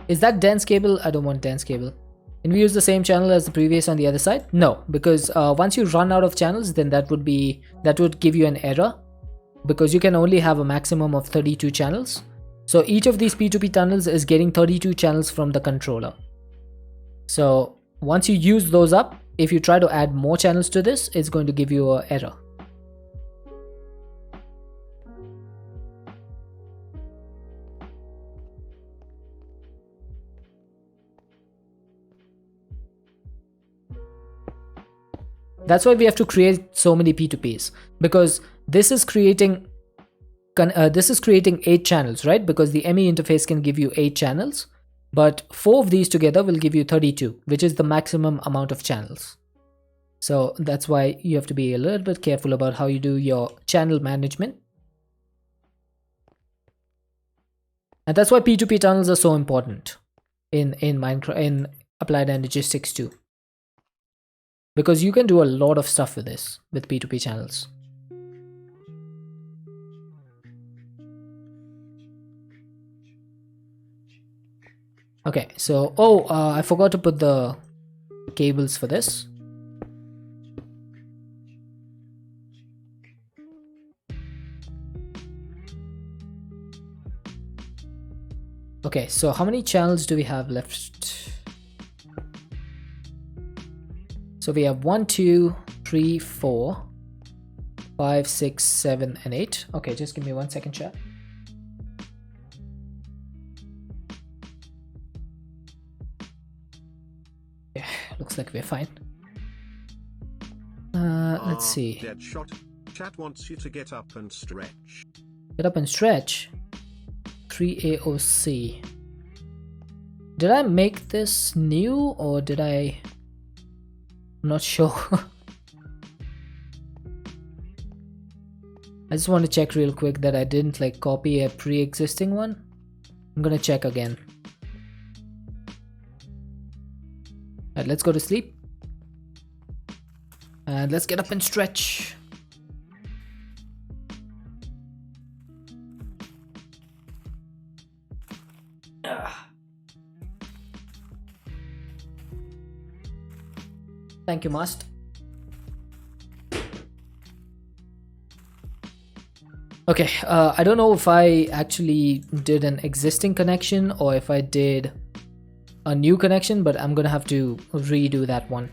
Is that dense cable? I don't want dense cable. Can we use the same channel as the previous on the other side? No, because once you run out of channels, then that would give you an error, because you can only have a maximum of 32 channels. So each of these P2P tunnels is getting 32 channels from the controller. So once you use those up, if you try to add more channels to this, it's going to give you an error. That's why we have to create so many P2Ps, because this is creating 8 channels, right? Because the ME interface can give you 8 channels, but 4 of these together will give you 32, which is the maximum amount of channels. So that's why you have to be a little bit careful about how you do your channel management. And that's why P2P tunnels are so important in Minecraft, in Applied Energistics too. Because you can do a lot of stuff with this, with P2P channels. Okay, so, I forgot to put the cables for this. Okay, so how many channels do we have left? So we have 1, 2, 3, 4, 5, 6, 7, and 8. Okay, just give me 1 second, chat. Yeah, looks like we're fine. Let's see. Deadshot. Chat wants you to get up and stretch. Get up and stretch. 3AOC. Did I make this new, or did I... I'm not sure. I just want to check real quick that I didn't like copy a pre-existing one. I'm gonna check again. Alright, let's go to sleep. And let's get up and stretch. Thank you, Must. Okay, I don't know if I actually did an existing connection or if I did a new connection, but I'm gonna have to redo that one.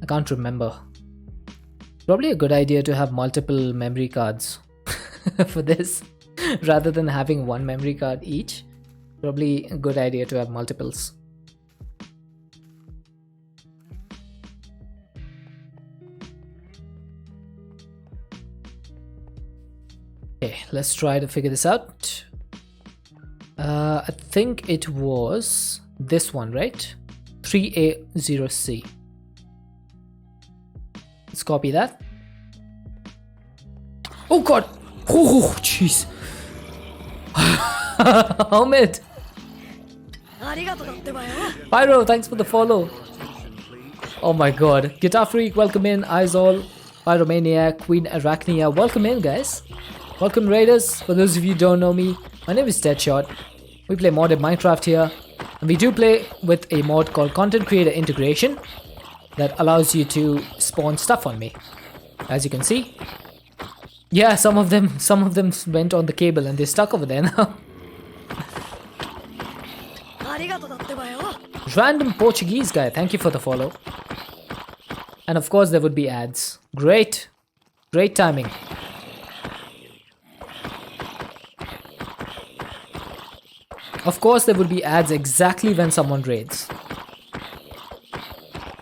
I can't remember. Probably a good idea to have multiple memory cards for this rather than having one memory card each. Probably a good idea to have multiples. Okay, let's try to figure this out. I think it was this one, right? 3A0C. Let's copy that. Oh god! Oh jeez! Ahmed! Pyro, thanks for the follow. Oh my god. Guitar Freak, welcome in. Izol, Pyromania, Queen Arachnia, welcome in, guys. Welcome, Raiders. For those of you who don't know me, my name is Deadshot. We play modded Minecraft here. And we do play with a mod called Content Creator Integration that allows you to spawn stuff on me. As you can see. Yeah, some of them went on the cable and they're stuck over there now. Random Portuguese guy, thank you for the follow. And of course there would be ads. Great. Great timing. Of course there would be ads exactly when someone raids.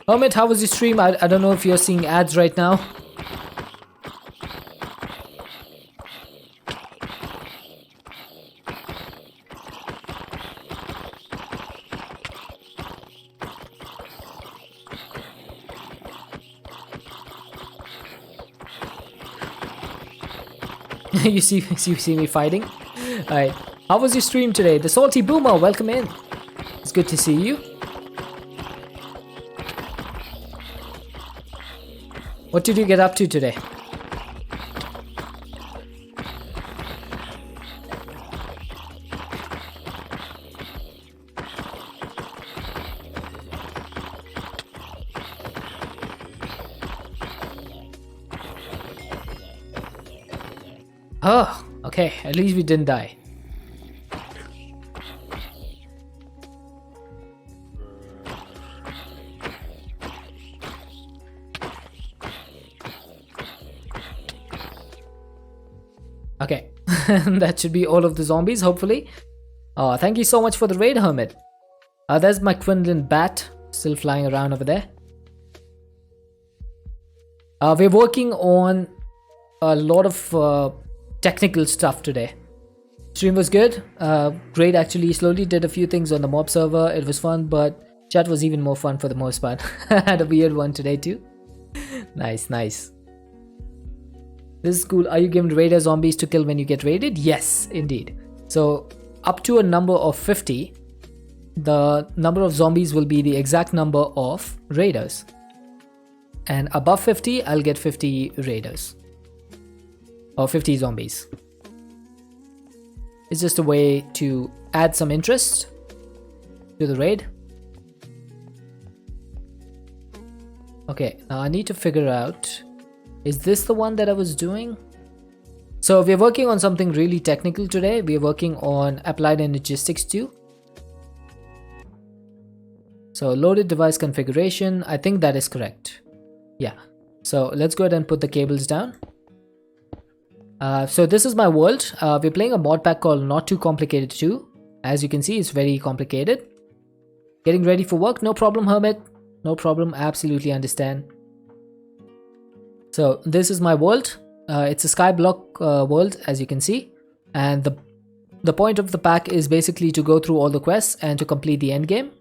Hermit, how was your stream? I don't know if you're seeing ads right now. you see me fighting? Alright. How was your stream today? The Salty Boomer, welcome in. It's good to see you. What did you get up to today? Oh, okay. At least we didn't die. Okay, that should be all of the zombies, hopefully. Thank you so much for the raid, Hermit. There's my Quinlan bat, still flying around over there. We're working on a lot of technical stuff today. Stream was good. Great, actually. Slowly did a few things on the mob server. It was fun, but chat was even more fun for the most part. Had a weird one today too. Nice, nice. This is cool. Are you given raider zombies to kill when you get raided? Yes, indeed. So up to a number of 50, the number of zombies will be the exact number of raiders. And above 50, I'll get 50 raiders. Or 50 zombies. It's just a way to add some interest to the raid. Okay, now I need to figure out, is this the one that I was doing? So we're working on something really technical today. We're working on applied energistics too. So loaded device configuration, I think that is correct. Yeah, so let's go ahead and put the cables down. So this is my world. We're playing a mod pack called Not Too Complicated 2. As you can see, it's very complicated. Getting ready for work? No problem, Hermit. No problem, absolutely understand. So this is my world. It's a skyblock world, as you can see. And the point of the pack is basically to go through all the quests and to complete the end game.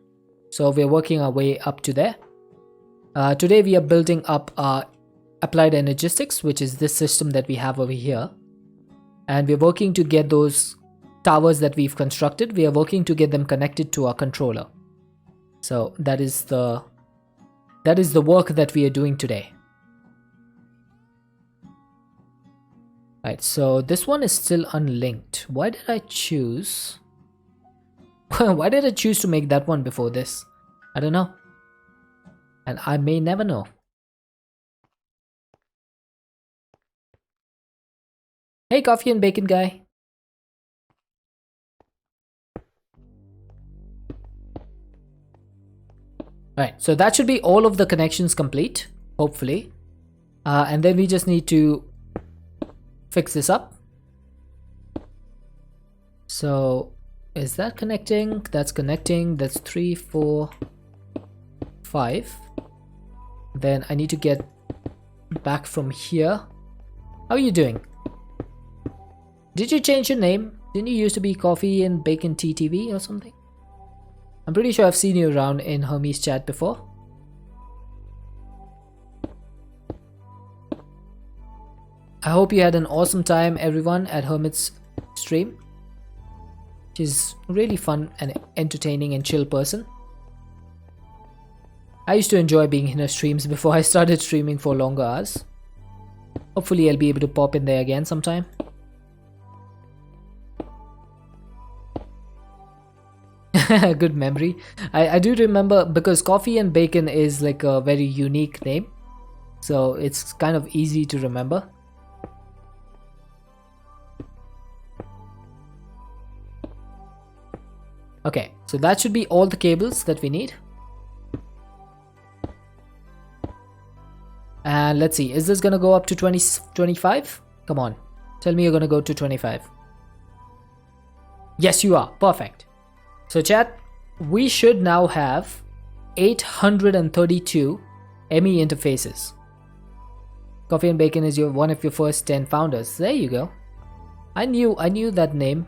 So we're working our way up to there. Today we are building up our applied energistics, which is this system that we have over here. And we're working to get those towers that we've constructed. We are working to get them connected to our controller. So that is the work that we are doing today. Right, so this one is still unlinked. Why did I choose? Why did I choose to make that one before this? I don't know. And I may never know. Hey, coffee and bacon guy. Right, so that should be all of the connections complete, hopefully. And then we just need to fix this up. So is that connecting? That's connecting. That's 3, 4, 5. Then I need to get back from here. How are you doing? Did you change your name? Didn't you used to be Coffee and Bacon TTV or something? I'm pretty sure I've seen you around in Hermes chat before. I hope you had an awesome time, everyone, at Hermit's stream. She's really fun and entertaining and chill person. I used to enjoy being in her streams before I started streaming for longer hours. Hopefully I'll be able to pop in there again sometime. Good memory. I do remember, because Coffee and Bacon is like a very unique name, so it's kind of easy to remember. Okay, so that should be all the cables that we need. And let's see, is this gonna go up to 25? Come on, tell me you're gonna go to 25. Yes, you are. Perfect. So chat, we should now have 832 ME interfaces. Coffee and Bacon is one of your first 10 founders. There you go. I knew that name.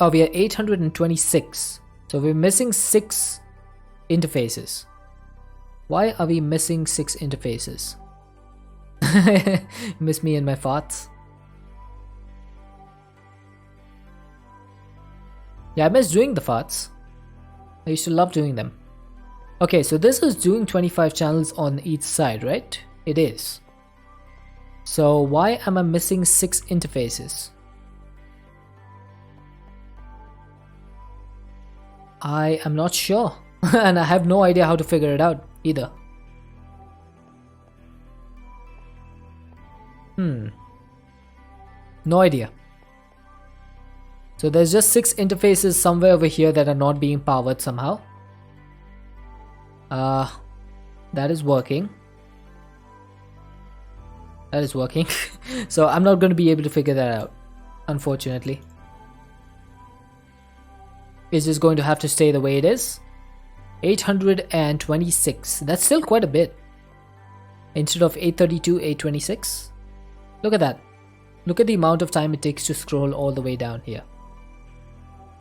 Oh, we are 826. So we're missing 6 interfaces. Why are we missing 6 interfaces? Miss me and my farts. Yeah, I miss doing the farts. I used to love doing them. Okay, so this is doing 25 channels on each side, right? It is. So why am I missing 6 interfaces? I am not sure. And I have no idea how to figure it out either. No idea. So there's just 6 interfaces somewhere over here that are not being powered somehow. That is working. That is working. So I'm not going to be able to figure that out, unfortunately. It's just going to have to stay the way it is. 826. That's still quite a bit. Instead of 832, 826. Look at that. Look at the amount of time it takes to scroll all the way down here.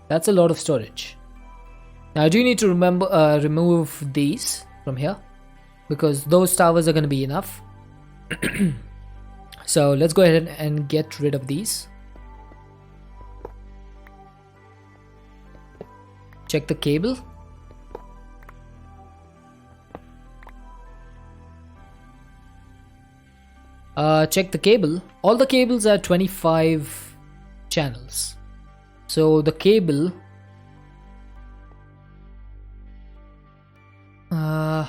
That's a lot of storage. Now I do need to remove these from here, because those towers are going to be enough. So let's go ahead and get rid of these. Check the cable. Check the cable. All the cables are 25 channels. So the cable, I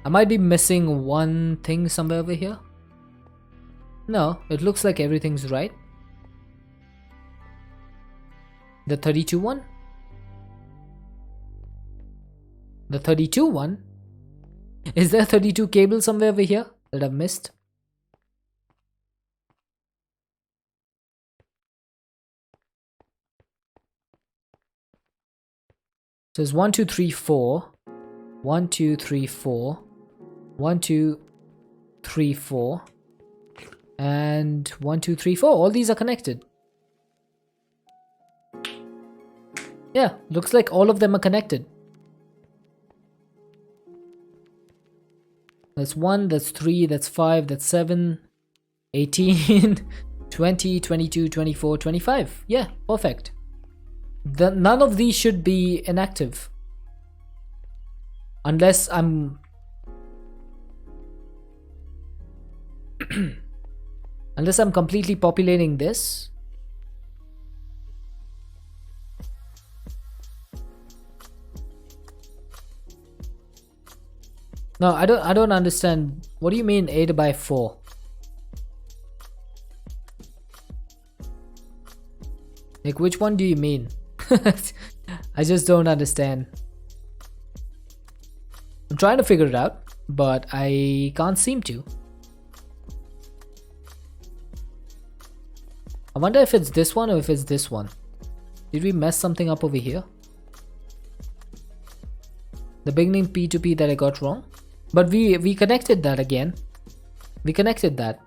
might be missing one thing somewhere over here. No, it looks like everything's right. The 32 one? The 32 one? Is there 32 cables somewhere over here that I've missed? So it's 1, 2, 3, 4. 1, 2, 3, 4. 1, 2, 3, 4. And 1, 2, 3, 4. All these are connected. Yeah, looks like all of them are connected. That's 1, that's 3, that's 5, that's 7, 18, 20, 22, 24, 25. Yeah, perfect. None of these should be inactive. Unless I'm... Unless I'm completely populating this. No, I don't understand. What do you mean 8 by 4? Like, which one do you mean? I just don't understand. I'm trying to figure it out, but I can't seem to. I wonder if it's this one or if it's this one. Did we mess something up over here? The beginning P2P that I got wrong? But we connected that again. We connected that.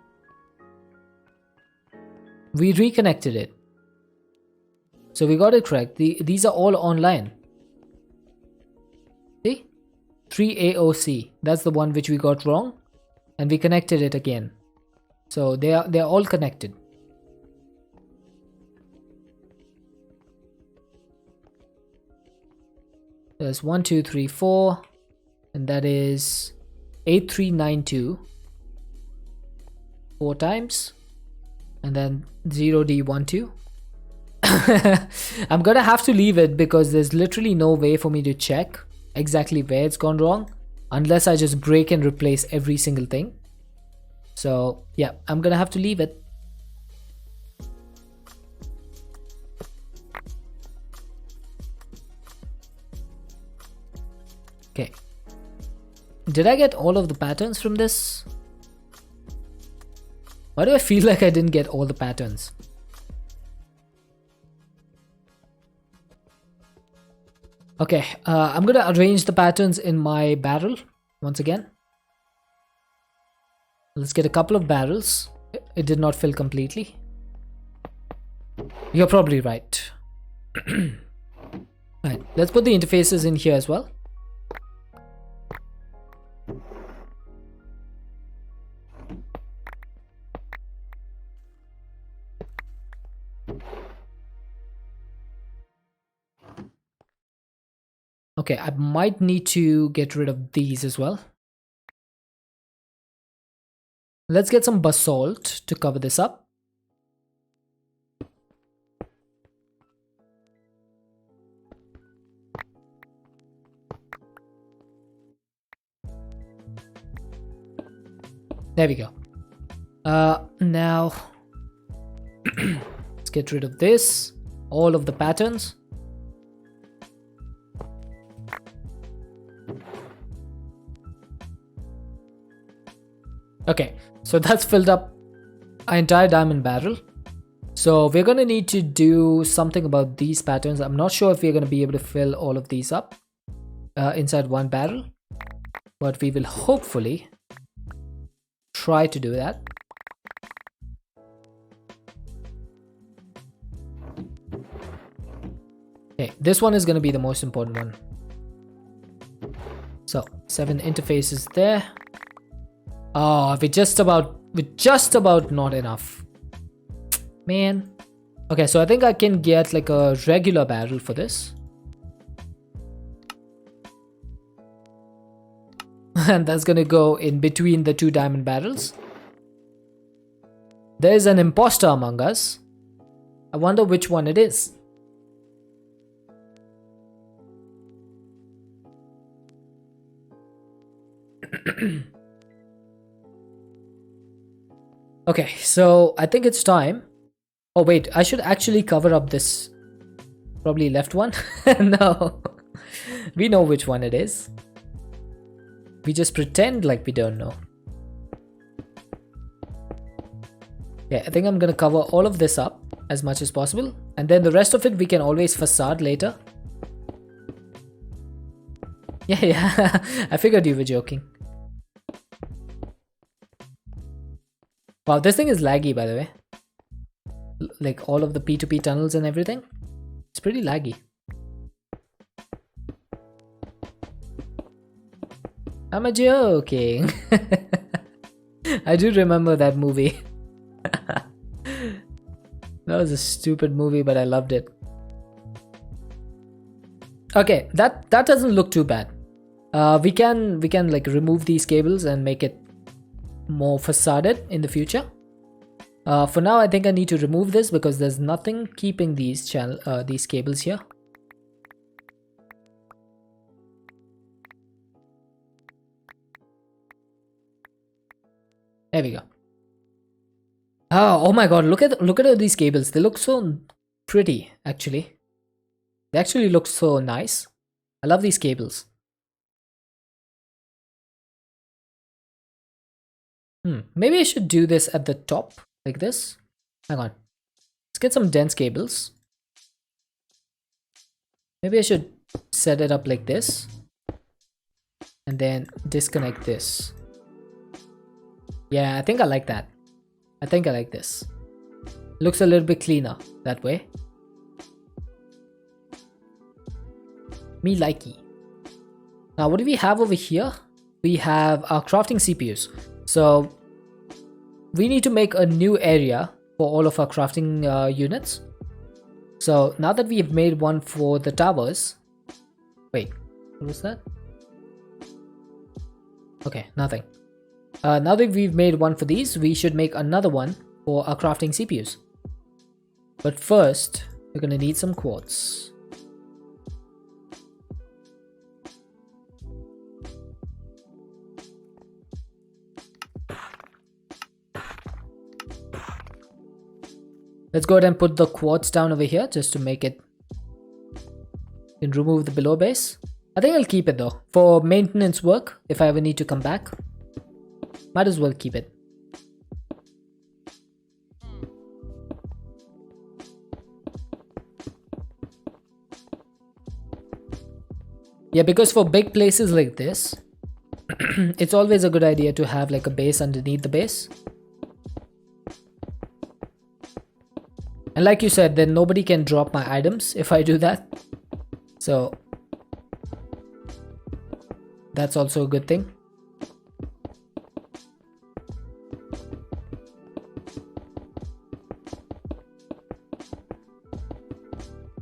We reconnected it. So we got it correct. These are all online. See? 3AOC. That's the one which we got wrong. And we connected it again. So they're all connected. There's 1, 2, 3, 4. and that is 8392 4 times, and then 0D12. I'm gonna have to leave it because there's literally no way for me to check exactly where it's gone wrong unless I just break and replace every single thing. So yeah, I'm gonna have to leave it. Okay, did I get all of the patterns from this? Why do I feel like I didn't get all the patterns? Okay, I'm gonna arrange the patterns in my barrel once again. Let's get a couple of barrels. It did not fill completely. You're probably right. Right, let's put the interfaces in here as well. Okay, I might need to get rid of these as well. Let's get some basalt to cover this up. There we go. Now let's get rid of this, all of the patterns. Okay, so that's filled up our entire diamond barrel. So we're gonna need to do something about these patterns. I'm not sure if we're gonna be able to fill all of these up inside one barrel, but we will hopefully try to do that. Okay, this one is gonna be the most important one. So 7 interfaces there. Oh, we're just about not enough. Man. Okay, so I think I can get like a regular barrel for this. And that's gonna go in between the 2 diamond barrels. There's an imposter among us. I wonder which one it is. Okay, so I think it's time. Oh wait, I should actually cover up this probably left one. No, we know which one it is. We just pretend like we don't know. Yeah, I think I'm gonna cover all of this up as much as possible, and then the rest of it we can always facade later. Yeah, I figured you were joking. Wow, this thing is laggy, by the way. Like all of the P2P tunnels and everything. It's pretty laggy. I'm a joking. I do remember that movie. That was a stupid movie, but I loved it. Okay, that doesn't look too bad. We can like remove these cables and make it more facaded in the future. For now, I think I need to remove this because there's nothing keeping these cables here. There we go. Oh my god, look at all these cables. They look so pretty, actually. They actually look so nice. I love these cables. Maybe I should do this at the top, like this. Hang on. Let's get some dense cables. Maybe I should set it up like this. And then disconnect this. Yeah, I think I like that. I think I like this. Looks a little bit cleaner that way. Me likey. Now, what do we have over here? We have our crafting CPUs. So we need to make a new area for all of our crafting units. So now that we've made one for the towers. Wait, what was that? Okay, nothing. Now that we've made one for these, we should make another one for our crafting CPUs. But first, we're gonna need some quartz. Let's go ahead and put the quartz down over here just to make it. You can remove the below base. I think I'll keep it though. For maintenance work, if I ever need to come back, might as well keep it. Yeah, because for big places like this, it's always a good idea to have like a base underneath the base. And like you said, then nobody can drop my items if I do that. So that's also a good thing.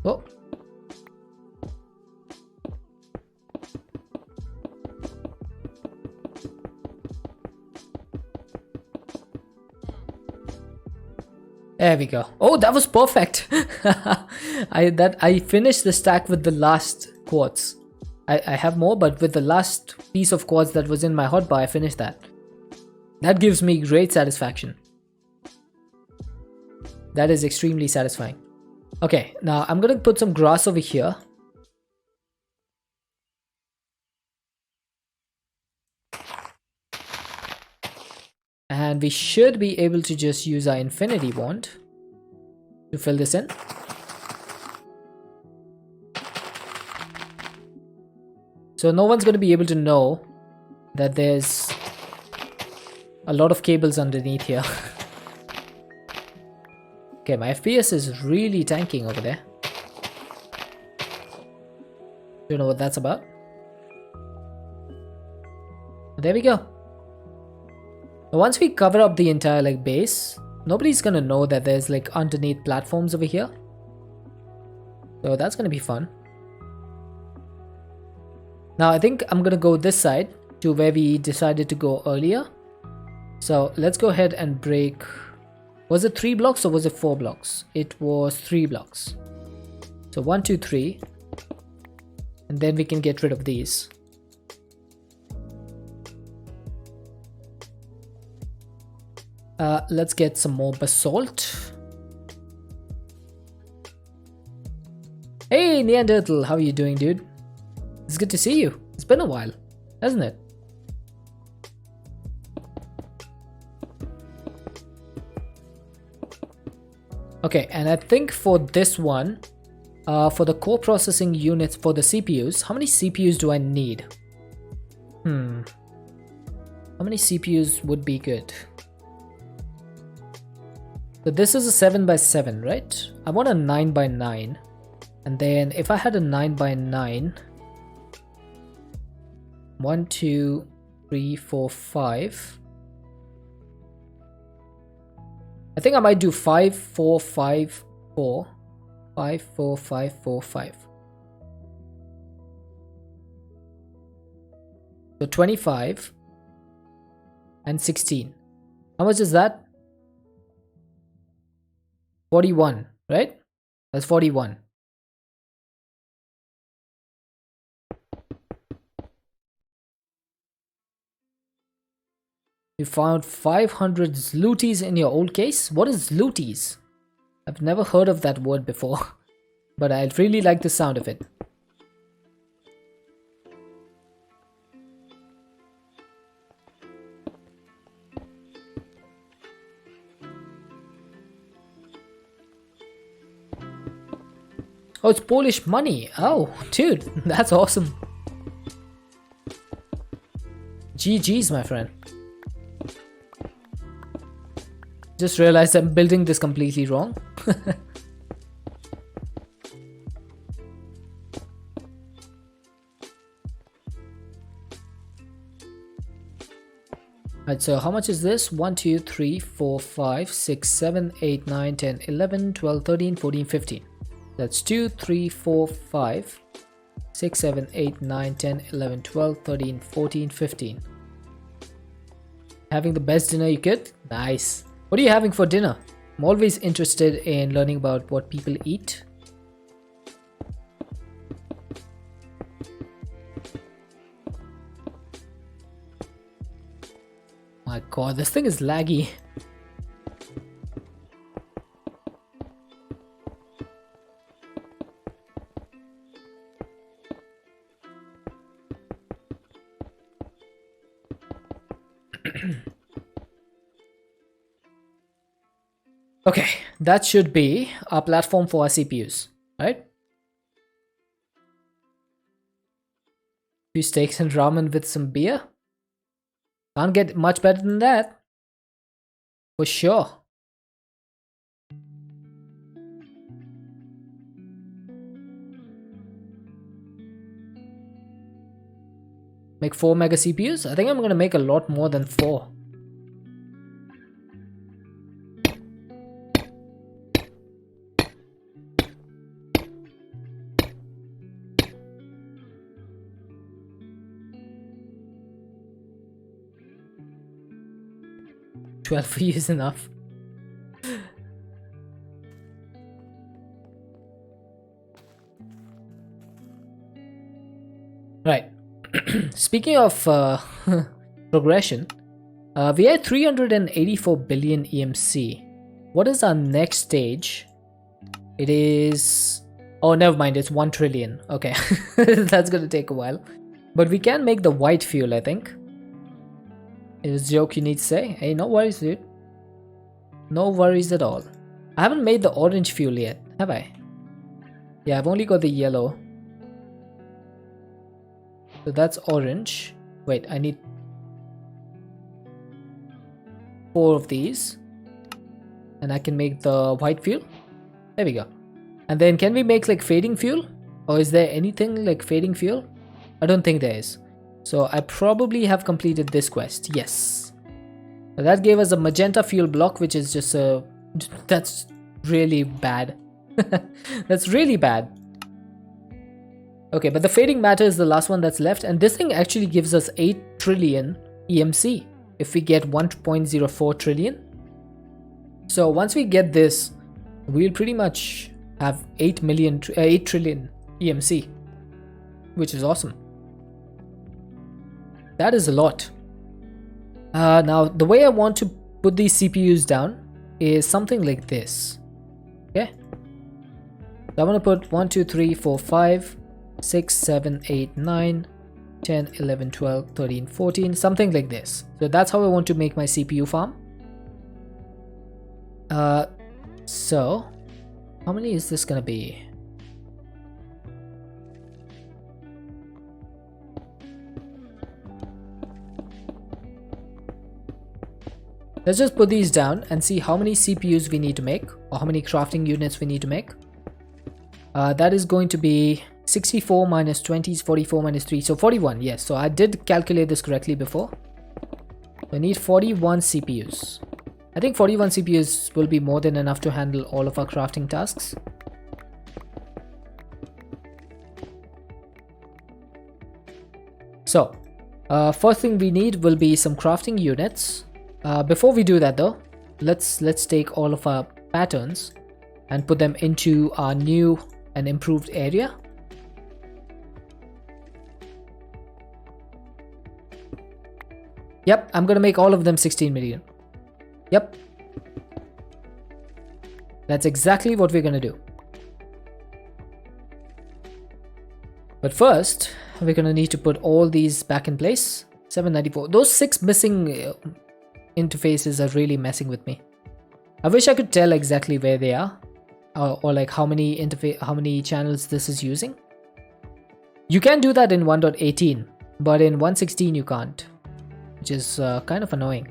Oh. There we go. Oh, that was perfect. I finished the stack with the last quartz. I have more, but with the last piece of quartz that was in my hotbar, I finished that. That gives me great satisfaction. That is extremely satisfying. Okay, now I'm gonna put some grass over here. And we should be able to just use our infinity wand to fill this in. So no one's going to be able to know that there's a lot of cables underneath here. Okay, my FPS is really tanking over there. Don't know what that's about. There we go. Once we cover up the entire like base, nobody's gonna know that there's like underneath platforms over here. So that's gonna be fun. Now I think I'm gonna go this side to where we decided to go earlier. So let's go ahead and break. Was it 3 blocks or was it 4 blocks? It was 3 blocks. So 1, 2, 3. And then we can get rid of these. Let's get some more basalt. Hey Neanderthal, how are you doing, dude? It's good to see you. It's been a while, hasn't it? Okay, and I think for this one, for the core processing units for the CPUs, how many CPUs do I need? How many CPUs would be good? So this is a 7x7, right? I want a 9x9. And then if I had a 9x9, 1, 2, 3, 4, 5. I think I might do 5, 4, 5, 4. 5, 4, 5, 4, 5. So 25 and 16. How much is that? 41, right? That's 41. You found 500 zlooties in your old case? What is zlooties? I've never heard of that word before, but I really like the sound of it. Oh, it's Polish money. Oh, dude, that's awesome. GG's, my friend. Just realized I'm building this completely wrong. Right, so how much is this? 1, 2, 3, 4, 5, 6, 7, 8, 9, 10, 11, 12, 13, 14, 15. That's 2, 3, 4, 5, 6, 7, 8, 9, 10, 11, 12, 13, 14, 15. Having the best dinner you could? Nice. What are you having for dinner? I'm always interested in learning about what people eat. My god, this thing is laggy. Okay, that should be our platform for our CPUs, right? Few steaks and ramen with some beer. Can't get much better than that. For sure. Make 4 mega CPUs? I think I'm gonna make a lot more than 4. $12 for you is enough. Right. Speaking of progression, we had 384 billion EMC. What is our next stage? It is... Oh, never mind. It's 1 trillion. Okay. That's gonna take a while. But we can make the white fuel, I think. It was a joke you need to say. Hey, no worries, dude. No worries at all. I haven't made the orange fuel yet, have I? Yeah, I've only got the yellow. So that's orange. Wait, I need 4 of these. And I can make the white fuel. There we go. And then can we make like fading fuel? Or is there anything like fading fuel? I don't think there is. So I probably have completed this quest. Yes. Now that gave us a magenta fuel block, which is just a... That's really bad. That's really bad. Okay, but the fading matter is the last one that's left. And this thing actually gives us 8 trillion EMC if we get 1.04 trillion. So once we get this, we'll pretty much have 8 trillion EMC, which is awesome. That is a lot. Now, the way I want to put these CPUs down is something like this. Okay? So I want to put 1, 2, 3, 4, 5, 6, 7, 8, 9, 10, 11, 12, 13, 14, something like this. So that's how I want to make my CPU farm. So, how many is this gonna be? Let's just put these down and see how many CPUs we need to make, or how many crafting units we need to make. That is going to be 64 minus 20 is 44 minus 3, so 41, yes. So I did calculate this correctly before. We need 41 CPUs. I think 41 CPUs will be more than enough to handle all of our crafting tasks. So, first thing we need will be some crafting units. Before we do that though, let's take all of our patterns and put them into our new and improved area. Yep, I'm gonna make all of them 16 million. Yep. That's exactly what we're gonna do. But first, we're gonna need to put all these back in place. 794. Those 6 missing interfaces are really messing with me. I wish I could tell exactly where they are, or like how many channels this is using. You can do that in 1.18, but in 1.16 you can't, which is kind of annoying.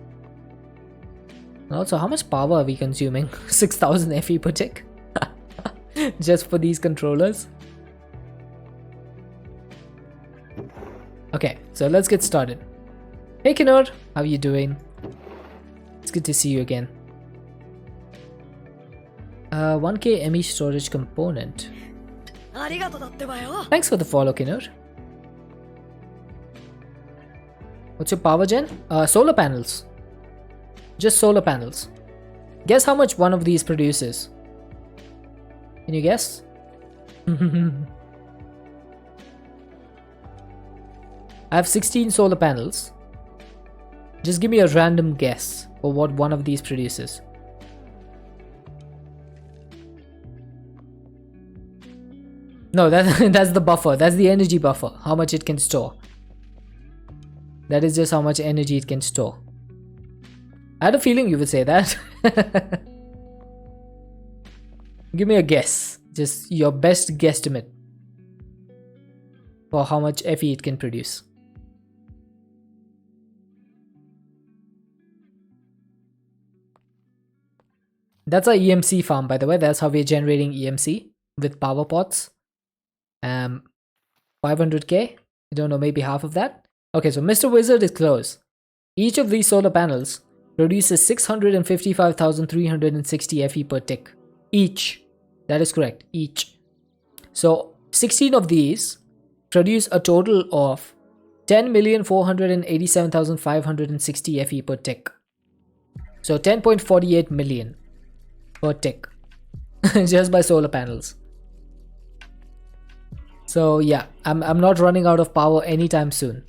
And also, how much power are we consuming? 6000 FE per tick just for these controllers. Okay, so let's get started. Hey Kinur, how are you doing? It's good to see you again. 1K ME storage component. Thanks for the follow, Kinur. What's your power gen? Solar panels. Just solar panels. Guess how much one of these produces? Can you guess? I have 16 solar panels. Just give me a random guess for what one of these produces. No, that's the buffer. That's the energy buffer. How much it can store. That is just how much energy it can store. I had a feeling you would say that. Give me a guess. Just your best guesstimate for how much Fe it can produce. That's our EMC farm, by the way. That's how we're generating EMC with power pots. 500k. I don't know, maybe half of that. Okay, so Mr. Wizard is close. Each of these solar panels produces 655,360 Fe per tick. Each. That is correct. Each. So 16 of these produce a total of 10,487,560 Fe per tick. So 10.48 million per tick. Just by solar panels. So yeah, I'm not running out of power anytime soon.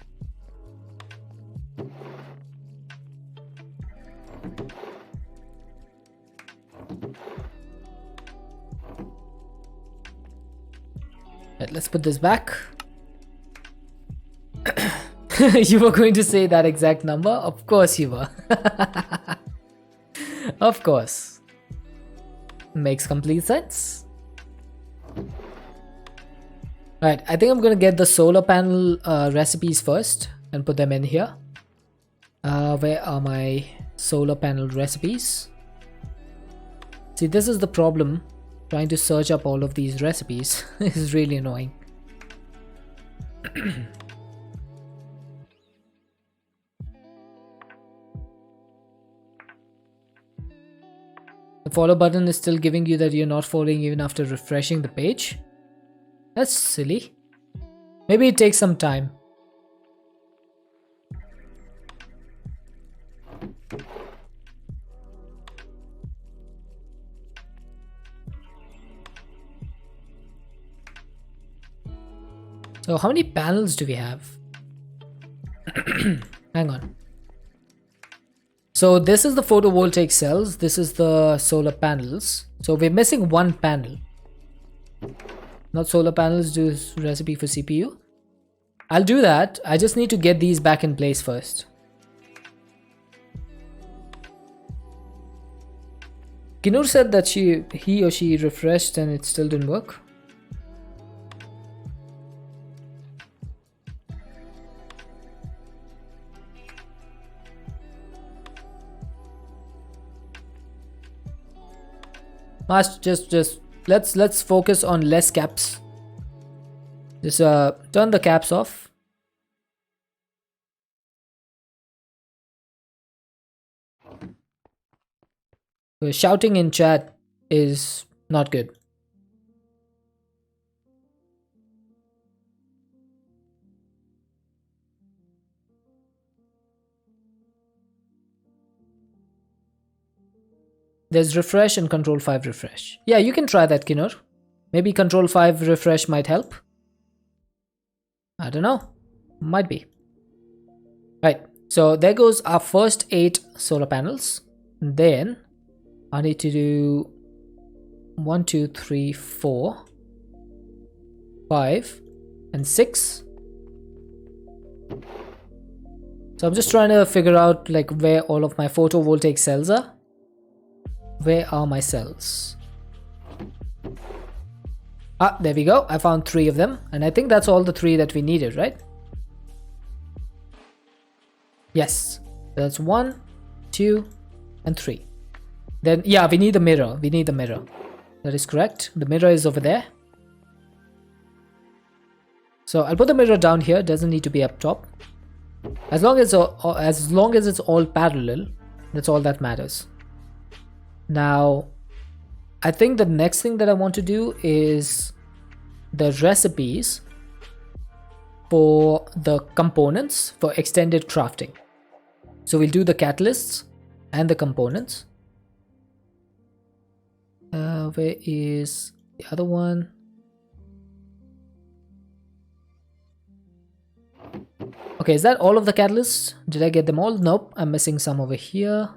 Right, let's put this back. You were going to say that exact number? Of course you were. Of course. Makes complete sense. Right, I think I'm gonna get the solar panel recipes first and put them in here. Where are my solar panel recipes? See, this is the problem. Trying to search up all of these recipes is really annoying. The follow button is still giving you that you're not following even after refreshing the page. That's silly. Maybe it takes some time. So how many panels do we have? Hang on. So this is the photovoltaic cells. This is the solar panels. So we're missing one panel. Not solar panels, do recipe for CPU. I'll do that. I just need to get these back in place first. Kinur said that he or she refreshed and it still didn't work. Just let's focus on less caps. Just turn the caps off. Shouting in chat is not good. There's refresh and control 5 refresh. Yeah, you can try that, Kinur. Maybe control 5 refresh might help. I don't know. Might be. Right, so there goes our first 8 solar panels. And then I need to do 1, 2, 3, 4, 5, and 6. So I'm just trying to figure out like where all of my photovoltaic cells are. Where are my cells? Ah, there we go. I found 3 of them. And I think that's all the 3 that we needed, right? Yes. That's 1, 2, and 3. Then, yeah, we need the mirror. We need the mirror. That is correct. The mirror is over there. So I'll put the mirror down here. It doesn't need to be up top. As long as it's all parallel, that's all that matters. Now, I think the next thing that I want to do is the recipes for the components for extended crafting. So we'll do the catalysts and the components. Where is the other one? Okay, is that all of the catalysts? Did I get them all? Nope, I'm missing some over here.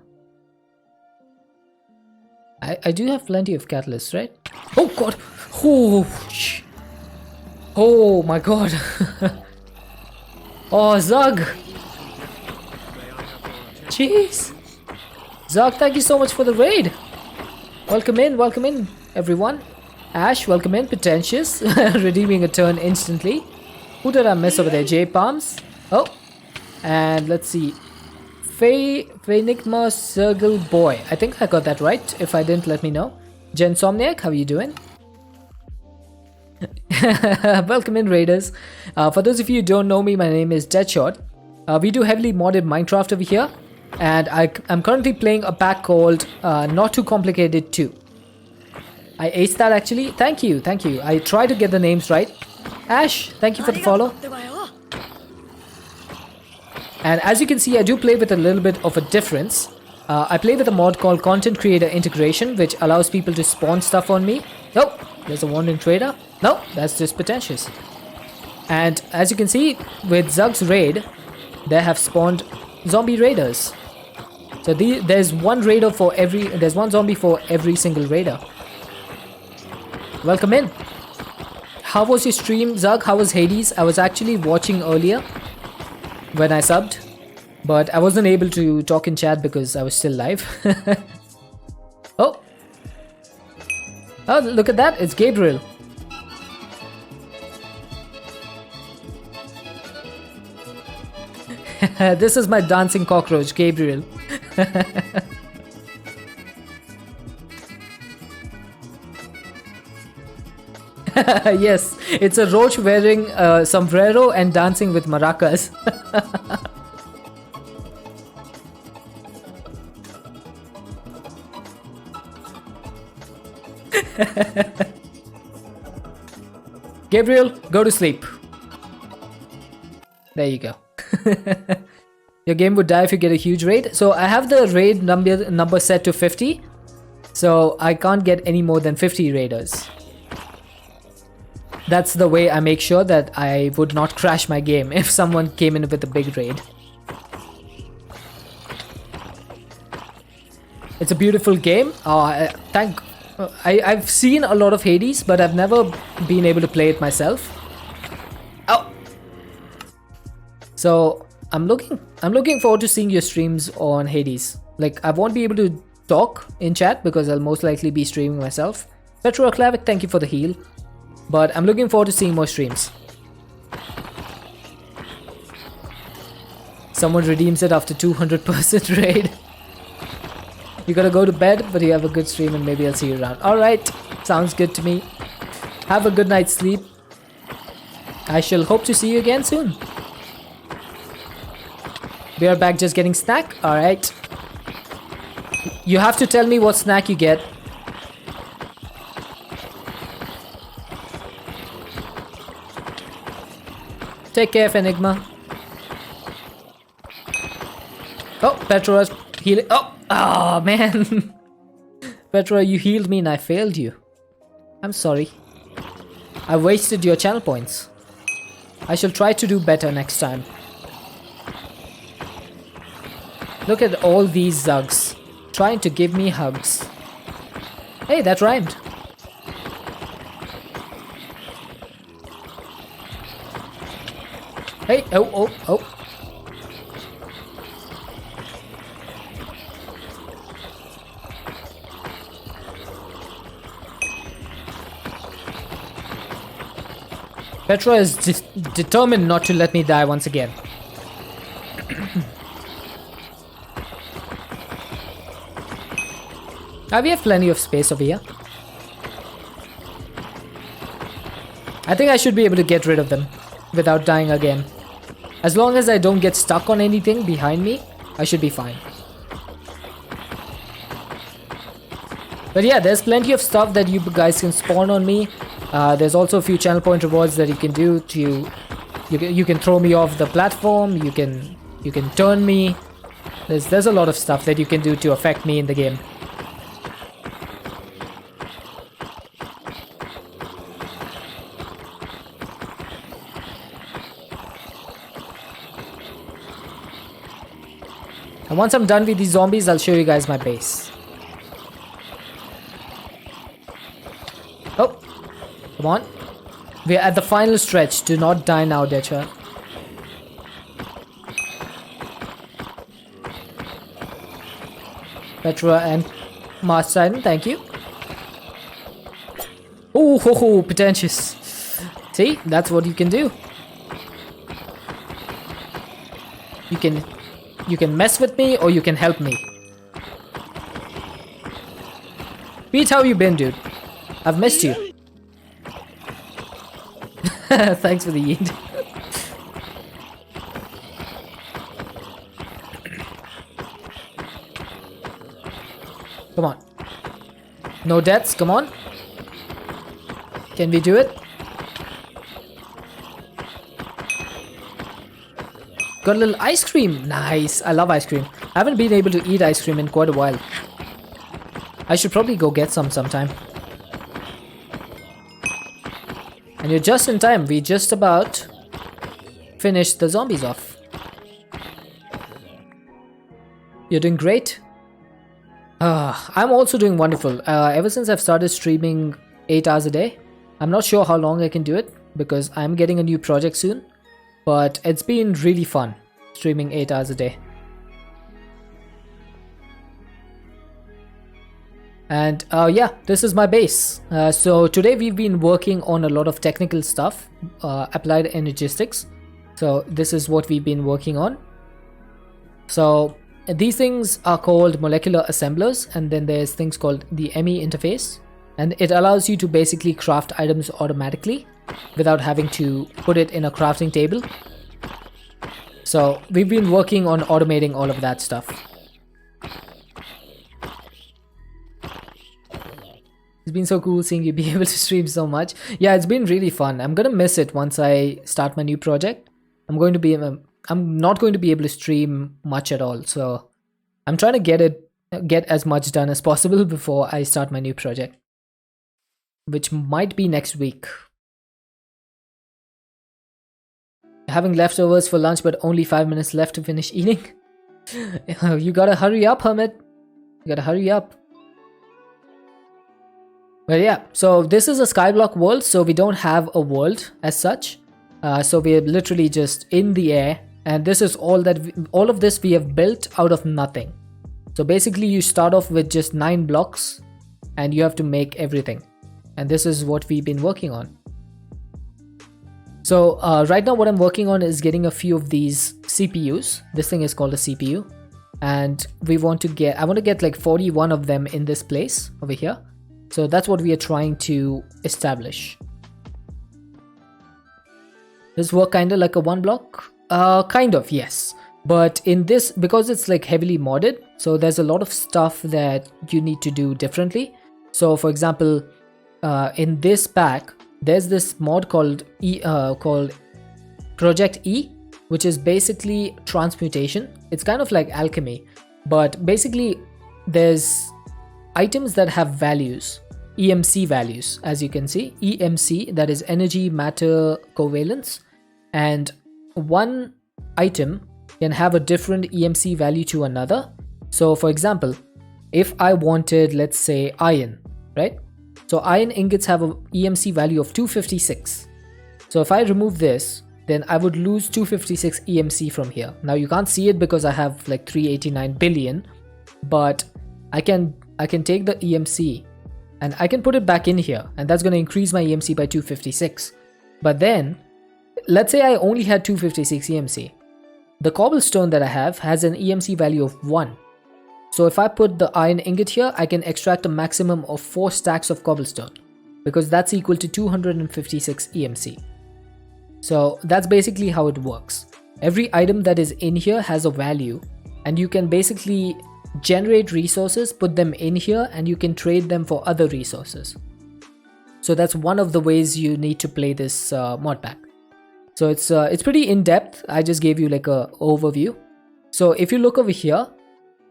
I do have plenty of catalysts, right? Oh god! Oh my god! Oh, Zug! Jeez! Zug, thank you so much for the raid! Welcome in, everyone. Ash, welcome in. Pretentious, redeeming a turn instantly. Who did I miss over there? J Palms. Oh, and let's see. Phenigma Circle Boy. I think I got that right. If I didn't, let me know. Jensomniac, how are you doing? Welcome in, Raiders. For those of you who don't know me, my name is Deadshot. We do heavily modded Minecraft over here. And I'm currently playing a pack called Not Too Complicated 2. I aced that actually. Thank you. I try to get the names right. Ash, thank you for the follow. And as you can see, I do play with a little bit of a difference. I play with a mod called Content Creator Integration, which allows people to spawn stuff on me. Oh, there's a wandering trader. No, that's just pretentious. And as you can see, with Zug's raid, they have spawned zombie raiders. So there's one raider for every, there's one zombie for every single raider. Welcome in. How was your stream, Zug? How was Hades? I was actually watching earlier when I subbed, but I wasn't able to talk in chat because I was still live. Oh, look at that, it's Gabriel. This is my dancing cockroach, Gabriel. Yes, it's a roach wearing a sombrero and dancing with maracas. Gabriel, go to sleep. There you go. Your game would die if you get a huge raid. So I have the raid number set to 50. So I can't get any more than 50 raiders. That's the way I make sure that I would not crash my game if someone came in with a big raid. It's a beautiful game. I've seen a lot of Hades, but I've never been able to play it myself. Oh. So I'm looking forward to seeing your streams on Hades. Like, I won't be able to talk in chat because I'll most likely be streaming myself. Petroclavic, thank you for the heal. But I'm looking forward to seeing more streams. Someone redeems it after 200% raid. You gotta go to bed, but you have a good stream and maybe I'll see you around. Alright, sounds good to me. Have a good night's sleep. I shall hope to see you again soon. We are back just getting snack? Alright. You have to tell me what snack you get. Take care, Enigma. Oh, Petra's healing. Oh, man. Petra, you healed me and I failed you. I'm sorry. I wasted your channel points. I shall try to do better next time. Look at all these Zugs trying to give me hugs. Hey, that rhymed. Hey, oh. Petra is determined not to let me die once again. We have plenty of space over here. I think I should be able to get rid of them without dying again. As long as I don't get stuck on anything behind me, I should be fine. But yeah, there's plenty of stuff that you guys can spawn on me. There's also a few channel point rewards that you can do to... You can throw me off the platform, you can turn me, There's a lot of stuff that you can do to affect me in the game. And once I'm done with these zombies, I'll show you guys my base. Oh, come on. We're at the final stretch. Do not die now, Decha. Petra and Mars Titan, thank you. Oh, ho, ho, pretentious. See, that's what you can do. You can mess with me or you can help me. Pete, how you been, dude? I've missed you. Thanks for the yeet. Come on. No deaths, come on. Can we do it? Got a little ice cream. Nice. I love ice cream. I haven't been able to eat ice cream in quite a while. I should probably go get some sometime. And you're just in time. We just about finished the zombies off. You're doing great. I'm also doing wonderful. Ever since I've started streaming 8 hours a day, I'm not sure how long I can do it because I'm getting a new project soon. But it's been really fun streaming 8 hours a day. And yeah, this is my base. So today we've been working on a lot of technical stuff, applied energistics. So this is what we've been working on. So these things are called molecular assemblers, and then there's things called the ME interface, and it allows you to basically craft items automatically without having to put it in a crafting table. So we've been working on automating all of that stuff. It's been so cool seeing you be able to stream so much. Yeah, it's been really fun. I'm gonna miss it once I start my new project. I'm not going to be able to stream much at all. So I'm trying to get as much done as possible before I start my new project, which might be next week. Having leftovers for lunch, but only 5 minutes left to finish eating. You gotta hurry up, Hermit. You gotta hurry up. But yeah, so this is a skyblock world, so we don't have a world as such. So we're literally just in the air, and this is all of this we have built out of nothing. So basically you start off with just 9 blocks and you have to make everything. And this is what we've been working on. So right now what I'm working on is getting a few of these CPUs. This thing is called a CPU. And I want to get like 41 of them in this place over here. So that's what we are trying to establish. Does work kind of like a 1 block? Kind of, yes. But in this, because it's like heavily modded, so there's a lot of stuff that you need to do differently. So for example, in this pack, there's this mod called Project E, which is basically transmutation. It's kind of like alchemy, but basically there's items that have values, EMC values, as you can see. EMC, that is energy matter covalence, and one item can have a different EMC value to another. So for example, if I wanted, let's say, iron, right? So iron ingots have an EMC value of 256. So if I remove this, then I would lose 256 EMC from here. Now you can't see it because I have like 389 billion, but I can take the EMC and I can put it back in here, and that's going to increase my EMC by 256. But then, let's say I only had 256 EMC. The cobblestone that I have has an EMC value of 1. So if I put the iron ingot here, I can extract a maximum of 4 stacks of cobblestone, because that's equal to 256 EMC. So that's basically how it works. Every item that is in here has a value, and you can basically generate resources, put them in here, and you can trade them for other resources. So that's one of the ways you need to play this mod pack. So it's pretty in depth. I just gave you like a overview. So if you look over here,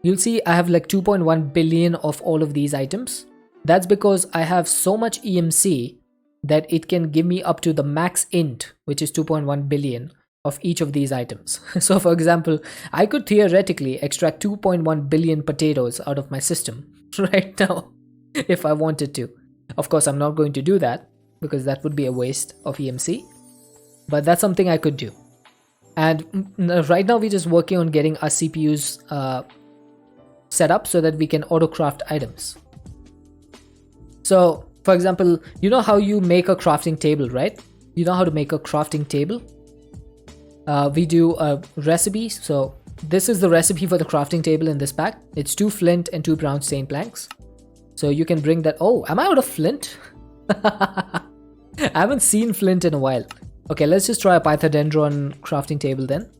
you'll see I have like 2.1 billion of all of these items. That's because I have so much EMC that it can give me up to the max int, which is 2.1 billion of each of these items. So for example, I could theoretically extract 2.1 billion potatoes out of my system right now if I wanted to. Of course, I'm not going to do that because that would be a waste of EMC, but that's something I could do. And right now we're just working on getting our CPUs set up so that we can auto craft items. So for example, you know how you make a crafting table, right? You know how to make a crafting table? We do a recipe. So this is the recipe for the crafting table in this pack. It's 2 flint and 2 brown stain planks. So you can bring that. Oh, am I out of flint? I haven't seen flint in a while. Okay, let's just try a pythodendron crafting table then.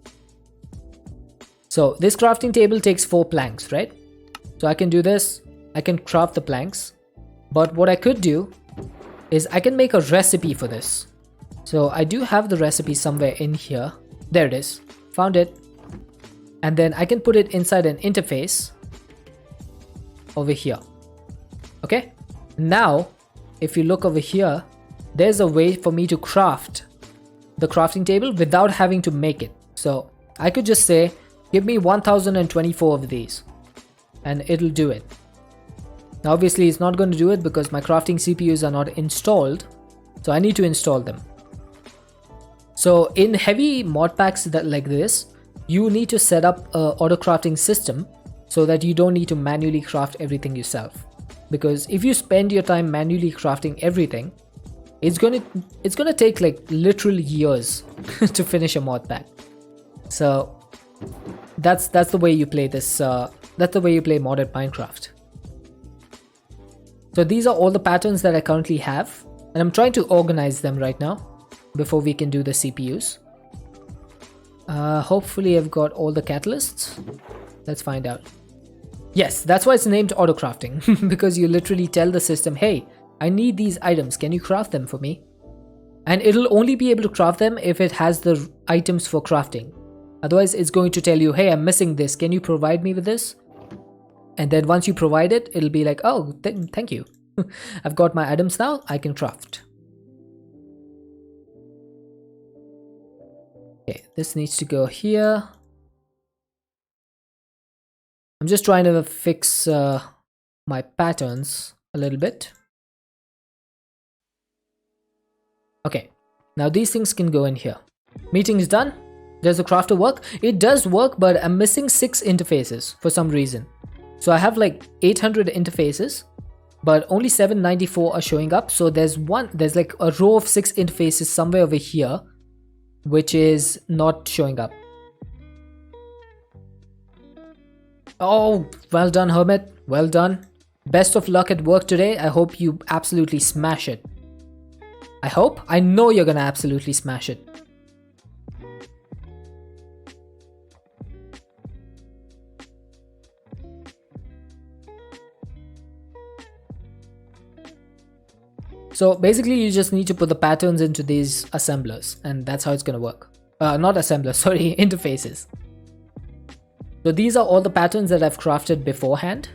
So this crafting table takes 4 planks, right? So I can do this. I can craft the planks. But what I could do is I can make a recipe for this. So I do have the recipe somewhere in here. There it is. Found it. And then I can put it inside an interface over here. Okay. Now, if you look over here, there's a way for me to craft the crafting table without having to make it. So I could just say, give me 1024 of these and it'll do it. Now obviously it's not going to do it because my crafting CPUs are not installed. So I need to install them. So in heavy mod packs that like this, you need to set up a auto crafting system so that you don't need to manually craft everything yourself. Because if you spend your time manually crafting everything, it's gonna take like literal years to finish a mod pack. So that's the way you play this. That's the way you play modded Minecraft. So these are all the patterns that I currently have, and I'm trying to organize them right now before we can do the CPUs. Hopefully I've got all the catalysts. Let's find out. Yes, that's why it's named auto crafting because you literally tell the system, hey, I need these items, can you craft them for me? And it'll only be able to craft them if it has the items for crafting. Otherwise it's going to tell you, hey, I'm missing this, can you provide me with this? And then once you provide it, it'll be like, oh, thank you. I've got my items now, I can craft. Okay, this needs to go here. I'm just trying to fix my patterns a little bit. Okay, now these things can go in here. Meeting is done. Does the crafter work? It does work, but I'm missing 6 interfaces for some reason. So I have like 800 interfaces, but only 794 are showing up. So there's like a row of 6 interfaces somewhere over here, which is not showing up. Oh, well done, Hermit. Well done. Best of luck at work today. I hope you absolutely smash it. I know you're gonna absolutely smash it. So basically you just need to put the patterns into these assemblers and that's how it's gonna work. Not assemblers, sorry, interfaces. So these are all the patterns that I've crafted beforehand.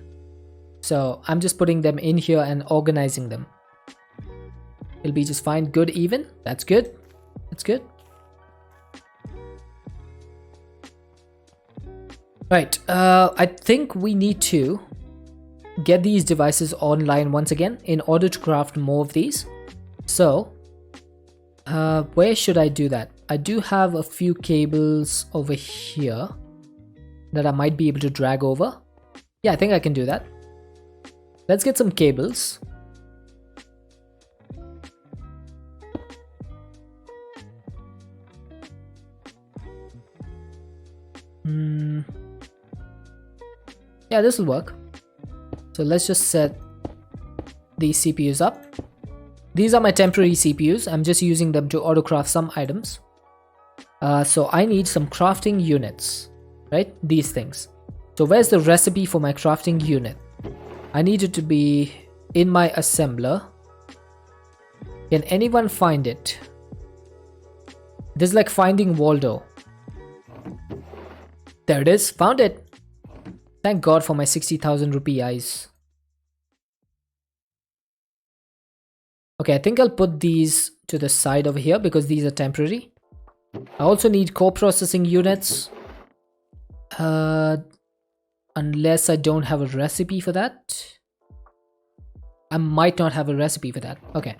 So I'm just putting them in here and organizing them. It'll be just fine, good, even. That's good. That's good. Right, I think we need to get these devices online once again in order to craft more of these. So where should I do that? I do have a few cables over here that I might be able to drag over. Yeah, I think I can do that. Let's get some cables. Yeah, this will work. So let's just set these CPUs up. These are my temporary CPUs. I'm just using them to auto craft some items. So I need some crafting units, right? These things. So where's the recipe for my crafting unit? I need it to be in my assembler. Can anyone find it? This is like finding Waldo. There it is, found it. Thank God for my 60,000 rupee eyes. Okay, I think I'll put these to the side over here because these are temporary. I also need core processing units. Unless I don't have a recipe for that. I might not have a recipe for that. Okay,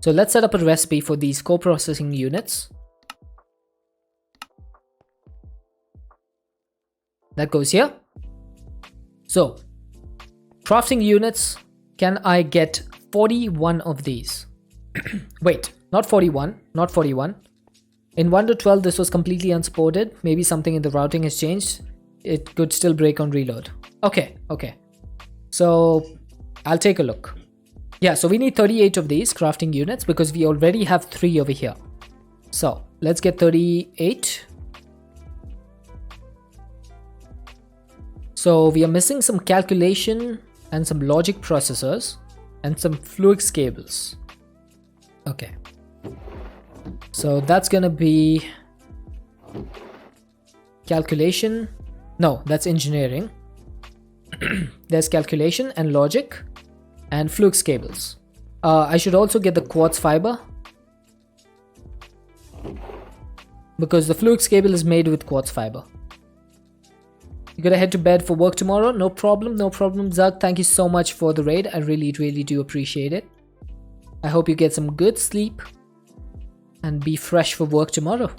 so let's set up a recipe for these core processing units. That goes here. So, crafting units, can I get 41 of these? Wait, not 41, not 41. In 1.12 this was completely unsupported. Maybe something in the routing has changed. It could still break on reload. Okay, okay. So, I'll take a look. Yeah, so we need 38 of these crafting units because we already have 3 over here. So, let's get 38. So we are missing some calculation and some logic processors and some fluix cables. Okay. So that's gonna be calculation. No, that's engineering. There's calculation and logic and fluix cables. I should also get the quartz fiber because the fluix cable is made with quartz fiber. You gotta head to bed for work tomorrow? No problem, no problem. Zug, thank you so much for the raid. I really do appreciate it. I hope you get some good sleep and be fresh for work tomorrow.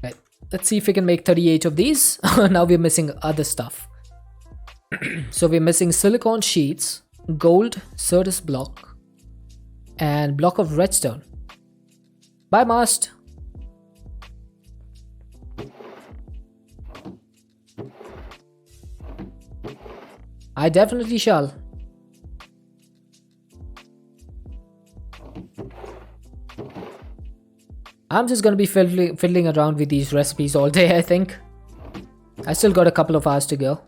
Right, let's see if we can make 38 of these. Now we're missing other stuff. So we're missing silicon sheets, gold, Certus block, and block of redstone. Bye, Mast. I definitely shall. I'm just gonna be fiddling around with these recipes all day, I think. I still got a couple of hours to go.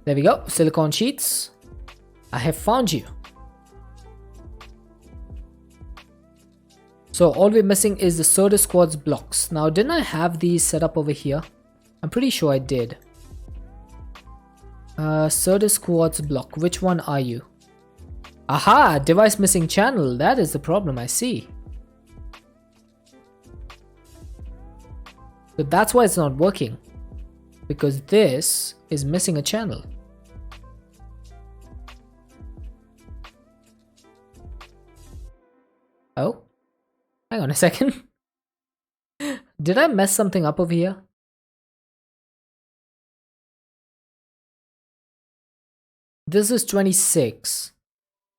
There we go, silicon sheets. I have found you. So all we're missing is the Certus quartz blocks. Now, didn't I have these set up over here? I'm pretty sure I did. Certus quartz block. Which one are you? Aha! Device missing channel. That is the problem, I see. So that's why it's not working. Because this is missing a channel. Oh, hang on a second. Did I mess something up over here? This is 26.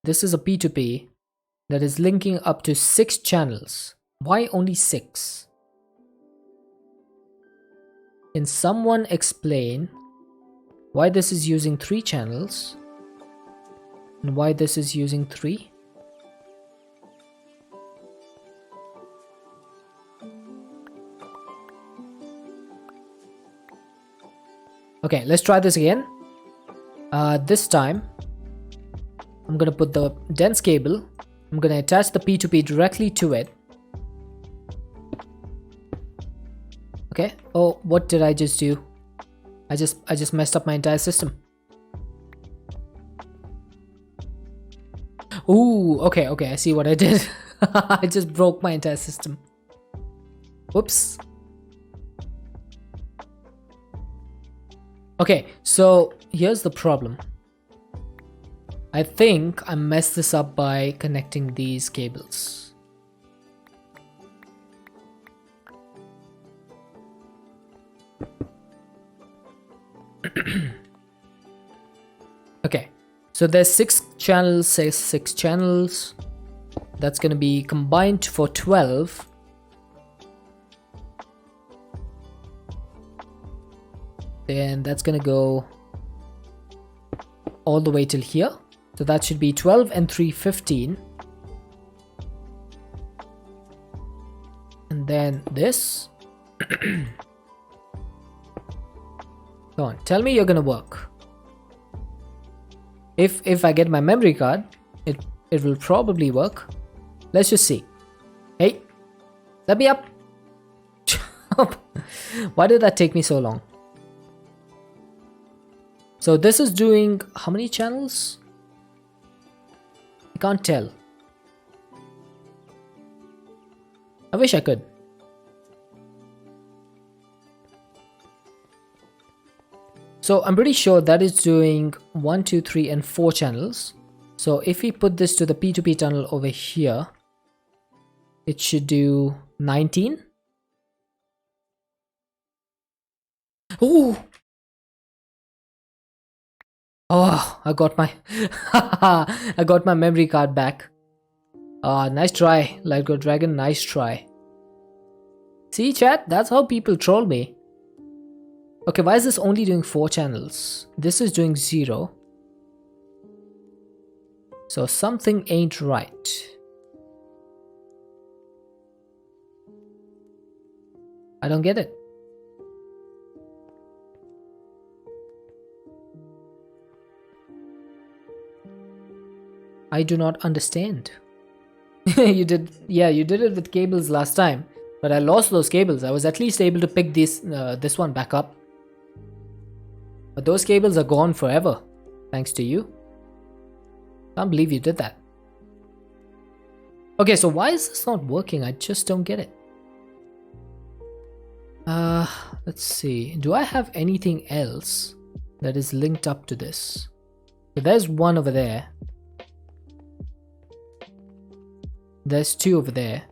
This is a P2P that is linking up to 6 channels. Why only 6? Can someone explain why this is using 3 channels and why this is using 3? Okay, let's try this again. This time, I'm gonna put the dense cable. I'm gonna attach the P2P directly to it. Okay. Oh, what did I just do? I just messed up my entire system. Ooh, okay, I see what I did. I just broke my entire system. Whoops. Okay, so here's the problem. I think I messed this up by connecting these cables. Okay, so there's 6 channels, say 6 channels. That's gonna be combined for 12. Then that's gonna go all the way till here. So that should be 12 and 3, 15. And then this. Come on, tell me you're gonna work. If I get my memory card, it will probably work. Let's just see. Hey, let me up. Why did that take me so long? So this is doing how many channels? I can't tell. I wish I could. So I'm pretty sure that is doing 1, 2, 3, and 4 channels. So if we put this to the P2P tunnel over here, it should do 19. Ooh! Oh, I got my I got my memory card back. Nice try, Light Dragon, nice try. See chat, that's how people troll me. Okay, why is this only doing 4 channels? This is doing 0. So something ain't right. I don't get it. I do not understand. You did it with cables last time, but I lost those cables. I was at least able to pick this one back up. But those cables are gone forever, thanks to you. Can't believe you did that. Okay, so why is this not working? I just don't get it. Let's see. Do I have anything else that is linked up to this? So there's one over there. There's 2 over there.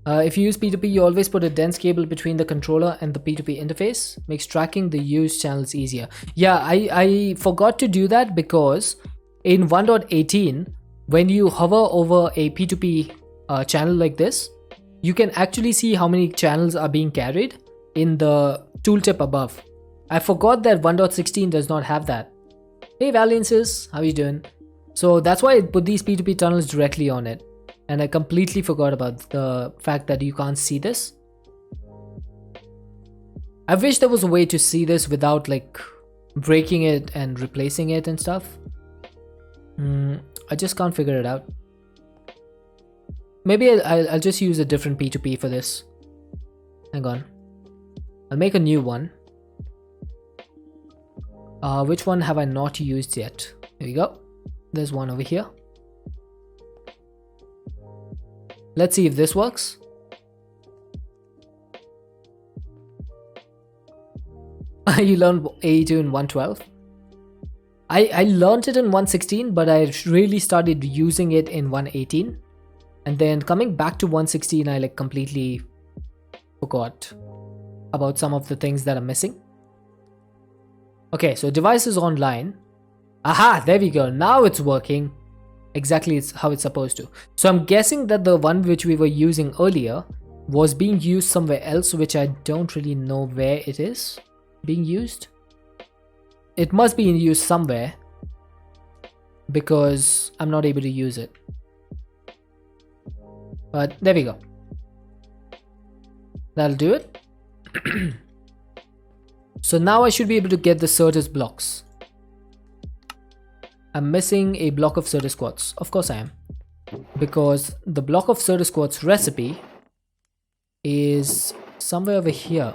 If you use P2P, you always put a dense cable between the controller and the P2P interface. Makes tracking the used channels easier. Yeah, I forgot to do that because in 1.18, when you hover over a P2P channel like this, you can actually see how many channels are being carried in the tooltip above. I forgot that 1.16 does not have that. Hey Valiances, how you doing? So that's why I put these P2P tunnels directly on it. And I completely forgot about the fact that you can't see this. I wish there was a way to see this without like breaking it and replacing it and stuff. I just can't figure it out. Maybe I'll just use a different P2P for this. Hang on. I'll make a new one. Which one have I not used yet? Here we go. There's one over here. Let's see if this works. You learned AE2 in 112. I learned it in 116, but I really started using it in 118. And then coming back to 116, I like completely forgot about some of the things that are missing. Okay, so device is online. Aha, there we go. Now it's working. Exactly how it's supposed to. So I'm guessing that the one which we were using earlier was being used somewhere else, which I don't really know where it is being used. It must be in use somewhere because I'm not able to use it. But there we go. That'll do it. So now I should be able to get the Certus blocks. I'm missing a block of Certus quartz. Of course I am. Because the block of Certus quartz recipe is somewhere over here.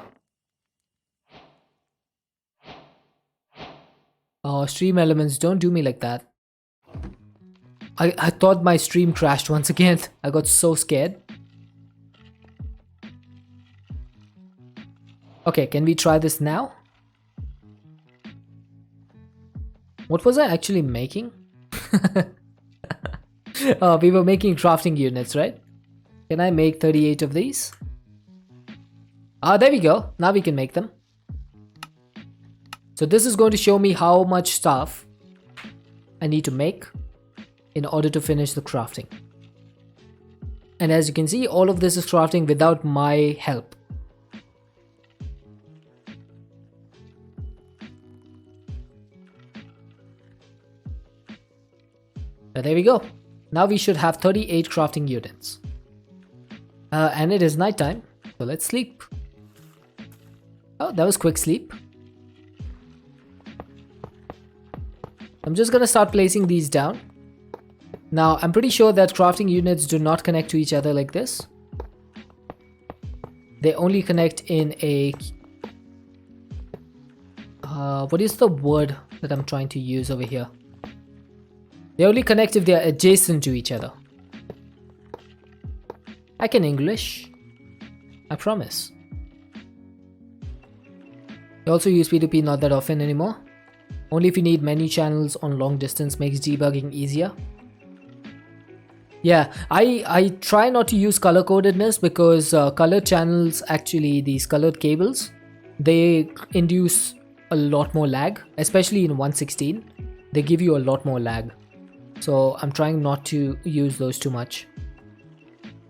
Oh, stream elements, don't do me like that. I thought my stream crashed once again. I got so scared. Okay, can we try this now? What was I actually making? Oh, we were making crafting units, right? Can I make 38 of these? Ah, there we go. Now we can make them. So this is going to show me how much stuff I need to make in order to finish the crafting. And as you can see, all of this is crafting without my help. But there we go. Now we should have 38 crafting units. And it is nighttime, so let's sleep. Oh, that was quick sleep. I'm just gonna start placing these down. Now, I'm pretty sure that crafting units do not connect to each other like this. They only connect in a... what is the word that I'm trying to use over here? They only connect if they are adjacent to each other. I can English. I promise. I also use P2P not that often anymore. Only if you need many channels on long distance, makes debugging easier. Yeah, I try not to use color codedness because color channels, actually these colored cables, they induce a lot more lag, especially in 116. They give you a lot more lag. So I'm trying not to use those too much.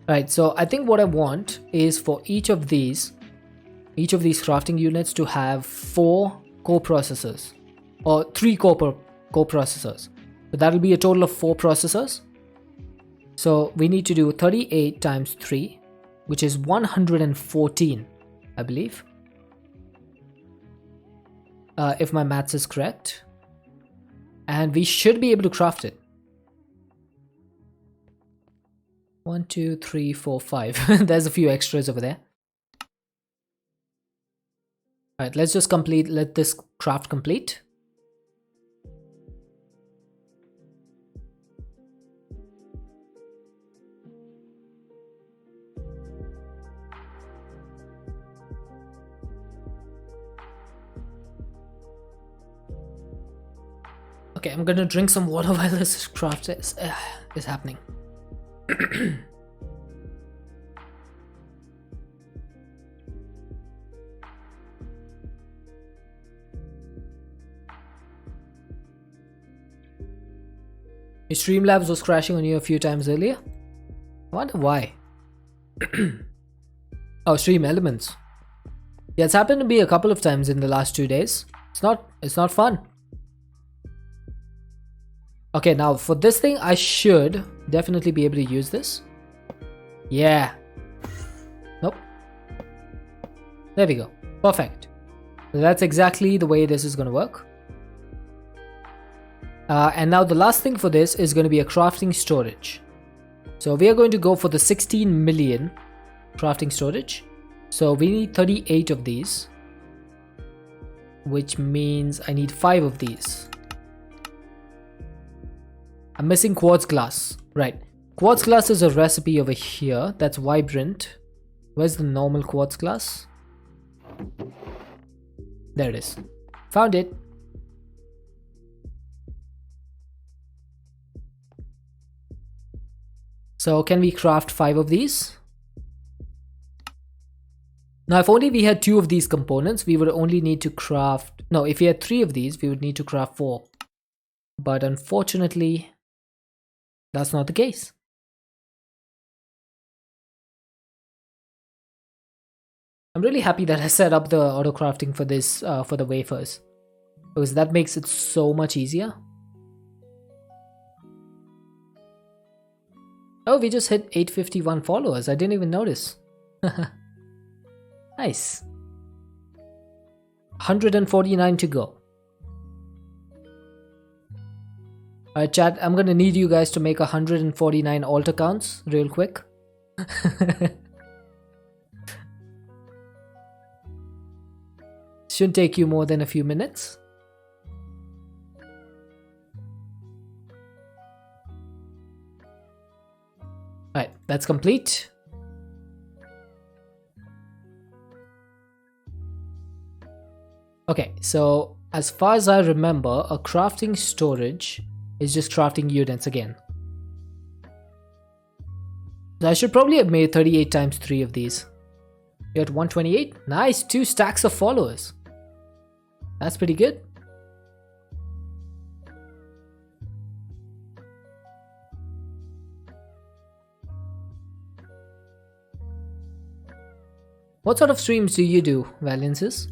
Right, so I think what I want is for each of these crafting units to have 4 coprocessors or 3 coprocessors. So that will be a total of 4 processors. So we need to do 38 times 3, which is 114, I believe. If my maths is correct. And we should be able to craft it. 1, 2, 3, 4, 5. There's a few extras over there. Alright, let's just let this craft complete. Okay, I'm gonna drink some water while this craft is happening. Your Streamlabs was crashing on you a few times earlier. I wonder why. Oh, Stream Elements. Yeah, it's happened to be a couple of times in the last 2 days. It's not fun. Okay, now for this thing, I should definitely be able to use this. Yeah. Nope. There we go. Perfect. So that's exactly the way this is going to work. And now the last thing for this is going to be a crafting storage. So we are going to go for the 16 million crafting storage. So we need 38 of these, which means I need 5 of these. I'm missing quartz glass. Right. Quartz glass is a recipe over here. That's vibrant. Where's the normal quartz glass? There it is. Found it. So can we craft 5 of these? Now if only we had 2 of these components, we would only need to craft... No, if we had 3 of these, we would need to craft 4. But unfortunately, that's not the case. I'm really happy that I set up the auto crafting for this, for the wafers. Because that makes it so much easier. Oh, we just hit 851 followers. I didn't even notice. Nice. 149 to go. Alright chat, I'm gonna need you guys to make 149 alt accounts real quick. Shouldn't take you more than a few minutes. Alright, that's complete. Okay, so as far as I remember, a crafting storage is just crafting units again. So I should probably have made 38 times 3 of these. You're at 128? Nice, 2 stacks of followers. That's pretty good. What sort of streams do you do, Valiances?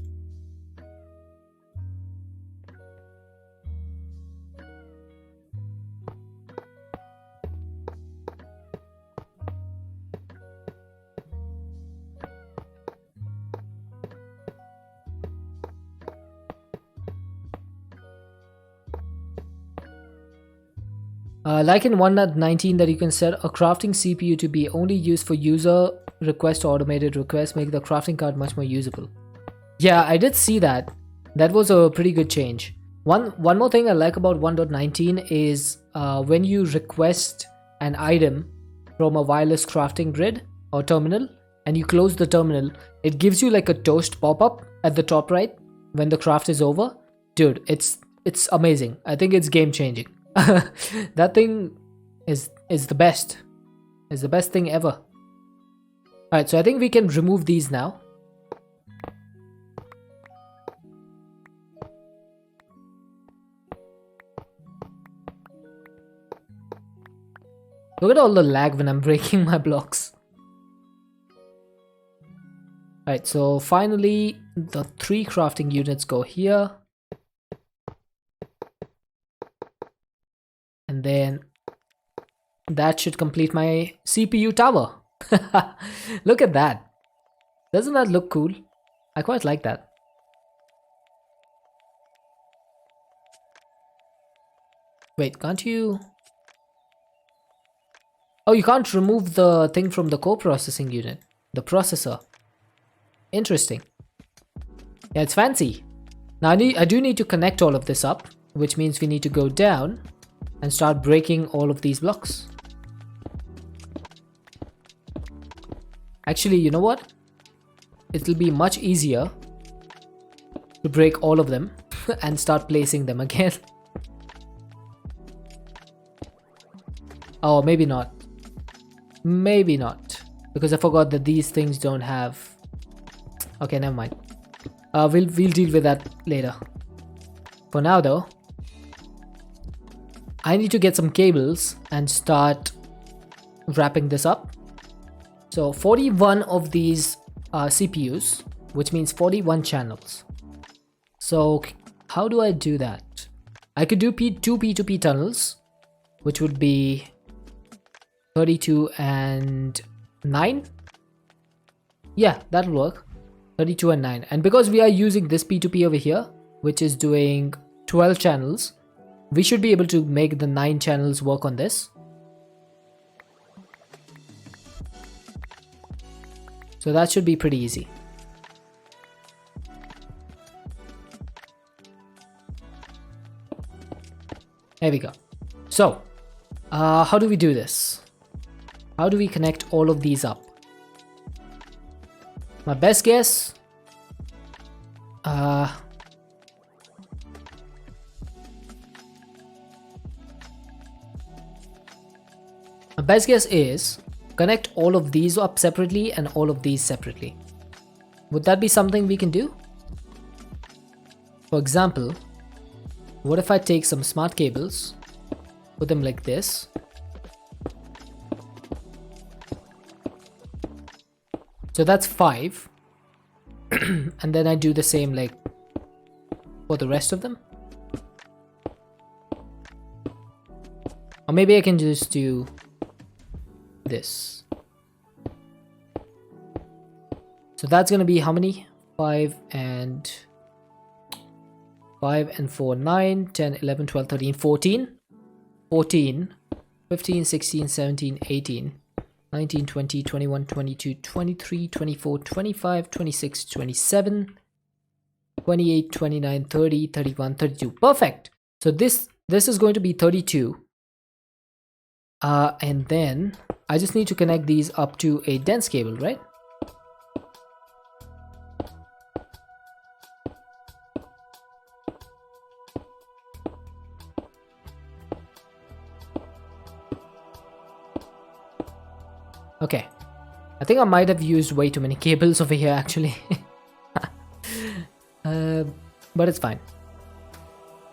Like in 1.19 that you can set a crafting CPU to be only used for user request or automated requests, make the crafting card much more usable. Yeah, I did see that. That was a pretty good change. One more thing I like about 1.19 is when you request an item from a wireless crafting grid or terminal and you close the terminal, it gives you like a toast pop-up at the top right when the craft is over. Dude, it's amazing. I think it's game changing. That thing is the best. Is the best thing ever. Alright, so I think we can remove these now. Look at all the lag when I'm breaking my blocks. Alright, so finally the 3 crafting units go here. And then that should complete my CPU tower. Look at that. Doesn't that look cool? I quite like that. Wait, can't you? Oh, you can't remove the thing from the co-processing unit. The processor. Interesting. Yeah, it's fancy. Now I do need to connect all of this up, which means we need to go down and start breaking all of these blocks. Actually, you know what? It'll be much easier to break all of them and start placing them again. Oh, maybe not. Maybe not. Because I forgot that these things don't have... Okay, never mind. We'll deal with that later. For now though, I need to get some cables and start wrapping this up. So 41 of these CPUs, which means 41 channels. So how do I do that? I could do two P2P tunnels, which would be 32 and 9. Yeah, that'll work. 32 and 9. And because we are using this P2P over here, which is doing 12 channels, we should be able to make the 9 channels work on this. So that should be pretty easy. There we go. So, how do we do this? How do we connect all of these up? My best guess... my best guess is connect all of these up separately and all of these separately. Would that be something we can do? For example, what if I take some smart cables, put them like this, so that's 5, and then I do the same like for the rest of them? Or maybe I can just do this. So that's gonna be how many? 5 and 4, 9, 10, 11, 12, 13, 14. 14, 15, 16, 17, 18, 19, 20, 21, 22, 23, 24, 25, 26, 27, 28, 29, 30, 31, 32. Perfect. So this is going to be 32. And then I just need to connect these up to a dense cable, right? Okay. I think I might have used way too many cables over here actually. But it's fine.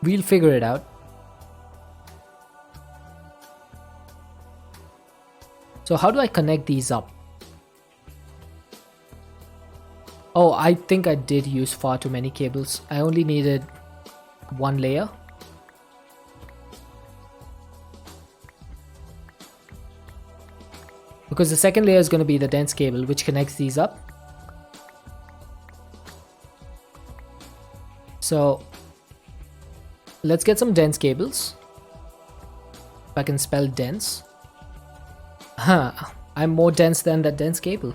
We'll figure it out. So how do I connect these up? Oh, I think I did use far too many cables. I only needed one layer. Because the second layer is going to be the dense cable which connects these up. So let's get some dense cables. If I can spell dense. Huh, I'm more dense than that dense cable.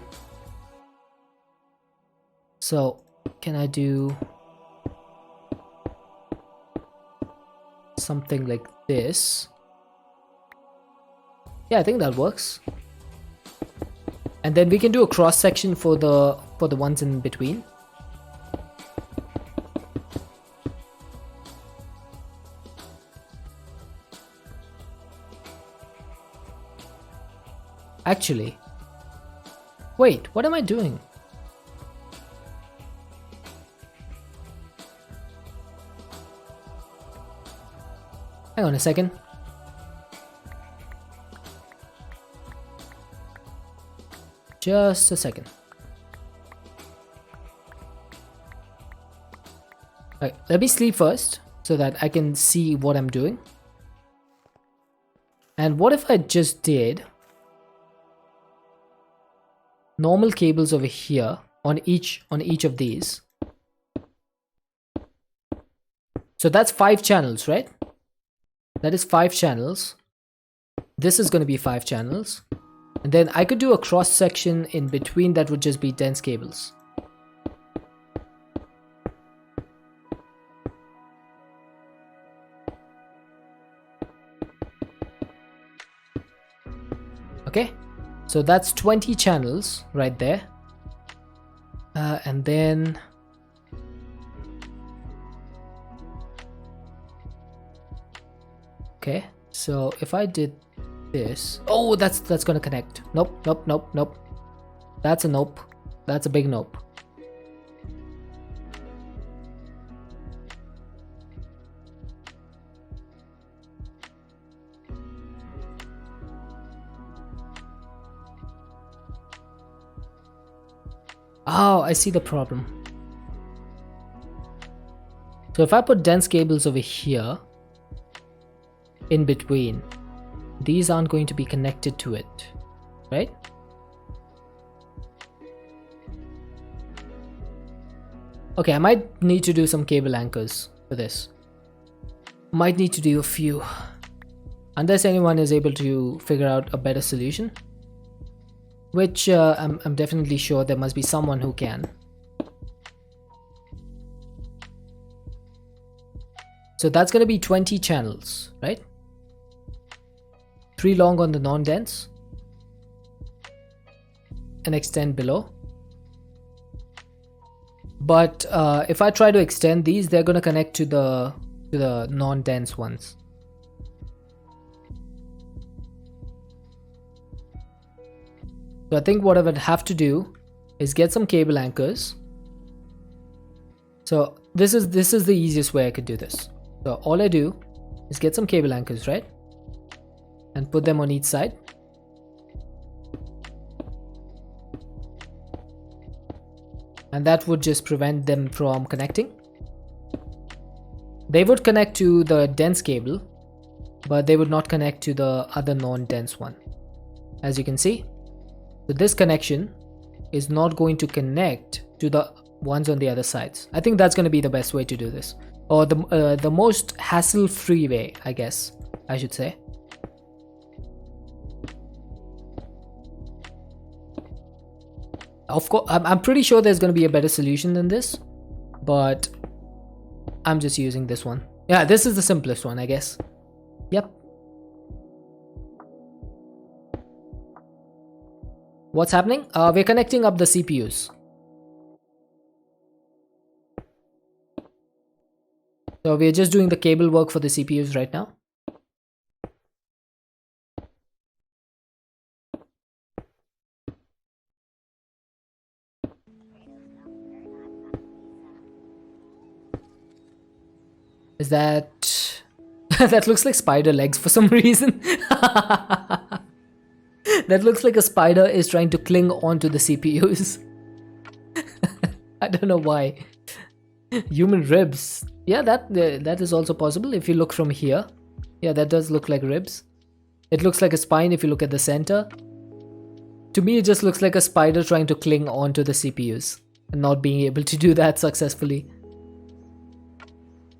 So, can I do something like this? Yeah, I think that works. And then we can do a cross section for the ones in between. Actually, wait, what am I doing? Hang on a second. Just a second. Alright, let me sleep first so that I can see what I'm doing. And what if I just did normal cables over here on each of these? So that's 5 channels, right? That is 5 channels. This is going to be 5 channels. And then I could do a cross section in between that would just be dense cables. Okay, so that's 20 channels right there. And then okay, so if I did this, oh, that's gonna connect. Nope. That's a nope. That's a big nope. Oh, I see the problem. So if I put dense cables over here in between, these aren't going to be connected to it, right? Okay, I might need to do some cable anchors for this. Might need to do a few, unless anyone is able to figure out a better solution, which I'm definitely sure there must be someone who can. So that's going to be 20 channels, right? 3 long on the non-dense and extend below. But if I try to extend these, they're going to connect to the non-dense ones. So I think what I would have to do is get some cable anchors. So this is the easiest way I could do this. So all I do is get some cable anchors, right? And put them on each side. And that would just prevent them from connecting. They would connect to the dense cable, but they would not connect to the other non-dense one, as you can see. So this connection is not going to connect to the ones on the other sides. I think that's going to be the best way to do this, or the most hassle-free way, I guess I should say. Of course, I'm pretty sure there's going to be a better solution than this, but I'm just using this one. Yeah, this is the simplest one, I guess. Yep. What's happening? We're connecting up the CPUs. So we're just doing the cable work for the CPUs right now. Is that... that looks like spider legs for some reason. That looks like a spider is trying to cling onto the CPUs. I don't know why. Human ribs. Yeah, that is also possible if you look from here. Yeah, that does look like ribs. It looks like a spine if you look at the center. To me, it just looks like a spider trying to cling onto the CPUs and not being able to do that successfully.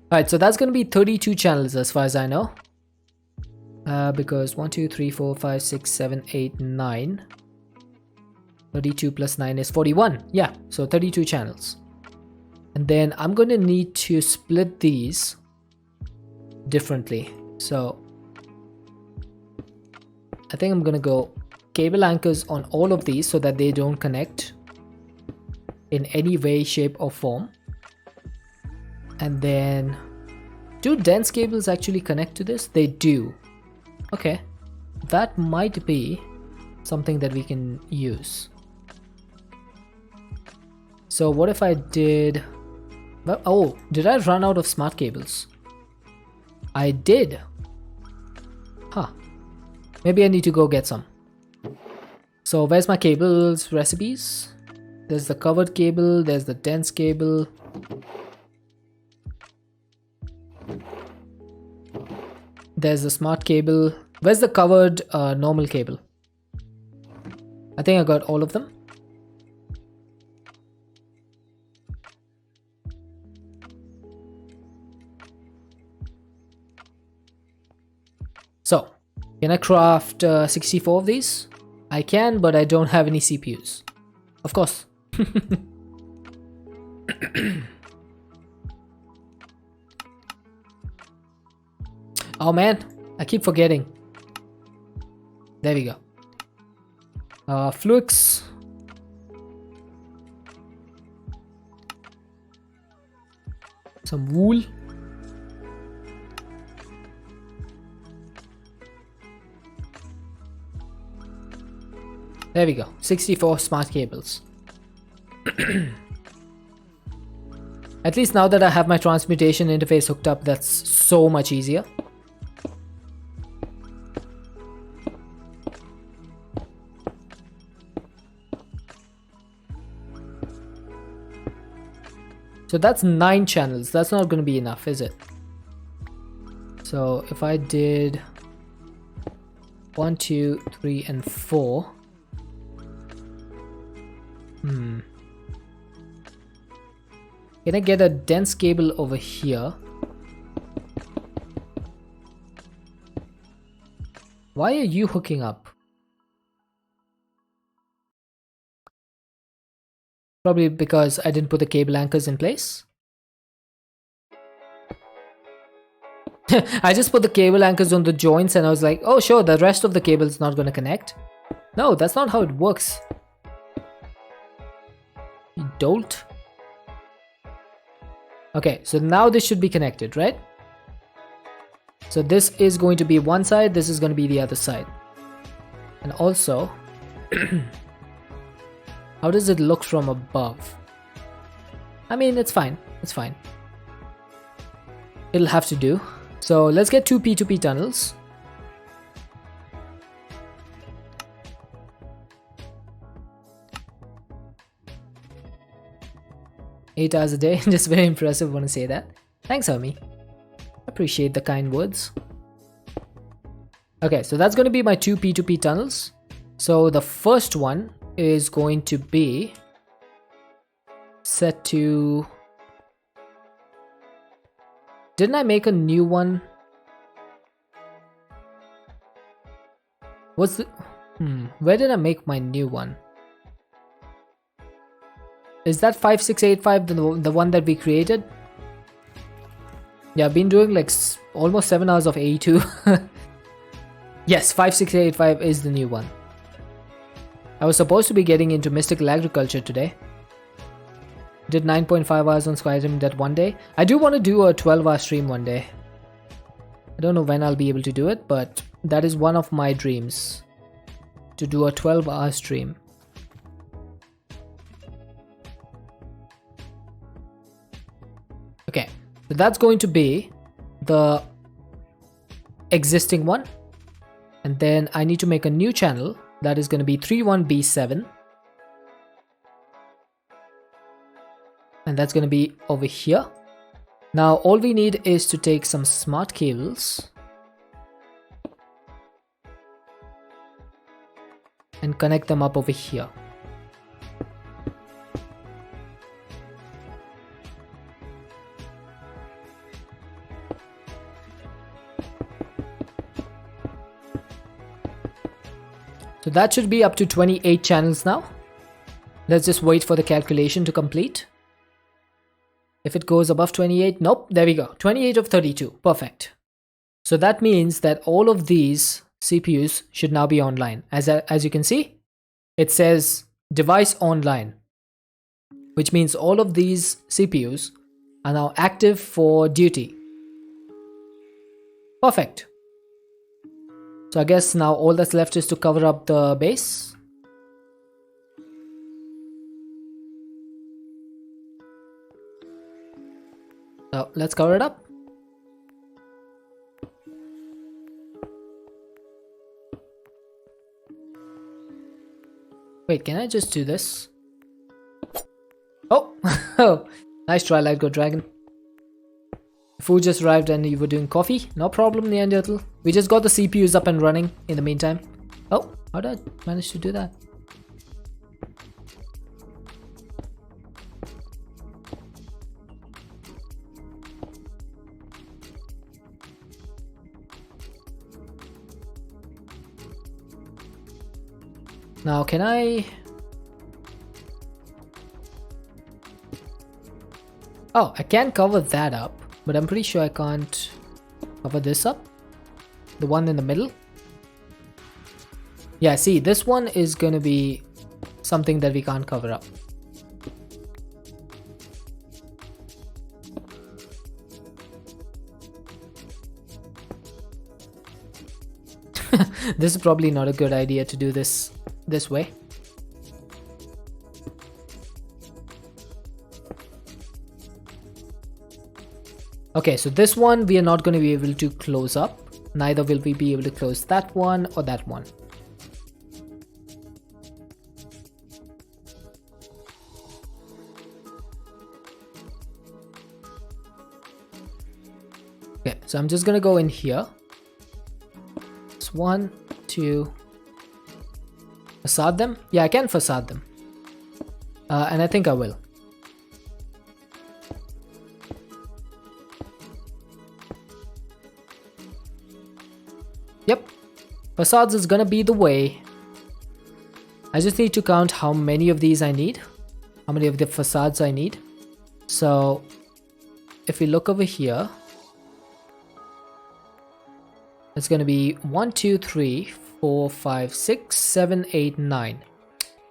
Alright, so that's going to be 32 channels as far as I know. Because 1 2 3 4 5 6 7 8 9, 32 plus 9 is 41. Yeah, so 32 channels. And then I'm going to need to split these differently. So I think I'm going to go cable anchors on all of these so that they don't connect in any way, shape or form. And then, do dense cables actually connect to this? They do. Okay, that might be something that we can use. So what if I did... Oh, did I run out of smart cables? I did. Huh. Maybe I need to go get some. So where's my cables recipes? There's the covered cable, there's the dense cable. There's the smart cable. Where's the covered normal cable? I think I got all of them. So, can I craft 64 of these? I can, but I don't have any CPUs. Of course. Oh man, I keep forgetting. There we go. Flux. Some wool. There we go. 64 smart cables. At least now that I have my transmutation interface hooked up, that's so much easier. So that's 9 channels. That's not going to be enough, is it? So if I did 1, 2, 3, and 4. Can I get a dense cable over here? Why are you hooking up? Probably because I didn't put the cable anchors in place. I just put the cable anchors on the joints and I was like, oh sure, the rest of the cable is not going to connect. No, that's not how it works. You dolt. Okay, so now this should be connected, right? So this is going to be one side, this is going to be the other side. And also, how does it look from above? I mean, it's fine, it's fine. It'll have to do. So let's get 2 P2P tunnels. Eight hours a day, just very impressive, want to say that. Thanks, Hermie. Appreciate the kind words. Okay, so that's going to be my 2 P2P tunnels. So the first one is going to be set to... Didn't I make a new one? What's the... Where did I make my new one? Is that 5685 the one that we created? Yeah, I've been doing like almost 7 hours of AE2. Yes, 5685 is the new one. I was supposed to be getting into mystical agriculture today. Did 9.5 hours on Skyrim that one day. I do want to do a 12-hour stream one day. I don't know when I'll be able to do it, but that is one of my dreams. To do a 12-hour stream. Okay, so that's going to be the existing one. And then I need to make a new channel that is going to be 31B7. And that's going to be over here. Now all we need is to take some smart cables and connect them up over here. So that should be up to 28 channels now. Let's just wait for the calculation to complete. If it goes above 28, nope, there we go. 28 of 32, perfect. So that means that all of these CPUs should now be online. As you can see, it says device online, which means all of these CPUs are now active for duty. Perfect. So I guess now all that's left is to cover up the base. So let's cover it up. Wait, can I just do this? Oh, nice try, Light Go Dragon. Food just arrived and you were doing coffee. No problem, Neanderthal. We just got the CPUs up and running in the meantime. Oh, how did I manage to do that? Now, can I... Oh, I can cover that up, but I'm pretty sure I can't cover this up. The one in the middle. Yeah, see, this one is going to be something that we can't cover up. This is probably not a good idea to do this way. Okay, so this one we are not going to be able to close up. Neither will we be able to close that one or that one. Okay, so I'm just going to go in here. It's 1, 2. Facade them? Yeah, I can facade them. And I think I will. Yep, facades is gonna be the way. I just need to count how many of these I need, how many of the facades I need. So if we look over here, it's gonna be 1, 2, 3, 4, 5, 6, 7, 8, 9.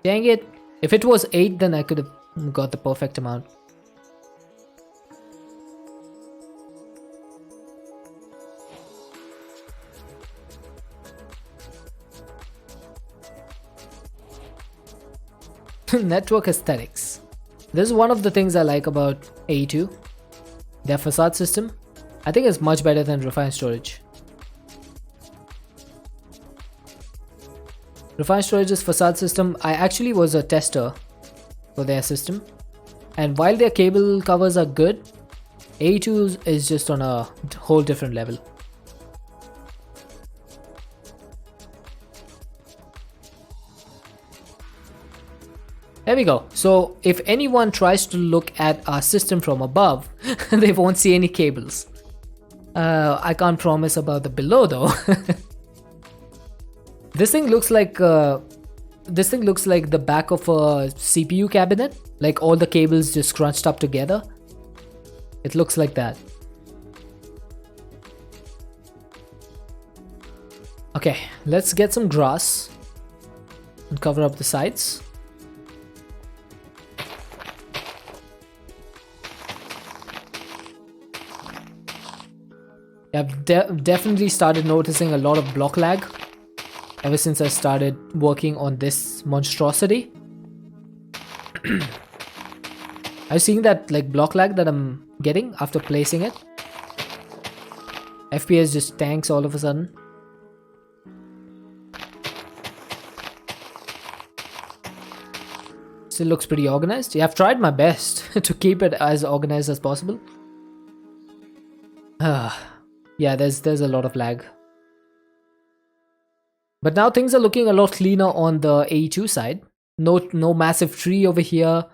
Dang it, if it was 8 then I could have got the perfect amount. Network aesthetics. This is one of the things I like about AE2. Their facade system, I think, is much better than Refined Storage. Refined Storage's facade system, I actually was a tester for their system, and while their cable covers are good, AE2 is just on a whole different level. There we go. So if anyone tries to look at our system from above, they won't see any cables. I can't promise about the below though. This thing looks like the back of a CPU cabinet, like all the cables just scrunched up together. It looks like that. Okay, let's get some grass and cover up the sides. I've definitely started noticing a lot of block lag ever since I started working on this monstrosity. Are you seeing that like block lag that I'm getting after placing it? FPS just tanks all of a sudden. Still looks pretty organized. Yeah, I've tried my best to keep it as organized as possible. Yeah, there's a lot of lag. But now things are looking a lot cleaner on the AE2 side. No massive tree over here.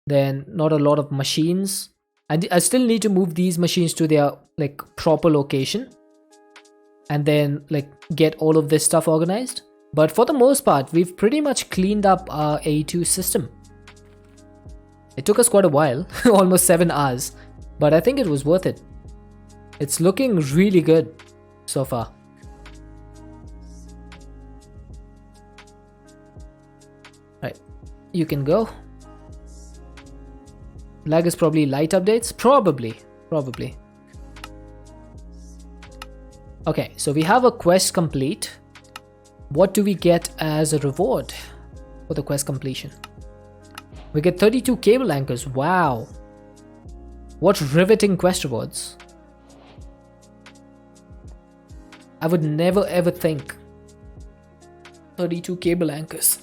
Then not a lot of machines. I still need to move these machines to their like proper location. And then like get all of this stuff organized. But for the most part, we've pretty much cleaned up our AE2 system. It took us quite a while, almost 7 hours, but I think it was worth it. It's looking really good so far. Right, you can go. Lag is probably light updates? Probably. Okay, so we have a quest complete. What do we get as a reward for the quest completion? We get 32 cable anchors. Wow. What riveting quest rewards. I would never ever think. 32 cable anchors.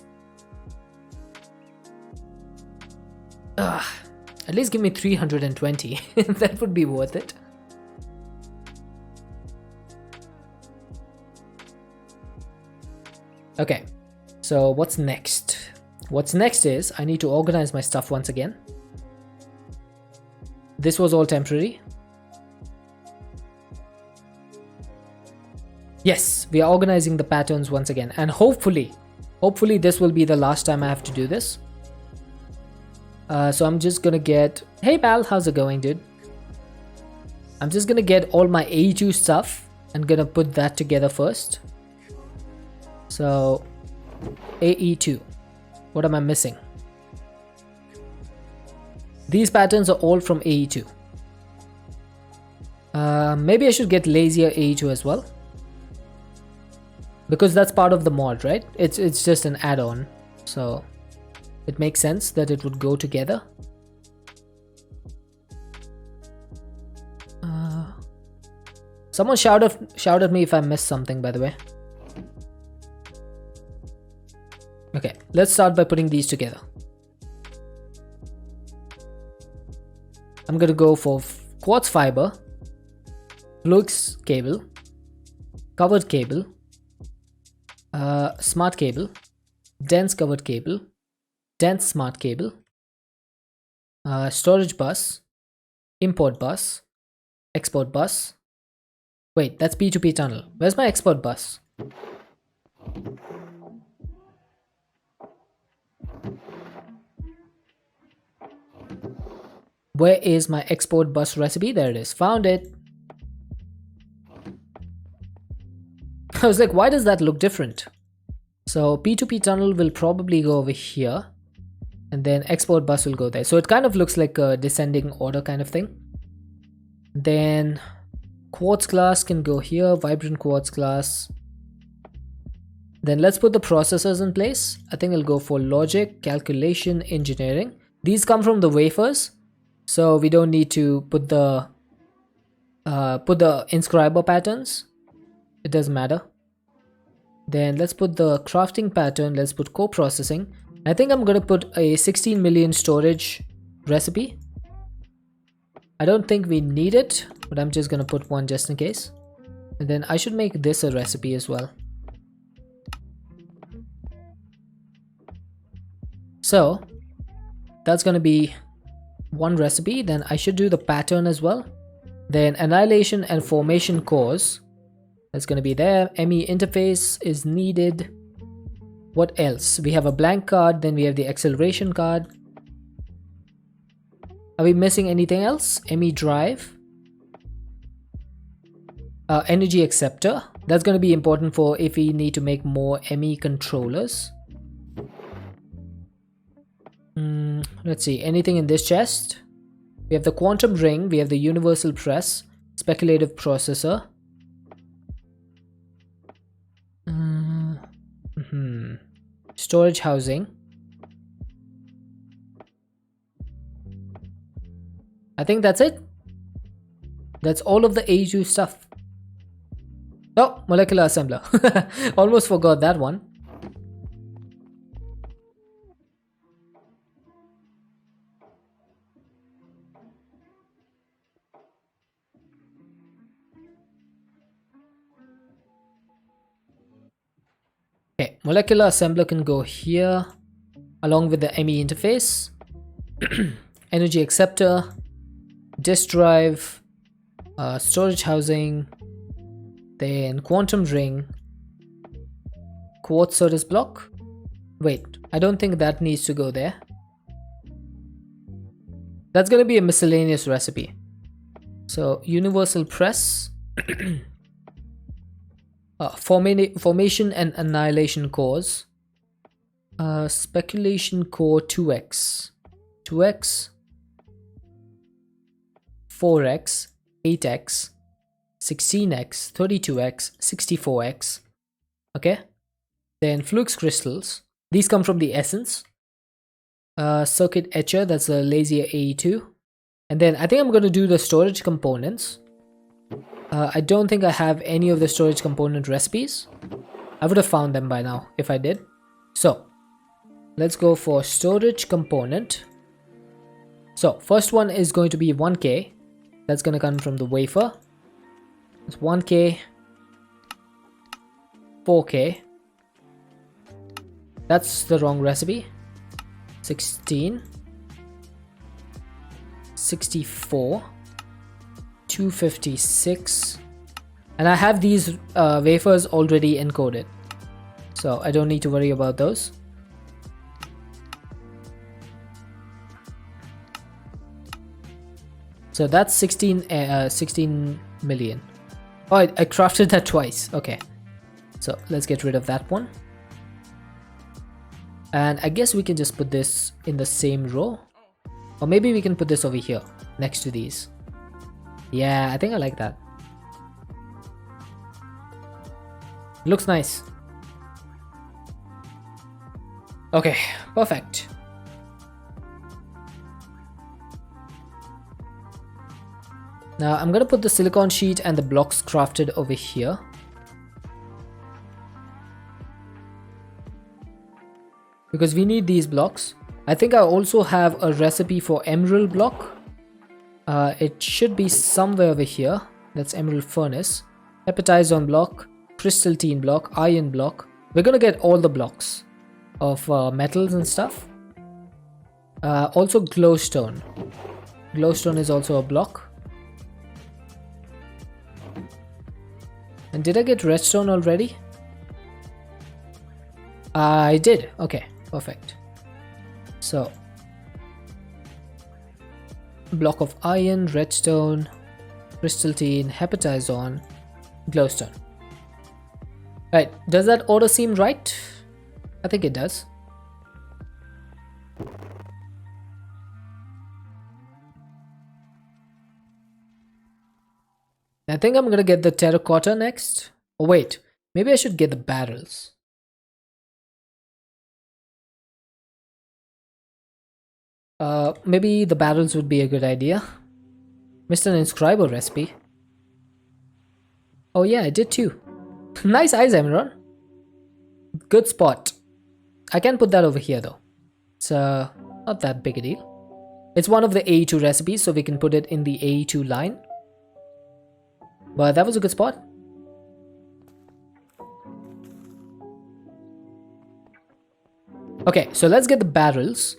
At least give me 320. That would be worth it. Okay, so what's next? What's next is I need to organize my stuff once again. This was all temporary. Yes, we are organizing the patterns once again, and hopefully this will be the last time I have to do this. So I'm just gonna get, hey pal, how's it going, dude? I'm just gonna get all my AE2 stuff and gonna put that together first. So AE2, what am I missing? These patterns are all from AE2. Maybe I should get lazier AE2 as well, because that's part of the mod, right? It's just an add-on, so it makes sense that it would go together. Someone shout at me if I missed something, by the way. Okay, let's start by putting these together. I'm gonna go for quartz fiber, flux cable, covered cable, smart cable, dense covered cable, dense smart cable, storage bus, import bus, export bus. Wait, that's P2P tunnel. Where's my export bus? Where is my export bus recipe? There it is. Found it. I was like, why does that look different? So P2P tunnel will probably go over here, and then export bus will go there. So it kind of looks like a descending order kind of thing. Then quartz glass can go here, vibrant quartz glass. Then let's put the processors in place. I think I'll go for logic, calculation, engineering. These come from the wafers, so we don't need to put the inscriber patterns. It doesn't matter. Then let's put the crafting pattern. Let's put co-processing. I think I'm gonna put a 16 million storage recipe. I don't think we need it, but I'm just gonna put one just in case. And then I should make this a recipe as well. So that's gonna be one recipe. Then I should do the pattern as well. Then annihilation and formation cores, that's gonna be there. ME interface is needed. What else? We have a blank card, then we have the acceleration card. Are we missing anything else? ME drive, energy acceptor. That's going to be important for if we need to make more ME controllers. Let's see, anything in this chest? We have the quantum ring, we have the universal press, speculative processor. Storage housing. I think that's it. That's all of the AE2 stuff. Oh, molecular assembler. Almost forgot that one. Okay, molecular assembler can go here along with the ME interface. Energy acceptor, disk drive, storage housing, then quantum ring, quartz service block. Wait, I don't think that needs to go there. That's going to be a miscellaneous recipe. So universal press, formation and annihilation cores, speculation core 2x, 2x, 4x, 8x, 16x, 32x, 64x. Okay, then flux crystals. These come from the essence. Circuit etcher, that's a lazier AE2. And then I think I'm going to do the storage components. I don't think I have any of the storage component recipes. I would have found them by now if I did. So let's go for storage component. So first one is going to be 1K. That's going to come from the wafer. It's 1K, 4K. That's the wrong recipe. 16, 64, 256, and I have these wafers already encoded, so I don't need to worry about those. So that's 16 million. Oh, I crafted that twice. Okay, so let's get rid of that one. And I guess we can just put this in the same row. Or maybe we can put this over here, next to these. Yeah, I think I like that. Looks nice. Okay, perfect. Now I'm gonna put the silicon sheet and the blocks crafted over here. Because we need these blocks. I think I also have a recipe for emerald block. It should be somewhere over here. That's emerald furnace. Hepatizone block, crystalline block, iron block. We're gonna get all the blocks of metals and stuff. Also glowstone. Glowstone is also a block. And did I get redstone already? I did. Okay. Perfect. So, block of iron, redstone, crystalline, hepatizone, glowstone. Right, does that order seem right? I think it does. I think I'm gonna get the terracotta next. Oh wait, maybe I should get the barrels. Maybe the barrels would be a good idea. Missed an inscriber recipe. Oh yeah, I did too. Nice eyes, Emerald. Good spot. I can put that over here though. It's not that big a deal. It's one of the AE2 recipes, so we can put it in the AE2 line. But that was a good spot. Okay, so let's get the barrels.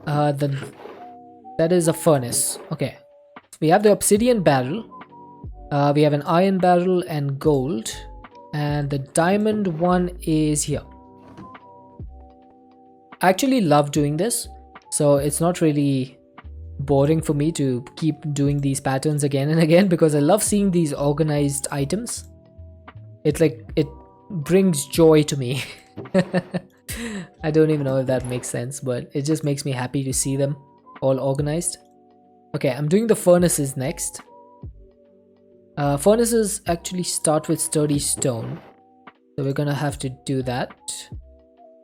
That is a furnace. Okay, we have the obsidian barrel. We have an iron barrel and gold, and the diamond one is here. I actually love doing this, so it's not really boring for me to keep doing these patterns again and again, because I love seeing these organized items. It's like, it brings joy to me. I don't even know if that makes sense, but it just makes me happy to see them all organized. Okay, I'm doing the furnaces next. Furnaces actually start with sturdy stone, so we're gonna have to do that.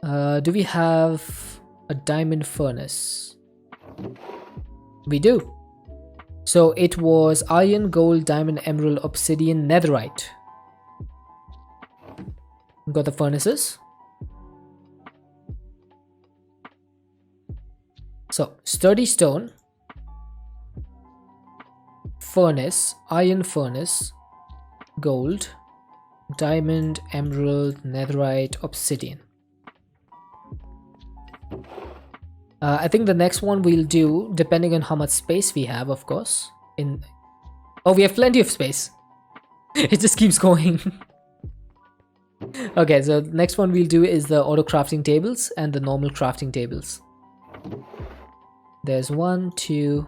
Do we have a diamond furnace? We do. So it was iron, gold, diamond, emerald, obsidian, netherite. Got the furnaces. So sturdy stone, furnace, iron furnace, gold, diamond, emerald, netherite, obsidian. I think the next one we'll do, depending on how much space we have, of course. Oh, we have plenty of space. It just keeps going. Okay, so next one we'll do is the auto crafting tables and the normal crafting tables. There's one, two,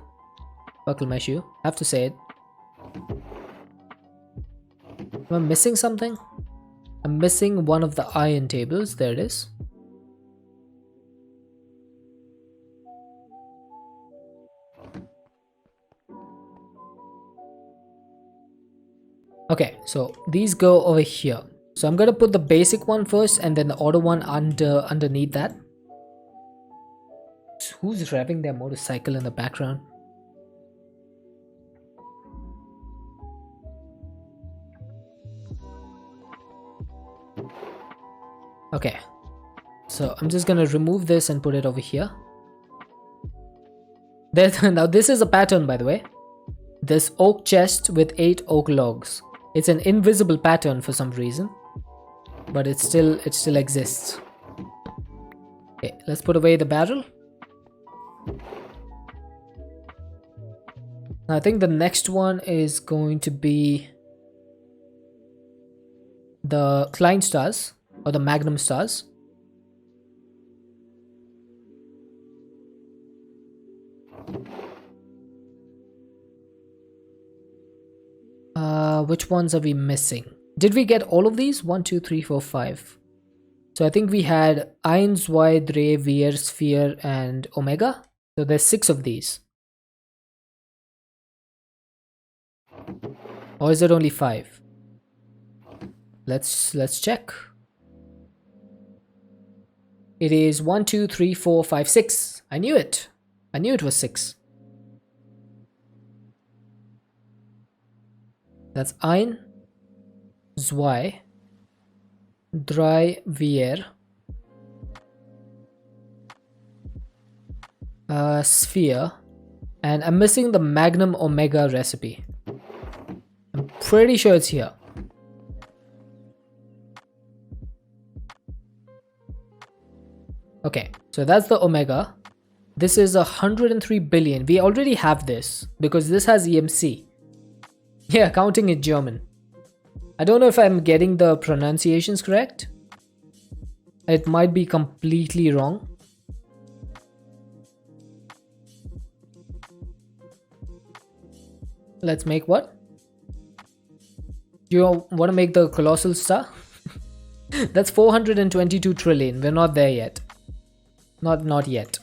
buckle my shoe. I have to say it. Am I missing something? I'm missing one of the iron tables. There it is. Okay, so these go over here. So I'm gonna put the basic one first and then the auto one underneath that. So who's revving their motorcycle in the background? Okay, so I'm just gonna remove this and put it over here. Now this is a pattern, by the way. This oak chest with 8 oak logs. It's an invisible pattern for some reason, but it still exists. Okay, let's put away the barrel. I think the next one is going to be the Klein stars or the Magnum stars. Which ones are we missing? Did we get all of these? 1, 2, 3, 4, 5. So I think we had Eins, Y, Drei, Vier, Sphere, and Omega. So there's 6 of these. Or is it only 5? Let's check. It is 1, 2, 3, 4, 5, 6. I knew it. I knew it was 6. That's Ein, Zwei, Drei, Vier, Sphere, and I'm missing the Magnum Omega recipe. I'm pretty sure it's here. Okay, so that's the Omega. This is 103 billion. We already have this because this has EMC. Yeah, counting in German. I don't know if I'm getting the pronunciations correct. It might be completely wrong. Let's make what? Do you want to make the colossal star? That's 422 trillion. We're not there yet. Not yet.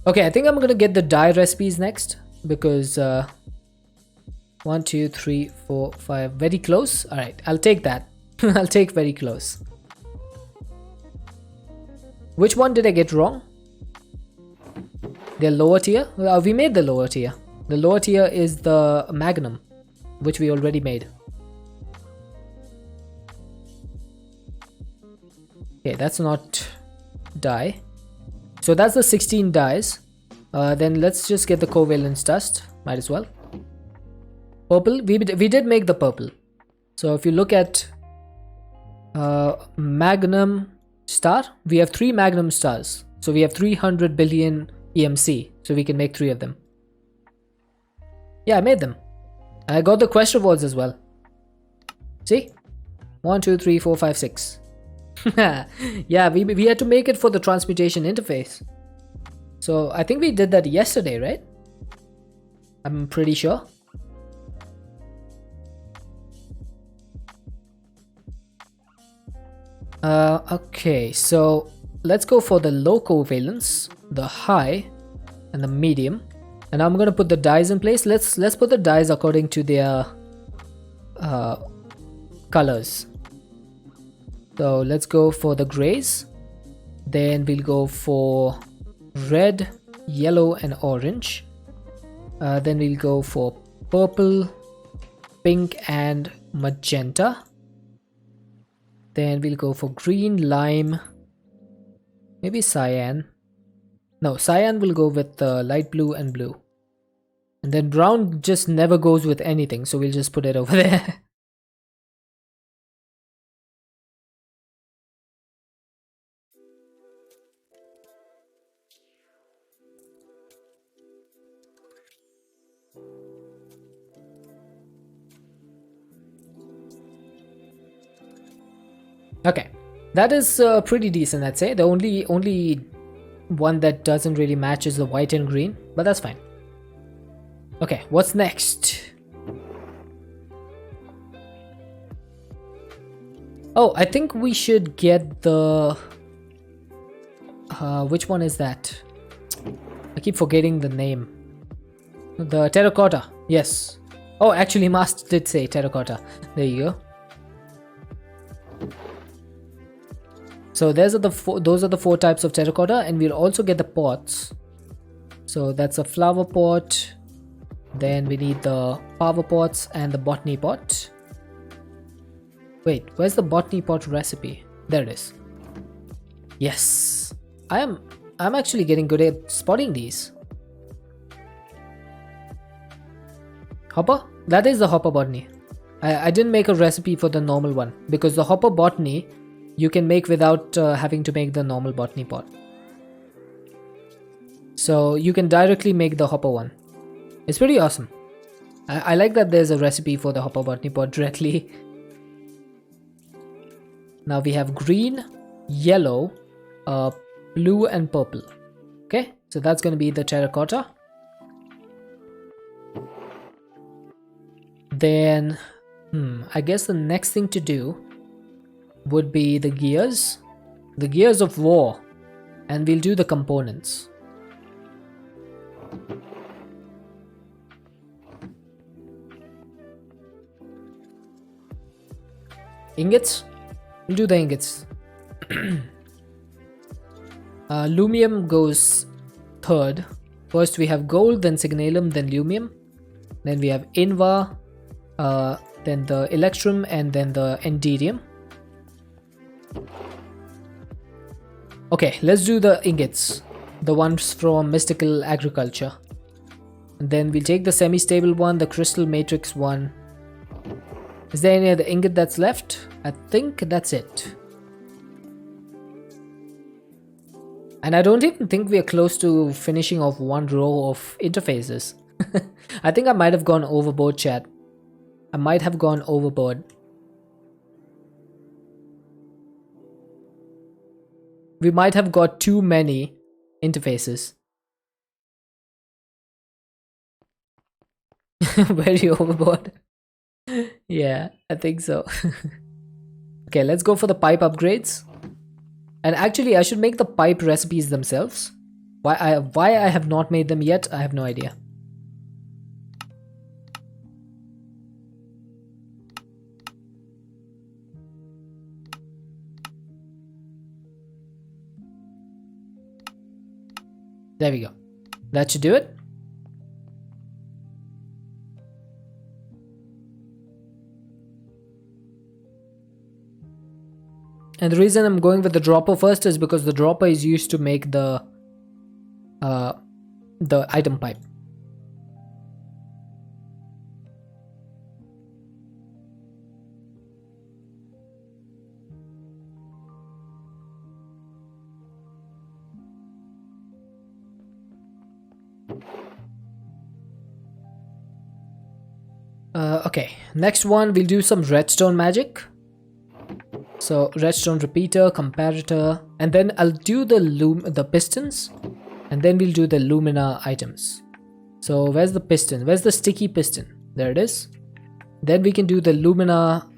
Okay, I think I'm gonna get the die recipes next because 1, 2, 3, 4, 5, very close. All right, I'll take that. I'll take very close. Which one did I get wrong? The lower tier? We made the lower tier. The lower tier is the Magnum, which we already made. Okay, that's not die. So that's the 16 dies. Then let's just get the covalence dust. Might as well. Purple. We did make the purple. So if you look at Magnum star, we have 3 Magnum stars. So we have 300 billion EMC. So we can make 3 of them. Yeah, I made them. And I got the quest rewards as well. See? 1, 2, 3, 4, 5, 6. Yeah, we had to make it for the transmutation interface. So I think we did that yesterday, right? I'm pretty sure. Okay, so let's go for the low covalence, the high, and the medium. And I'm gonna put the dies in place. Let's put the dies according to their colors. So let's go for the grays. Then we'll go for red, yellow, and orange. Then we'll go for purple, pink, and magenta. Then we'll go for green, lime, maybe cyan. No, cyan will go with light blue and blue. And then brown just never goes with anything, so we'll just put it over there. Okay, that is pretty decent, I'd say. The only one that doesn't really match is the white and green, but that's fine. Okay, what's next? Oh, I think we should get the... which one is that? I keep forgetting the name. The terracotta, yes. Oh, actually, Master did say terracotta. There you go. So those are the four types of terracotta, and we'll also get the pots. So that's a flower pot. Then we need the power pots and the botany pot. Wait, where's the botany pot recipe? There it is. Yes, I'm actually getting good at spotting these. Hopper? That is the hopper botany. I didn't make a recipe for the normal one because the hopper botany you can make without having to make the normal botany pot. So you can directly make the hopper one. It's pretty awesome. I like that there's a recipe for the hopper botany pot directly. Now we have green, yellow, blue and purple. Okay, so that's going to be the terracotta. Then, I guess the next thing to do would be the gears of war, and we'll do the components. Ingots? We'll do the ingots. Lumium goes third. First we have gold, then signalum, then lumium. Then we have invar, then the electrum, and then the enderium. Okay, let's do the ingots. The ones from mystical agriculture. And then we'll take the semi-stable one, the crystal matrix one. Is there any other ingot that's left? I think that's it. And I don't even think we are close to finishing off one row of interfaces. I think I might have gone overboard, chat. I might have gone overboard. We might have got too many interfaces. Very overboard. Yeah, I think so. Okay, let's go for the pipe upgrades. And actually, I should make the pipe recipes themselves. Why I have not made them yet, I have no idea. There we go. That should do it. And the reason I'm going with the dropper first is because the dropper is used to make the item pipe. Okay, next one we'll do some redstone magic. So redstone repeater, comparator, and then I'll do the pistons, and then we'll do the lumina items. So where's the piston? Where's the sticky piston? There it is. Then we can do the lumina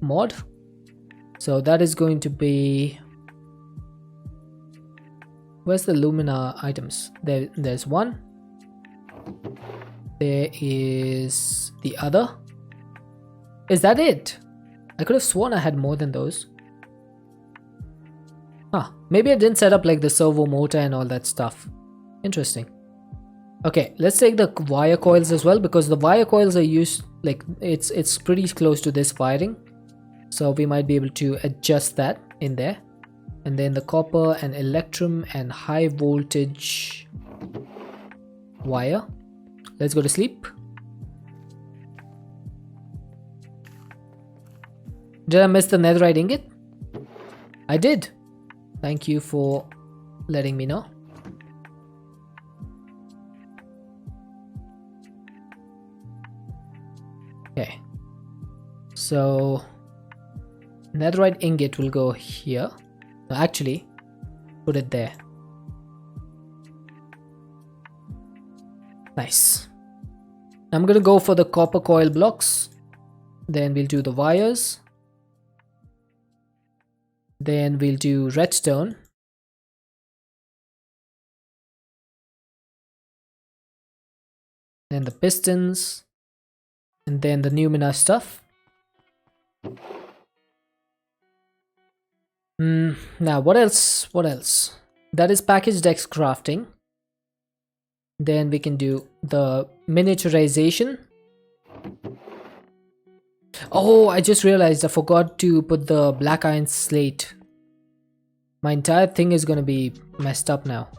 mod. So that is going to be... Where's the lumina items? There's one. There is the other. Is that it? I could have sworn I had more than those. Huh, maybe I didn't set up like the servo motor and all that stuff. Interesting. Okay, let's take the wire coils as well, because the wire coils are used, like it's pretty close to this wiring. So we might be able to adjust that in there. And then the copper and electrum and high voltage wire. Let's go to sleep. Did I miss the netherite ingot? I did. Thank you for letting me know. Okay. So Netherite ingot will go here. No, actually, put it there. Nice. I'm gonna go for the copper coil blocks. Then we'll do the wires. Then we'll do redstone. Then the pistons. And then the Numina stuff. Now what else? What else? That is packaged X crafting. Then we can do the miniaturization. Oh, I just realized I forgot to put the black iron slate. My entire thing is gonna be messed up now.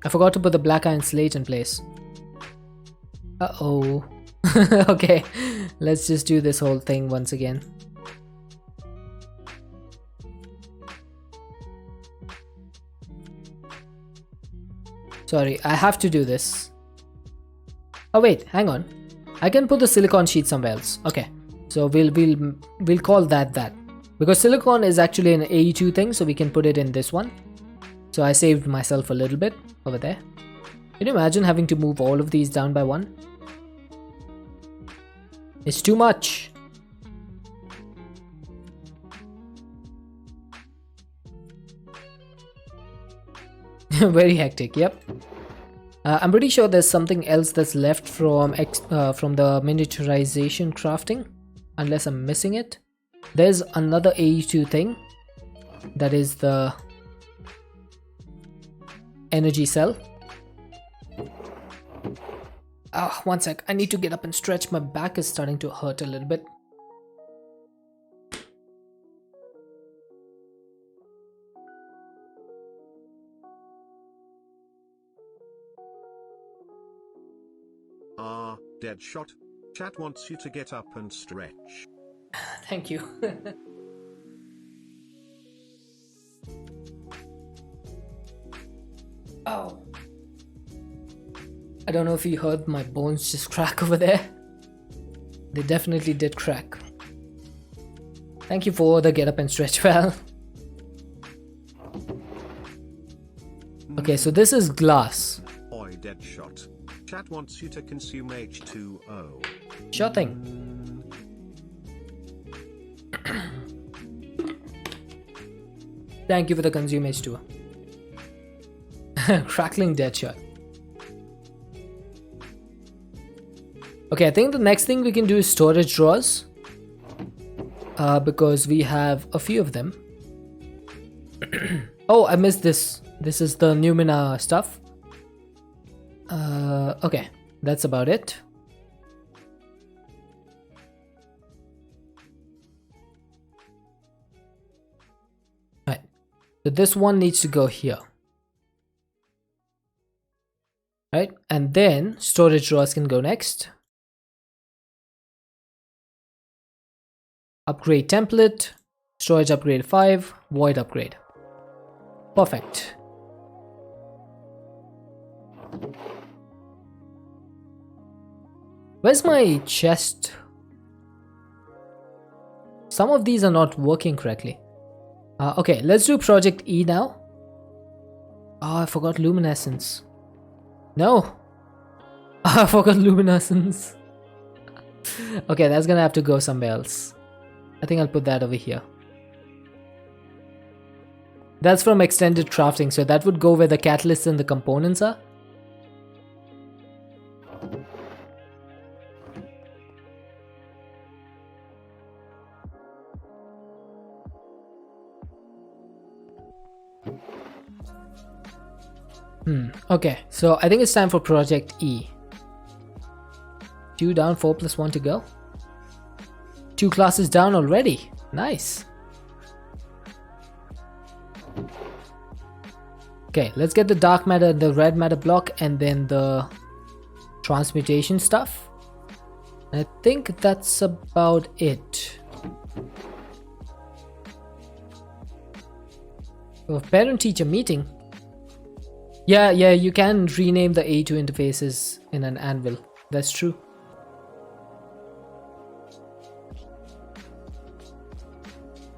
I forgot to put the black iron slate in place. Uh-oh. Okay, let's just do this whole thing once again. Sorry, I have to do this. Oh wait, hang on. I can put the silicon sheet somewhere else. Okay, so we'll call that because silicon is actually an AE2 thing, so we can put it in this one. So I saved myself a little bit over there. Can you imagine having to move all of these down by one? It's too much. Very hectic. Yep. I'm pretty sure there's something else that's left from the miniaturization crafting, unless I'm missing it. There's another AE2 thing. That is the energy cell. One sec. I need to get up and stretch. My back is starting to hurt a little bit. Deadshot. Chat wants you to get up and stretch. Thank you. Oh. I don't know if you heard my bones just crack over there. They definitely did crack. Thank you for the get up and stretch, Val. Okay, so this is glass. Oi, Deadshot. Chat wants you to consume H2O. Sure thing. Thank you for the consume H2O. Crackling dead shot. Okay, I think the next thing we can do is storage drawers. Because we have a few of them. Oh, I missed this. This is the Numina stuff. Okay, that's about it. Right, so this one needs to go here. Right, and then storage drawers can go next. Upgrade template, storage upgrade 5, void upgrade. Perfect. Where's my chest? Some of these are not working correctly. Okay, let's do project E now. Oh, I forgot luminescence. No. I forgot luminescence. Okay, that's gonna have to go somewhere else. I think I'll put that over here. That's from extended crafting, so that would go where the catalysts and the components are. Okay, so I think it's time for project E. 2 down, 4 plus 1 to go. 2 classes down already. Nice. Okay, let's get the dark matter, the red matter block, and then the transmutation stuff. I think that's about it. Oh, parent-teacher meeting. Yeah, you can rename the AE2 interfaces in an anvil. That's true.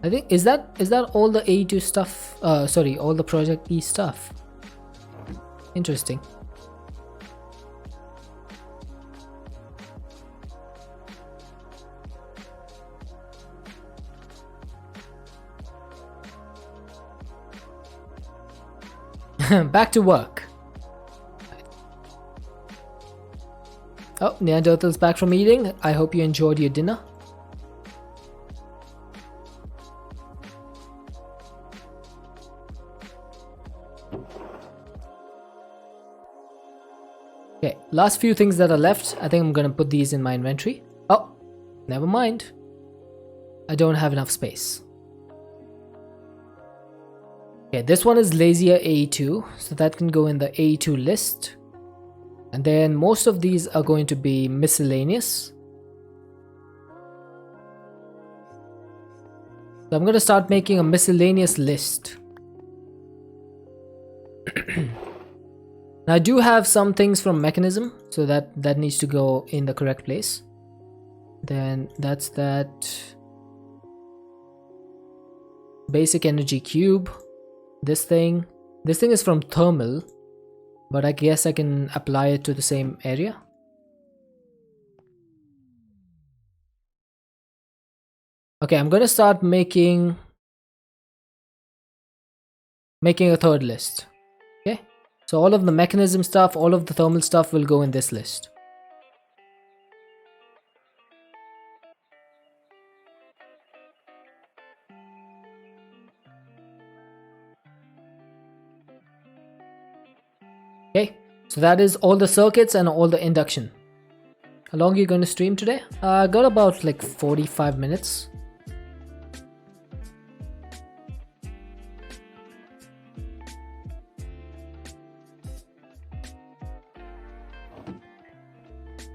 I think is that all the AE2 stuff? Sorry, all the Project E stuff. Interesting. Back to work. Oh, Neanderthal's back from eating. I hope you enjoyed your dinner. Okay, last few things that are left. I think I'm gonna put these in my inventory. Oh, never mind. I don't have enough space. Okay, this one is lazier AE2, so that can go in the AE2 list. And then most of these are going to be miscellaneous. So I'm going to start making a miscellaneous list. Now I do have some things from mechanism, so that needs to go in the correct place. Then that's that. Basic energy cube. This thing is from thermal, but I guess I can apply it to the same area. Okay, I'm gonna start making a third list. Okay, so all of the mechanism stuff, all of the thermal stuff will go in this list. Okay, so that is all the circuits and all the induction. How long are you going to stream today? I got about like 45 minutes.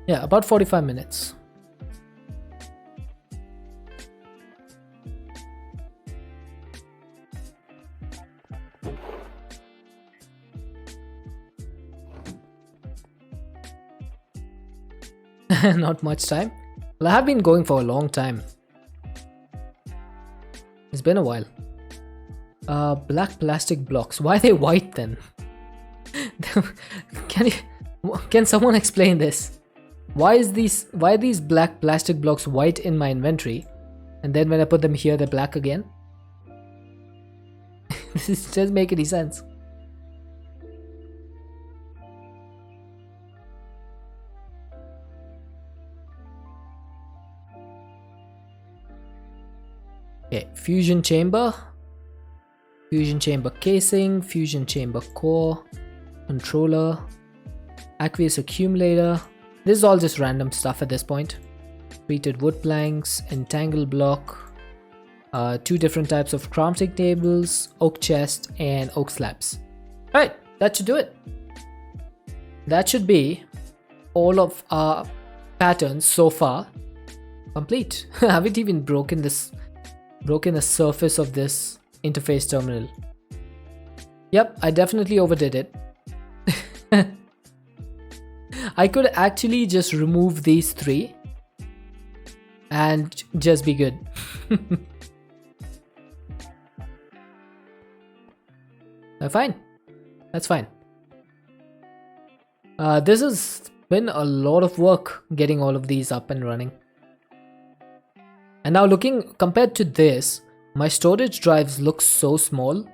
Yeah, about 45 minutes. Not much time. Well, I have been going for a long time. It's been a while. Black plastic blocks. Why are they white then? Can someone explain this? Why are these black plastic blocks white in my inventory, and then when I put them here they're black again? This doesn't make any sense. Okay, fusion chamber casing, fusion chamber core, controller, aqueous accumulator. This is all just random stuff at this point. Treated wood planks, entangle block, 2 different types of crafting tables, oak chest, and oak slabs. Alright, that should do it. That should be all of our patterns so far complete. I haven't even broken the surface of this interface terminal. Yep, I definitely overdid it. I could actually just remove these 3 and just be good. Fine, that's fine. This has been a lot of work getting all of these up and running. And now compared to this, my storage drives look so small.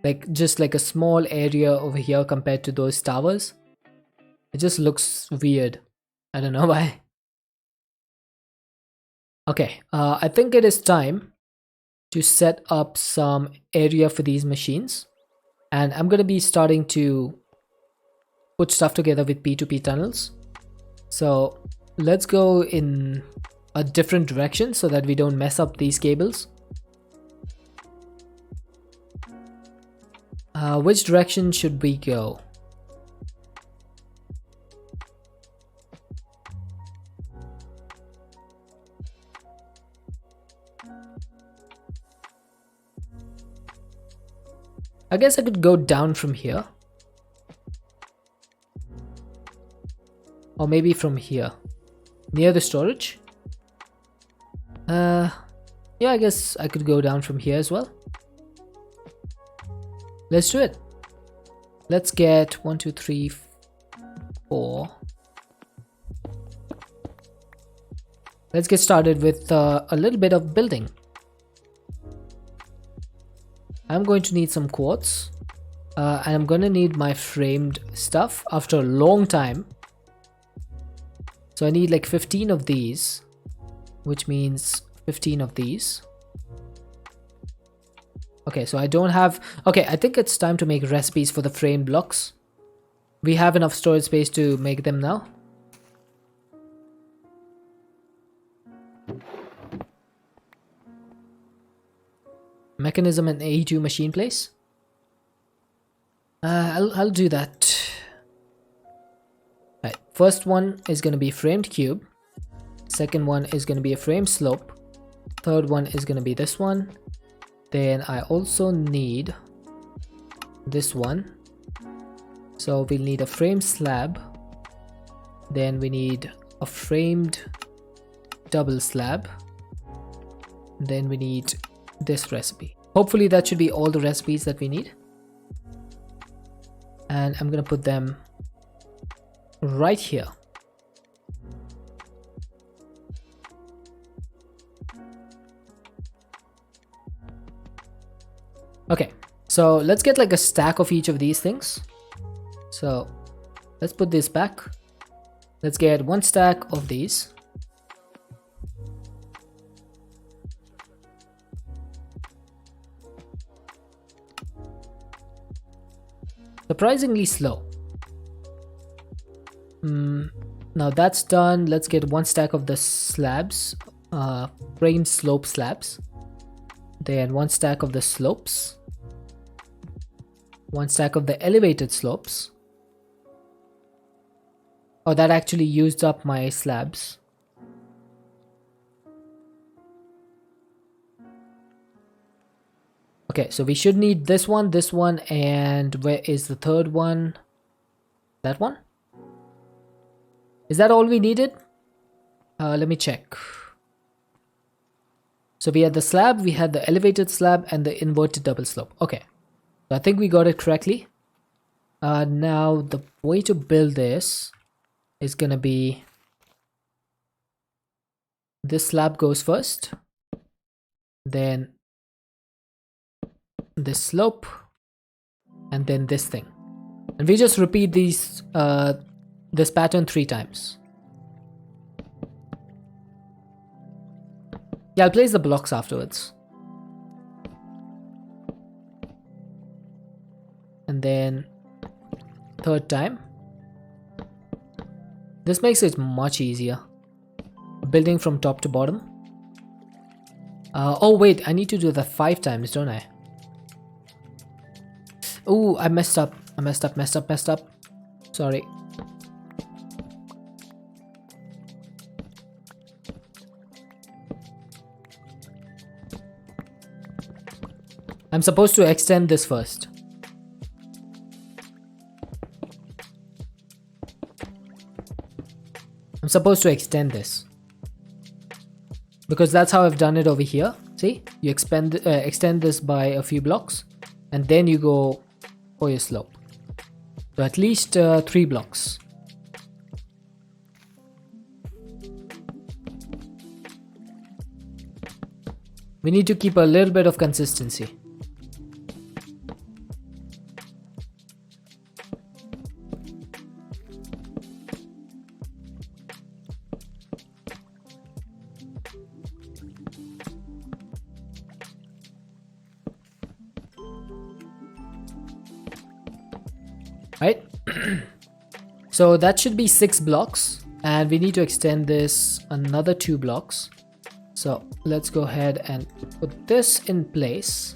Like just like a small area over here compared to those towers. It just looks weird. I don't know why. Okay, I think it is time to set up some area for these machines. And I'm going to be starting to put stuff together with P2P tunnels. So let's go in a different direction so that we don't mess up these cables. Which direction should we go? I guess I could go down from here. Or maybe from here. Near the storage. Yeah, I guess I could go down from here as well. Let's do it. Let's get 1, 2, 3, 4. Let's get started with a little bit of building. I'm going to need some quartz. And I'm gonna need my framed stuff after a long time. So I need like 15 of these, which means 15 of these. Okay, so I don't have... Okay, I think it's time to make recipes for the framed blocks. We have enough storage space to make them now. Mechanism and AE2 machine place. I'll do that. Right, first one is going to be framed cube. Second one is going to be a frame slope. Third one is going to be this one. Then I also need this one. So we'll need a frame slab. Then we need a framed double slab. Then we need this recipe. Hopefully that should be all the recipes that we need. And I'm gonna put them right here. Okay, so let's get like a stack of each of these things. So let's put this back. Let's get one stack of these. Surprisingly slow. Now that's done. Let's get one stack of the slabs, frame slope slabs. Then one stack of the slopes. One stack of the elevated slopes. Oh, that actually used up my slabs. Okay, so we should need this one, and where is the third one? That one? Is that all we needed? Let me check. So we had the slab, we had the elevated slab, and the inverted double slope. Okay, so I think we got it correctly. Now the way to build this is gonna be this slab goes first, then this slope, and then this thing, and we just repeat these this pattern 3 times. Yeah, I'll place the blocks afterwards. And then third time. This makes it much easier. Building from top to bottom. Oh wait, I need to do that 5 times, don't I? Oh, I messed up. I messed up. Sorry. I'm supposed to extend this first. I'm supposed to extend this. Because that's how I've done it over here. See? You extend this by a few blocks. And then you go for your slope. So at least 3 blocks. We need to keep a little bit of consistency. Right? So that should be 6 blocks, and we need to extend this another 2 blocks. So let's go ahead and put this in place.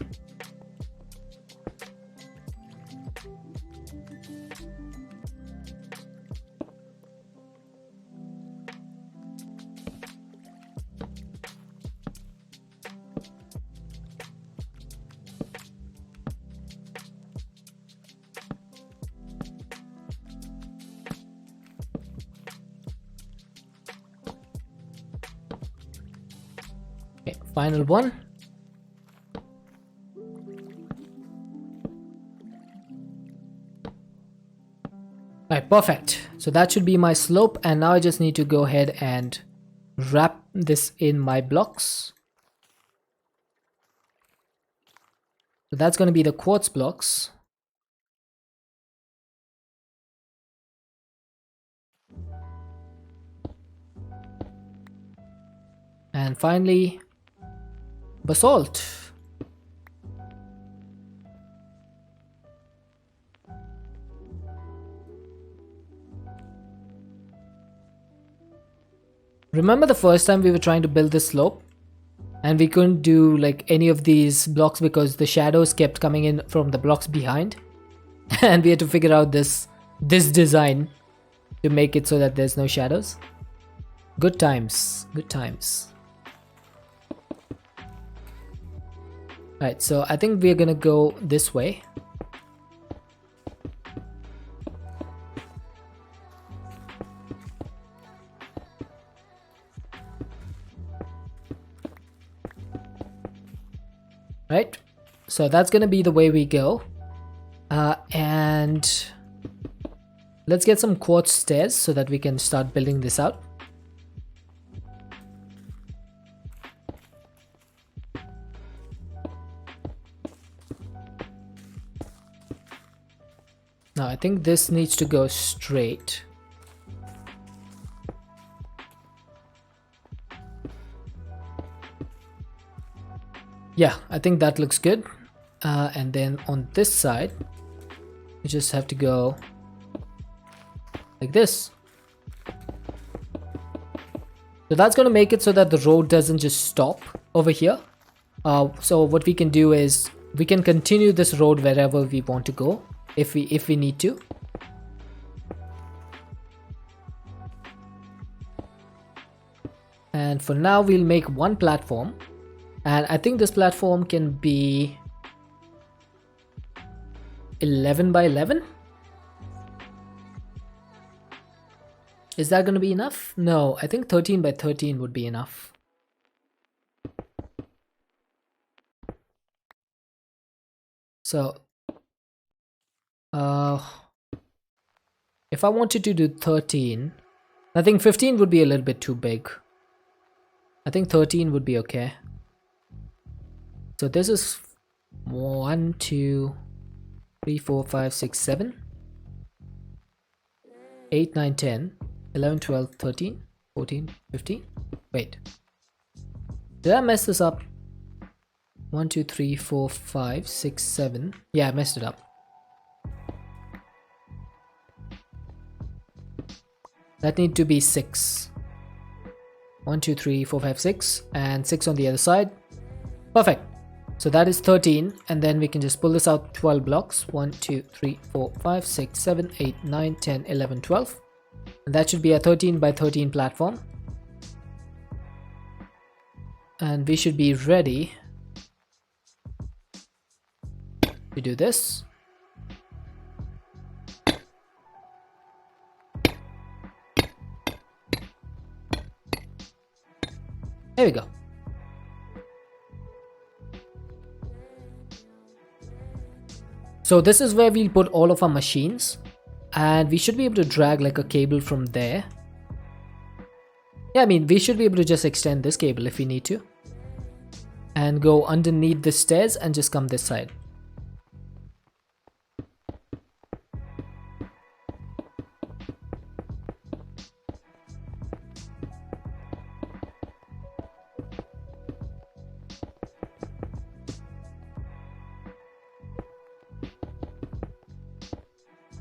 Okay, final one. Alright, perfect. So that should be my slope, and now I just need to go ahead and wrap this in my blocks. So that's going to be the quartz blocks. And finally, basalt. Remember the first time we were trying to build this slope and we couldn't do like any of these blocks because the shadows kept coming in from the blocks behind and we had to figure out this design to make it so that there's no shadows. Good times, good times. Alright, so I think we're gonna go this way. Right, so that's gonna be the way we go. And let's get some quartz stairs so that we can start building this out. Now I think this needs to go straight. Yeah, I think that looks good. And then on this side, we just have to go like this. So that's going to make it so that the road doesn't just stop over here. So what we can do is we can continue this road wherever we want to go if we need to. And for now we'll make one platform. And I think this platform can be 11 by 11. Is that going to be enough? No, I think 13 by 13 would be enough. So, if I wanted to do 13, I think 15 would be a little bit too big. I think 13 would be okay. So this is 1, 2, 3, 4, 5, 6, 7, 8, 9, 10, 11, 12, 13, 14, 15. Wait. Did I mess this up? 1, 2, 3, 4, 5, 6, 7. Yeah, I messed it up. That need to be 6. 1, 2, 3, 4, 5, 6. And 6 on the other side. Perfect. So that is 13, and then we can just pull this out 12 blocks. 1, 2, 3, 4, 5, 6, 7, 8, 9, 10, 11, 12. And that should be a 13 by 13 platform. And we should be ready to do this. There we go. So this is where we'll put all of our machines, and we should be able to drag like a cable from there. Yeah, I mean, we should be able to just extend this cable if we need to, and go underneath the stairs and just come this side.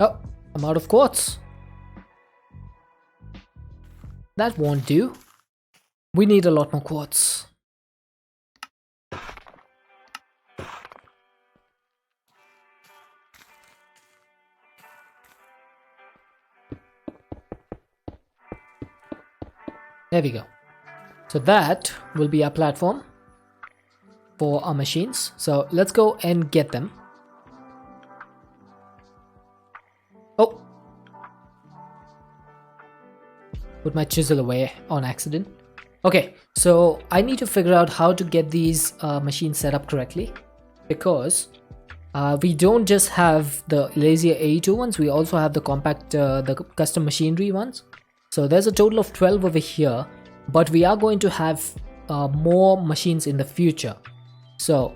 Oh, I'm out of quartz. That won't do. We need a lot more quartz. There we go. So that will be our platform for our machines. So let's go and get them. Oh, put my chisel away on accident. Okay, so I need to figure out how to get these machines set up correctly, because we don't just have the lazier AE2 ones, we also have the compact, the custom machinery ones. So there's a total of 12 over here, but we are going to have more machines in the future. So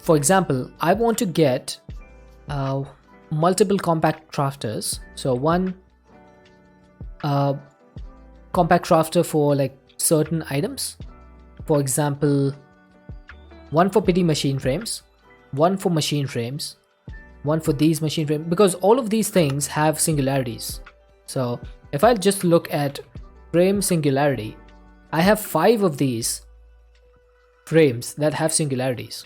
for example, I want to get multiple compact crafters. So one compact crafter for like certain items. For example, one for pity machine frames, one for machine frames, one for these machine frames, because all of these things have singularities. So if I just look at frame singularity, I have 5 of these frames that have singularities.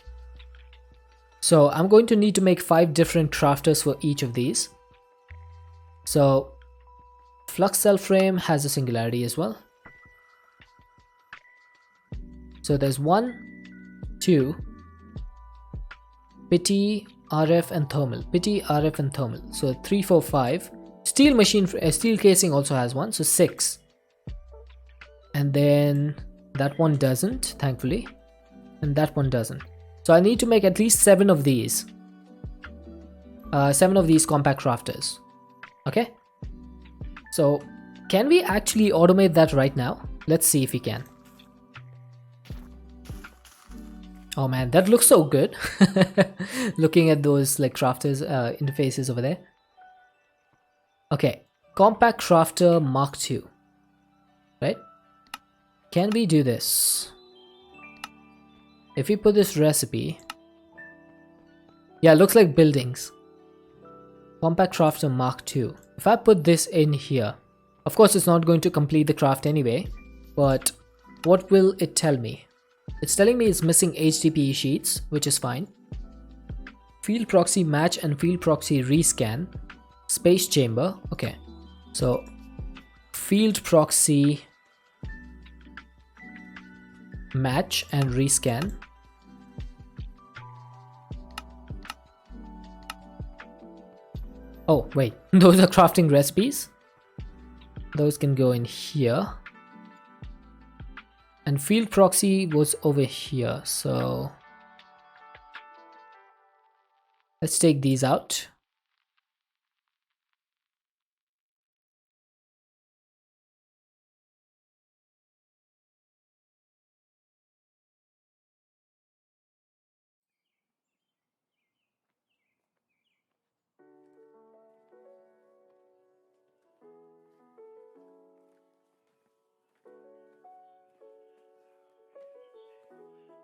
So I'm going to need to make 5 different crafters for each of these. So flux cell frame has a singularity as well. So there's 1, 2, pity, RF and thermal. Pity, RF and thermal. So 3, 4, 5. Steel machine, steel casing also has one, so 6. And then that one doesn't, thankfully. And that one doesn't. So I need to make at least 7 of these. 7 of these compact crafters. Okay? So can we actually automate that right now? Let's see if we can. Oh man, that looks so good. Looking at those like crafters interfaces over there. Okay, compact crafter Mark II. Right? Can we do this? If we put this recipe, yeah, it looks like buildings. Compact crafter Mark II. If I put this in here, of course it's not going to complete the craft anyway, but what will it tell me? It's telling me it's missing HDPE sheets, which is fine. Field proxy match and field proxy rescan. Space chamber. Okay, so field proxy match and rescan. Oh wait, those are crafting recipes. Those can go in here. And field proxy was over here, so let's take these out.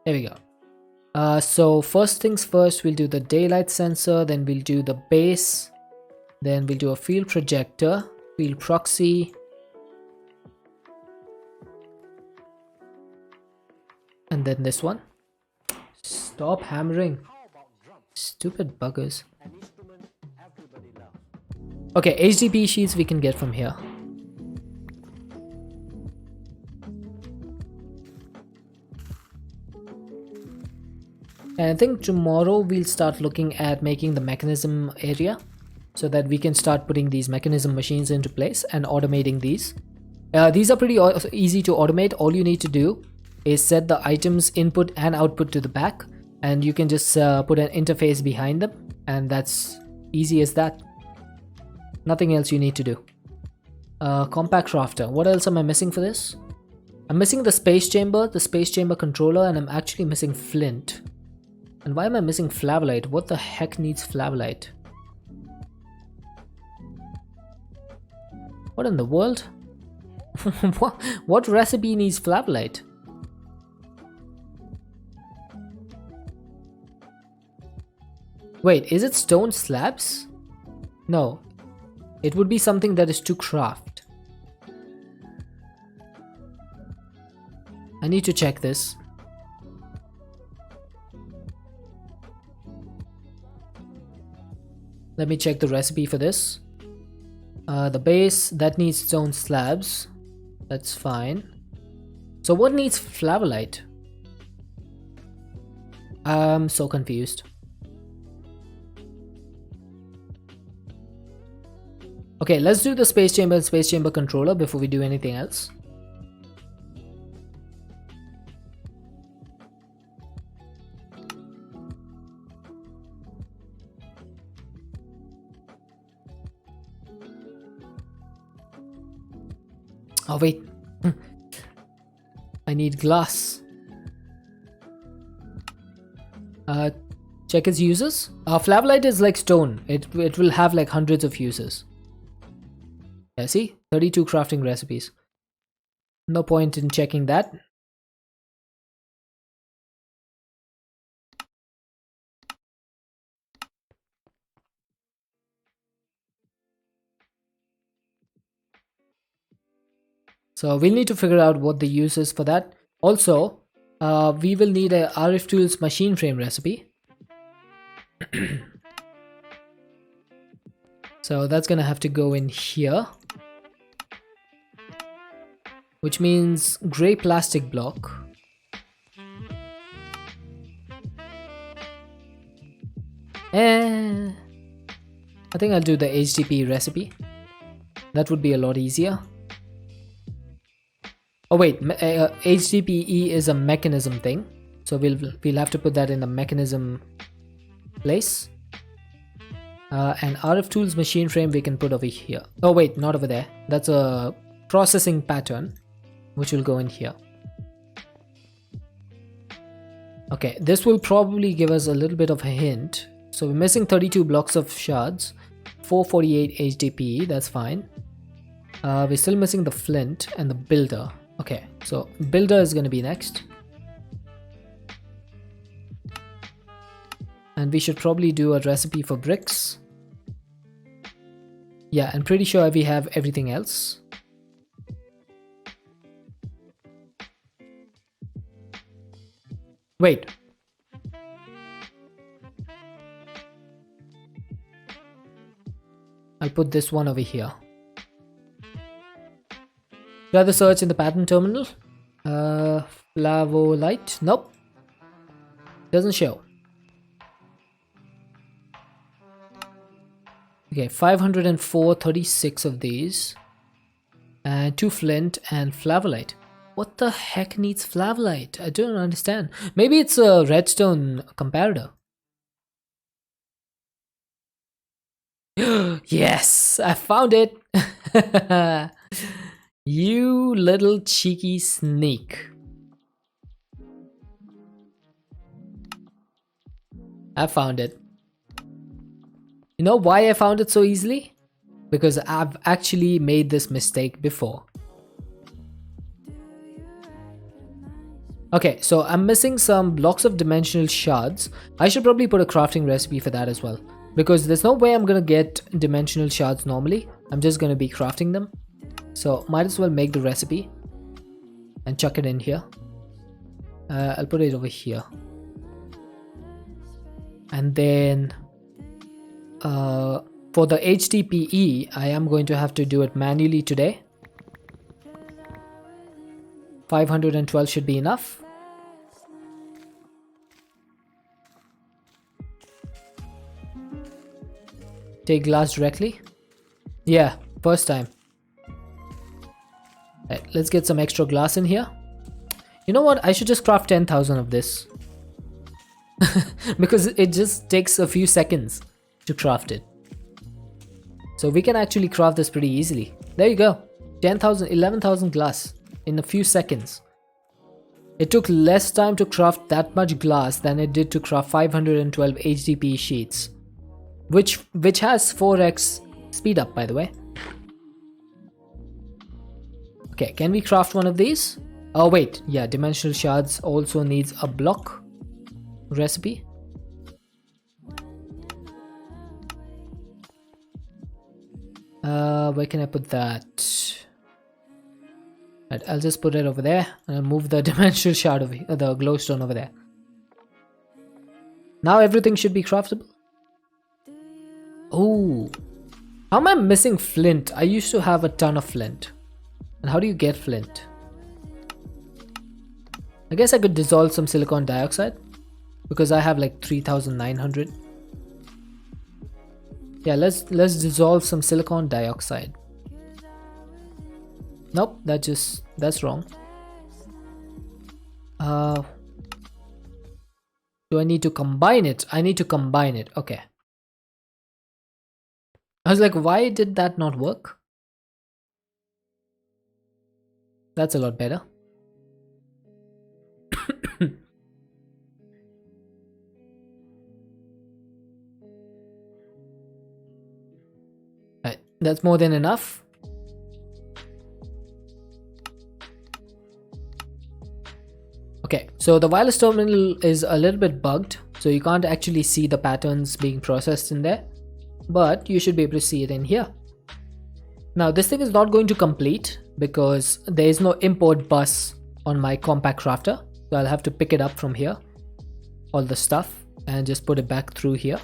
There we go. So first things first, we'll do the daylight sensor, then we'll do the base, then we'll do a field projector, field proxy, and then this one. Stop hammering. Stupid buggers. Okay, HDPE sheets we can get from here. And I think tomorrow we'll start looking at making the mechanism area so that we can start putting these mechanism machines into place and automating these. These are pretty easy to automate. All you need to do is set the items input and output to the back, and you can just put an interface behind them, and that's easy as that. Nothing else you need to do. Compact crafter. What else am I missing for this? I'm missing the space chamber controller, and I'm actually missing flint. And why am I missing flavolite? What the heck needs flavolite? What in the world? What recipe needs flavolite? Wait, is it stone slabs? No. It would be something that is to craft. I need to check this. Let me check the recipe for this. The base, that needs stone slabs. That's fine. So what needs flavolite? I'm so confused. Okay, let's do the space chamber and space chamber controller before we do anything else. Oh wait, I need glass. Check its uses. Flavolite is like stone. It will have like hundreds of uses. Yeah, see, 32 crafting recipes. No point in checking that. So we'll need to figure out what the use is for that. Also, we will need a RF Tools machine frame recipe. So that's gonna have to go in here, which means gray plastic block. I think I'll do the HDP recipe. That would be a lot easier. Oh wait, HDPE is a mechanism thing, so we'll have to put that in the mechanism place. And RF Tools machine frame we can put over here. Oh wait, not over there. That's a processing pattern, which will go in here. Okay, this will probably give us a little bit of a hint. So we're missing 32 blocks of shards, 448 HDPE, that's fine. We're still missing the flint and the builder. Okay, so builder is going to be next. And we should probably do a recipe for bricks. Yeah, I'm pretty sure we have everything else. Wait. I'll put this one over here. Try the search in the pattern terminal. Flavolite. Nope. Doesn't show. Okay, 504, 36 of these. And 2 flint and flavolite. What the heck needs flavolite? I don't understand. Maybe it's a redstone comparator. Yes, I found it. You little cheeky sneak. I found it. You know why I found it so easily? Because I've actually made this mistake before. Okay, so I'm missing some blocks of dimensional shards. I should probably put a crafting recipe for that as well, because there's no way I'm gonna get dimensional shards normally. I'm just gonna be crafting them. So might as well make the recipe and chuck it in here. I'll put it over here. And then for the HDPE, I am going to have to do it manually today. 512 should be enough. Take glass directly. Yeah, first time. Right, let's get some extra glass in here. You know what? I should just craft 10,000 of this. Because it just takes a few seconds to craft it. So we can actually craft this pretty easily. There you go. 10,000, 11,000 glass in a few seconds. It took less time to craft that much glass than it did to craft 512 HDPE sheets. Which has 4x speed up, by the way. Okay, can we craft one of these? Oh wait, yeah, dimensional shards also needs a block recipe. Where can I put that? Right, I'll just put it over there and I'll move the dimensional shard over here, the glowstone over there. Now everything should be craftable. Oh, how am I missing flint? I used to have a ton of flint. And how do you get flint? I guess I could dissolve some silicon dioxide because I have like 3,900. Yeah, let's dissolve some silicon dioxide. Nope, that's wrong. Do I need to combine it? I need to combine it. Okay. I was like, why did that not work? That's a lot better. Right, that's more than enough. Okay, so the wireless terminal is a little bit bugged, so you can't actually see the patterns being processed in there, but you should be able to see it in here. Now this thing is not going to complete because there is no import bus on my compact crafter, so I'll have to pick it up from here, all the stuff, and just put it back through here,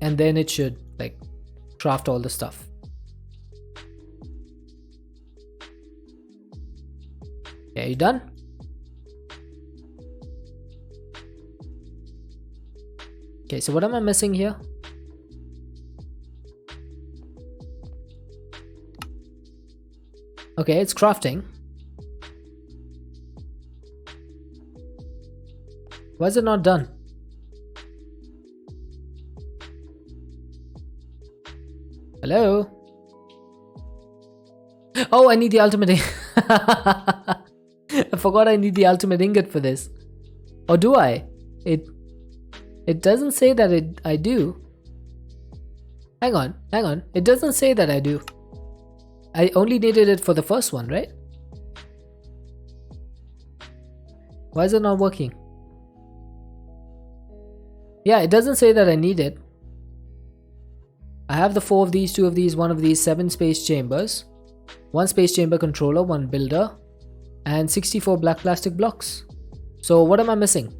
and then it should like craft all the stuff. Okay, you done? Okay, so what am I missing here? Okay, it's crafting. Why is it not done? Hello? Oh, I need the ultimate I forgot I need the ultimate ingot for this. Or do I? It doesn't say that I do. Hang on. It doesn't say that I do. I only needed it for the first one, right? Why is it not working? Yeah, it doesn't say that I need it. I have the 4 of these, 2 of these, 1 of these, 7 space chambers, 1 space chamber controller, 1 builder, and 64 black plastic blocks. So what am I missing?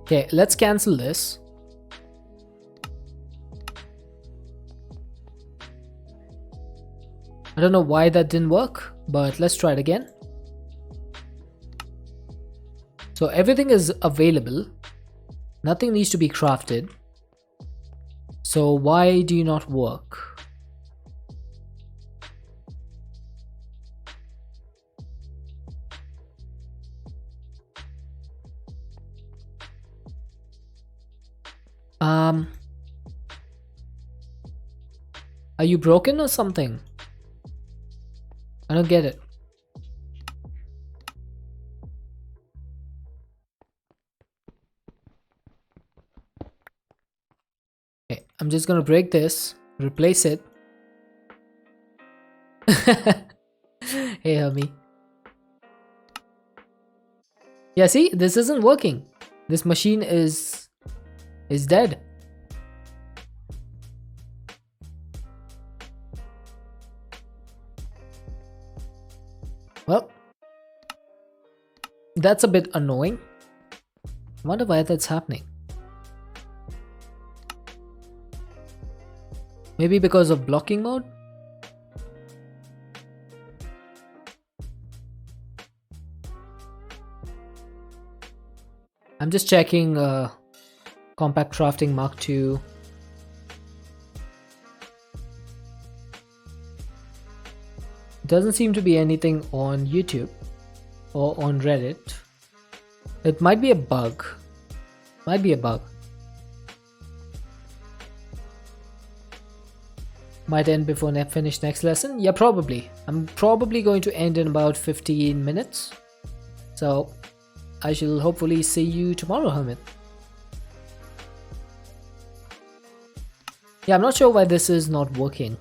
Okay, let's cancel this. I don't know why that didn't work, but let's try it again. So everything is available. Nothing needs to be crafted. So why do you not work? Are you broken or something? I don't get it. Okay, I'm just gonna break this, replace it. Hey, Hermie. Yeah, see, this isn't working. This machine is dead. Well, that's a bit annoying. I wonder why that's happening. Maybe because of blocking mode? I'm just checking Compact Crafting Mark II. Doesn't seem to be anything on YouTube or on Reddit. It might be a bug. Might be a bug. Might end before finish next lesson? Yeah, probably. I'm probably going to end in about 15 minutes. So I shall hopefully see you tomorrow, Hermit. Yeah, I'm not sure why this is not working.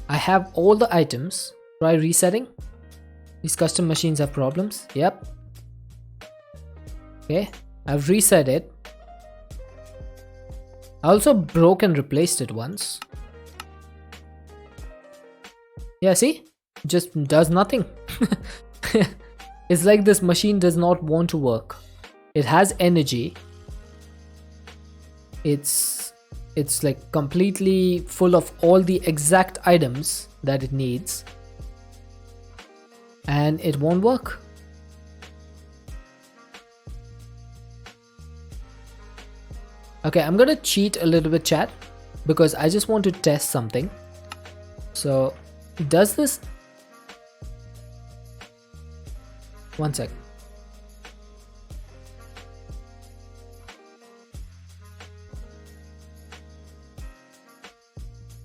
I have all the items. Try resetting. These custom machines have problems. Yep. Okay, I've reset it. I also broke and replaced it once. Yeah, see? Just does nothing. It's like this machine does not want to work. It has energy. It's like completely full of all the exact items that it needs. And it won't work. Okay, I'm gonna cheat a little bit, chat, because I just want to test something. So, does this... One sec.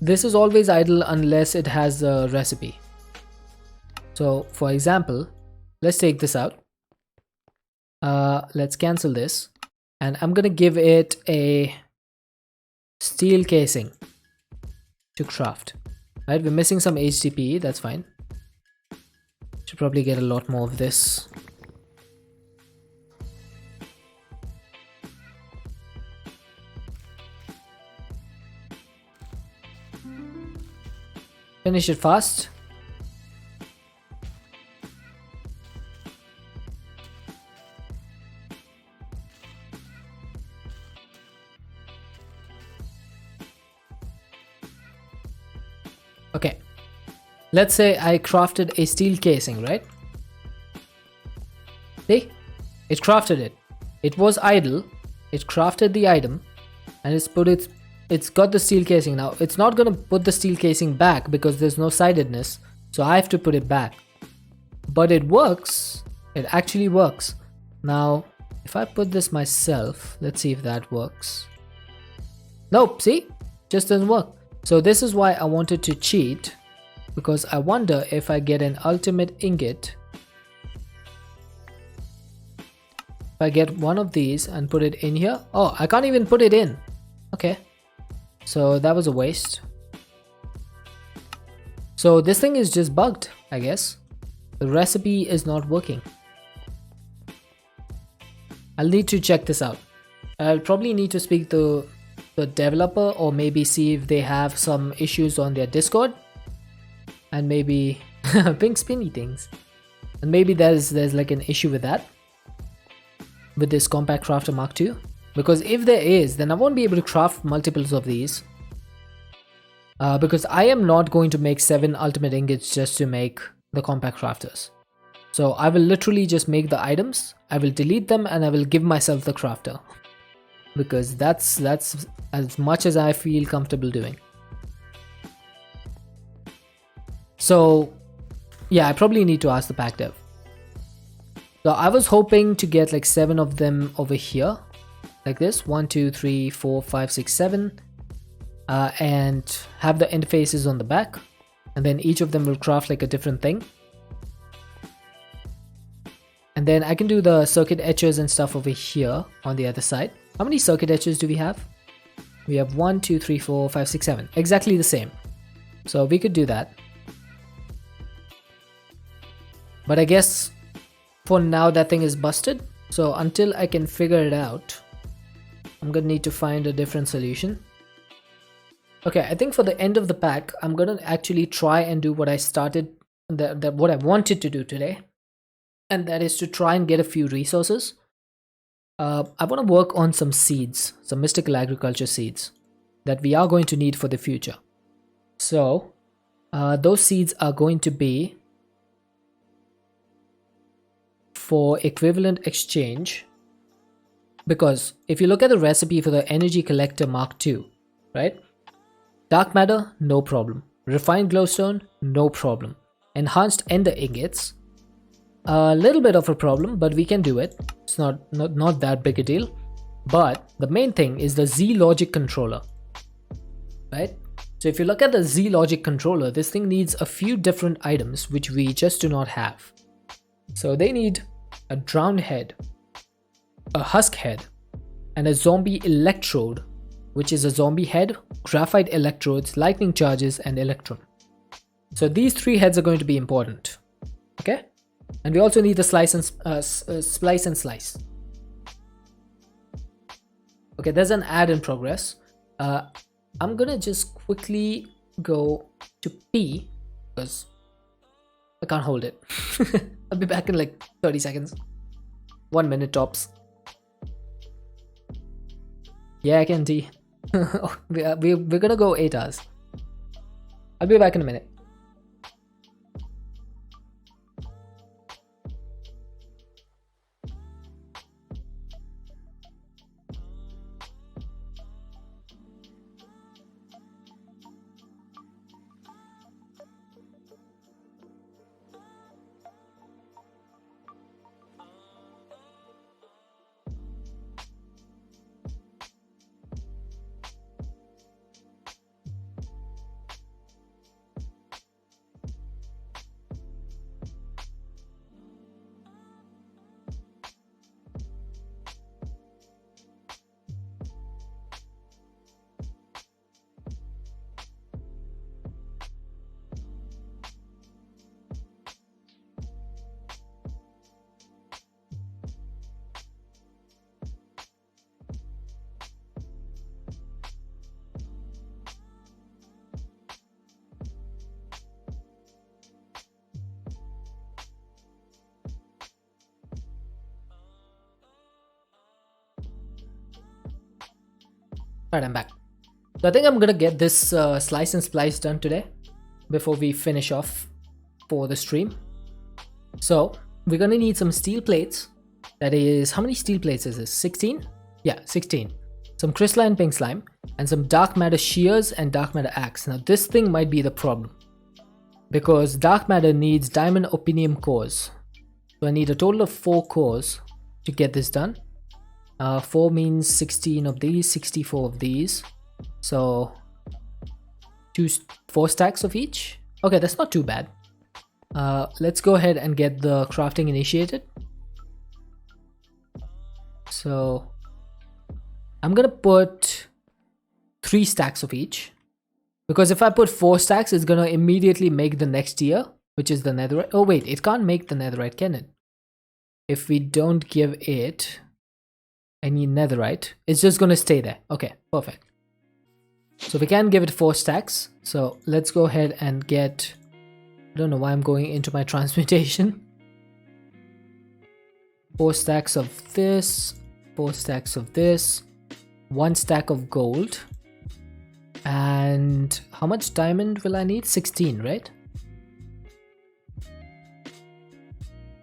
this is always idle unless it has a recipe. So for example, let's take this out. Let's cancel this, and I'm gonna give it a steel casing to craft. Right, we're missing some HDPE, that's fine. Should probably get a lot more of this. Finish it fast. Okay, let's say I crafted a steel casing, right? See, it crafted it. It was idle. It crafted the item, and it's got the steel casing. Now it's not gonna put the steel casing back because there's no sidedness, so I have to put it back. But it works. It actually works. Now if I put this myself, let's see if that works. Nope, see, just doesn't work. So this is why I wanted to cheat, because I wonder if I get an ultimate ingot. If I get one of these and put it in here. Oh, I can't even put it in. Okay, so that was a waste. So this thing is just bugged, I guess. The recipe is not working. I'll need to check this out. I'll probably need to speak to the developer, or maybe see if they have some issues on their Discord, and maybe pink spinny things, and maybe there's like an issue with that, with this compact crafter mark II, because if there is, then I won't be able to craft multiples of these, because I am not going to make 7 ultimate ingots just to make the compact crafters. So I will literally just make the items, I will delete them, and I will give myself the crafter, because that's as much as I feel comfortable doing. So yeah, I probably need to ask the pack dev. So I was hoping to get like 7 of them over here, like this, 1 2 3 4 5 6 7, and have the interfaces on the back, and then each of them will craft like a different thing. And then I can do the circuit etchers and stuff over here on the other side. How many circuit etchers do we have? We have 1 2 3 4 5 6 7, exactly the same. So we could do that. But I guess for now that thing is busted. So until I can figure it out, I'm gonna need to find a different solution. Okay, I think for the end of the pack, I'm gonna actually try and do what I started, what I wanted to do today. And that is to try and get a few resources. I want to work on some seeds, some mystical agriculture seeds that we are going to need for the future. So those seeds are going to be for equivalent exchange, because if you look at the recipe for the energy collector mark II, right? Dark matter, no problem. Refined glowstone, no problem. Enhanced ender ingots, a little bit of a problem, but we can do it. It's not that big a deal. But the main thing is the Z logic controller, right? So if you look at the Z logic controller, this thing needs a few different items which we just do not have. So they need a drowned head, a husk head, and a zombie electrode, which is a zombie head, graphite electrodes, lightning charges, and electrum. So these 3 heads are going to be important. Okay? And we also need the splice and slice. Okay, there's an ad in progress. I'm gonna just quickly go to P, because I can't hold it. I'll be back in like 30 seconds. 1 minute tops. Yeah, I can D. We're gonna go 8 hours. I'll be back in a minute. Right, I'm back. So I think I'm gonna get this slice and splice done today before we finish off for the stream. So we're gonna need some steel plates. That is, how many steel plates is this? 16? Yeah, 16. Some crystalline pink slime and some dark matter shears and dark matter axe. Now this thing might be the problem because dark matter needs diamond opinium cores. So I need a total of 4 cores to get this done. 4 means 16 of these, 64 of these. So 4 stacks of each. Okay, that's not too bad. Let's go ahead and get the crafting initiated. So I'm gonna put 3 stacks of each, because if I put 4 stacks, it's gonna immediately make the next tier, which is the netherite. Oh wait, it can't make the netherite, can it? If we don't give it any netherite, it's just gonna stay there. Okay, perfect. So we can give it 4 stacks. So let's go ahead and get, I don't know why I'm going into my transmutation. 4 stacks of this, 4 stacks of this, 1 stack of gold. And how much diamond will I need? 16, right?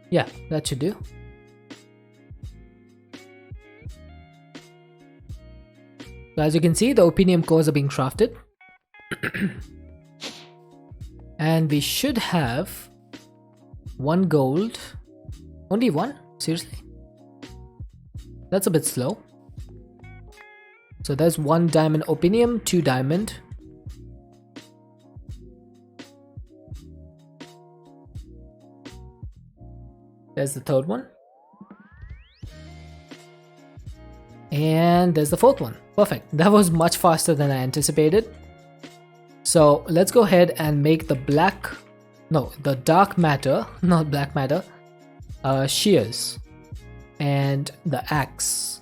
Yeah, that should do. So as you can see, the opinium cores are being crafted. And we should have 1 gold. Only 1? Seriously? That's a bit slow. So there's 1 diamond opinium, 2 diamond. There's the 3rd one. And there's the 4th one. Perfect. That was much faster than I anticipated. So let's go ahead and make the the dark matter, not black matter, shears and the axe.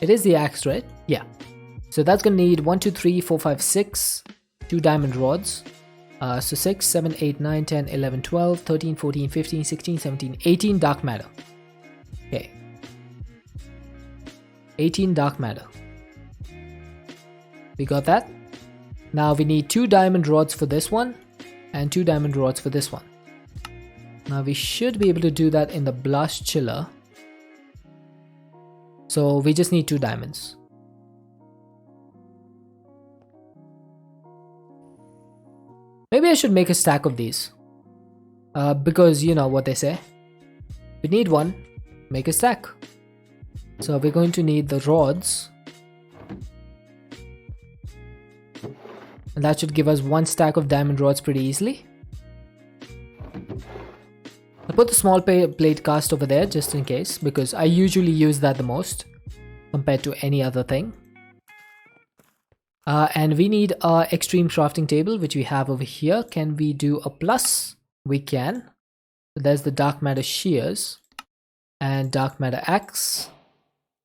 It is the axe, right? Yeah. So that's gonna need 1, 2, 3, 4, 5, 6, 2 diamond rods. So 6, 7, 8, 9, 10, 11, 12, 13, 14, 15, 16, 17, 18 dark matter. Okay. 18 dark matter. We got that. Now we need 2 diamond rods for this one and 2 diamond rods for this one. Now we should be able to do that in the blast chiller. So we just need 2 diamonds. Maybe I should make a stack of these. Because you know what they say. We need 1, make a stack. So we're going to need the rods. And that should give us 1 stack of diamond rods pretty easily. I put the small plate cast over there just in case, because I usually use that the most compared to any other thing. And we need our extreme crafting table, which we have over here. Can we do a plus? We can. So there's the dark matter shears and dark matter axe.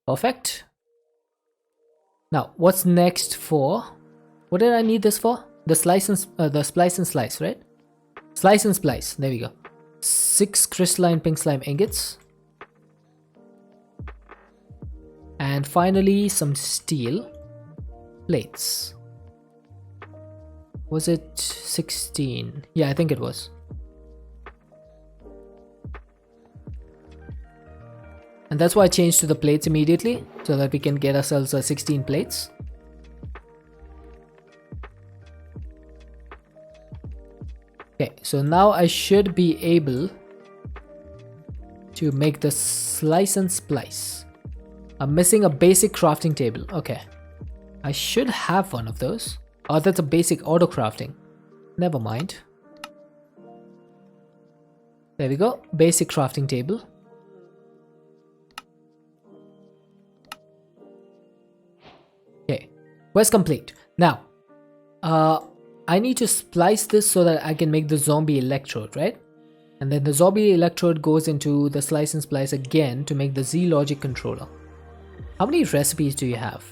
Perfect. Now, what's next for? What did I need this for? The splice and slice, right? Slice and splice. There we go. 6 crystalline pink slime ingots. And finally, some steel plates. Was it 16? Yeah, I think it was. And that's why I changed to the plates immediately, so that we can get ourselves 16 plates. Okay, so now I should be able to make the slice and splice. I'm missing a basic crafting table. Okay, I should have one of those. Oh, that's a basic auto crafting. Never mind. There we go, basic crafting table. Okay, quest complete. Now, I need to splice this so that I can make the zombie electrode, right? And then the zombie electrode goes into the slice and splice again to make the Z logic controller. How many recipes do you have?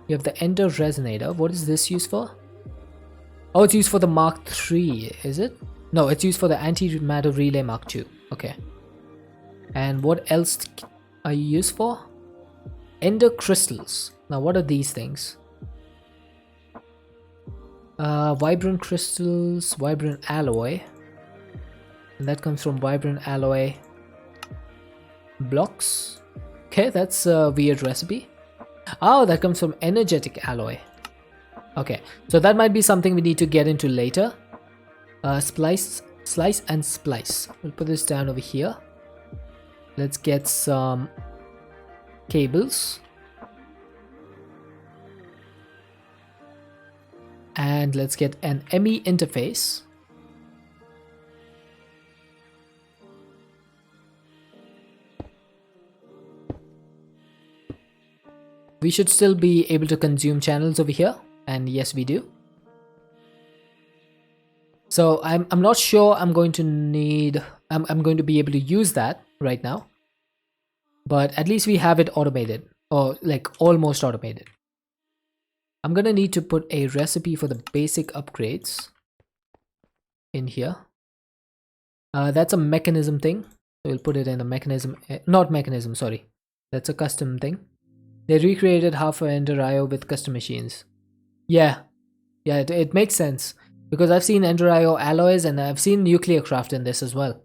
You have the ender resonator. What is this used for? Oh, it's used for the Mark III, is it? No, it's used for the antimatter relay Mark II. Okay. And what else are you used for? Ender crystals. Now what are these things? Vibrant crystals, vibrant alloy, and that comes from vibrant alloy blocks. Okay, that's a weird recipe. Oh, that comes from energetic alloy. Okay, so that might be something we need to get into later. Slice and splice. We'll put this down over here. Let's get some cables. And let's get an ME interface. We should still be able to consume channels over here, and yes we do. So I'm not sure I'm going to need, I'm going to be able to use that right now, but at least we have it automated, or like almost automated. I'm gonna need to put a recipe for the basic upgrades in here. That's a mechanism thing, so we'll put it in a mechanism, not mechanism, sorry, that's a custom thing. They recreated half of Ender IO with custom machines. Yeah, it makes sense. Because I've seen Ender IO alloys and I've seen nuclear craft in this as well.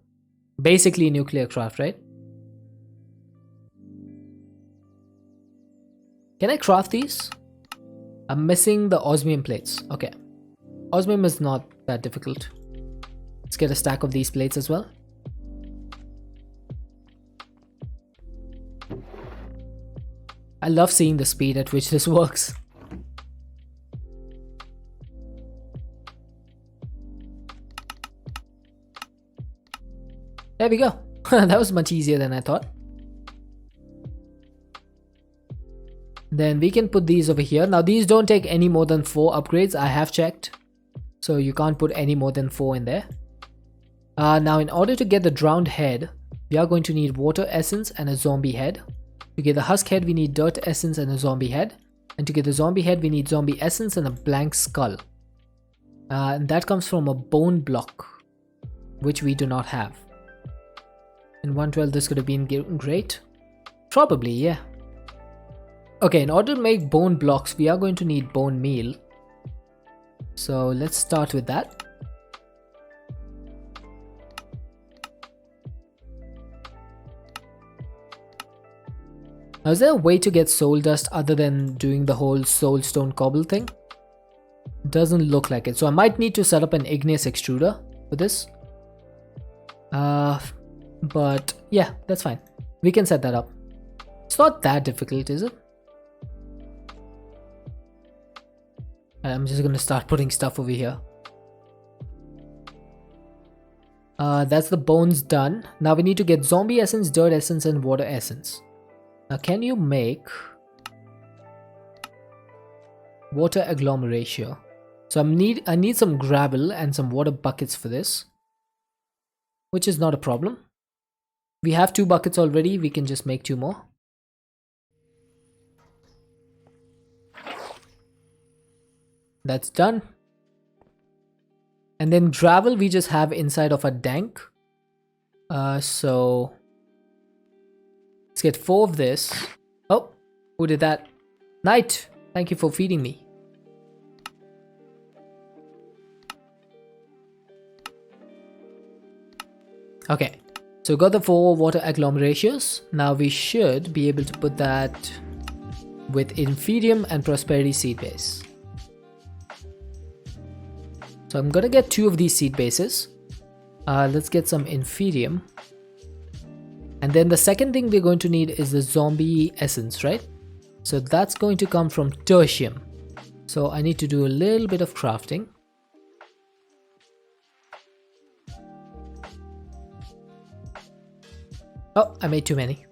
Basically nuclear craft, right? Can I craft these? I'm missing the osmium plates. Okay. Osmium is not that difficult. Let's get a stack of these plates as well. I love seeing the speed at which this works. There we go. That was much easier than I thought. Then we can put these over here. Now these don't take any more than 4 upgrades. I have checked. So you can't put any more than 4 in there. Now in order to get the drowned head, we are going to need water essence and a zombie head. To get the husk head, we need dirt essence and a zombie head. And to get the zombie head, we need zombie essence and a blank skull. And that comes from a bone block, which we do not have. In 112 this could have been great. Probably, yeah. Okay, in order to make bone blocks, we are going to need bone meal. So let's start with that. Now, is there a way to get soul dust other than doing the whole soulstone cobble thing? Doesn't look like it. So I might need to set up an igneous extruder for this. But yeah, that's fine. We can set that up. It's not that difficult, is it? I'm just gonna start putting stuff over here. That's the bones done. Now we need to get zombie essence, dirt essence, and water essence. Now can you make water agglomeration? So I need some gravel and some water buckets for this, which is not a problem. We have 2 buckets already, we can just make 2 more. That's done. And then gravel we just have inside of a dank. So let's get 4 of this. Oh, who did that? Knight, thank you for feeding me. Okay, so got the 4 water agglomerations. Now we should be able to put that with Inferium and Prosperity seed base. So I'm gonna get 2 of these seed bases. Let's get some Inferium. And then the second thing we're going to need is the zombie essence, right? So that's going to come from tertium. So I need to do a little bit of crafting. Oh, I made too many.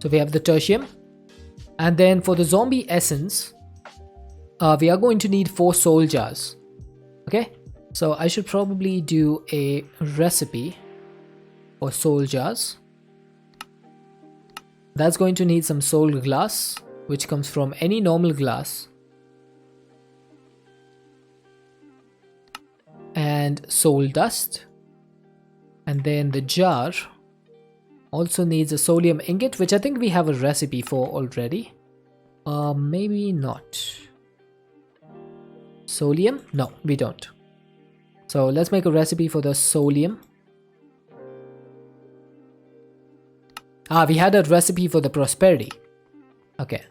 So we have the tertium. And then for the zombie essence, we are going to need 4 soul jars. Okay, so I should probably do a recipe for soul jars. That's going to need some soul glass, which comes from any normal glass. And and soul dust. And then the jar also needs a solium ingot, which I think we have a recipe for already. Maybe not. Solium? No, we don't. So let's make a recipe for the solium. We had a recipe for the prosperity. Okay.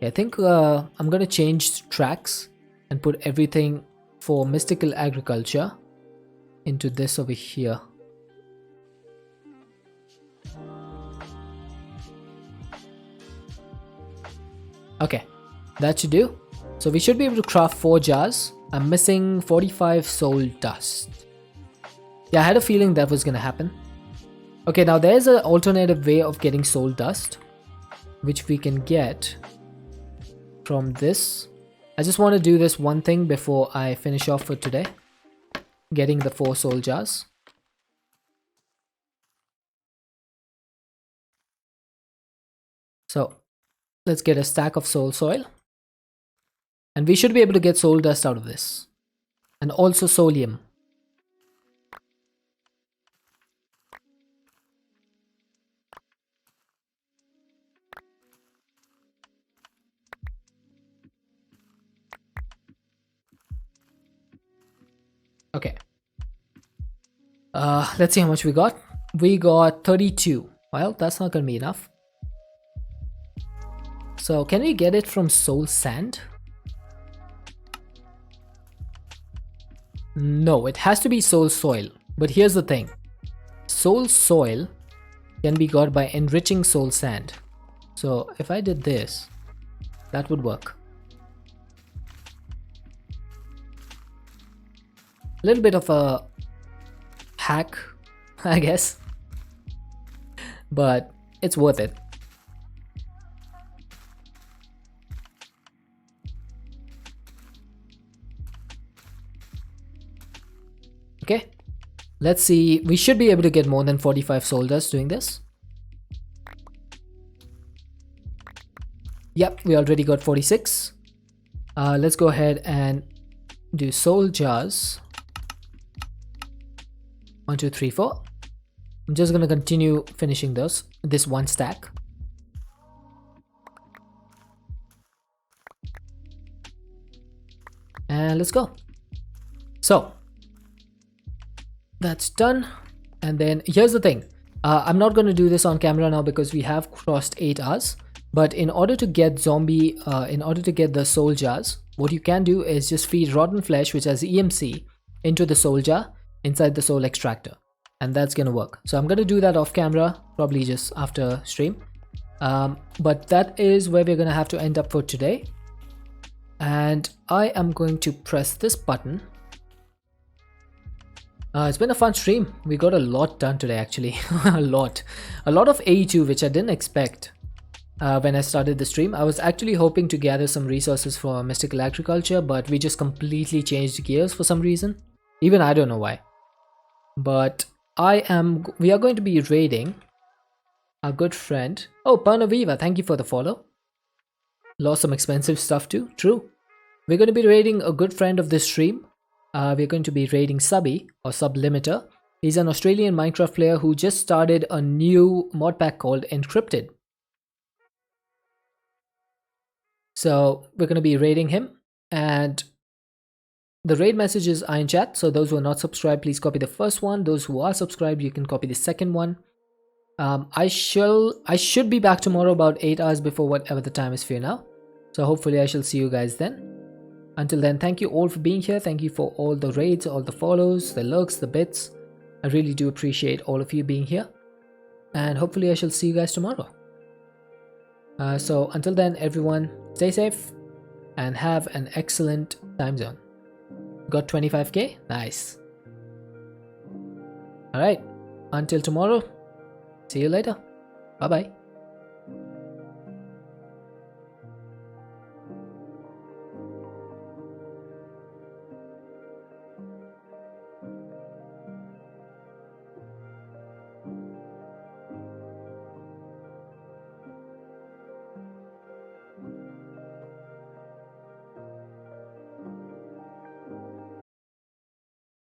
I think I'm gonna change tracks and put everything for mystical agriculture into this over here. Okay, that should do. So we should be able to craft 4 jars. I'm missing 45 soul dust. Yeah, I had a feeling that was gonna happen. Okay, now there's an alternative way of getting soul dust, which we can get from this. I just want to do this one thing before I finish off for today, getting the 4 soul jars. So let's get a stack of soul soil, and we should be able to get soul dust out of this, and also solium. Okay. Let's see how much we got. We got 32. Well, that's not gonna be enough. So can we get it from soul sand? No, it has to be soul soil. But here's the thing. Soul soil can be got by enriching soul sand. So if I did this, that would work. A little bit of a hack, I guess, but it's worth it. Okay, let's see. We should be able to get more than 45 soul dust doing this. Yep, we already got 46. Let's go ahead and do soul jars. 1, 2, 3, 4. I'm just gonna continue finishing this one stack. And let's go. So that's done. And then here's the thing. I'm not gonna do this on camera now because we have crossed 8 hours. But in order to get the soul jars, what you can do is just feed rotten flesh, which has EMC, into the soul jar inside the soul extractor, and that's gonna work. So I'm gonna do that off camera, probably just after stream, but that is where we're gonna have to end up for today. And I am going to press this button. It's been a fun stream. We got a lot done today, actually. a lot of AE2, which I didn't expect when I started the stream. I was actually hoping to gather some resources for mystical agriculture, but we just completely changed gears for some reason. Even I don't know why. But we are going to be raiding our good friend. Oh, Pernaviva, thank you for the follow. Lost some expensive stuff too. True. We're going to be raiding a good friend of this stream. We're going to be raiding Subby, or Sublimiter. He's an Australian Minecraft player who just started a new mod pack called Encrypted. So we're going to be raiding him, and the raid messages are in chat, so those who are not subscribed, please copy the first one. Those who are subscribed, you can copy the second one. I should be back tomorrow about 8 hours before whatever the time is for you now. So hopefully I shall see you guys then. Until then, thank you all for being here. Thank you for all the raids, all the follows, the lurks, the bits. I really do appreciate all of you being here. And hopefully I shall see you guys tomorrow. So until then, everyone, stay safe and have an excellent time zone. Got 25k? Nice. Alright, until tomorrow, see you later. Bye bye.